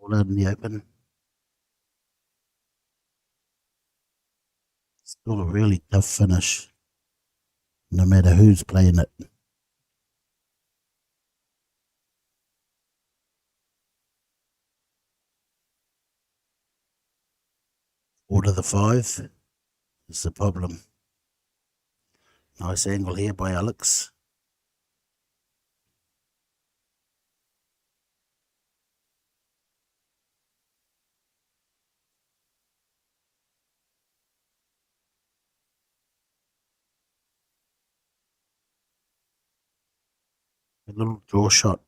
All out in the open. Still a really tough finish, no matter who's playing it. Order the 5 is the problem. Nice angle here by Alex. A little draw shot.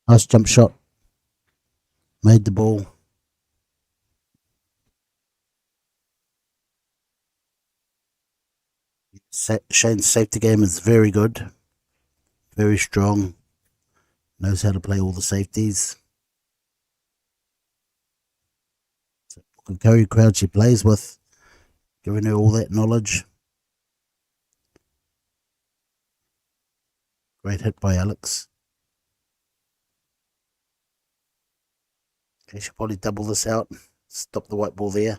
Nice jump shot. Made the ball. Shane's safety game is very good. Very strong. Knows how to play all the safeties. So Curry crowd she plays with, giving her all that knowledge. Great hit by Alex. Okay, she'll probably double this out. Stop the white ball there.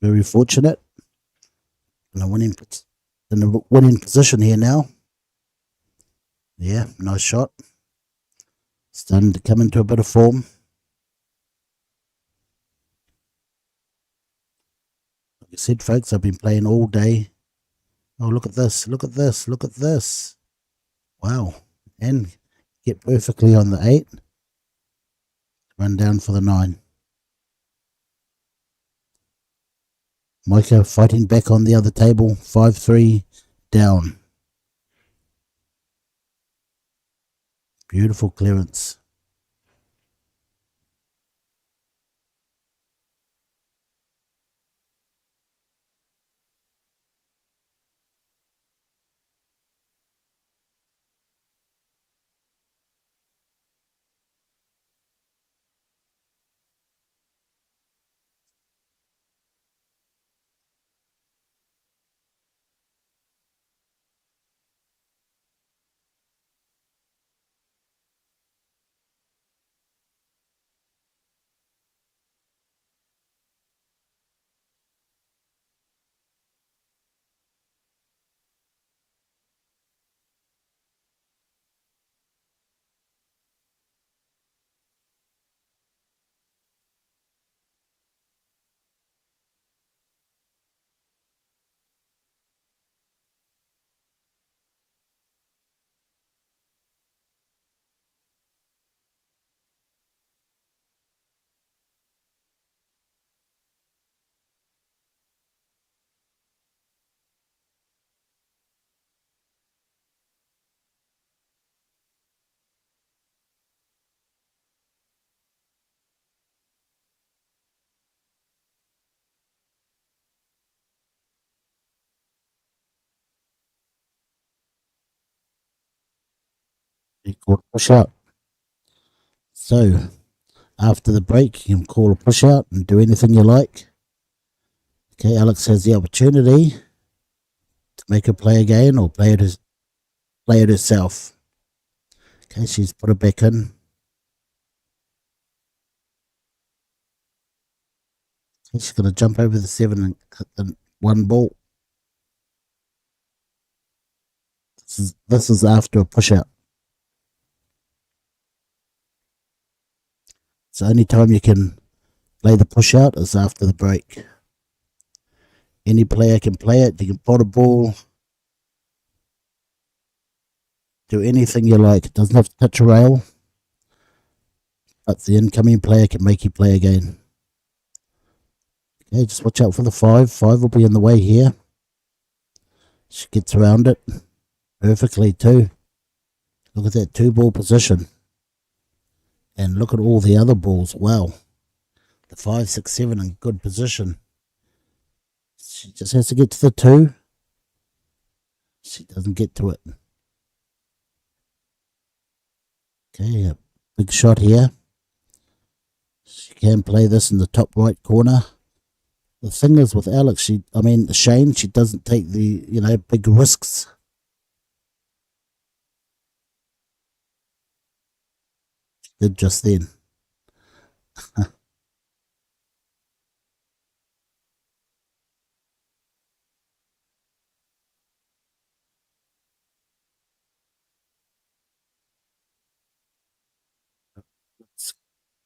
Very fortunate. In a winning position here now. Yeah, nice shot. Starting to come into a bit of form. Like I said, folks, I've been playing all day. Oh, look at this. Look at this. Look at this. Wow. And get perfectly on the 8. Run down for the 9. Micah fighting back on the other table. 5-3 down. Beautiful clearance. You call a push out. So after the break, you can call a push out and do anything you like. Okay, Alex has the opportunity to make her play again or play it herself. Okay, she's put it back in. Okay, she's going to jump over the 7 and hit the 1 ball. This is after a push out. So only time you can play the push out is after the break. Any player can play it. You can pot a ball. Do anything you like. It doesn't have to touch a rail. But the incoming player can make you play again. Okay, just watch out for the 5. 5 will be in the way here. She gets around it perfectly too. Look at that 2 ball position. And look at all the other balls. Wow. The 5, 6, 7 in good position. She just has to get to the 2. She doesn't get to it. Okay, a big shot here. She can play this in the top right corner. The thing is with Alex, Shane, she doesn't take the, big risks. She did just then.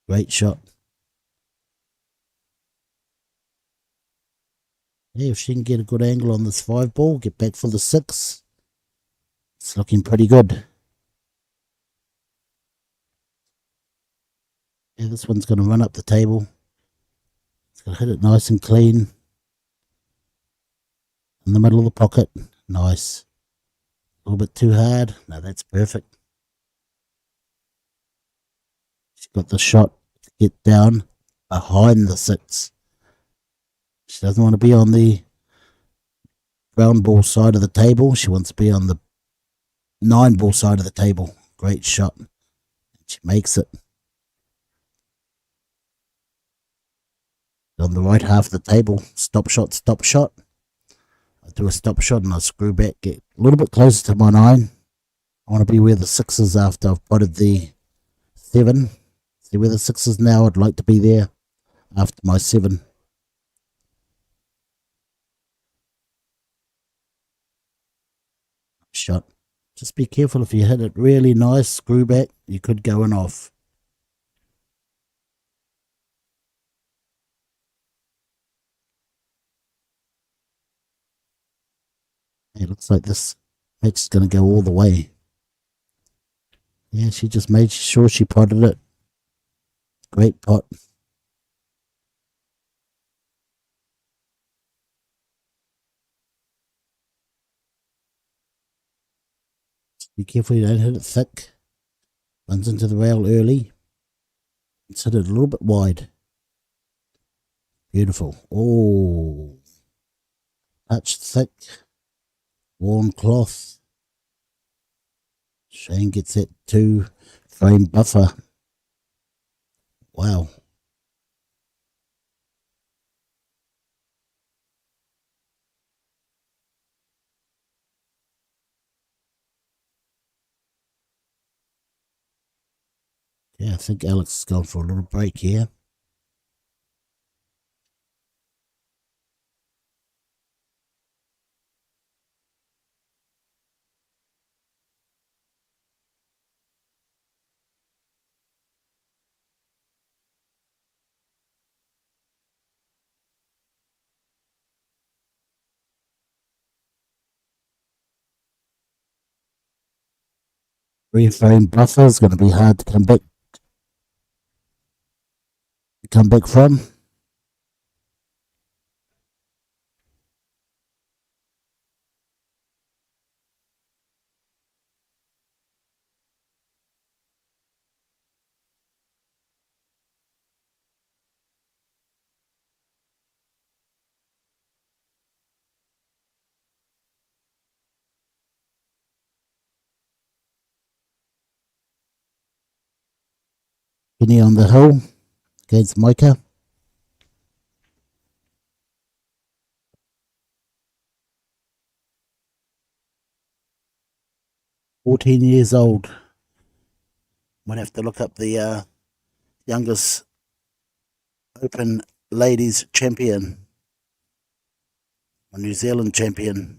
Great shot. Yeah, if she can get a good angle on this 5 ball, get back for the 6. It's looking pretty good. Yeah, this one's going to run up the table. It's going to hit it nice and clean. In the middle of the pocket. Nice. A little bit too hard. No, that's perfect. She's got the shot to get down behind the 6. She doesn't want to be on the brown ball side of the table. She wants to be on the 9 ball side of the table. Great shot. She makes it. On the right half of the table. Stop shot, stop shot. I do a stop shot and I screw back, get a little bit closer to my 9. I want to be where the 6 is after I've potted the 7. See where the 6 is now? I'd like to be there after my 7. Shot. Just be careful if you hit it really nice, screw back, you could go in off. It looks like this match is going to go all the way. Yeah, she just made sure she potted it. Great pot. Be careful you don't hit it thick. Runs into the rail early. Let's hit it a little bit wide. Beautiful. Oh, touch thick. Worn cloth. Shane gets that 2 frame buffer. Wow. Yeah, I think Alex is going for a little break here. Frame buffer is going to be hard to come back from. Kenny on the hill against Micah. $14 old. Might have to look up the youngest Open ladies champion, a New Zealand champion.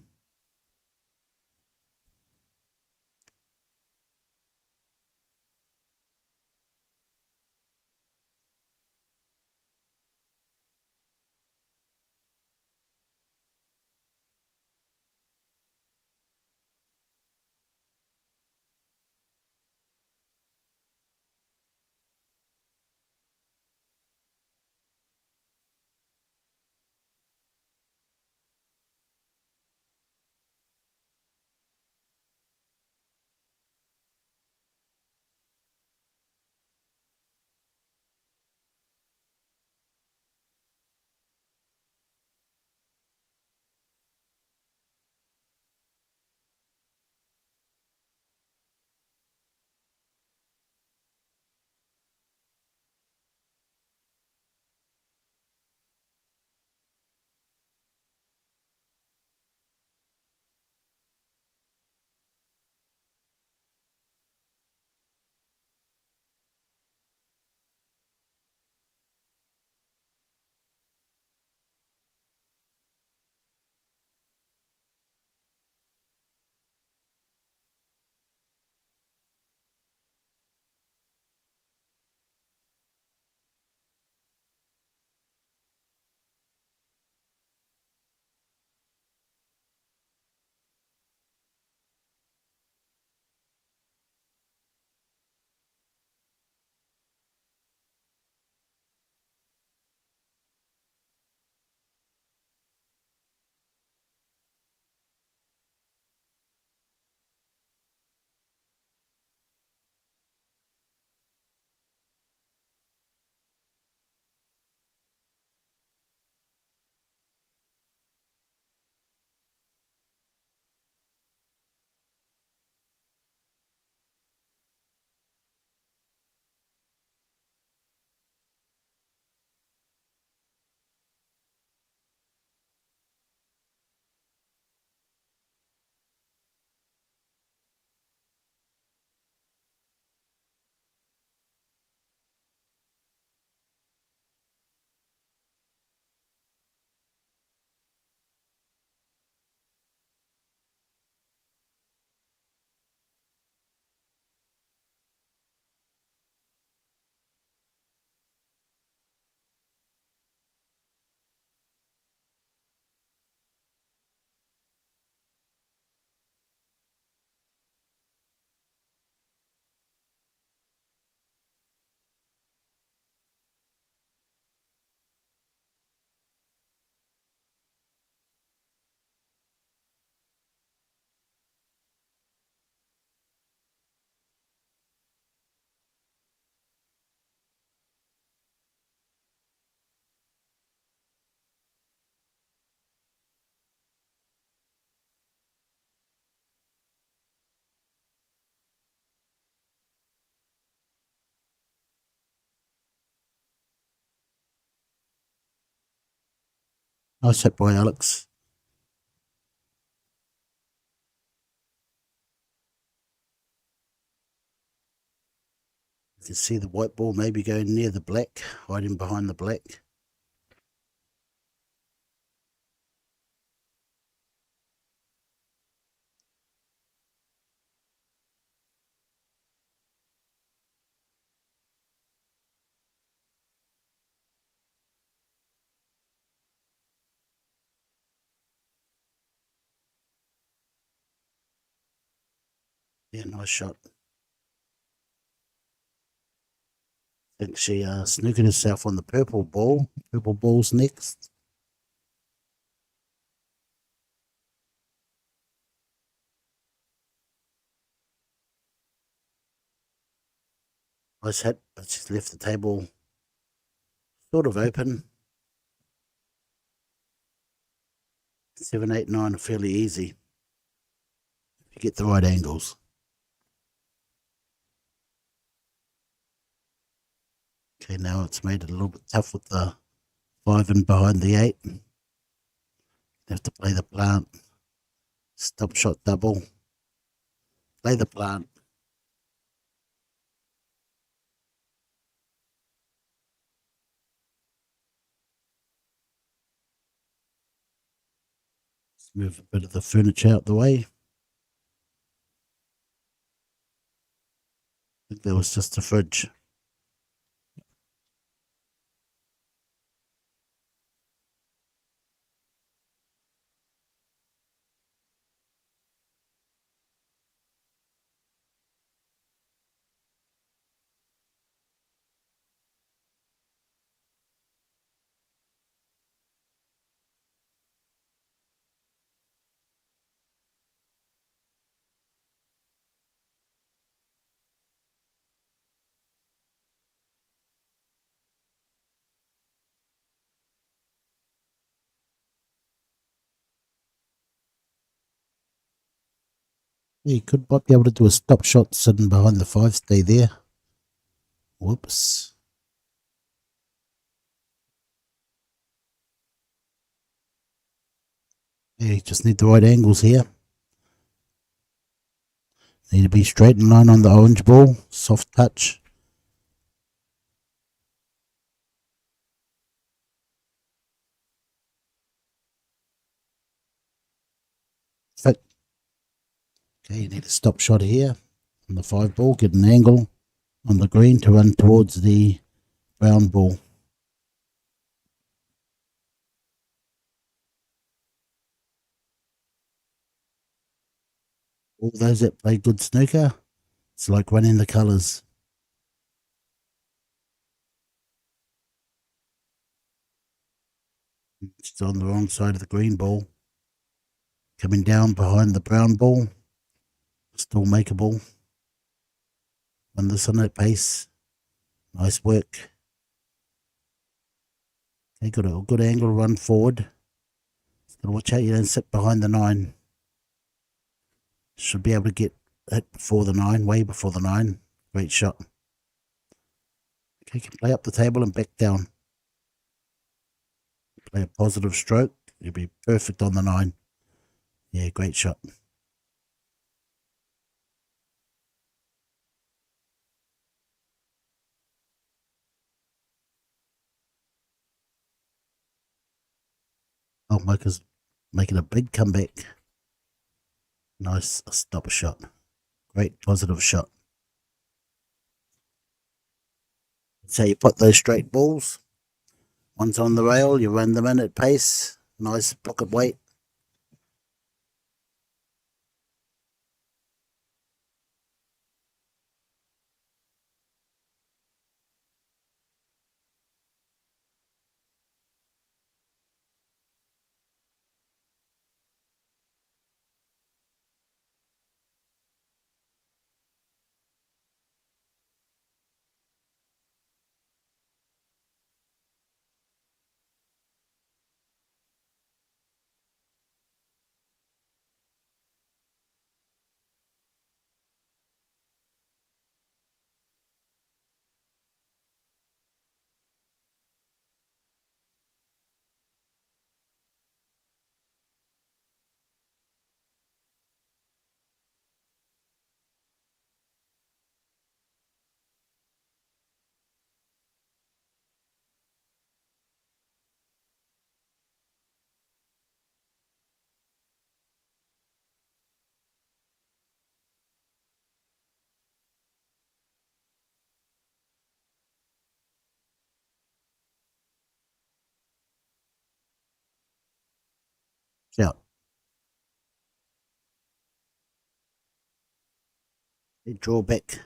Nice hit by Alex. You can see the white ball maybe going near the black, hiding behind the black. Yeah, nice shot. I think she snookered herself on the purple ball. Purple ball's next. Nice hit, but she's left the table sort of open. 7, 8, 9 are fairly easy if you get the right angles. Okay, now it's made it a little bit tough with the 5 in behind the 8. You have to play the plant. Stop shot double. Play the plant. Let's move a bit of the furniture out the way. I think there was just a fridge. Yeah, you could might be able to do a stop shot sitting behind the 5, stay there. Whoops. Yeah, you just need the right angles here. Need to be straight in line on the orange ball. Soft touch. Fit. Okay, you need a stop shot here on the 5 ball. Get an angle on the green to run towards the brown ball. All those that play good snooker, it's like running the colours. It's on the wrong side of the green ball. Coming down behind the brown ball. Still makeable. Run this on that pace. Nice work. Okay, got a good angle to run forward. Just gotta watch out you don't sit behind the 9. Should be able to get hit before the 9, way before the 9. Great shot. Okay, can play up the table and back down. Play a positive stroke. You'll be perfect on the 9. Yeah, great shot. Oh, Micah's making a big comeback. Nice stop shot. Great positive shot. So you put those straight balls. One's on the rail, you run them in at pace. Nice pocket weight. Out. They draw back.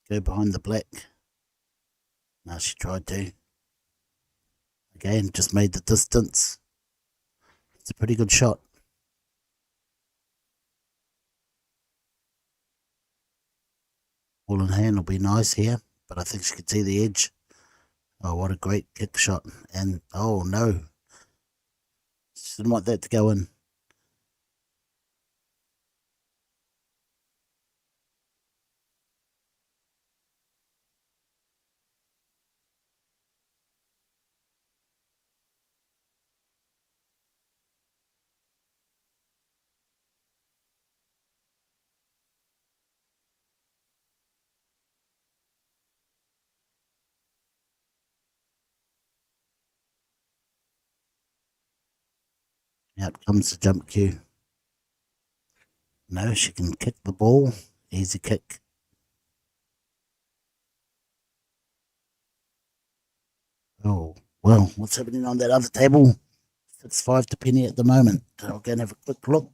Go behind the black. Now she tried to. Again, just made the distance. It's a pretty good shot. Ball in hand will be nice here, but I think she could see the edge. Oh, what a great kick shot. And, oh no. She didn't want that to go in. Out comes the jump cue. No, she can kick the ball. Easy kick. Oh, well, what's happening on that other table? It's 5 to Penny at the moment. I'll go and have a quick look.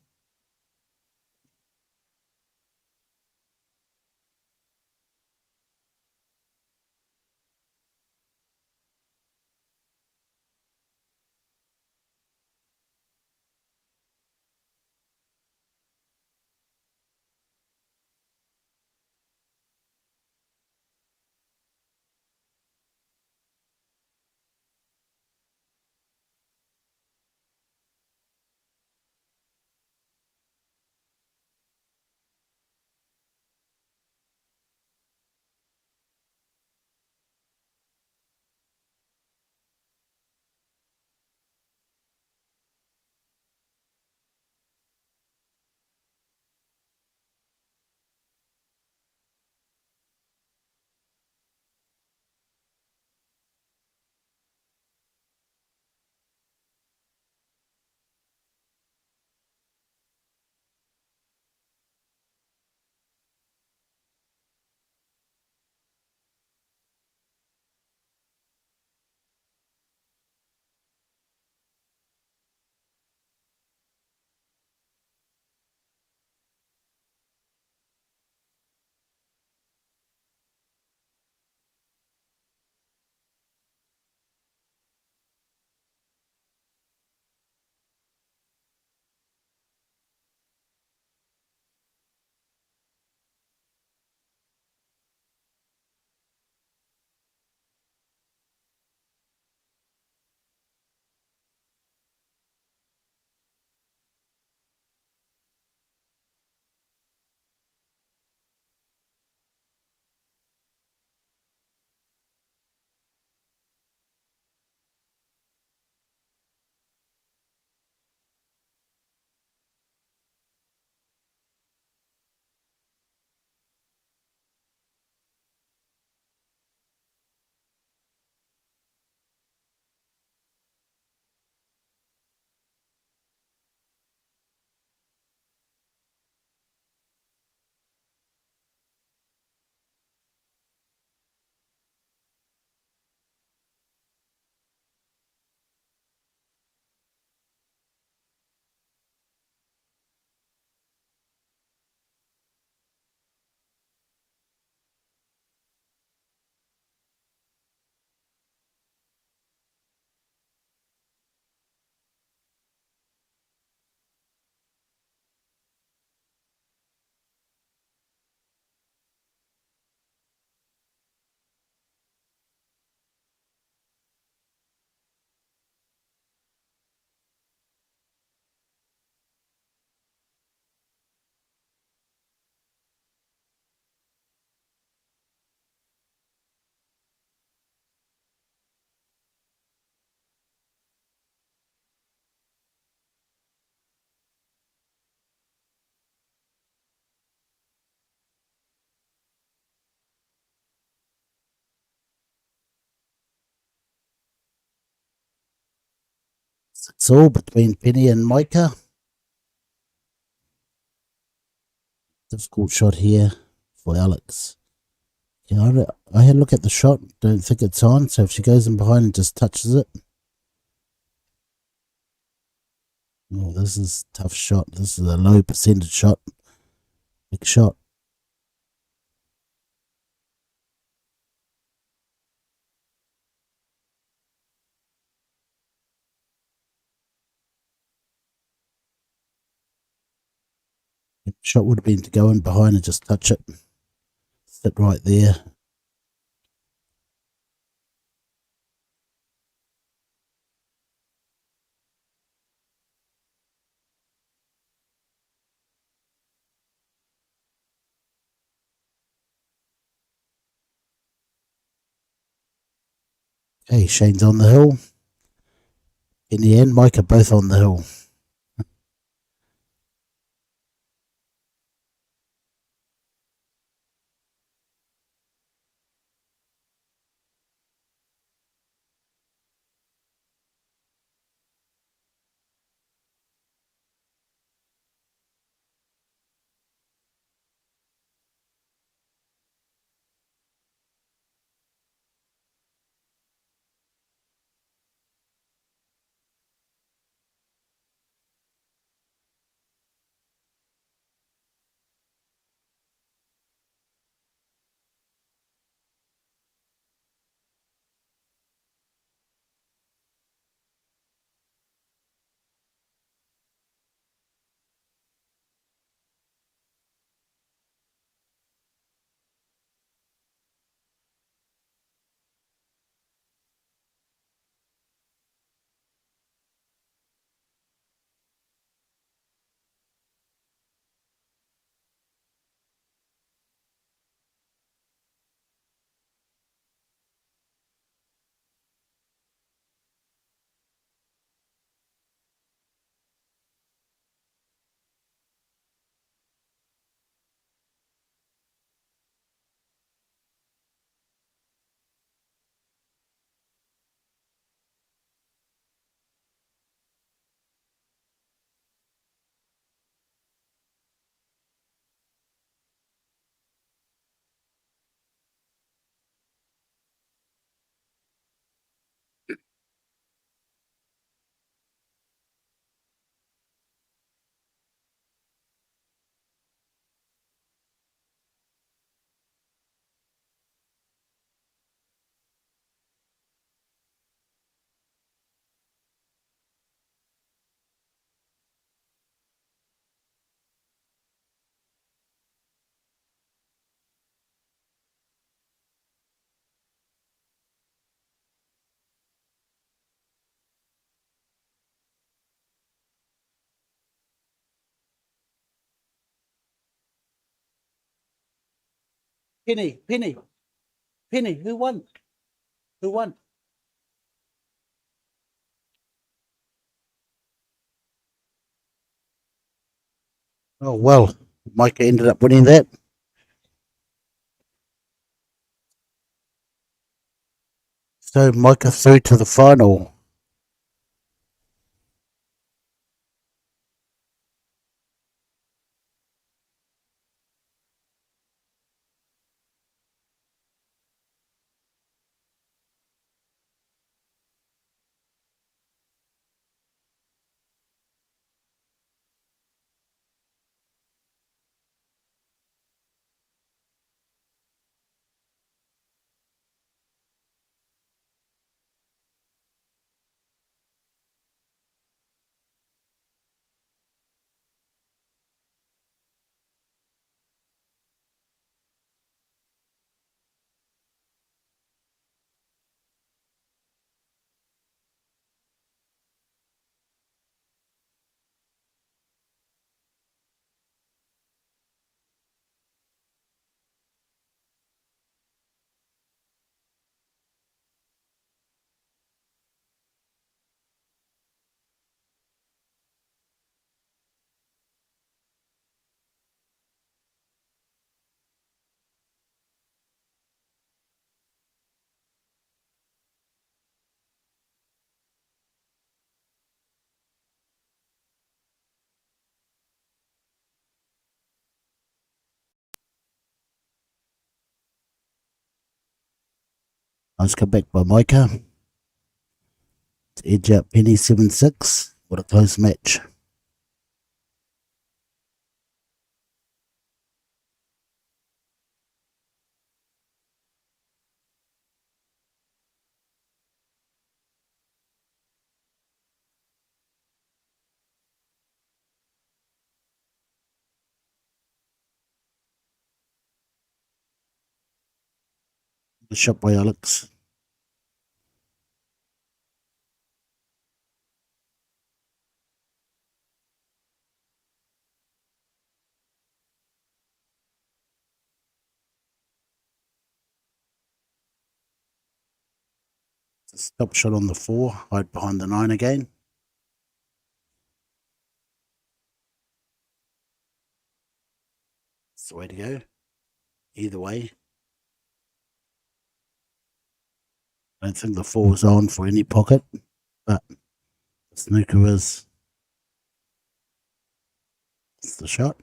It's all between Penny and Micah. Difficult shot here for Alex. Yeah, I had a look at the shot. Don't think it's on. So if she goes in behind and just touches it. Oh, this is a tough shot. This is a low percentage shot. Big shot. Shot would have been to go in behind and just touch it. Sit right there. Okay, Shane's on the hill. In the end, Mike are both on the hill. Penny, who won? Who won? Oh, well, Micah ended up winning that. So Micah through to the final. Nice comeback by Micah to edge out Penny 7-6. What a close match. The shot by Alex. Stop shot on the 4, hide behind the 9 again. That's the way to go. Either way. I don't think the 4 was on for any pocket, but the snooker is. That's the shot.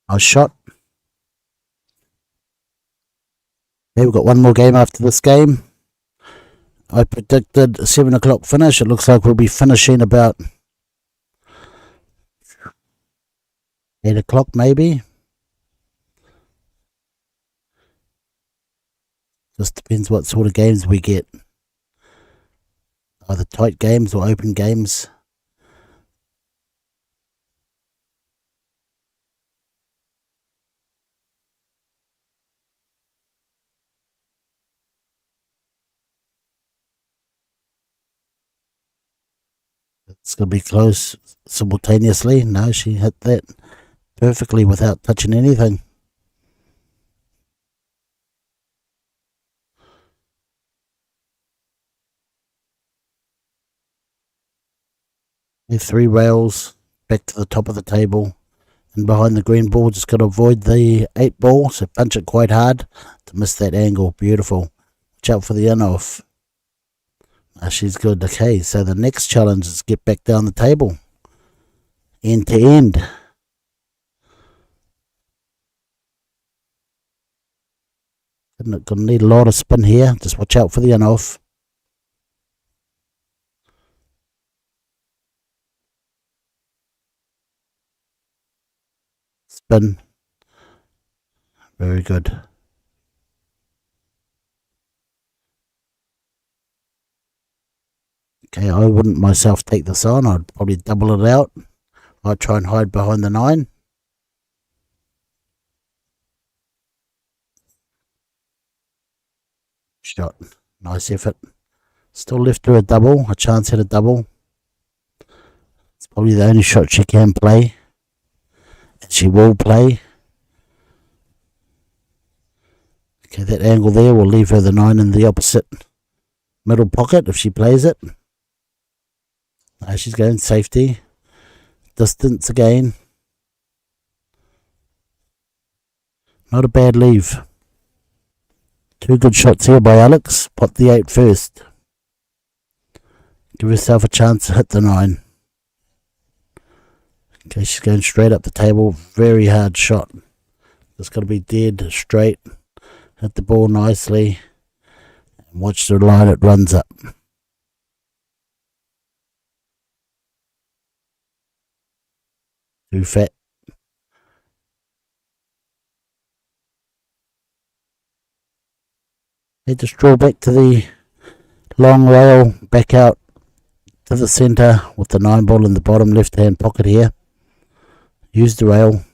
Nice shot. Okay, we've got one more game after this game. I predicted a 7 o'clock finish. It looks like we'll be finishing about 8 o'clock maybe. Just depends what sort of games we get. Either tight games or open games. It's going to be close simultaneously. No, she hit that perfectly without touching anything. Three rails back to the top of the table and behind the green ball. Just got to avoid the 8 ball, so punch it quite hard to miss that angle. Beautiful. Watch out for the in-off. She's good. Okay, so the next challenge is get back down the table. End to end. Gonna need a lot of spin here. Just watch out for the in-off. Spin. Very good. Okay, I wouldn't myself take this on. I'd probably double it out. I'd try and hide behind the 9. shot. Nice effort. Still left her a double, a chance at a double. It's probably the only shot she can play. And she will play. Okay, that angle there will leave her the 9 in the opposite middle pocket if she plays it. Now she's going safety. Distance again. Not a bad leave. 2 good shots here by Alex. Pot the 8 first. Give herself a chance to hit the 9. Okay, she's going straight up the table. Very hard shot. It's got to be dead straight. Hit the ball nicely. And watch the line it runs up. Too fat. They just draw back to the long rail, back out to the centre with the 9 ball in the bottom left hand pocket here. Use the rail.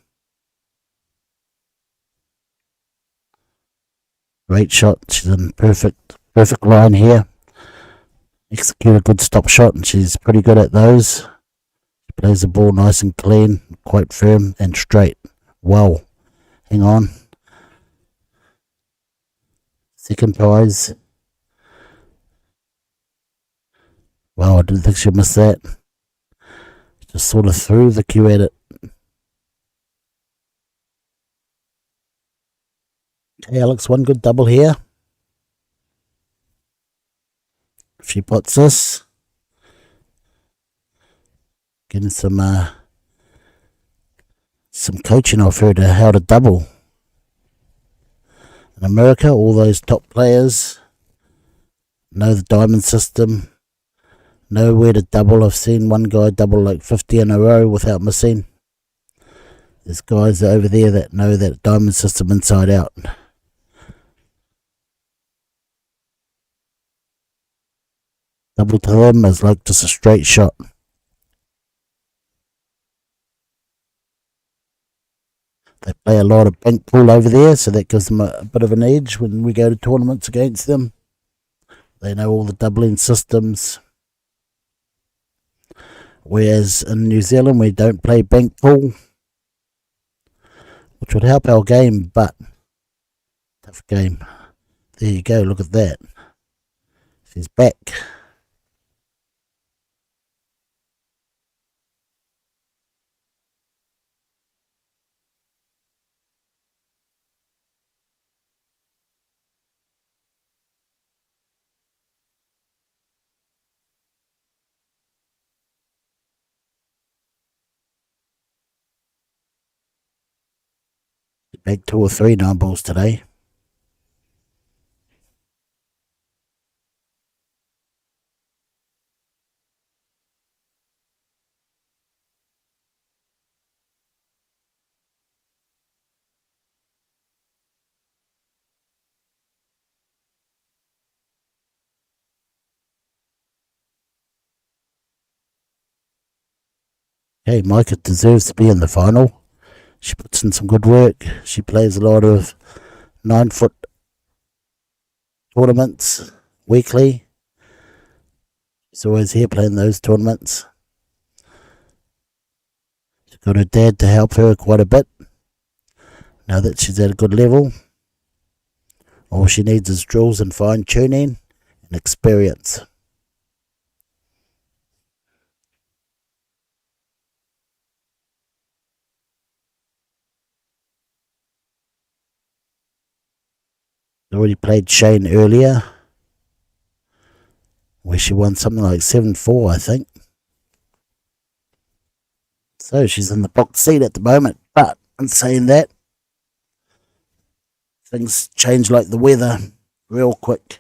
Great shot. She's in perfect line here. Execute a good stop shot, and she's pretty good at those. She plays the ball nice and clean, quite firm and straight. Wow. Hang on. Second prize. Wow, I didn't think she'd miss that. Just sort of threw the cue at it. Okay, Alex, one good double here. If she puts this, getting some coaching off her to how to double. In America, all those top players know the diamond system, know where to double. I've seen one guy double like 50 in a row without missing. There's guys over there that know that diamond system inside out. Double to them is like just a straight shot. They play a lot of bank pool over there, so that gives them a bit of an edge when we go to tournaments against them. They know all the doubling systems. Whereas in New Zealand, we don't play bank pool, which would help our game, but tough game. There you go, look at that. She's back. Back 2 or 3 9 balls today. Hey, Micah deserves to be in the final. She puts in some good work. She plays a lot of 9-foot tournaments weekly. She's always here playing those tournaments. She's got her dad to help her quite a bit. Now that she's at a good level, all she needs is drills and fine tuning and experience. Already played Shane earlier, where she won something like 7-4, I think. So she's in the box seat at the moment. But in saying that, things change like the weather real quick.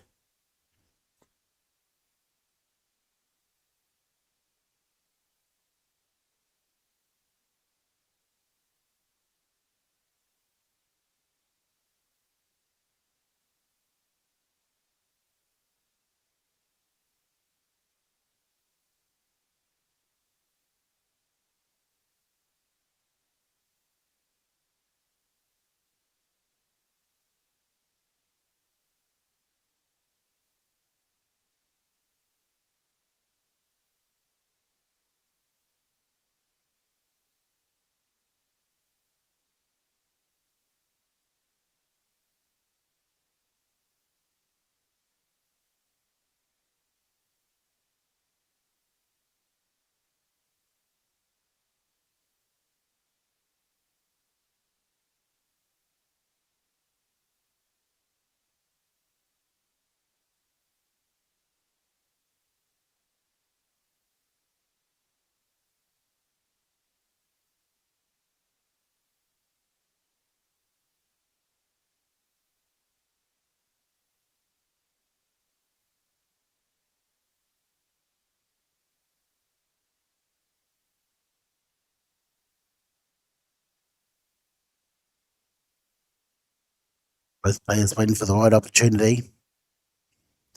Both players waiting for the right opportunity.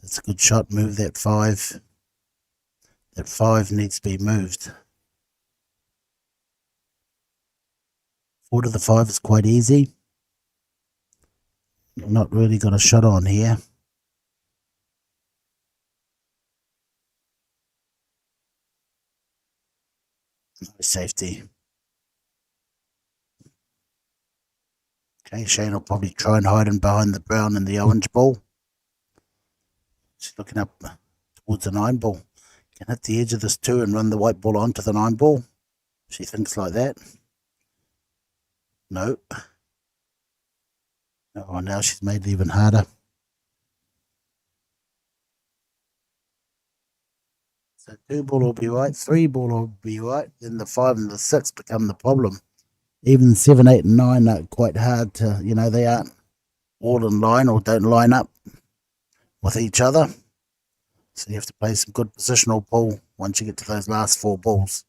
That's a good shot. Move that 5. That 5 needs to be moved. 4 to the 5 is quite easy. Not really got a shot on here. No safety. Okay, Shane will probably try and hide him behind the brown and the orange ball. She's looking up towards the 9 ball. Can hit the edge of this 2 and run the white ball onto the 9 ball. She thinks like that. No. Oh, now she's made it even harder. So 2 ball will be right, 3 ball will be right, then the 5 and the 6 become the problem. Even 7, 8 and 9 are quite hard to, they aren't all in line or don't line up with each other. So you have to play some good positional ball once you get to those last 4 balls.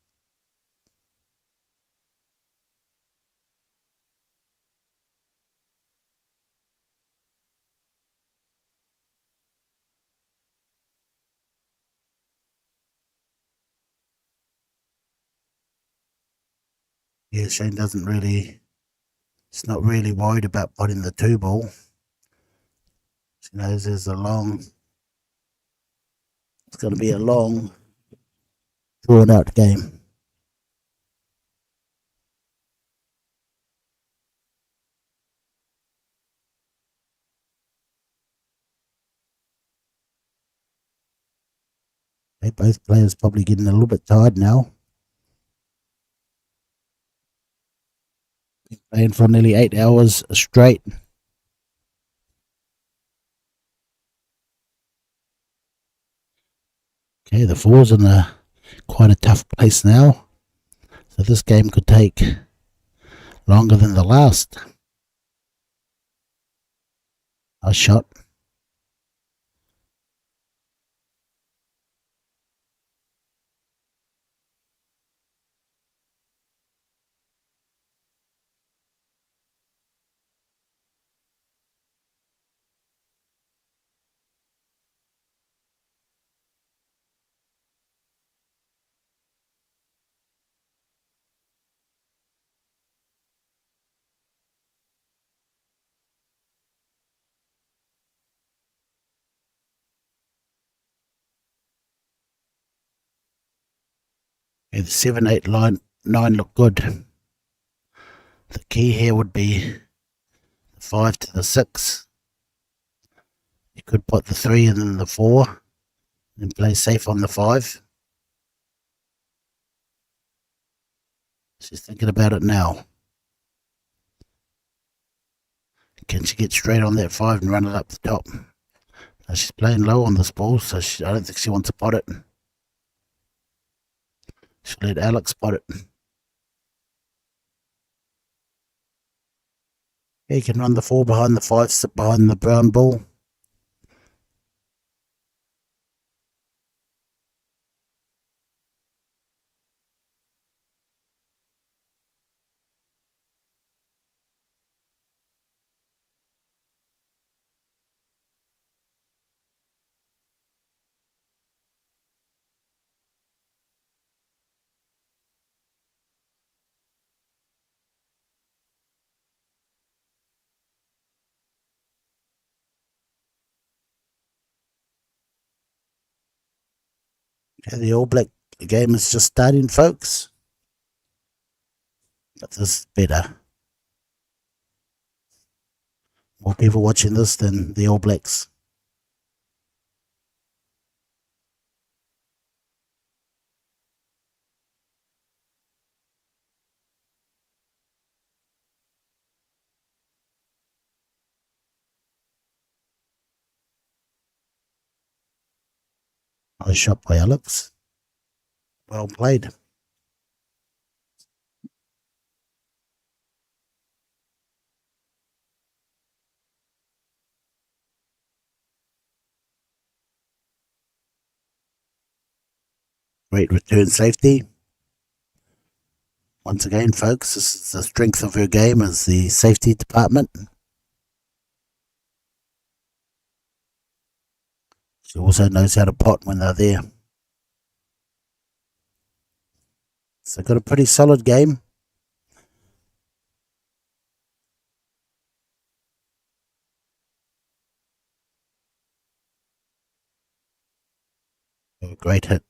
Yeah, Shane doesn't really, he's not really worried about putting the 2 ball. She knows there's it's going to be a long, drawn out game. Okay, both players probably getting a little bit tired now. Been playing for nearly 8 hours straight. Okay, the 4's in quite a tough place now. So this game could take longer than the last. Nice shot. Okay, the 7, 8, 9 look good. The key here would be the 5 to the 6. You could put the 3 and then the 4 and play safe on the 5. She's thinking about it now. Can she get straight on that 5 and run it up the top? Now she's playing low on this ball, so I don't think she wants to pot it. She'll let Alex pot it. Yeah, you can run the 4 behind the 5, sit behind the brown ball. Okay, the All Black game is just starting, folks. But this is better. More people watching this than the All Blacks. Nice shot by Alex. Well played. Great return safety. Once again, folks, this is the strength of her game is the safety department. She also knows how to pot when they're there. So got a pretty solid game. Oh, great hit.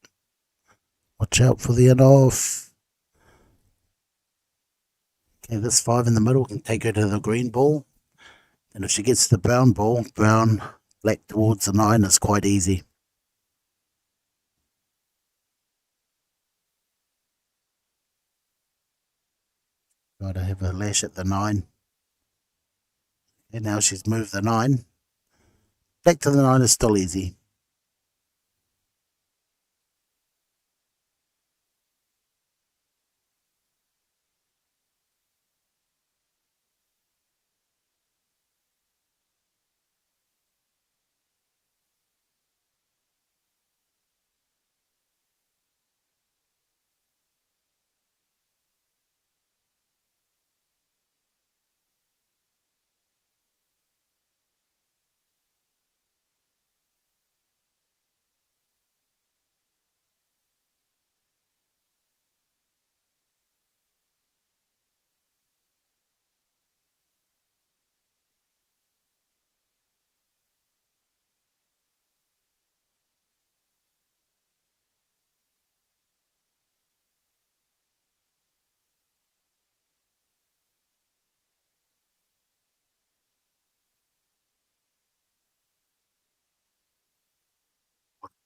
Watch out for the end off. Okay, this 5 in the middle can take her to the green ball. And if she gets the brown ball, brown, black towards the 9 is quite easy. Try to have a lash at the 9. And now she's moved the 9. Back to the 9 is still easy.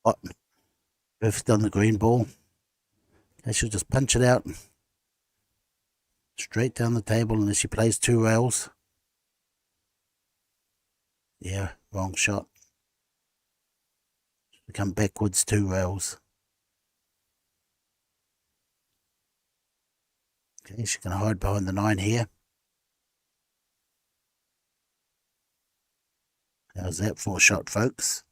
Hot. Perfect on the green ball. Okay, she'll just punch it out straight down the table unless she plays 2 rails. Yeah, wrong shot. She'll come backwards 2 rails. Okay, she can hide behind the 9 here. How's that for a shot, folks?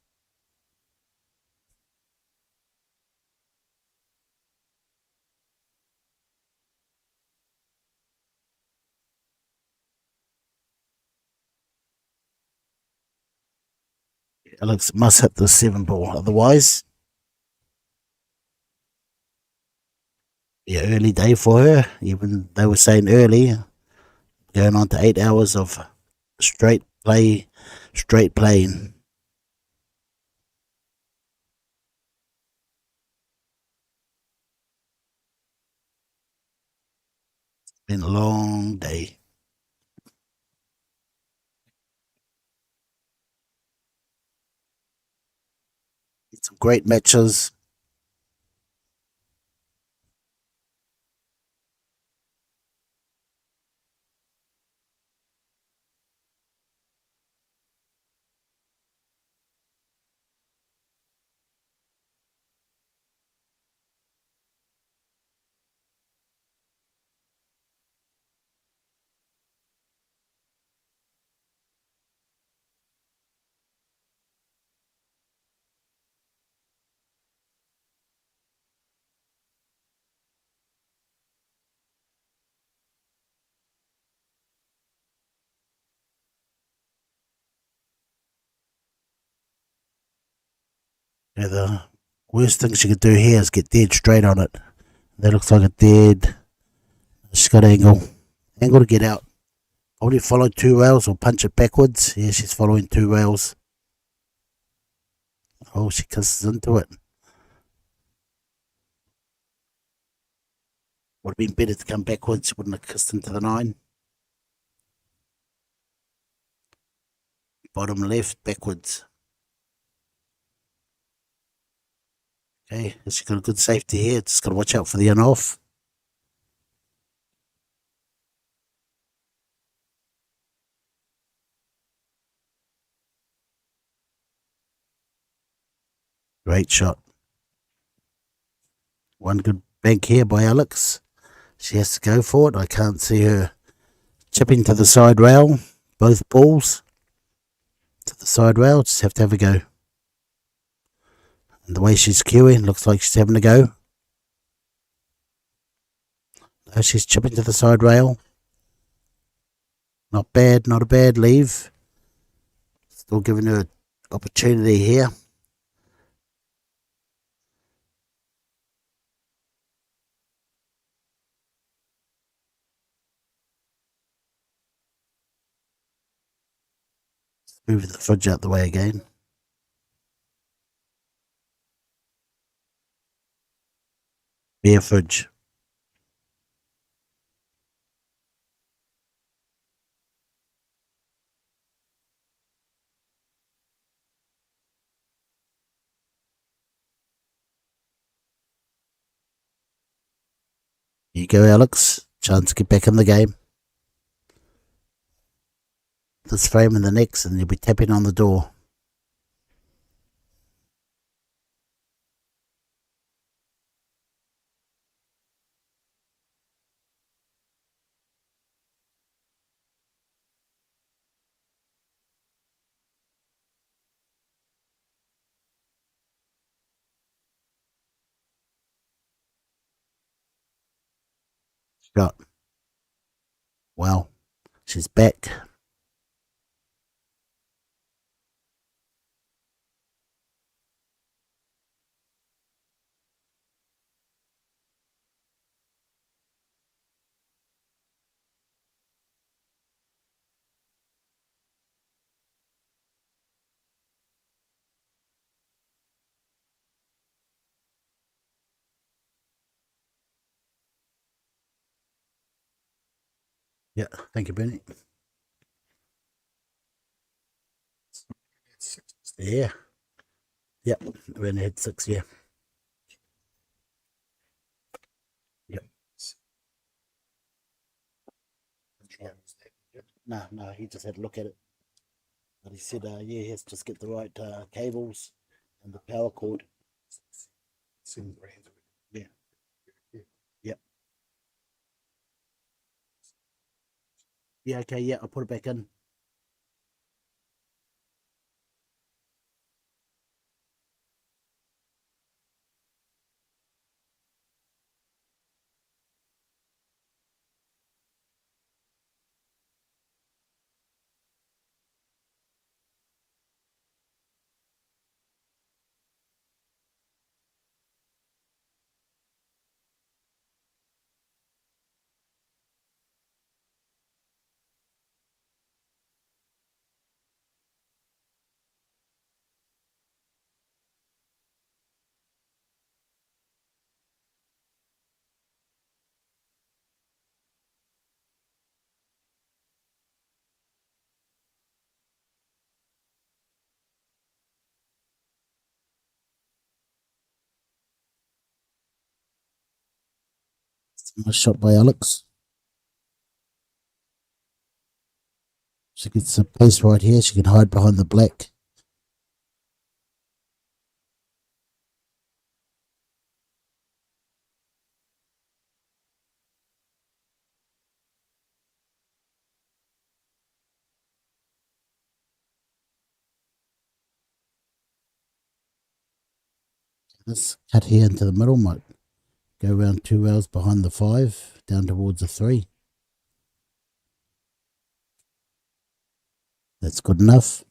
Alex must hit the 7 ball, otherwise, yeah, early day for her. Even they were saying early, going on to 8 hours of straight playing. It's been a long day. Some great matches. Yeah, the worst thing she could do here is get dead straight on it. That looks like a dead. She's got angle to get out. Probably follow 2 rails or punch it backwards. Yeah, she's following 2 rails. Oh, she kisses into it. Would have been better to come backwards. She wouldn't have kissed into the 9. Bottom left, backwards. Okay, she's got a good safety here. Just got to watch out for the on-off. Great shot. One good bank here by Alex. She has to go for it. I can't see her chipping to the side rail. Both balls to the side rail. Just have to have a go. And the way she's queuing, looks like she's having a go. No, she's chipping to the side rail. Not bad, not a bad leave. Still giving her an opportunity here. Move the fridge out the way again. Beer fridge. Here you go, Alex. Chance to get back in the game. This frame and the next, and you'll be tapping on the door. Shot. Well, she's back. Yeah, thank you, Benny. Yeah. Yep, we're in head 6, yeah. Yep. No, he just had a look at it. But he said, yeah, he has to just get the right cables and the power cord. Yeah. Yep. Yeah, okay, yeah, I'll put it back in. Nice shot by Alex. She gets a place right here. She can hide behind the black. This cut here into the middle might go around 2 rails behind the 5, down towards the 3. That's good enough.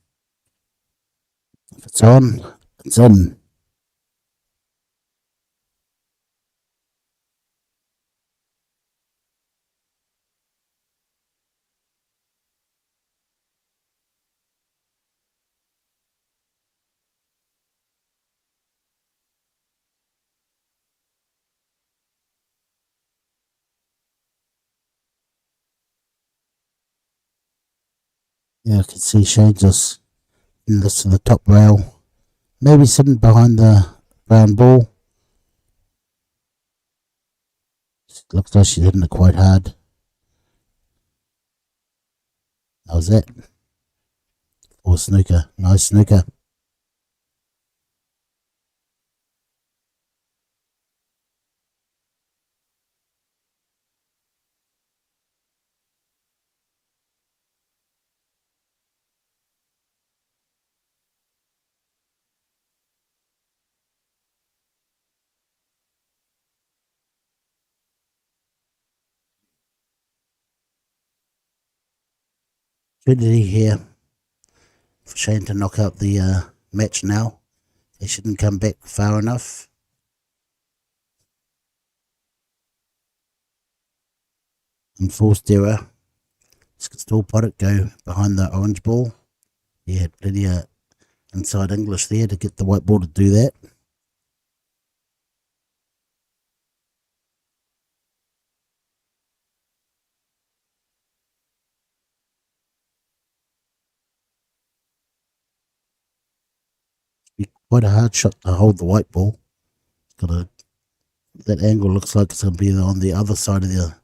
If it's on, it's in. Yeah, I can see shades us in this to the top rail. Maybe sitting behind the brown ball. Looks like she's hitting it quite hard. That was it. Or snooker. Nice snooker. Opportunity here for Shane to knock out the match now. He shouldn't come back far enough. Enforced error. Just can still pot it, go behind the orange ball. He had plenty of inside English there to get the white ball to do that. Be quite a hard shot to hold the white ball. Got a that angle looks like it's going to be on the other side of the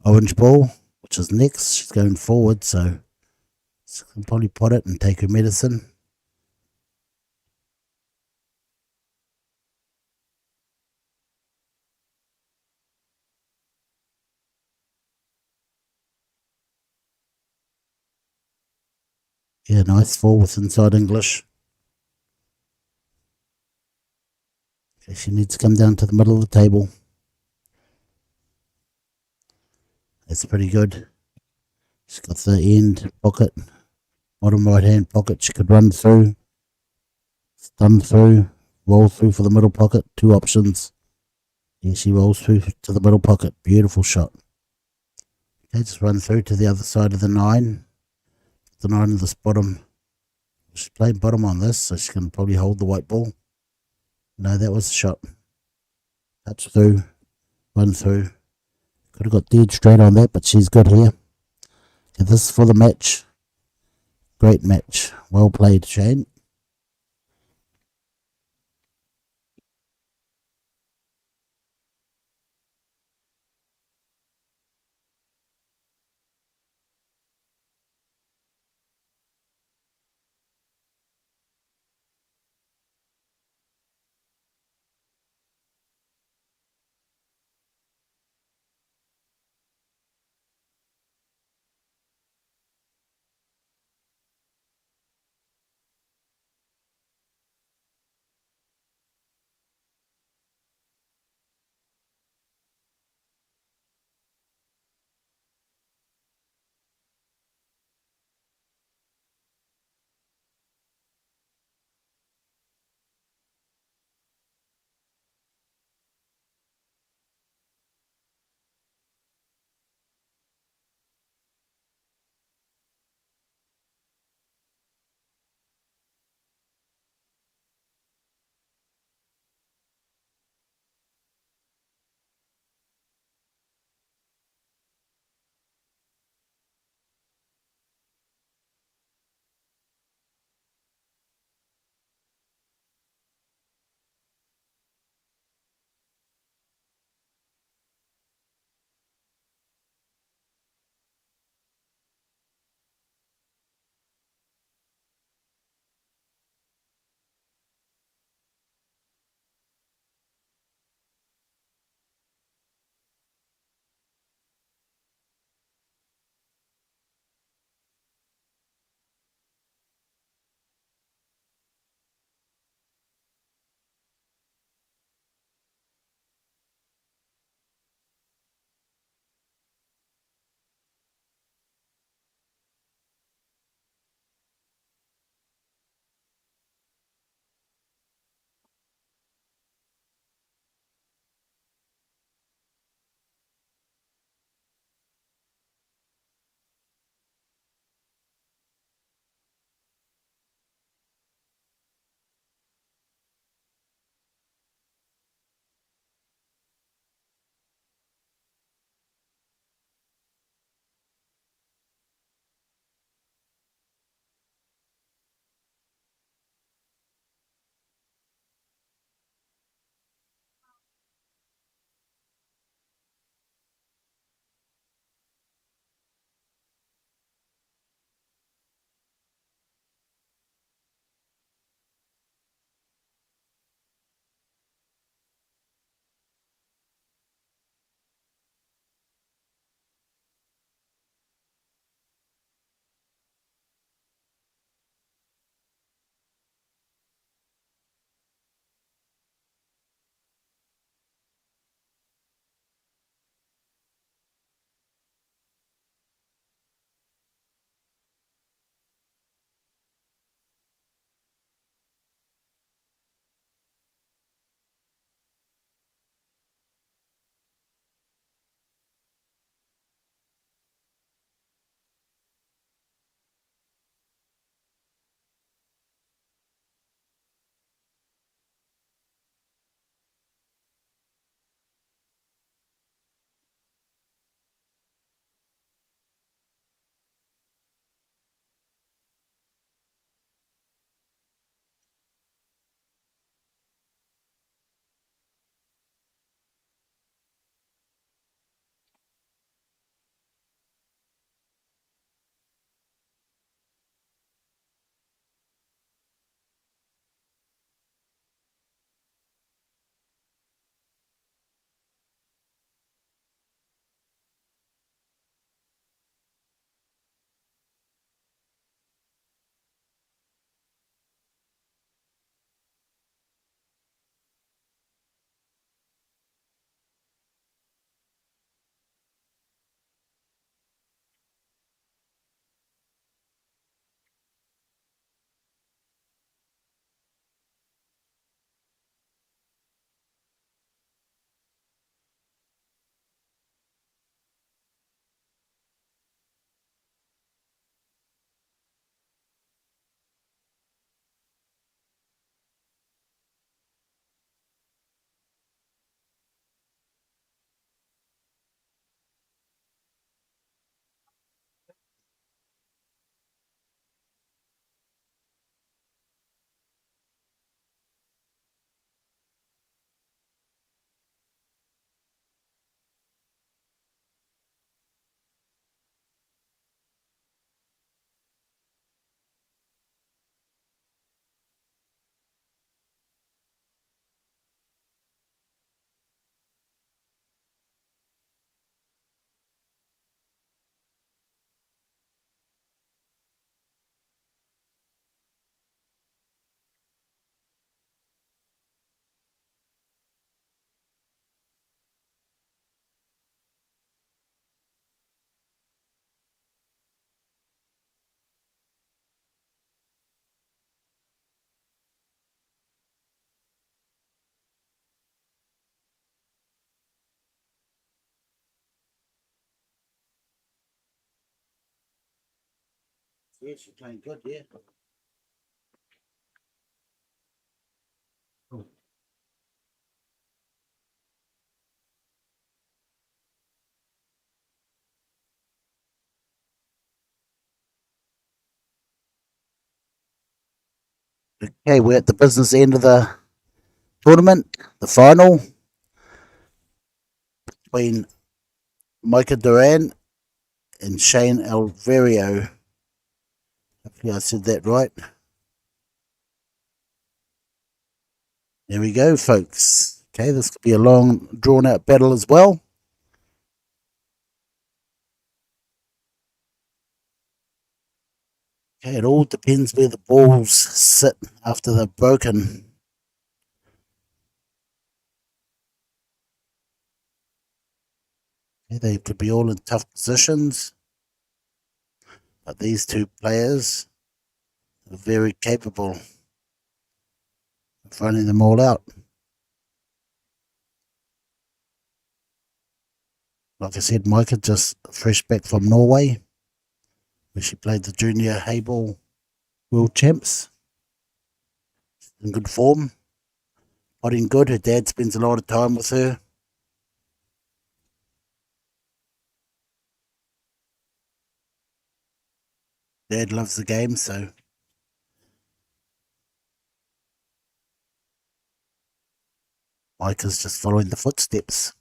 orange ball, which is next. She's going forward, so she can probably pot it and take her medicine. Yeah, nice fall with inside English. Okay, she needs to come down to the middle of the table. That's pretty good. She's got the end pocket, bottom right hand pocket. She could run through, thumb through, roll through for the middle pocket. Two options. Yeah, she rolls through to the middle pocket. Beautiful shot. Okay, just run through to the other side of the 9. The 9 of this bottom. She's playing bottom on this, so she can probably hold the white ball. No, that was the shot. Touch through, run through. Could have got dead straight on that, but she's good here. Okay, this is for the match. Great match. Well played, Shane. Yeah, she's playing good, yeah. Okay, we're at the business end of the tournament, the final between Micah Duran and Shane Alverio. Hopefully I said that right. There we go, folks. Okay, this could be a long, drawn-out battle as well. Okay, it all depends where the balls sit after they're broken. Okay, they could be all in tough positions, but these two players are very capable of running them all out. Like I said, Micah just fresh back from Norway, where she played the Junior Hayball World Champs. In good form, potting good. Her dad spends a lot of time with her. Dad loves the game, so Micah's just following the footsteps.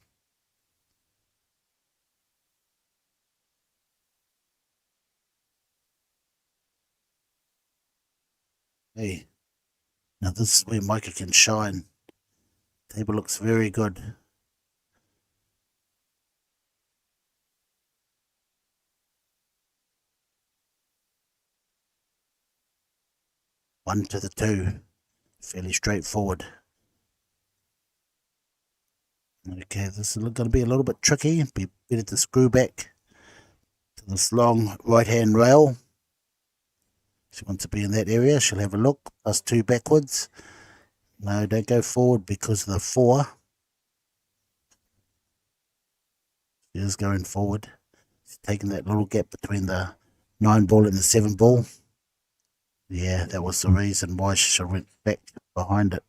Hey, now this is where Micah can shine. Table looks very good. One to the two. Fairly straightforward. Okay, this is going to be a little bit tricky. Be better to screw back to this long right-hand rail. She wants to be in that area. She'll have a look. Plus two backwards. No, don't go forward because of the four. She is going forward. She's taking that little gap between the 9 ball and the 7 ball. Yeah, that was the reason why she went back behind it.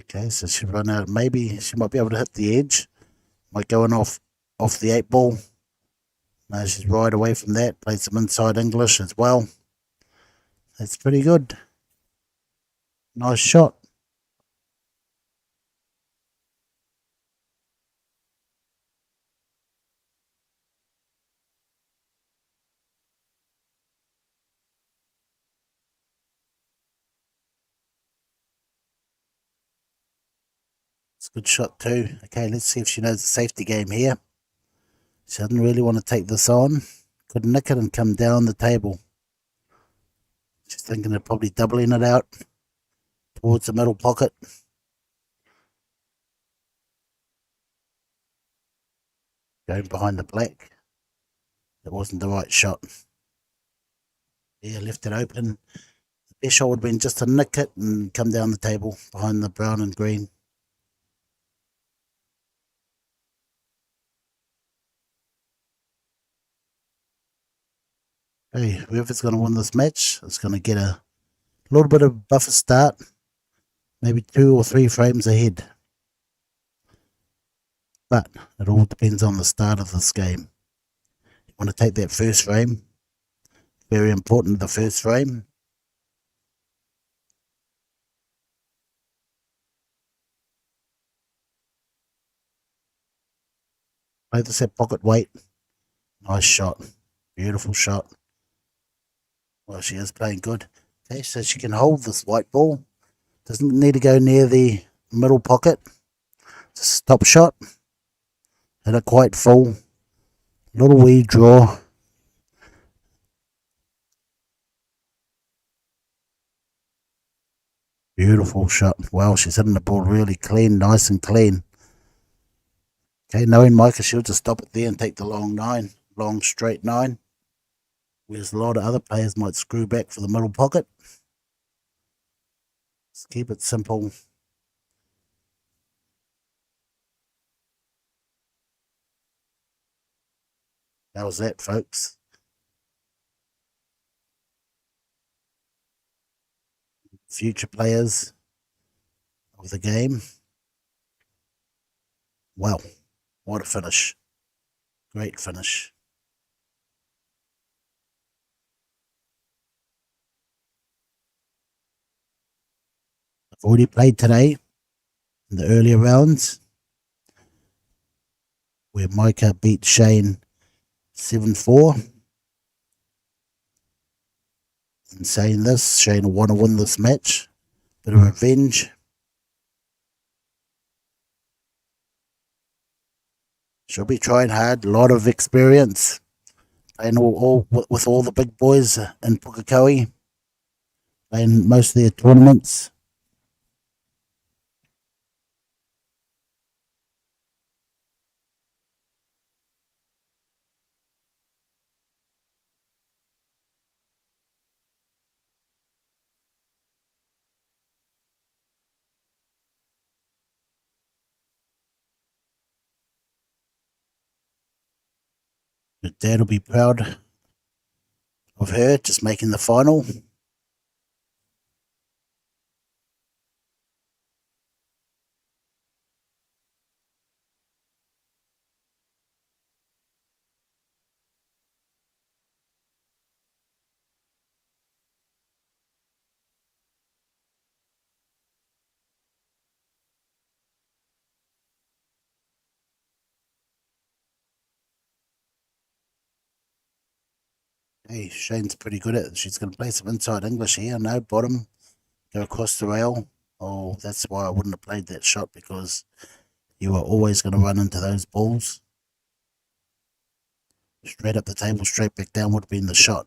Okay, so she run out. Maybe she might be able to hit the edge. Might going off the 8 ball. No, she's right away from that. Played some inside English as well. That's pretty good. Nice shot. It's a good shot too. Okay, let's see if she knows the safety game here. She doesn't really want to take this on. Could nick it and come down the table. She's thinking of probably doubling it out towards the middle pocket. Going behind the black. It wasn't the right shot. Yeah, left it open. The best shot would have been just to nick it and come down the table behind the brown and green. Hey, whoever's going to win this match is going to get a little bit of buffer start. Maybe 2 or 3 frames ahead. But it all depends on the start of this game. You want to take that first frame. Very important, the first frame. Play this at pocket weight. Nice shot. Beautiful shot. Well, she is playing good. Okay, so she can hold this white ball. Doesn't need to go near the middle pocket. It's a stop shot. Hit it quite full. Little wee draw. Beautiful shot. Wow, she's hitting the ball really clean, nice and clean. Okay, knowing Micah, she'll just stop it there and take the long 9. Long straight 9. Whereas a lot of other players might screw back for the middle pocket. Just keep it simple. How was that, folks? Future players of the game. Wow, what a finish. Great finish. I've already played today in the earlier rounds where Micah beat Shane 7-4. In saying this, Shane will want to win this match. Bit of revenge. She'll be trying hard, a lot of experience. Playing with all the big boys in Pukekohe. Playing most of their tournaments. Her dad will be proud of her just making the final. Hey, Shane's pretty good at it. She's going to play some inside English here. No, bottom. Go across the rail. Oh, that's why I wouldn't have played that shot, because you are always going to run into those balls. Straight up the table, straight back down would have been the shot.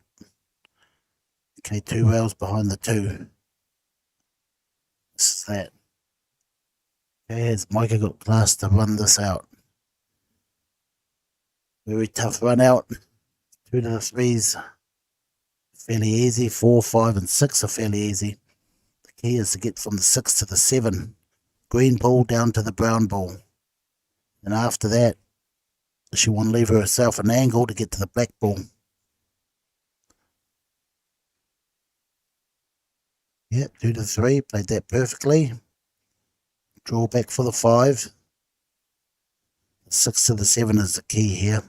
Okay, 2 rails behind the 2. This is that. Okay, has Micah got class to run this out? Very tough run out. 2 to the 3s. Fairly easy. 4, 5, and 6 are fairly easy. The key is to get from the 6 to the 7. Green ball down to the brown ball. And after that, she want to leave herself an angle to get to the black ball. Yep, 2 to 3. Played that perfectly. Draw back for the 5. 6 to the 7 is the key here.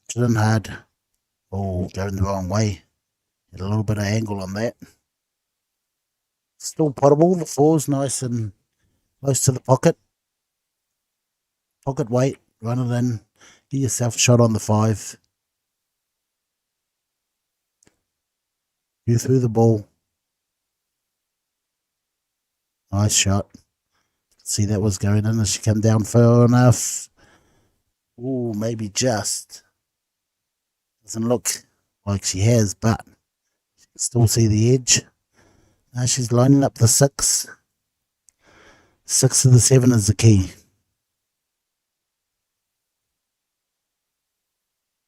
Didn't hard. Oh, going the wrong way. Had a little bit of angle on that. Still potable. The 4's nice and close to the pocket. Pocket weight. Run it in. Get yourself a shot on the 5. You threw the ball. Nice shot. See, that was going in as she came down far enough. Ooh, maybe just. Doesn't look like she has, but you can still see the edge. Now she's lining up the 6. 6 to the 7 is the key.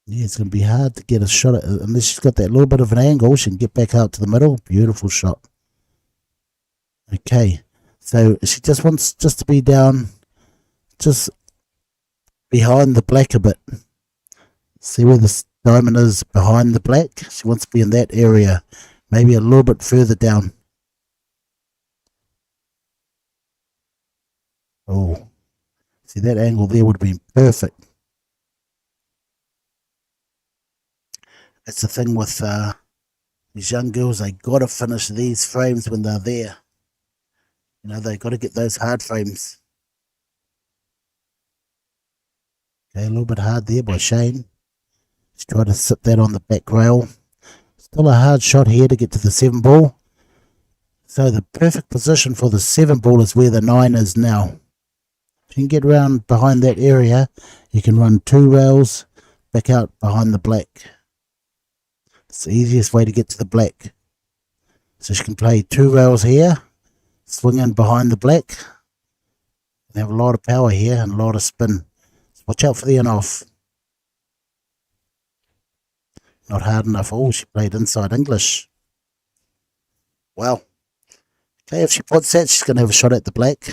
Yeah, it's going to be hard to get a shot at it. Unless she's got that little bit of an angle, she can get back out to the middle. Beautiful shot. Okay, so she just wants to be down, just behind the black a bit. See where the diamond is behind the black? She wants to be in that area, maybe a little bit further down. Oh, see, that angle there would have been perfect. That's the thing with these young girls. They got to finish these frames when they're there. You know, they got to get those hard frames. Okay, a little bit hard there by Shane. She's trying to sit that on the back rail. Still a hard shot here to get to the 7 ball. So the perfect position for the 7 ball is where the 9 is now. If you can get around behind that area, you can run 2 rails back out behind the black. It's the easiest way to get to the black. So she can play 2 rails here, swing in behind the black, and have a lot of power here and a lot of spin. So watch out for the in-off. Not hard enough. Oh, she played inside English. Well, okay, if she puts that, she's going to have a shot at the black.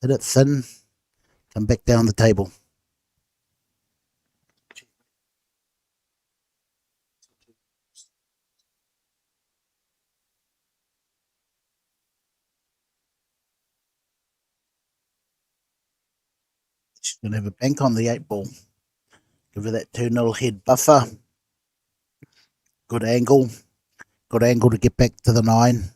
hit it thin, come back down the table. She's going to have a bank on the 8 ball. Give her that 2-0 head buffer. Good angle. Good angle to get back to the 9.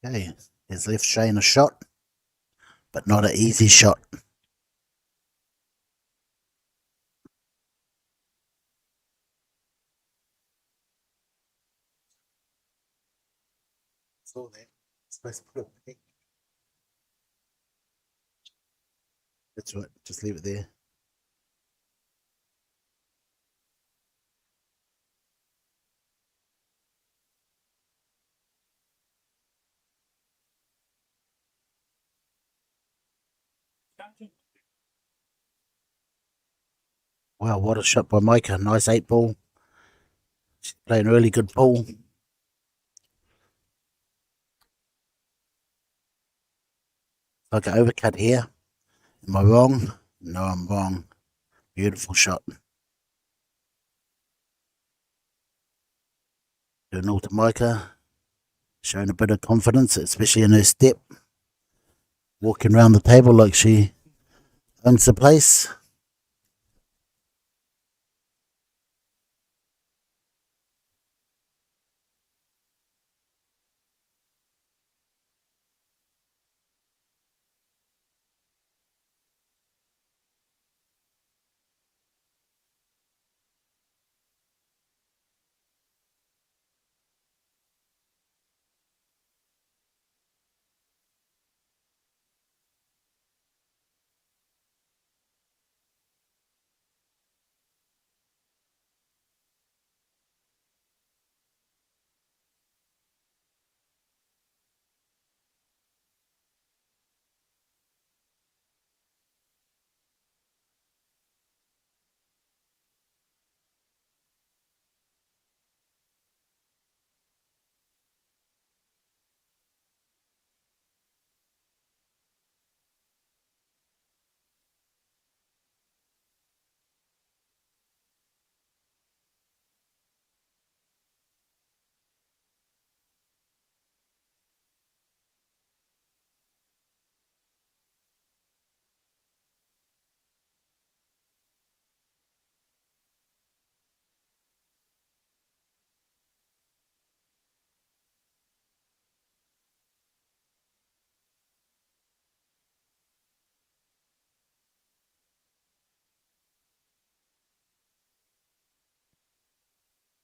Okay, has left Shane a shot, but not an easy shot. Saw that. Supposed to put it back. That's right, just leave it there. Wow, what a shot by Micah. Nice 8 ball. She's playing a really good pool. Like an overcut here. Am I wrong? No, I'm wrong. Beautiful shot. 2-0 to Micah. Showing a bit of confidence, especially in her step. Walking around the table like she owns the place.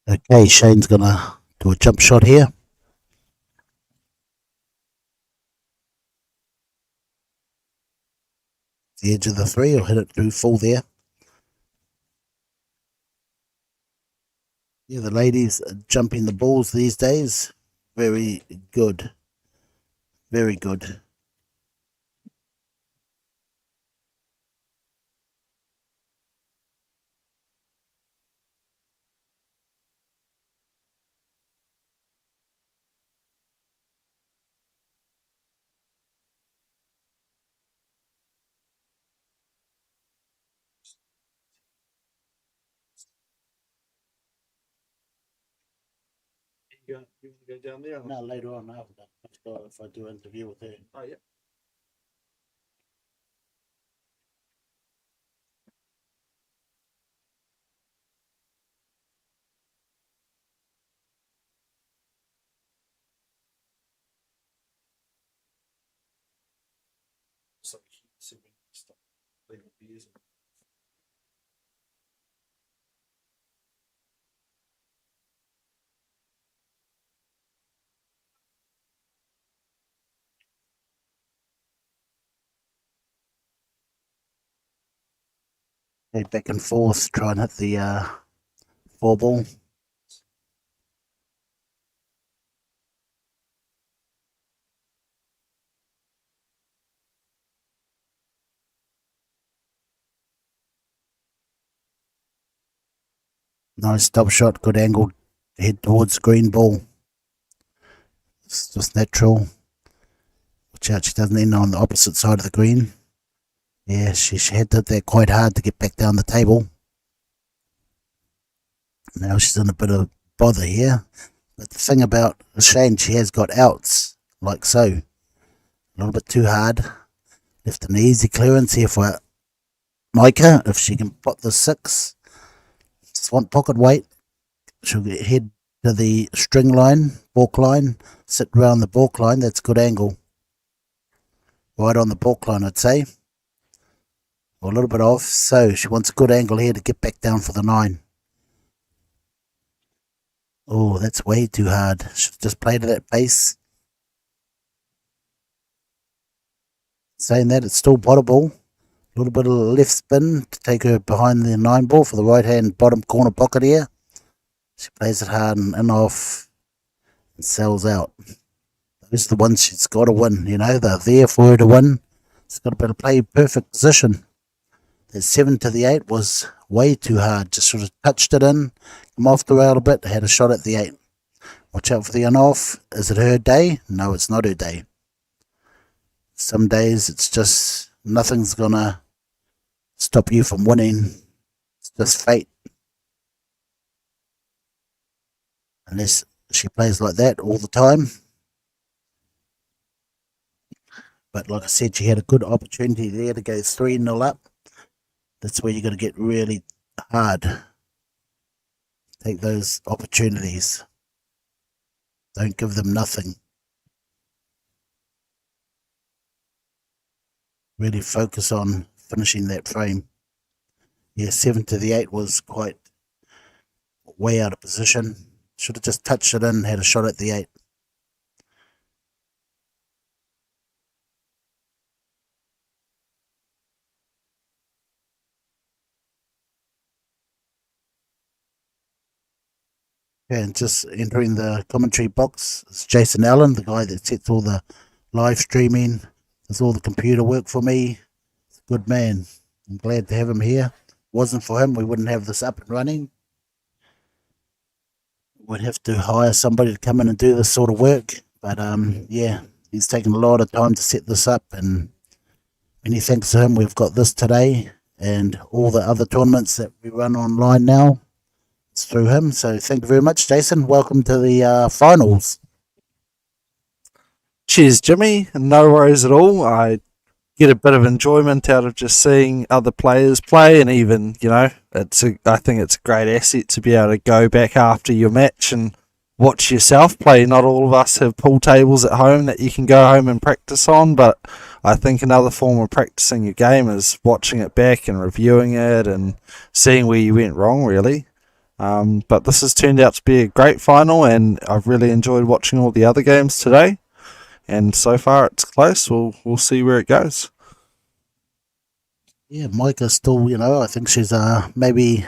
Okay, Shane's gonna do a jump shot here. The edge of the 3, or hit it too full there. Yeah, the ladies are jumping the balls these days. Very good. Very good. You want to go down there? No, later on after that, if I do an interview with her. Oh, yeah. So, see when you stop leaving beers. Okay, back and forth, try and hit the 4 ball. Nice stop shot, good angle, head towards the green ball. It's just natural. Watch out, she doesn't end on the opposite side of the green. Yeah, she had to hit that quite hard to get back down the table. Now she's in a bit of bother here. But the thing about Shane, she has got outs, like so. A little bit too hard. Left an easy clearance here for Micah. If she can put the 6, just want pocket weight. She'll head to the string line, balk line, sit around the balk line. That's a good angle. Right on the balk line, I'd say. Or a little bit off. So she wants a good angle here to get back down for the 9. Oh, that's way too hard. Should have just played at that pace. Saying that, it's still potable. A little bit of left spin to take her behind the 9 ball for the right hand bottom corner pocket here. She plays it hard and off and sells out. Those are the ones she's got to win, you know. They're there for her to win. She's got to be able to play perfect position. That 7 to the 8 was way too hard. Just sort of touched it in, come off the rail a bit, had a shot at the 8. Watch out for the on-off. Is it her day? No, it's not her day. Some days it's just nothing's gonna stop you from winning. It's just fate. Unless she plays like that all the time. But like I said, she had a good opportunity there to go 3-0 up. That's where you're going to get really hard. Take those opportunities. Don't give them nothing. Really focus on finishing that frame. Yeah, 7 to the 8 was quite way out of position. Should have just touched it in, had a shot at the 8. And just entering the commentary box is Jason Allen, the guy that sets all the live streaming, does all the computer work for me. He's a good man. I'm glad to have him here. Wasn't for him, we wouldn't have this up and running. We'd have to hire somebody to come in and do this sort of work. But yeah, he's taken a lot of time to set this up, and many thanks to him, we've got this today and all the other tournaments that we run online now. It's through him. So thank you very much, Jason. Welcome to the finals. Cheers, Jimmy. No worries at all. I get a bit of enjoyment out of just seeing other players play, and even, you know, I think it's a great asset to be able to go back after your match and watch yourself play. Not all of us have pool tables at home that you can go home and practice on, but I think another form of practicing your game is watching it back and reviewing it and seeing where you went wrong, really. But this has turned out to be a great final, and I've really enjoyed watching all the other games today. And so far it's close. We'll see where it goes. Yeah, Micah's still, you know, I think she's maybe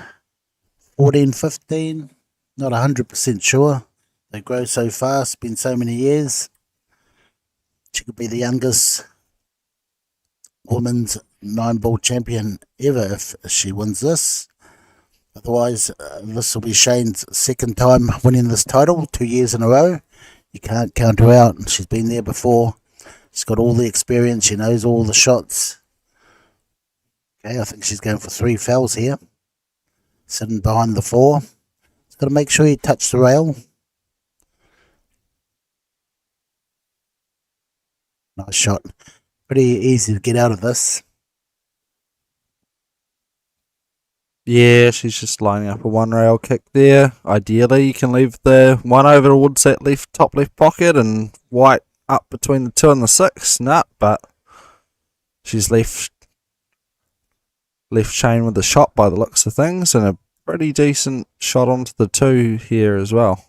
14, 15, not 100% sure. They grow so fast, been so many years. She could be the youngest women's 9-ball champion ever if she wins this. Otherwise, this will be Shane's second time winning this title, 2 years in a row. You can't count her out. She's been there before. She's got all the experience. She knows all the shots. Okay, I think she's going for 3 fouls here. Sitting behind the 4. She's got to make sure you touch the rail. Nice shot. Pretty easy to get out of this. Yeah, she's just lining up a 1-rail kick there. Ideally, you can leave the 1 over towards that top left pocket and White up between the 2 and the 6. But she's left Shane with the shot by the looks of things, and a pretty decent shot onto the 2 here as well.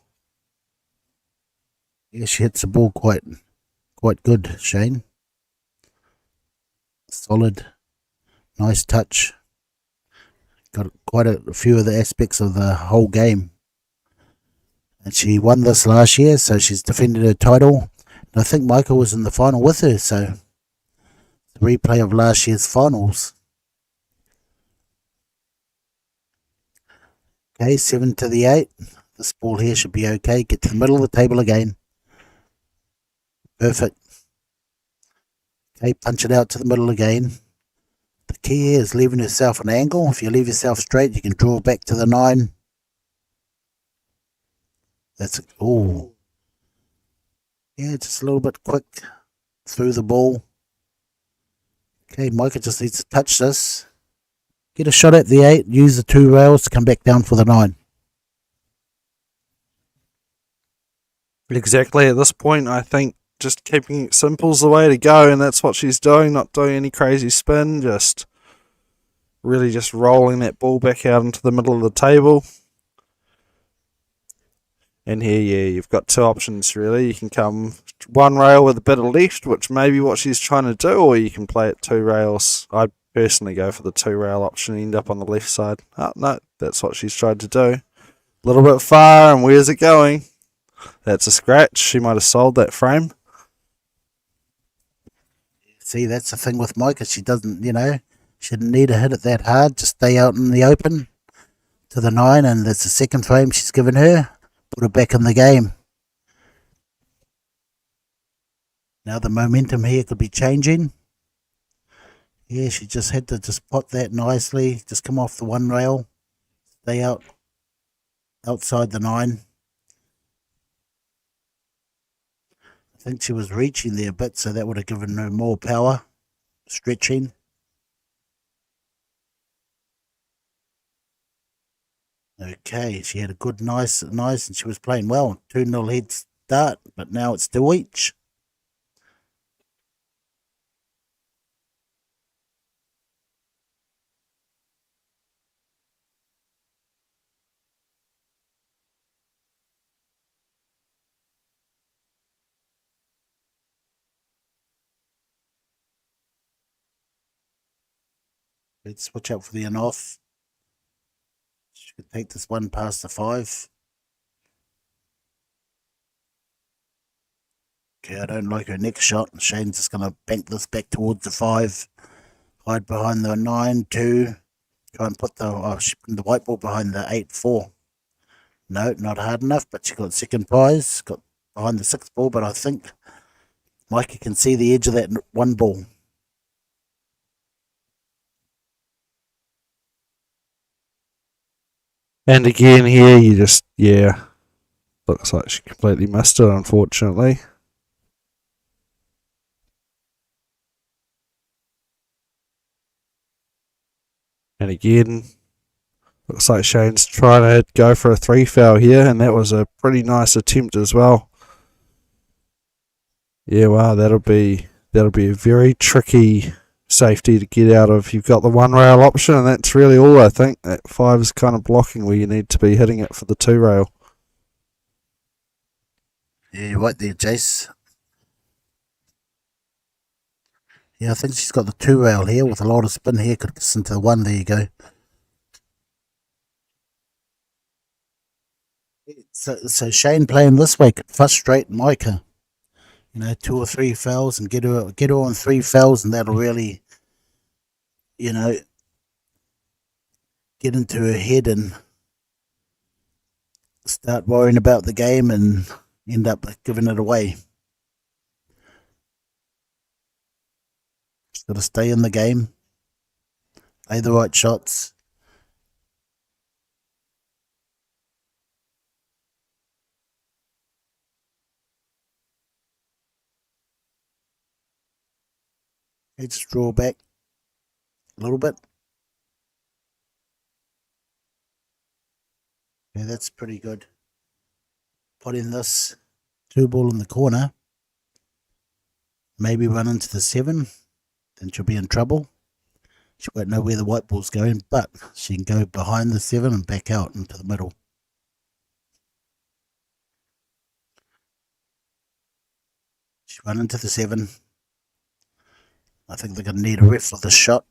Yeah, she hits the ball quite good, Shane. Solid. Nice touch. Got quite a few of the aspects of the whole game. And she won this last year, so she's defended her title. And I think Micah was in the final with her, so the replay of last year's finals. Okay, 7 to the 8. This ball here should be okay. Get to the middle of the table again. Perfect. Okay, punch it out to the middle again. The key here is leaving yourself an angle. If you leave yourself straight, you can draw back to the 9. That's oh, yeah, just a little bit quick through the ball. Okay, Micah just needs to touch this. Get a shot at the 8. Use the 2 rails to come back down for the 9. Exactly. At this point, I think just keeping it simple's the way to go, and that's what she's doing. Not doing any crazy spin, just really just rolling that ball back out into the middle of the table. And here, yeah, you've got 2 options really. You can come 1 rail with a bit of left, which may be what she's trying to do, or you can play it 2 rails. I personally go for the 2 rail option and end up on the left side. Oh, no, that's what she's tried to do. A little bit far, and where's it going? That's a scratch. She might have sold that frame. See, that's the thing with Micah. She doesn't, she didn't need to hit it that hard. Just stay out in the open to the 9, and that's the second frame she's given her. Put her back in the game. Now the momentum here could be changing. Yeah, she just had to just pot that nicely. Just come off the 1 rail. Stay outside the 9. I think she was reaching there a bit, so that would have given her more power. Stretching. Okay, she had a good, nice, and she was playing well. 2-0 head start, but now it's 2 each. Let's switch out for the in-off. She could take this one past the 5. Okay, I don't like her next shot. Shane's just going to bank this back towards the 5. Hide behind the 9-2. Try and put the white ball behind the 8-4. No, not hard enough, but she got second prize. Got behind the 6th ball, but I think Micah can see the edge of that 1 ball. And again here, you just, yeah, looks like she completely missed it, unfortunately. And again, looks like Shane's trying to go for a 3 foul here, and that was a pretty nice attempt as well. Yeah, wow, that'll be a very tricky safety to get out of. You've got the 1 rail option, and that's really all. I think that 5 is kind of blocking where you need to be hitting it for the 2 rail. Yeah, you're right there, Jace. Yeah, I think she's got the 2 rail here with a lot of spin here. Could listen to the 1. There you go. So Shane playing this way could frustrate Micah. 2 or 3 fouls and get her on 3 fouls, and that'll really, get into her head and start worrying about the game and end up giving it away. She's got to stay in the game, play the right shots. Let's draw back a little bit. Yeah, that's pretty good. Put in this 2 ball in the corner. Maybe run into the 7. Then she'll be in trouble. She won't know where the white ball's going, but she can go behind the 7 and back out into the middle. She run into the 7. I think they're going to need a ref for this shot.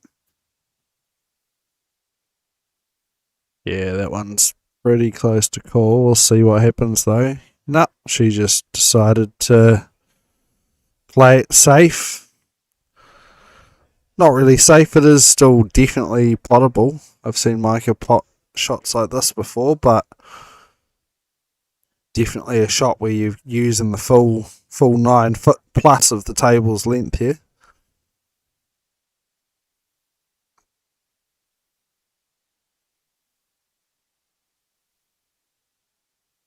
Yeah, that one's pretty close to call. We'll see what happens though. No, she just decided to play it safe. Not really safe, it is still definitely potable. I've seen Micah pot shots like this before, but definitely a shot where you're using the full 9 foot plus of the table's length here.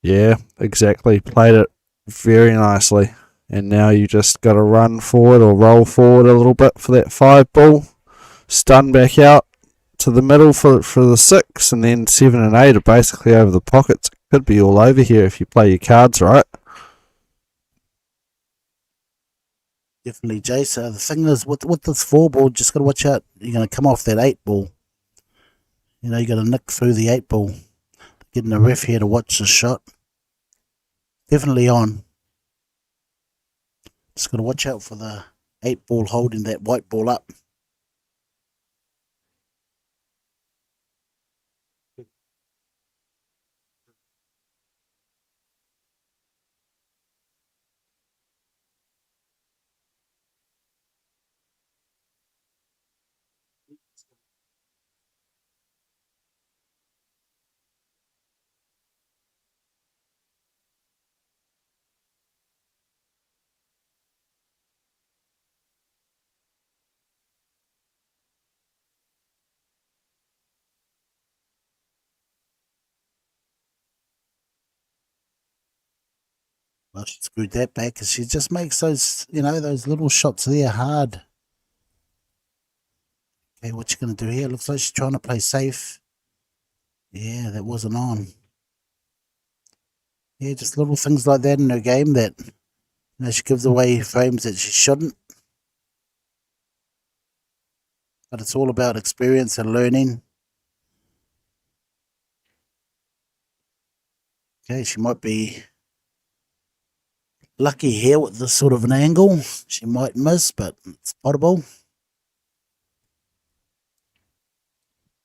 Yeah, exactly. Played it very nicely. And now you just got to run forward or roll forward a little bit for that 5 ball. Stun back out to the middle for the 6, and then 7 and 8 are basically over the pockets. It could be all over here if you play your cards right. Definitely, Jay. So the thing is, with this 4 ball, just got to watch out. You're going to come off that 8 ball. You know, you're going to nick through the 8 ball. Getting a ref here to watch the shot. Definitely on. Just got to watch out for the 8 ball holding that white ball up. Well, she screwed that back because she just makes those, you know, those little shots there hard. Okay, what you going to do here? Looks like she's trying to play safe. Yeah, that wasn't on. Yeah, just little things like that in her game that, you know, she gives away frames that she shouldn't. But it's all about experience and learning. Okay, she might be lucky here with this sort of an angle. She might miss, but it's potable.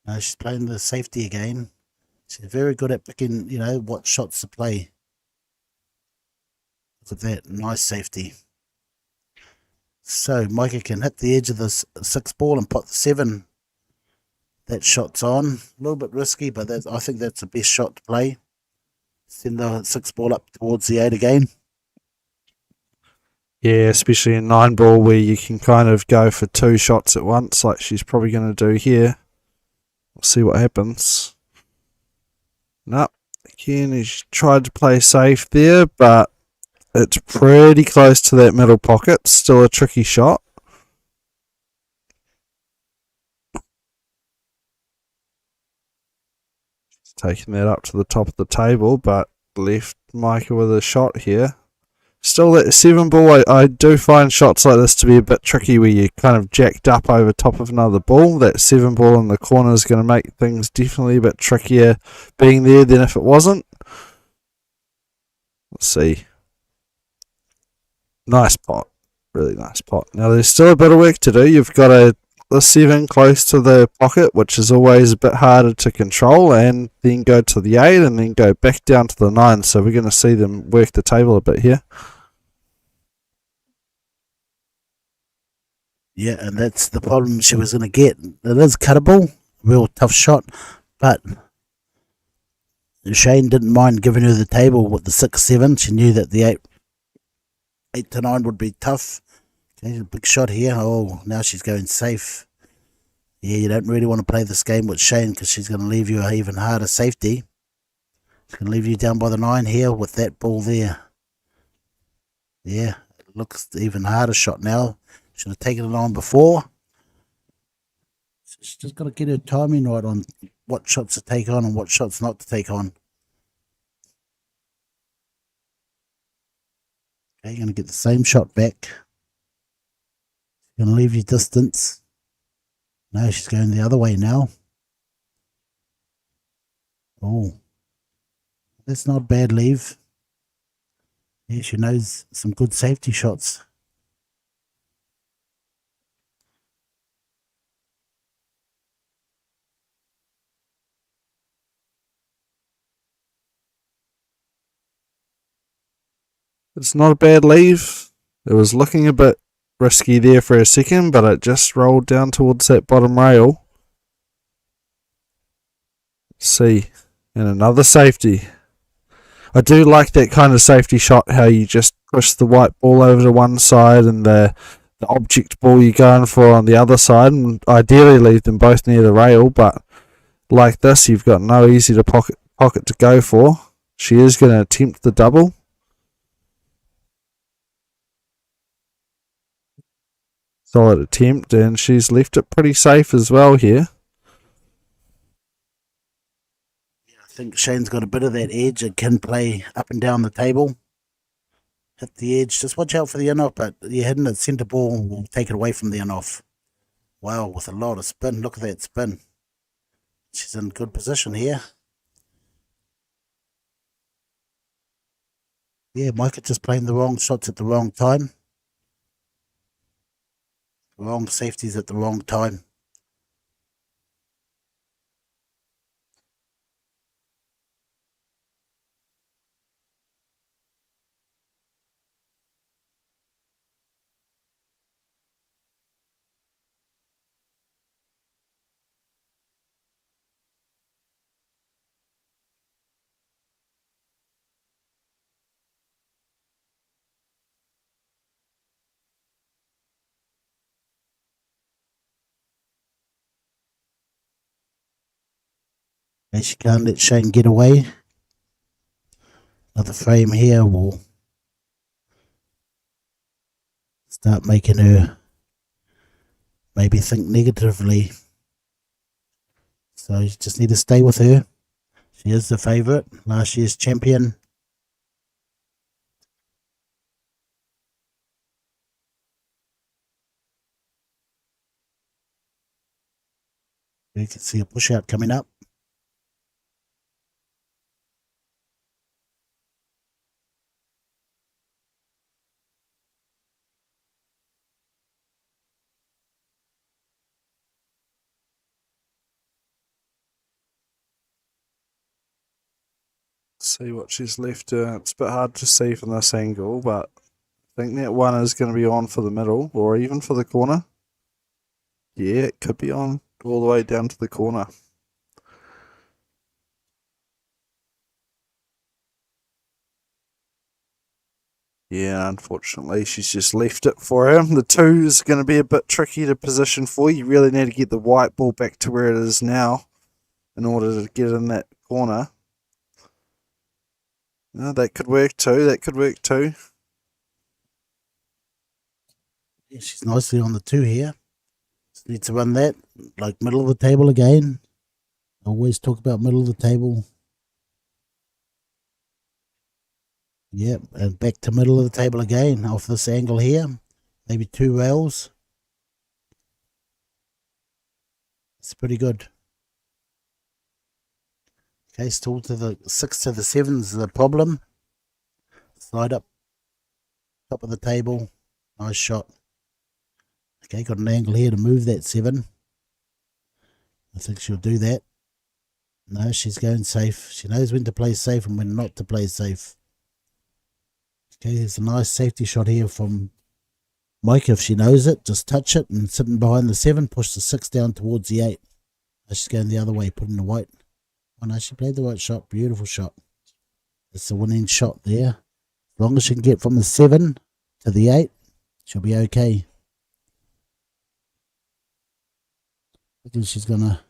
No, she's playing the safety again. She's very good at picking, you know, what shots to play. Look at that, nice safety. So Micah can hit the edge of the 6 ball and put the 7. That shot's on. A little bit risky, but I think that's the best shot to play. Send the 6 ball up towards the 8 again. Yeah, especially in 9 ball where you can kind of go for 2 shots at once, like she's probably going to do here. We'll see what happens. Nope. Again, he's tried to play safe there, but it's pretty close to that middle pocket. Still a tricky shot. She's taking that up to the top of the table, but left Micah with a shot here. Still that 7 ball, I do find shots like this to be a bit tricky where you're kind of jacked up over top of another ball. That 7 ball in the corner is going to make things definitely a bit trickier being there than if it wasn't. Let's see. Nice pot. Really nice pot. Now there's still a bit of work to do. You've got the 7 close to the pocket, which is always a bit harder to control, and then go to the 8 and then go back down to the 9. So we're going to see them work the table a bit here. Yeah, and that's the problem she was going to get. It is cuttable, real tough shot, but Shane didn't mind giving her the table with the 6-7. She knew that the 8 to 9 would be tough. Okay, big shot here. Oh, now she's going safe. Yeah, you don't really want to play this game with Shane because she's going to leave you an even harder safety. She's going to leave you down by the 9 here with that ball there. Yeah, it looks even harder shot now. Should have taken it on before. She's just got to get her timing right on what shots to take on and what shots not to take on. Okay, you're going to get the same shot back. Going to leave you distance. No, she's going the other way now. Oh, that's not a bad leave. Yeah, she knows some good safety shots. It's not a bad leave. It was looking a bit risky there for a second, but it just rolled down towards that bottom rail. see. And another safety. I do like that kind of safety shot, how you just push the white ball over to one side and the object ball you're going for on the other side, and ideally leave them both near the rail, but like this, you've got no easy to pocket to go for. She is going to attempt the double. Solid attempt, and she's left it pretty safe as well here. I think Shane's got a bit of that edge and can play up and down the table. Hit the edge. Just watch out for the in-off, but you're hitting the centre ball will take it away from the in-off. Wow, with a lot of spin. Look at that spin. She's in good position here. Yeah, Micah just playing the wrong shots at the wrong time. Wrong safeties at the wrong time. And she can't let Shane get away. Another frame here will start making her maybe think negatively. So you just need to stay with her. She is the favourite, last year's champion. You can see a push out coming up. See what she's left. It's a bit hard to see from this angle, but I think that one is going to be on for the middle or even for the corner. Yeah, it could be on all the way down to the corner. Yeah, unfortunately, she's just left it for her. The 2 is going to be a bit tricky to position for. You really need to get the white ball back to where it is now in order to get in that corner. No, that could work too. That could work too. Yeah, she's nicely on the 2 here. Just need to run that like middle of the table again. I always talk about middle of the table. Yep, and back to middle of the table again off this angle here. Maybe 2 rails. It's pretty good. Okay, still to the 6 to the 7's the problem. Slide up, top of the table. Nice shot. Okay, got an angle here to move that 7. I think she'll do that. No, she's going safe. She knows when to play safe and when not to play safe. Okay, there's a nice safety shot here from Mike. If she knows it, just touch it and sitting behind the 7, push the 6 down towards the 8. Now she's going the other way, putting the white. Oh no, she played the right shot. Beautiful shot. It's the winning shot there. As long as she can get from the 7 to the 8, she'll be okay. I think she's gonna.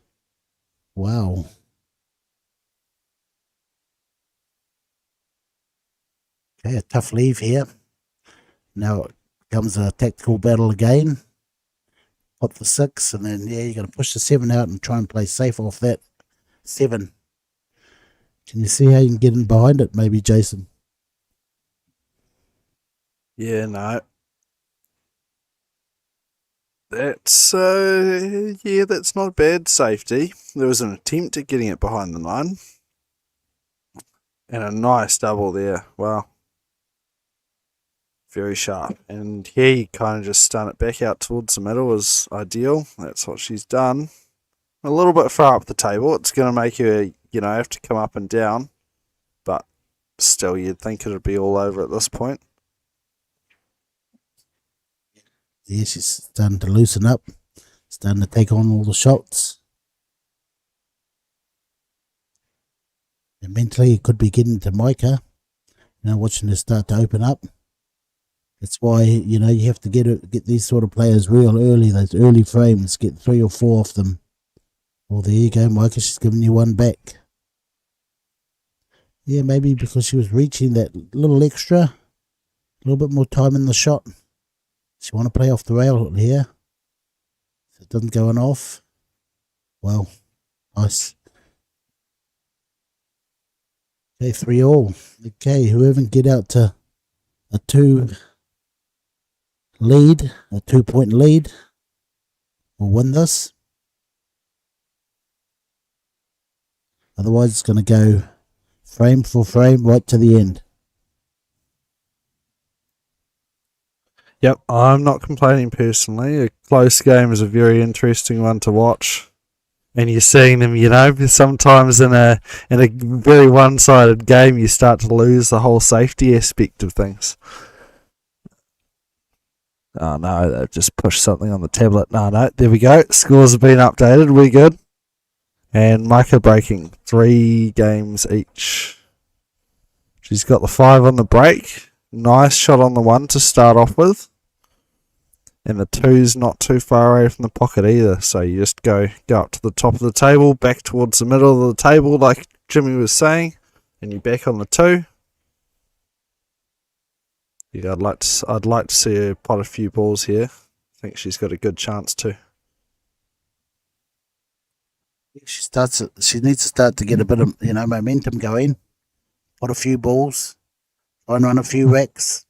Wow. Okay, a tough leave here. Now it becomes a tactical battle again. Pop the 6, and then, yeah, you're going to push the 7 out and try and play safe off that 7. Can you see how you can get in behind it, maybe, Jason? Yeah, no. That's, yeah, that's not a bad safety. There was an attempt at getting it behind the 9. And a nice double there. Wow. Very sharp. And here you kind of just stun it back out towards the middle is ideal. That's what she's done. A little bit far up the table. It's going to make her, you know, have to come up and down. But still, you'd think it'd be all over at this point. Yeah, she's starting to loosen up. Starting to take on all the shots. And mentally, it could be getting to Micah, watching her start to open up. That's why, you have to get these sort of players real early, those early frames, get 3 or 4 off them. Well, there you go, Micah, she's giving you one back. Yeah, maybe because she was reaching that little extra, a little bit more time in the shot. She want to play off the rail here, so it doesn't go on off. Well, nice. Okay, 3-all. Okay, whoever can get out to a 2-point lead, will win this. Otherwise, it's going to go frame for frame right to the end. Yep, I'm not complaining personally. A close game is a very interesting one to watch. And you're seeing them, sometimes in a very one-sided game, you start to lose the whole safety aspect of things. Oh no, they've just pushed something on the tablet. No, there we go. Scores have been updated. We're good. And Micah breaking 3 games each. She's got the 5 on the break. Nice shot on the 1 to start off with. And the 2's not too far away from the pocket either. So you just go up to the top of the table, back towards the middle of the table like Jimmy was saying. And you're back on the 2. Yeah, I'd like to see her pot a few balls here. I think she's got a good chance to. She needs to start to get a bit of momentum going. Pot a few balls, try and run a few racks,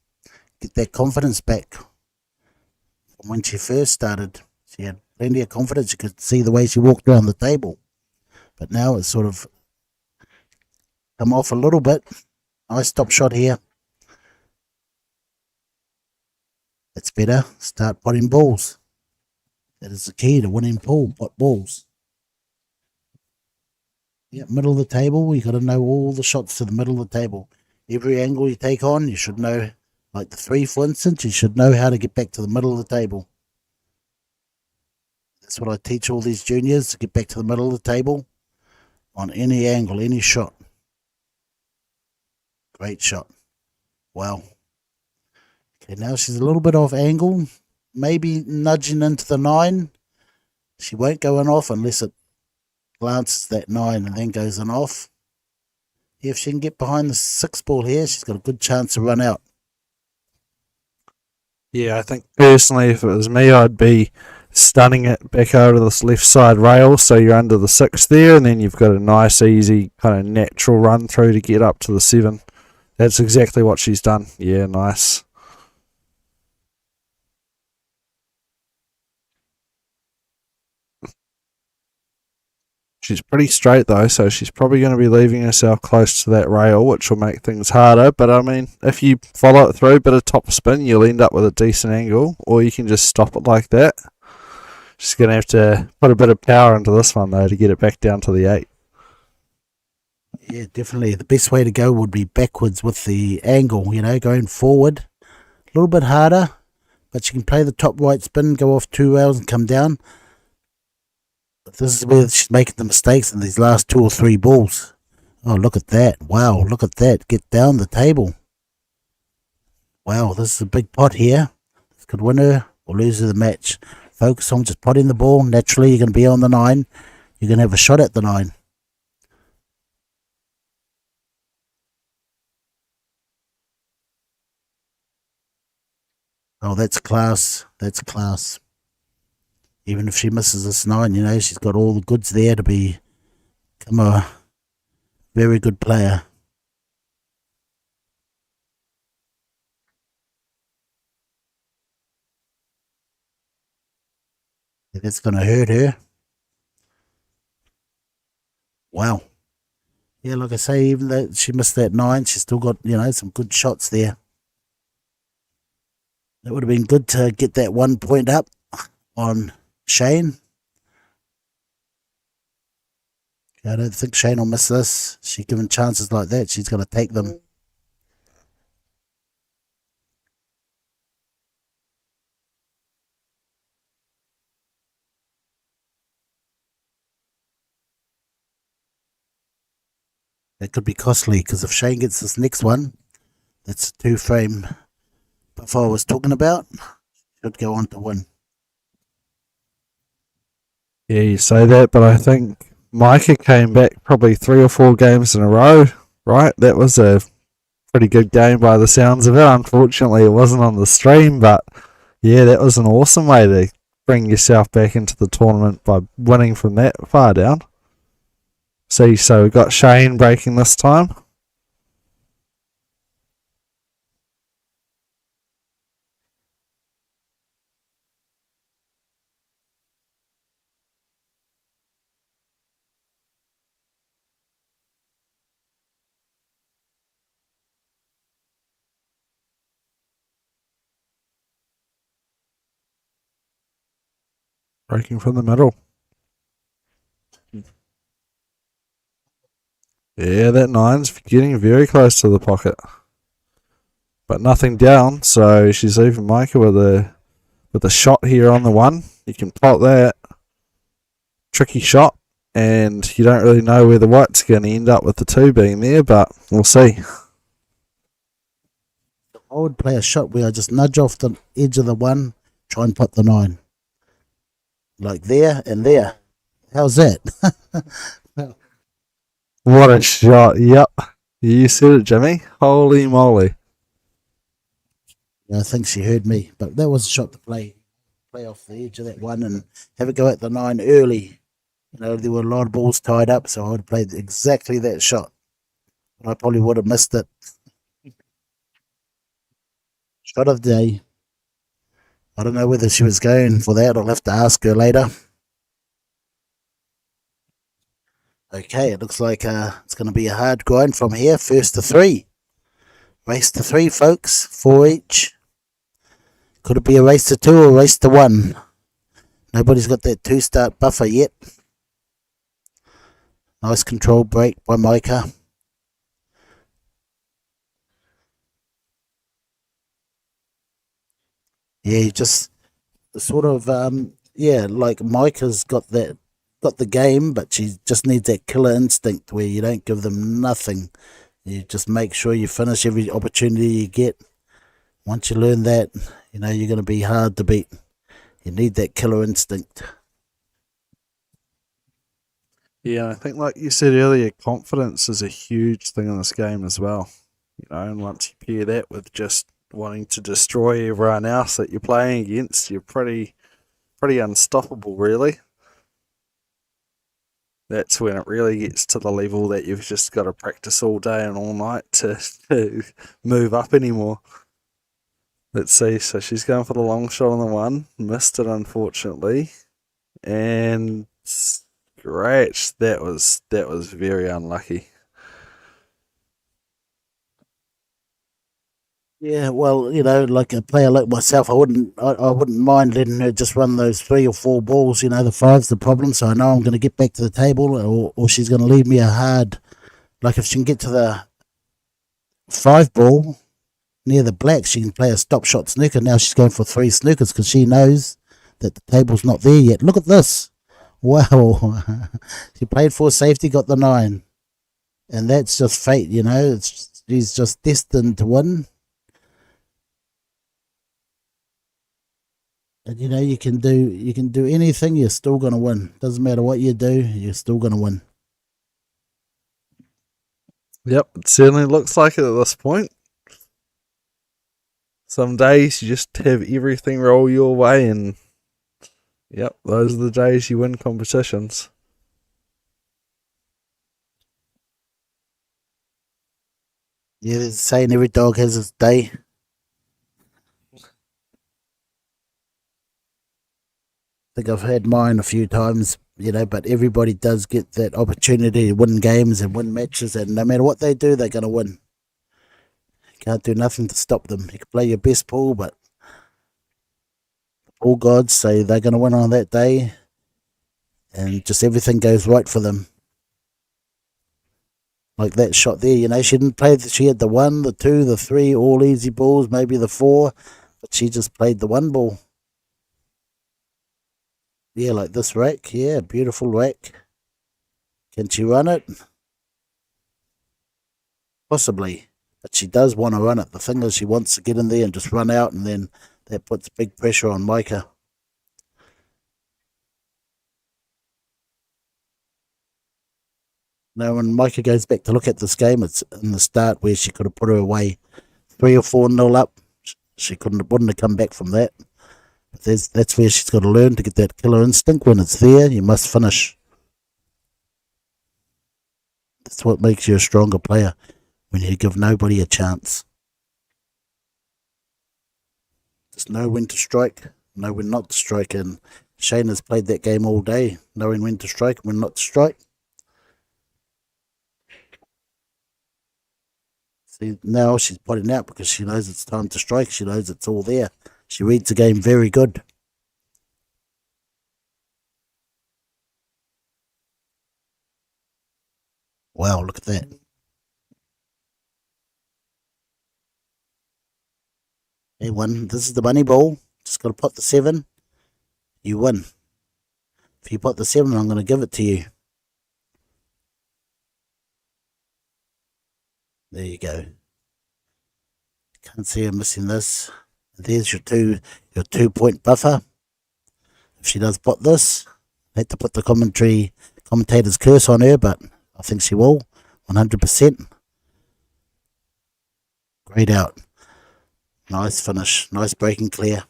get that confidence back. From when she first started, she had plenty of confidence. You could see the way she walked around the table, but now it's sort of come off a little bit. Nice top shot here. That's better. Start potting balls. That is the key to winning pool. Pot balls. Yeah, middle of the table, you got to know all the shots to the middle of the table. Every angle you take on, you should know, like the 3, for instance, you should know how to get back to the middle of the table. That's what I teach all these juniors, to get back to the middle of the table on any angle, any shot. Great shot. Wow. Okay, now she's a little bit off angle, maybe nudging into the 9. She won't go on off unless it glances that 9 and then goes on off. If she can get behind the 6 ball here, she's got a good chance to run out. Yeah, I think personally, if it was me, I'd be stunning it back over this left side rail, so you're under the 6 there, and then you've got a nice, easy, kind of natural run through to get up to the 7. That's exactly what she's done. Yeah, nice. She's pretty straight though, so she's probably going to be leaving herself close to that rail, which will make things harder. But I mean, if you follow it through, bit of top spin, you'll end up with a decent angle, or you can just stop it like that. She's going to have to put a bit of power into this one though to get it back down to the 8. Yeah, definitely. The best way to go would be backwards with the angle, going forward. A little bit harder, but you can play the top right spin, go off 2 rails and come down. But this is where she's making the mistakes in these last 2 or 3 balls. Oh, look at that. Wow, look at that. Get down the table. Wow, this is a big pot here. This could win her or lose her the match. Focus on just potting the ball. Naturally, you're going to be on the 9. You're going to have a shot at the 9. Oh, that's class. That's class. Even if she misses this 9, she's got all the goods there to become a very good player. That's going to hurt her. Wow. Yeah, like I say, even though she missed that 9, she's still got, some good shots there. It would have been good to get that 1 point up on Shane. I don't think Shane will miss this. She's given chances like that, she's going to take them. That could be costly because if Shane gets this next one, that's a 2-frame buff I was talking about, should go on to win. Yeah, you say that, but I think Micah came back probably 3 or 4 games in a row, right? That was a pretty good game by the sounds of it. Unfortunately, it wasn't on the stream, but yeah, that was an awesome way to bring yourself back into the tournament by winning from that far down. See, so we got Shane breaking this time. Breaking from the middle. Yeah, that 9's getting very close to the pocket. But nothing down, so she's leaving Micah with a shot here on the 1. You can plot that. Tricky shot, and you don't really know where the white's going to end up with the 2 being there, but we'll see. I would play a shot where I just nudge off the edge of the 1, try and put the 9. Like there and there. How's that? What a shot. Yep. You said it, Jimmy. Holy moly. I think she heard me, but that was a shot to play off the edge of that 1 and have it go at the 9 early. You know, there were a lot of balls tied up, so I would have played exactly that shot. But I probably would have missed it. Shot of the day. I don't know whether she was going for that. I'll have to ask her later. Okay, it looks like it's going to be a hard grind from here. First to 3. Race to 3, folks. 4 each. Could it be a race to 2 or a race to 1? Nobody's got that 2-start buffer yet. Nice control break by Micah. Yeah, just sort of, like Micah's got the game, but she just needs that killer instinct where you don't give them nothing. You just make sure you finish every opportunity you get. Once you learn that, you know, you're going to be hard to beat. You need that killer instinct. Yeah, I think like you said earlier, confidence is a huge thing in this game as well. You know, and once you pair that with just wanting to destroy everyone else that you're playing against, you're pretty unstoppable, really. That's when it really gets to the level that you've just got to practice all day and all night to move up anymore. Let's see, so she's going for the long shot on the 1, missed it unfortunately, and scratch. That was very unlucky. Yeah, well, you know, like a player like myself, I wouldn't mind letting her just run those 3 or 4 balls. You know, the 5's the problem, so I know I'm going to get back to the table, or she's going to leave me a hard. Like if she can get to the 5 ball near the black, she can play a stop shot snooker. Now she's going for 3 snookers because she knows that the table's not there yet. Look at this! Wow, she played for safety, got the 9, and that's just fate. You know, she's just destined to win. And you know, you can do anything, you're still gonna win. Doesn't matter what you do, you're still gonna win. Yep, it certainly looks like it at this point. Some days you just have everything roll your way, and yep, those are the days you win competitions. Yeah, they're saying every dog has its day. I think I've had mine a few times, you know, but everybody does get that opportunity to win games and win matches, and no matter what they do, they're going to win. You can't do nothing to stop them. You can play your best pool, but the pool gods say they're going to win on that day, and just everything goes right for them. Like that shot there, you know, she didn't play, she had the 1, the 2, the 3, all easy balls, maybe the 4, but she just played the 1 ball. Yeah, like this rack. Yeah, beautiful rack. Can she run it? Possibly. But she does want to run it. The thing is, she wants to get in there and just run out, and then that puts big pressure on Micah. Now, when Micah goes back to look at this game, it's in the start where she could have put her away 3 or 4-0 up. She wouldn't have come back from that. But that's where she's got to learn to get that killer instinct. When it's there, you must finish. That's what makes you a stronger player, when you give nobody a chance. Just know when to strike, know when not to strike, and Shane has played that game all day, knowing when to strike and when not to strike. See, now she's putting out because she knows it's time to strike. She knows it's all there. She reads the game very good. Wow, look at that. Hey, won. This is the money ball. Just got to pot the 7. You win. If you pot the 7, I'm going to give it to you. There you go. Can't see her missing this. There's your 2-point buffer. If she does pot this, I had to put the commentator's curse on her, but I think she will. 100%. Great out. Nice finish. Nice breaking clear.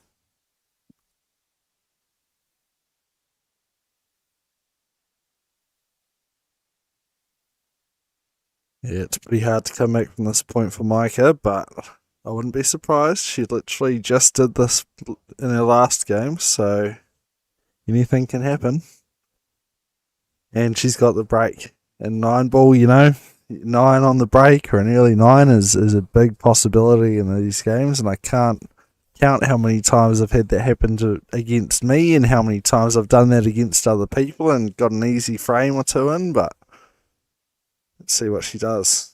Yeah, it's pretty hard to come back from this point for Micah, but I wouldn't be surprised. She literally just did this in her last game, so anything can happen. And she's got the break. And 9-ball, 9 on the break or an early 9 is a big possibility in these games, and I can't count how many times I've had that happen against me and how many times I've done that against other people and got an easy frame or two in, but let's see what she does.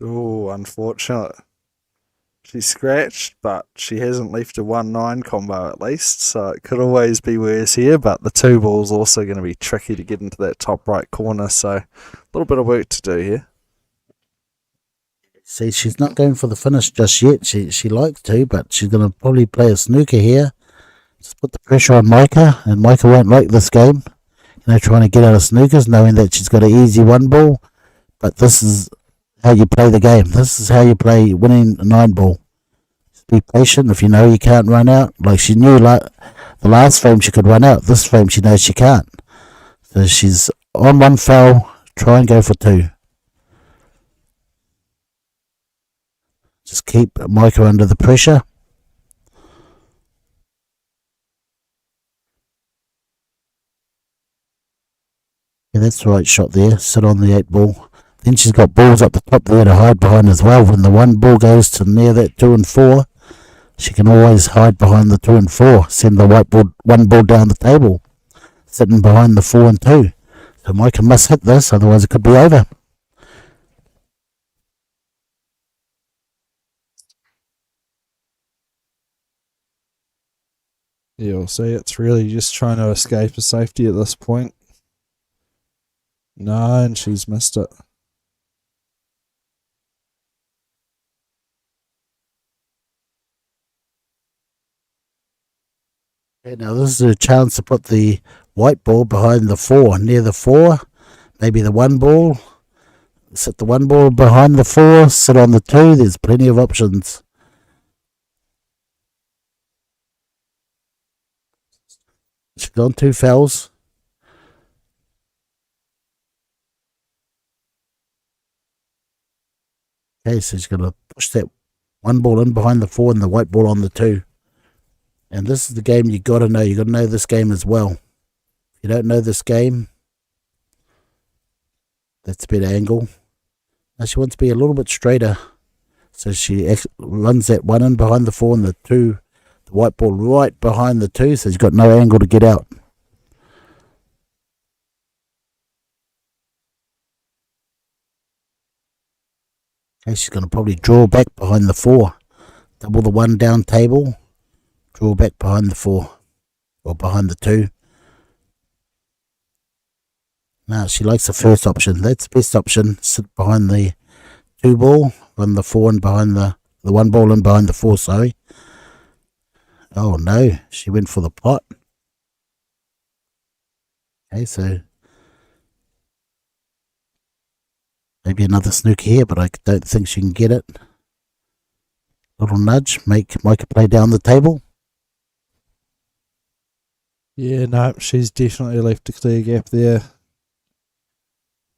Oh, unfortunate. She's scratched, but she hasn't left a 1-9 combo at least, so it could always be worse here, but the 2-ball's also going to be tricky to get into that top right corner, so a little bit of work to do here. See, she's not going for the finish just yet. She likes to, but she's going to probably play a snooker here. Just put the pressure on Micah, and Micah won't like this game. Trying to get out of snookers, knowing that she's got an easy 1-ball, but this is how you play the game. This is how you play winning a 9-ball. Just be patient. If you know you can't run out, like she knew the last frame she could run out, this frame she knows she can't. So she's on 1 foul, try and go for 2. Just keep Micah under the pressure. Yeah, that's the right shot there. Sit on the 8-ball. Then she's got balls up the top there to hide behind as well. When the 1-ball goes to near that 2 and 4, she can always hide behind the 2 and 4. Send the 1-ball down the table, sitting behind the 4 and 2. So Micah must hit this, otherwise it could be over. You'll see it's really just trying to escape a safety at this point. No, and she's missed it. Okay, now this is a chance to put the white ball behind the 4, near the 4. Maybe the 1-ball. Sit the 1-ball behind the 4, sit on the 2. There's plenty of options. She's on 2 fouls. Okay, so she's going to push that 1-ball in behind the 4 and the white ball on the 2. And this is the game you got to know. You got to know this game as well. If you don't know this game, that's a better angle. Now she wants to be a little bit straighter. So she runs that 1 in behind the 4 and the 2. The white ball right behind the 2. So she's got no angle to get out. Okay, she's going to probably draw back behind the 4. Double the 1 down table. draw back behind the 4 or behind the 2. No, she likes the first option. That's the best option. Sit behind the 2 ball, run the 4 and behind the 1 ball and behind the 4, sorry. Oh no, she went for the pot. Okay, so maybe another snooker here, but I don't think she can get it. Little nudge, make Micah play down the table. Yeah, no, she's definitely left a clear gap there.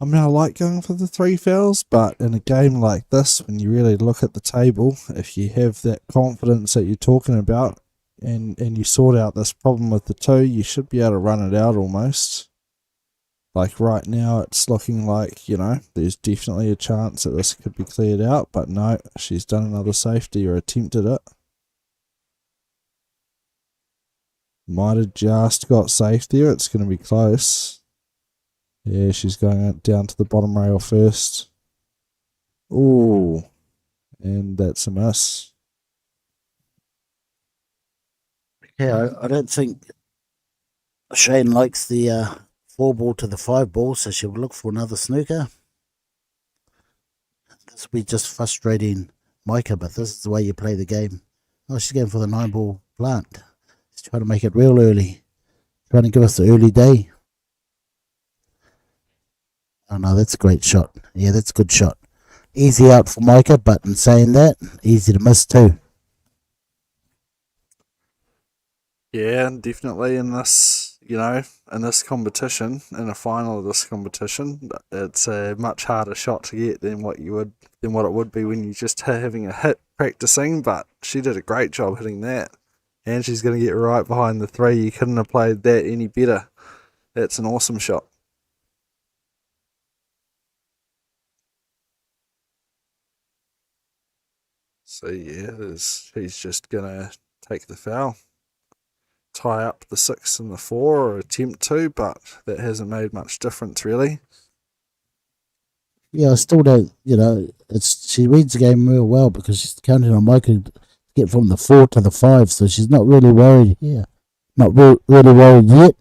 I mean, I like going for the 3 fouls, but in a game like this, when you really look at the table, if you have that confidence that you're talking about, and you sort out this problem with the 2, you should be able to run it out almost. Like right now, it's looking like, you know, there's definitely a chance that this could be cleared out, but no, she's done another safety or attempted it. Might have just got safe there. It's going to be close. Yeah, she's going down to the bottom rail first. Ooh, and that's a miss. Yeah, I don't think Shane likes the 4 ball to the 5 ball, so she'll look for another snooker. This will be just frustrating Micah, but this is the way you play the game. Oh, she's going for the 9 ball plant. She's trying to make it real early. Trying to give us the early day. Oh no, that's a great shot. Yeah, that's a good shot. Easy out for Micah, but in saying that, easy to miss too. Yeah, and definitely in this, you know, in this competition, in a final of this competition, it's a much harder shot to get than what it would be when you're just having a hit practicing. But she did a great job hitting that, and she's going to get right behind the 3. You couldn't have played that any better. That's an awesome shot. So yeah, she's just going to take the foul. Tie up the 6 and the 4, or attempt to, but that hasn't made much difference really. Yeah, I still don't, you know, she reads the game real well because she's counting on Micah to get from the 4 to the 5, so she's not really worried here. Not really worried yet.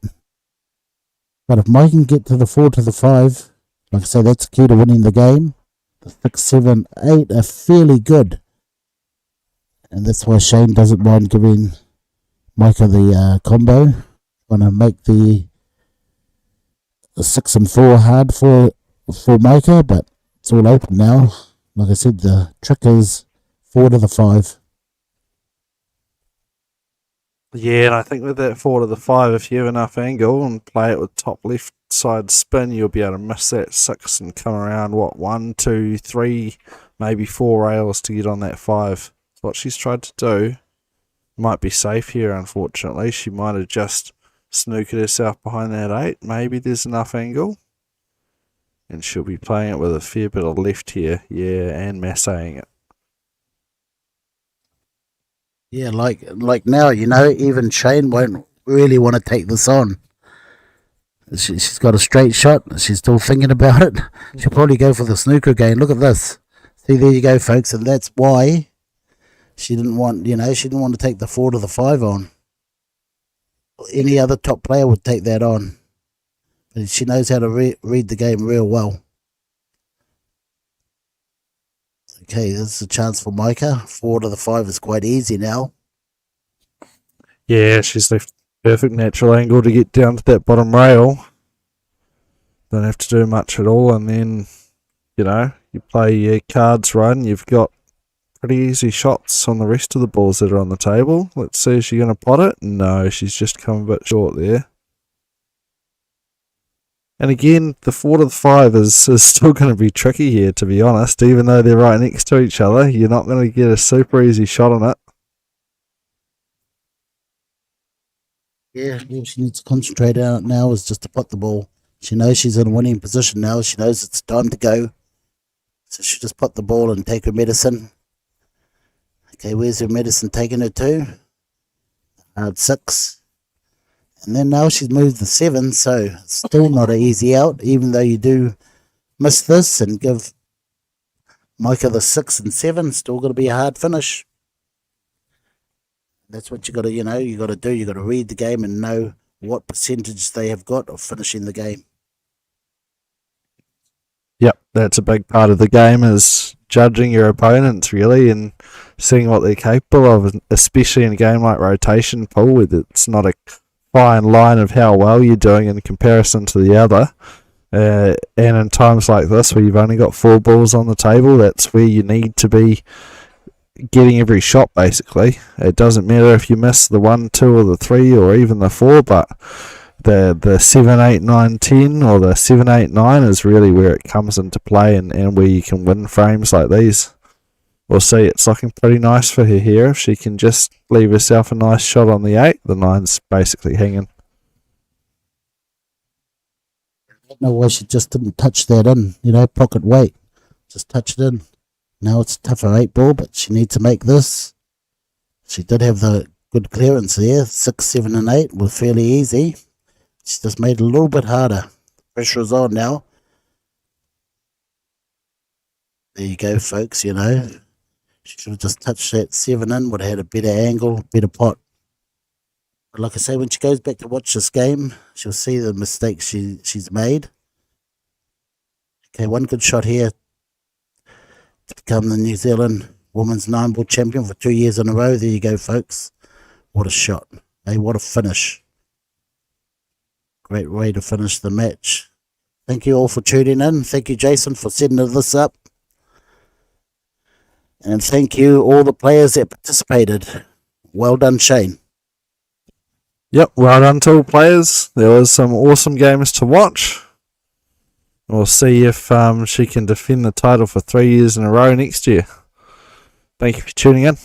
But if Mike can get to the 4 to the 5, like I say, that's the key to winning the game. The 6, 7, 8 are fairly good. And that's why Shane doesn't mind giving Micah the combo. Want to make the 6 and 4 hard for Micah, but it's all open now. Like I said, the trick is 4 to the 5. Yeah, and I think with that 4 to the 5, if you have enough angle and play it with top left side spin, you'll be able to miss that 6 and come around, 1, 2, 3, maybe 4 rails to get on that 5. What she's tried to do might be safe here, unfortunately. She might have just snookered herself behind that 8. Maybe there's enough angle. And she'll be playing it with a fair bit of left here. Yeah, and massaying it. Yeah, like now, you know, even Shane won't really want to take this on. She's got a straight shot. She's still thinking about it. She'll probably go for the snooker again. Look at this. See, there you go, folks. And that's why she didn't want, she didn't want to take the 4 to the 5 on. Any other top player would take that on. But she knows how to read the game real well. Okay, this is a chance for Micah. 4 to the 5 is quite easy now. Yeah, she's left perfect natural angle to get down to that bottom rail. Don't have to do much at all, and then, you play your cards right, and you've got pretty easy shots on the rest of the balls that are on the table. Let's see, is she going to pot it? No, she's just come a bit short there. And again, the 4 to the 5 is still going to be tricky here, to be honest. Even though they're right next to each other, you're not going to get a super easy shot on it. Yeah, all she needs to concentrate on now is just to pot the ball. She knows she's in a winning position now. She knows it's time to go. So she just pot the ball and take her medicine. Okay, where's her medicine taking her to? Hard 6. And then now she's moved the 7, so it's still not an easy out, even though you do miss this and give Micah the 6 and 7, still going to be a hard finish. That's what you got to, you got to do. You got to read the game and know what percentage they have got of finishing the game. Yep, that's a big part of the game, is judging your opponents really and seeing what they're capable of, especially in a game like rotation pool, where it's not a fine line of how well you're doing in comparison to the other. And in times like this where you've only got 4 balls on the table, that's where you need to be getting every shot basically. It doesn't matter if you miss the 1, 2 or the 3 or even the 4, but the 7, 8, 9, 10 or the 7, 8, 9 is really where it comes into play, and where you can win frames like these. We'll see. It's looking pretty nice for her here. If she can just leave herself a nice shot on the 8, the 9's basically hanging. I don't know why she just didn't touch that in, pocket weight. Just touch it in. Now it's a tougher 8 ball, but she needs to make this. She did have the good clearance there. 6, 7 and 8 were fairly easy. She just made it a little bit harder. Pressure is on now. There you go, folks, She should have just touched that 7 in, would have had a better angle, better pot. But like I say, when she goes back to watch this game, she'll see the mistakes she's made. Okay, one good shot here to become the New Zealand Women's 9-ball champion for 2 years in a row. There you go, folks. What a shot. Hey, what a finish. Great way to finish the match. Thank you all for tuning in. Thank you, Jason, for setting this up. And thank you all the players that participated. Well done, Shane. Yep, well done to all players. There was some awesome games to watch. We'll see if she can defend the title for 3 years in a row next year. Thank you for tuning in.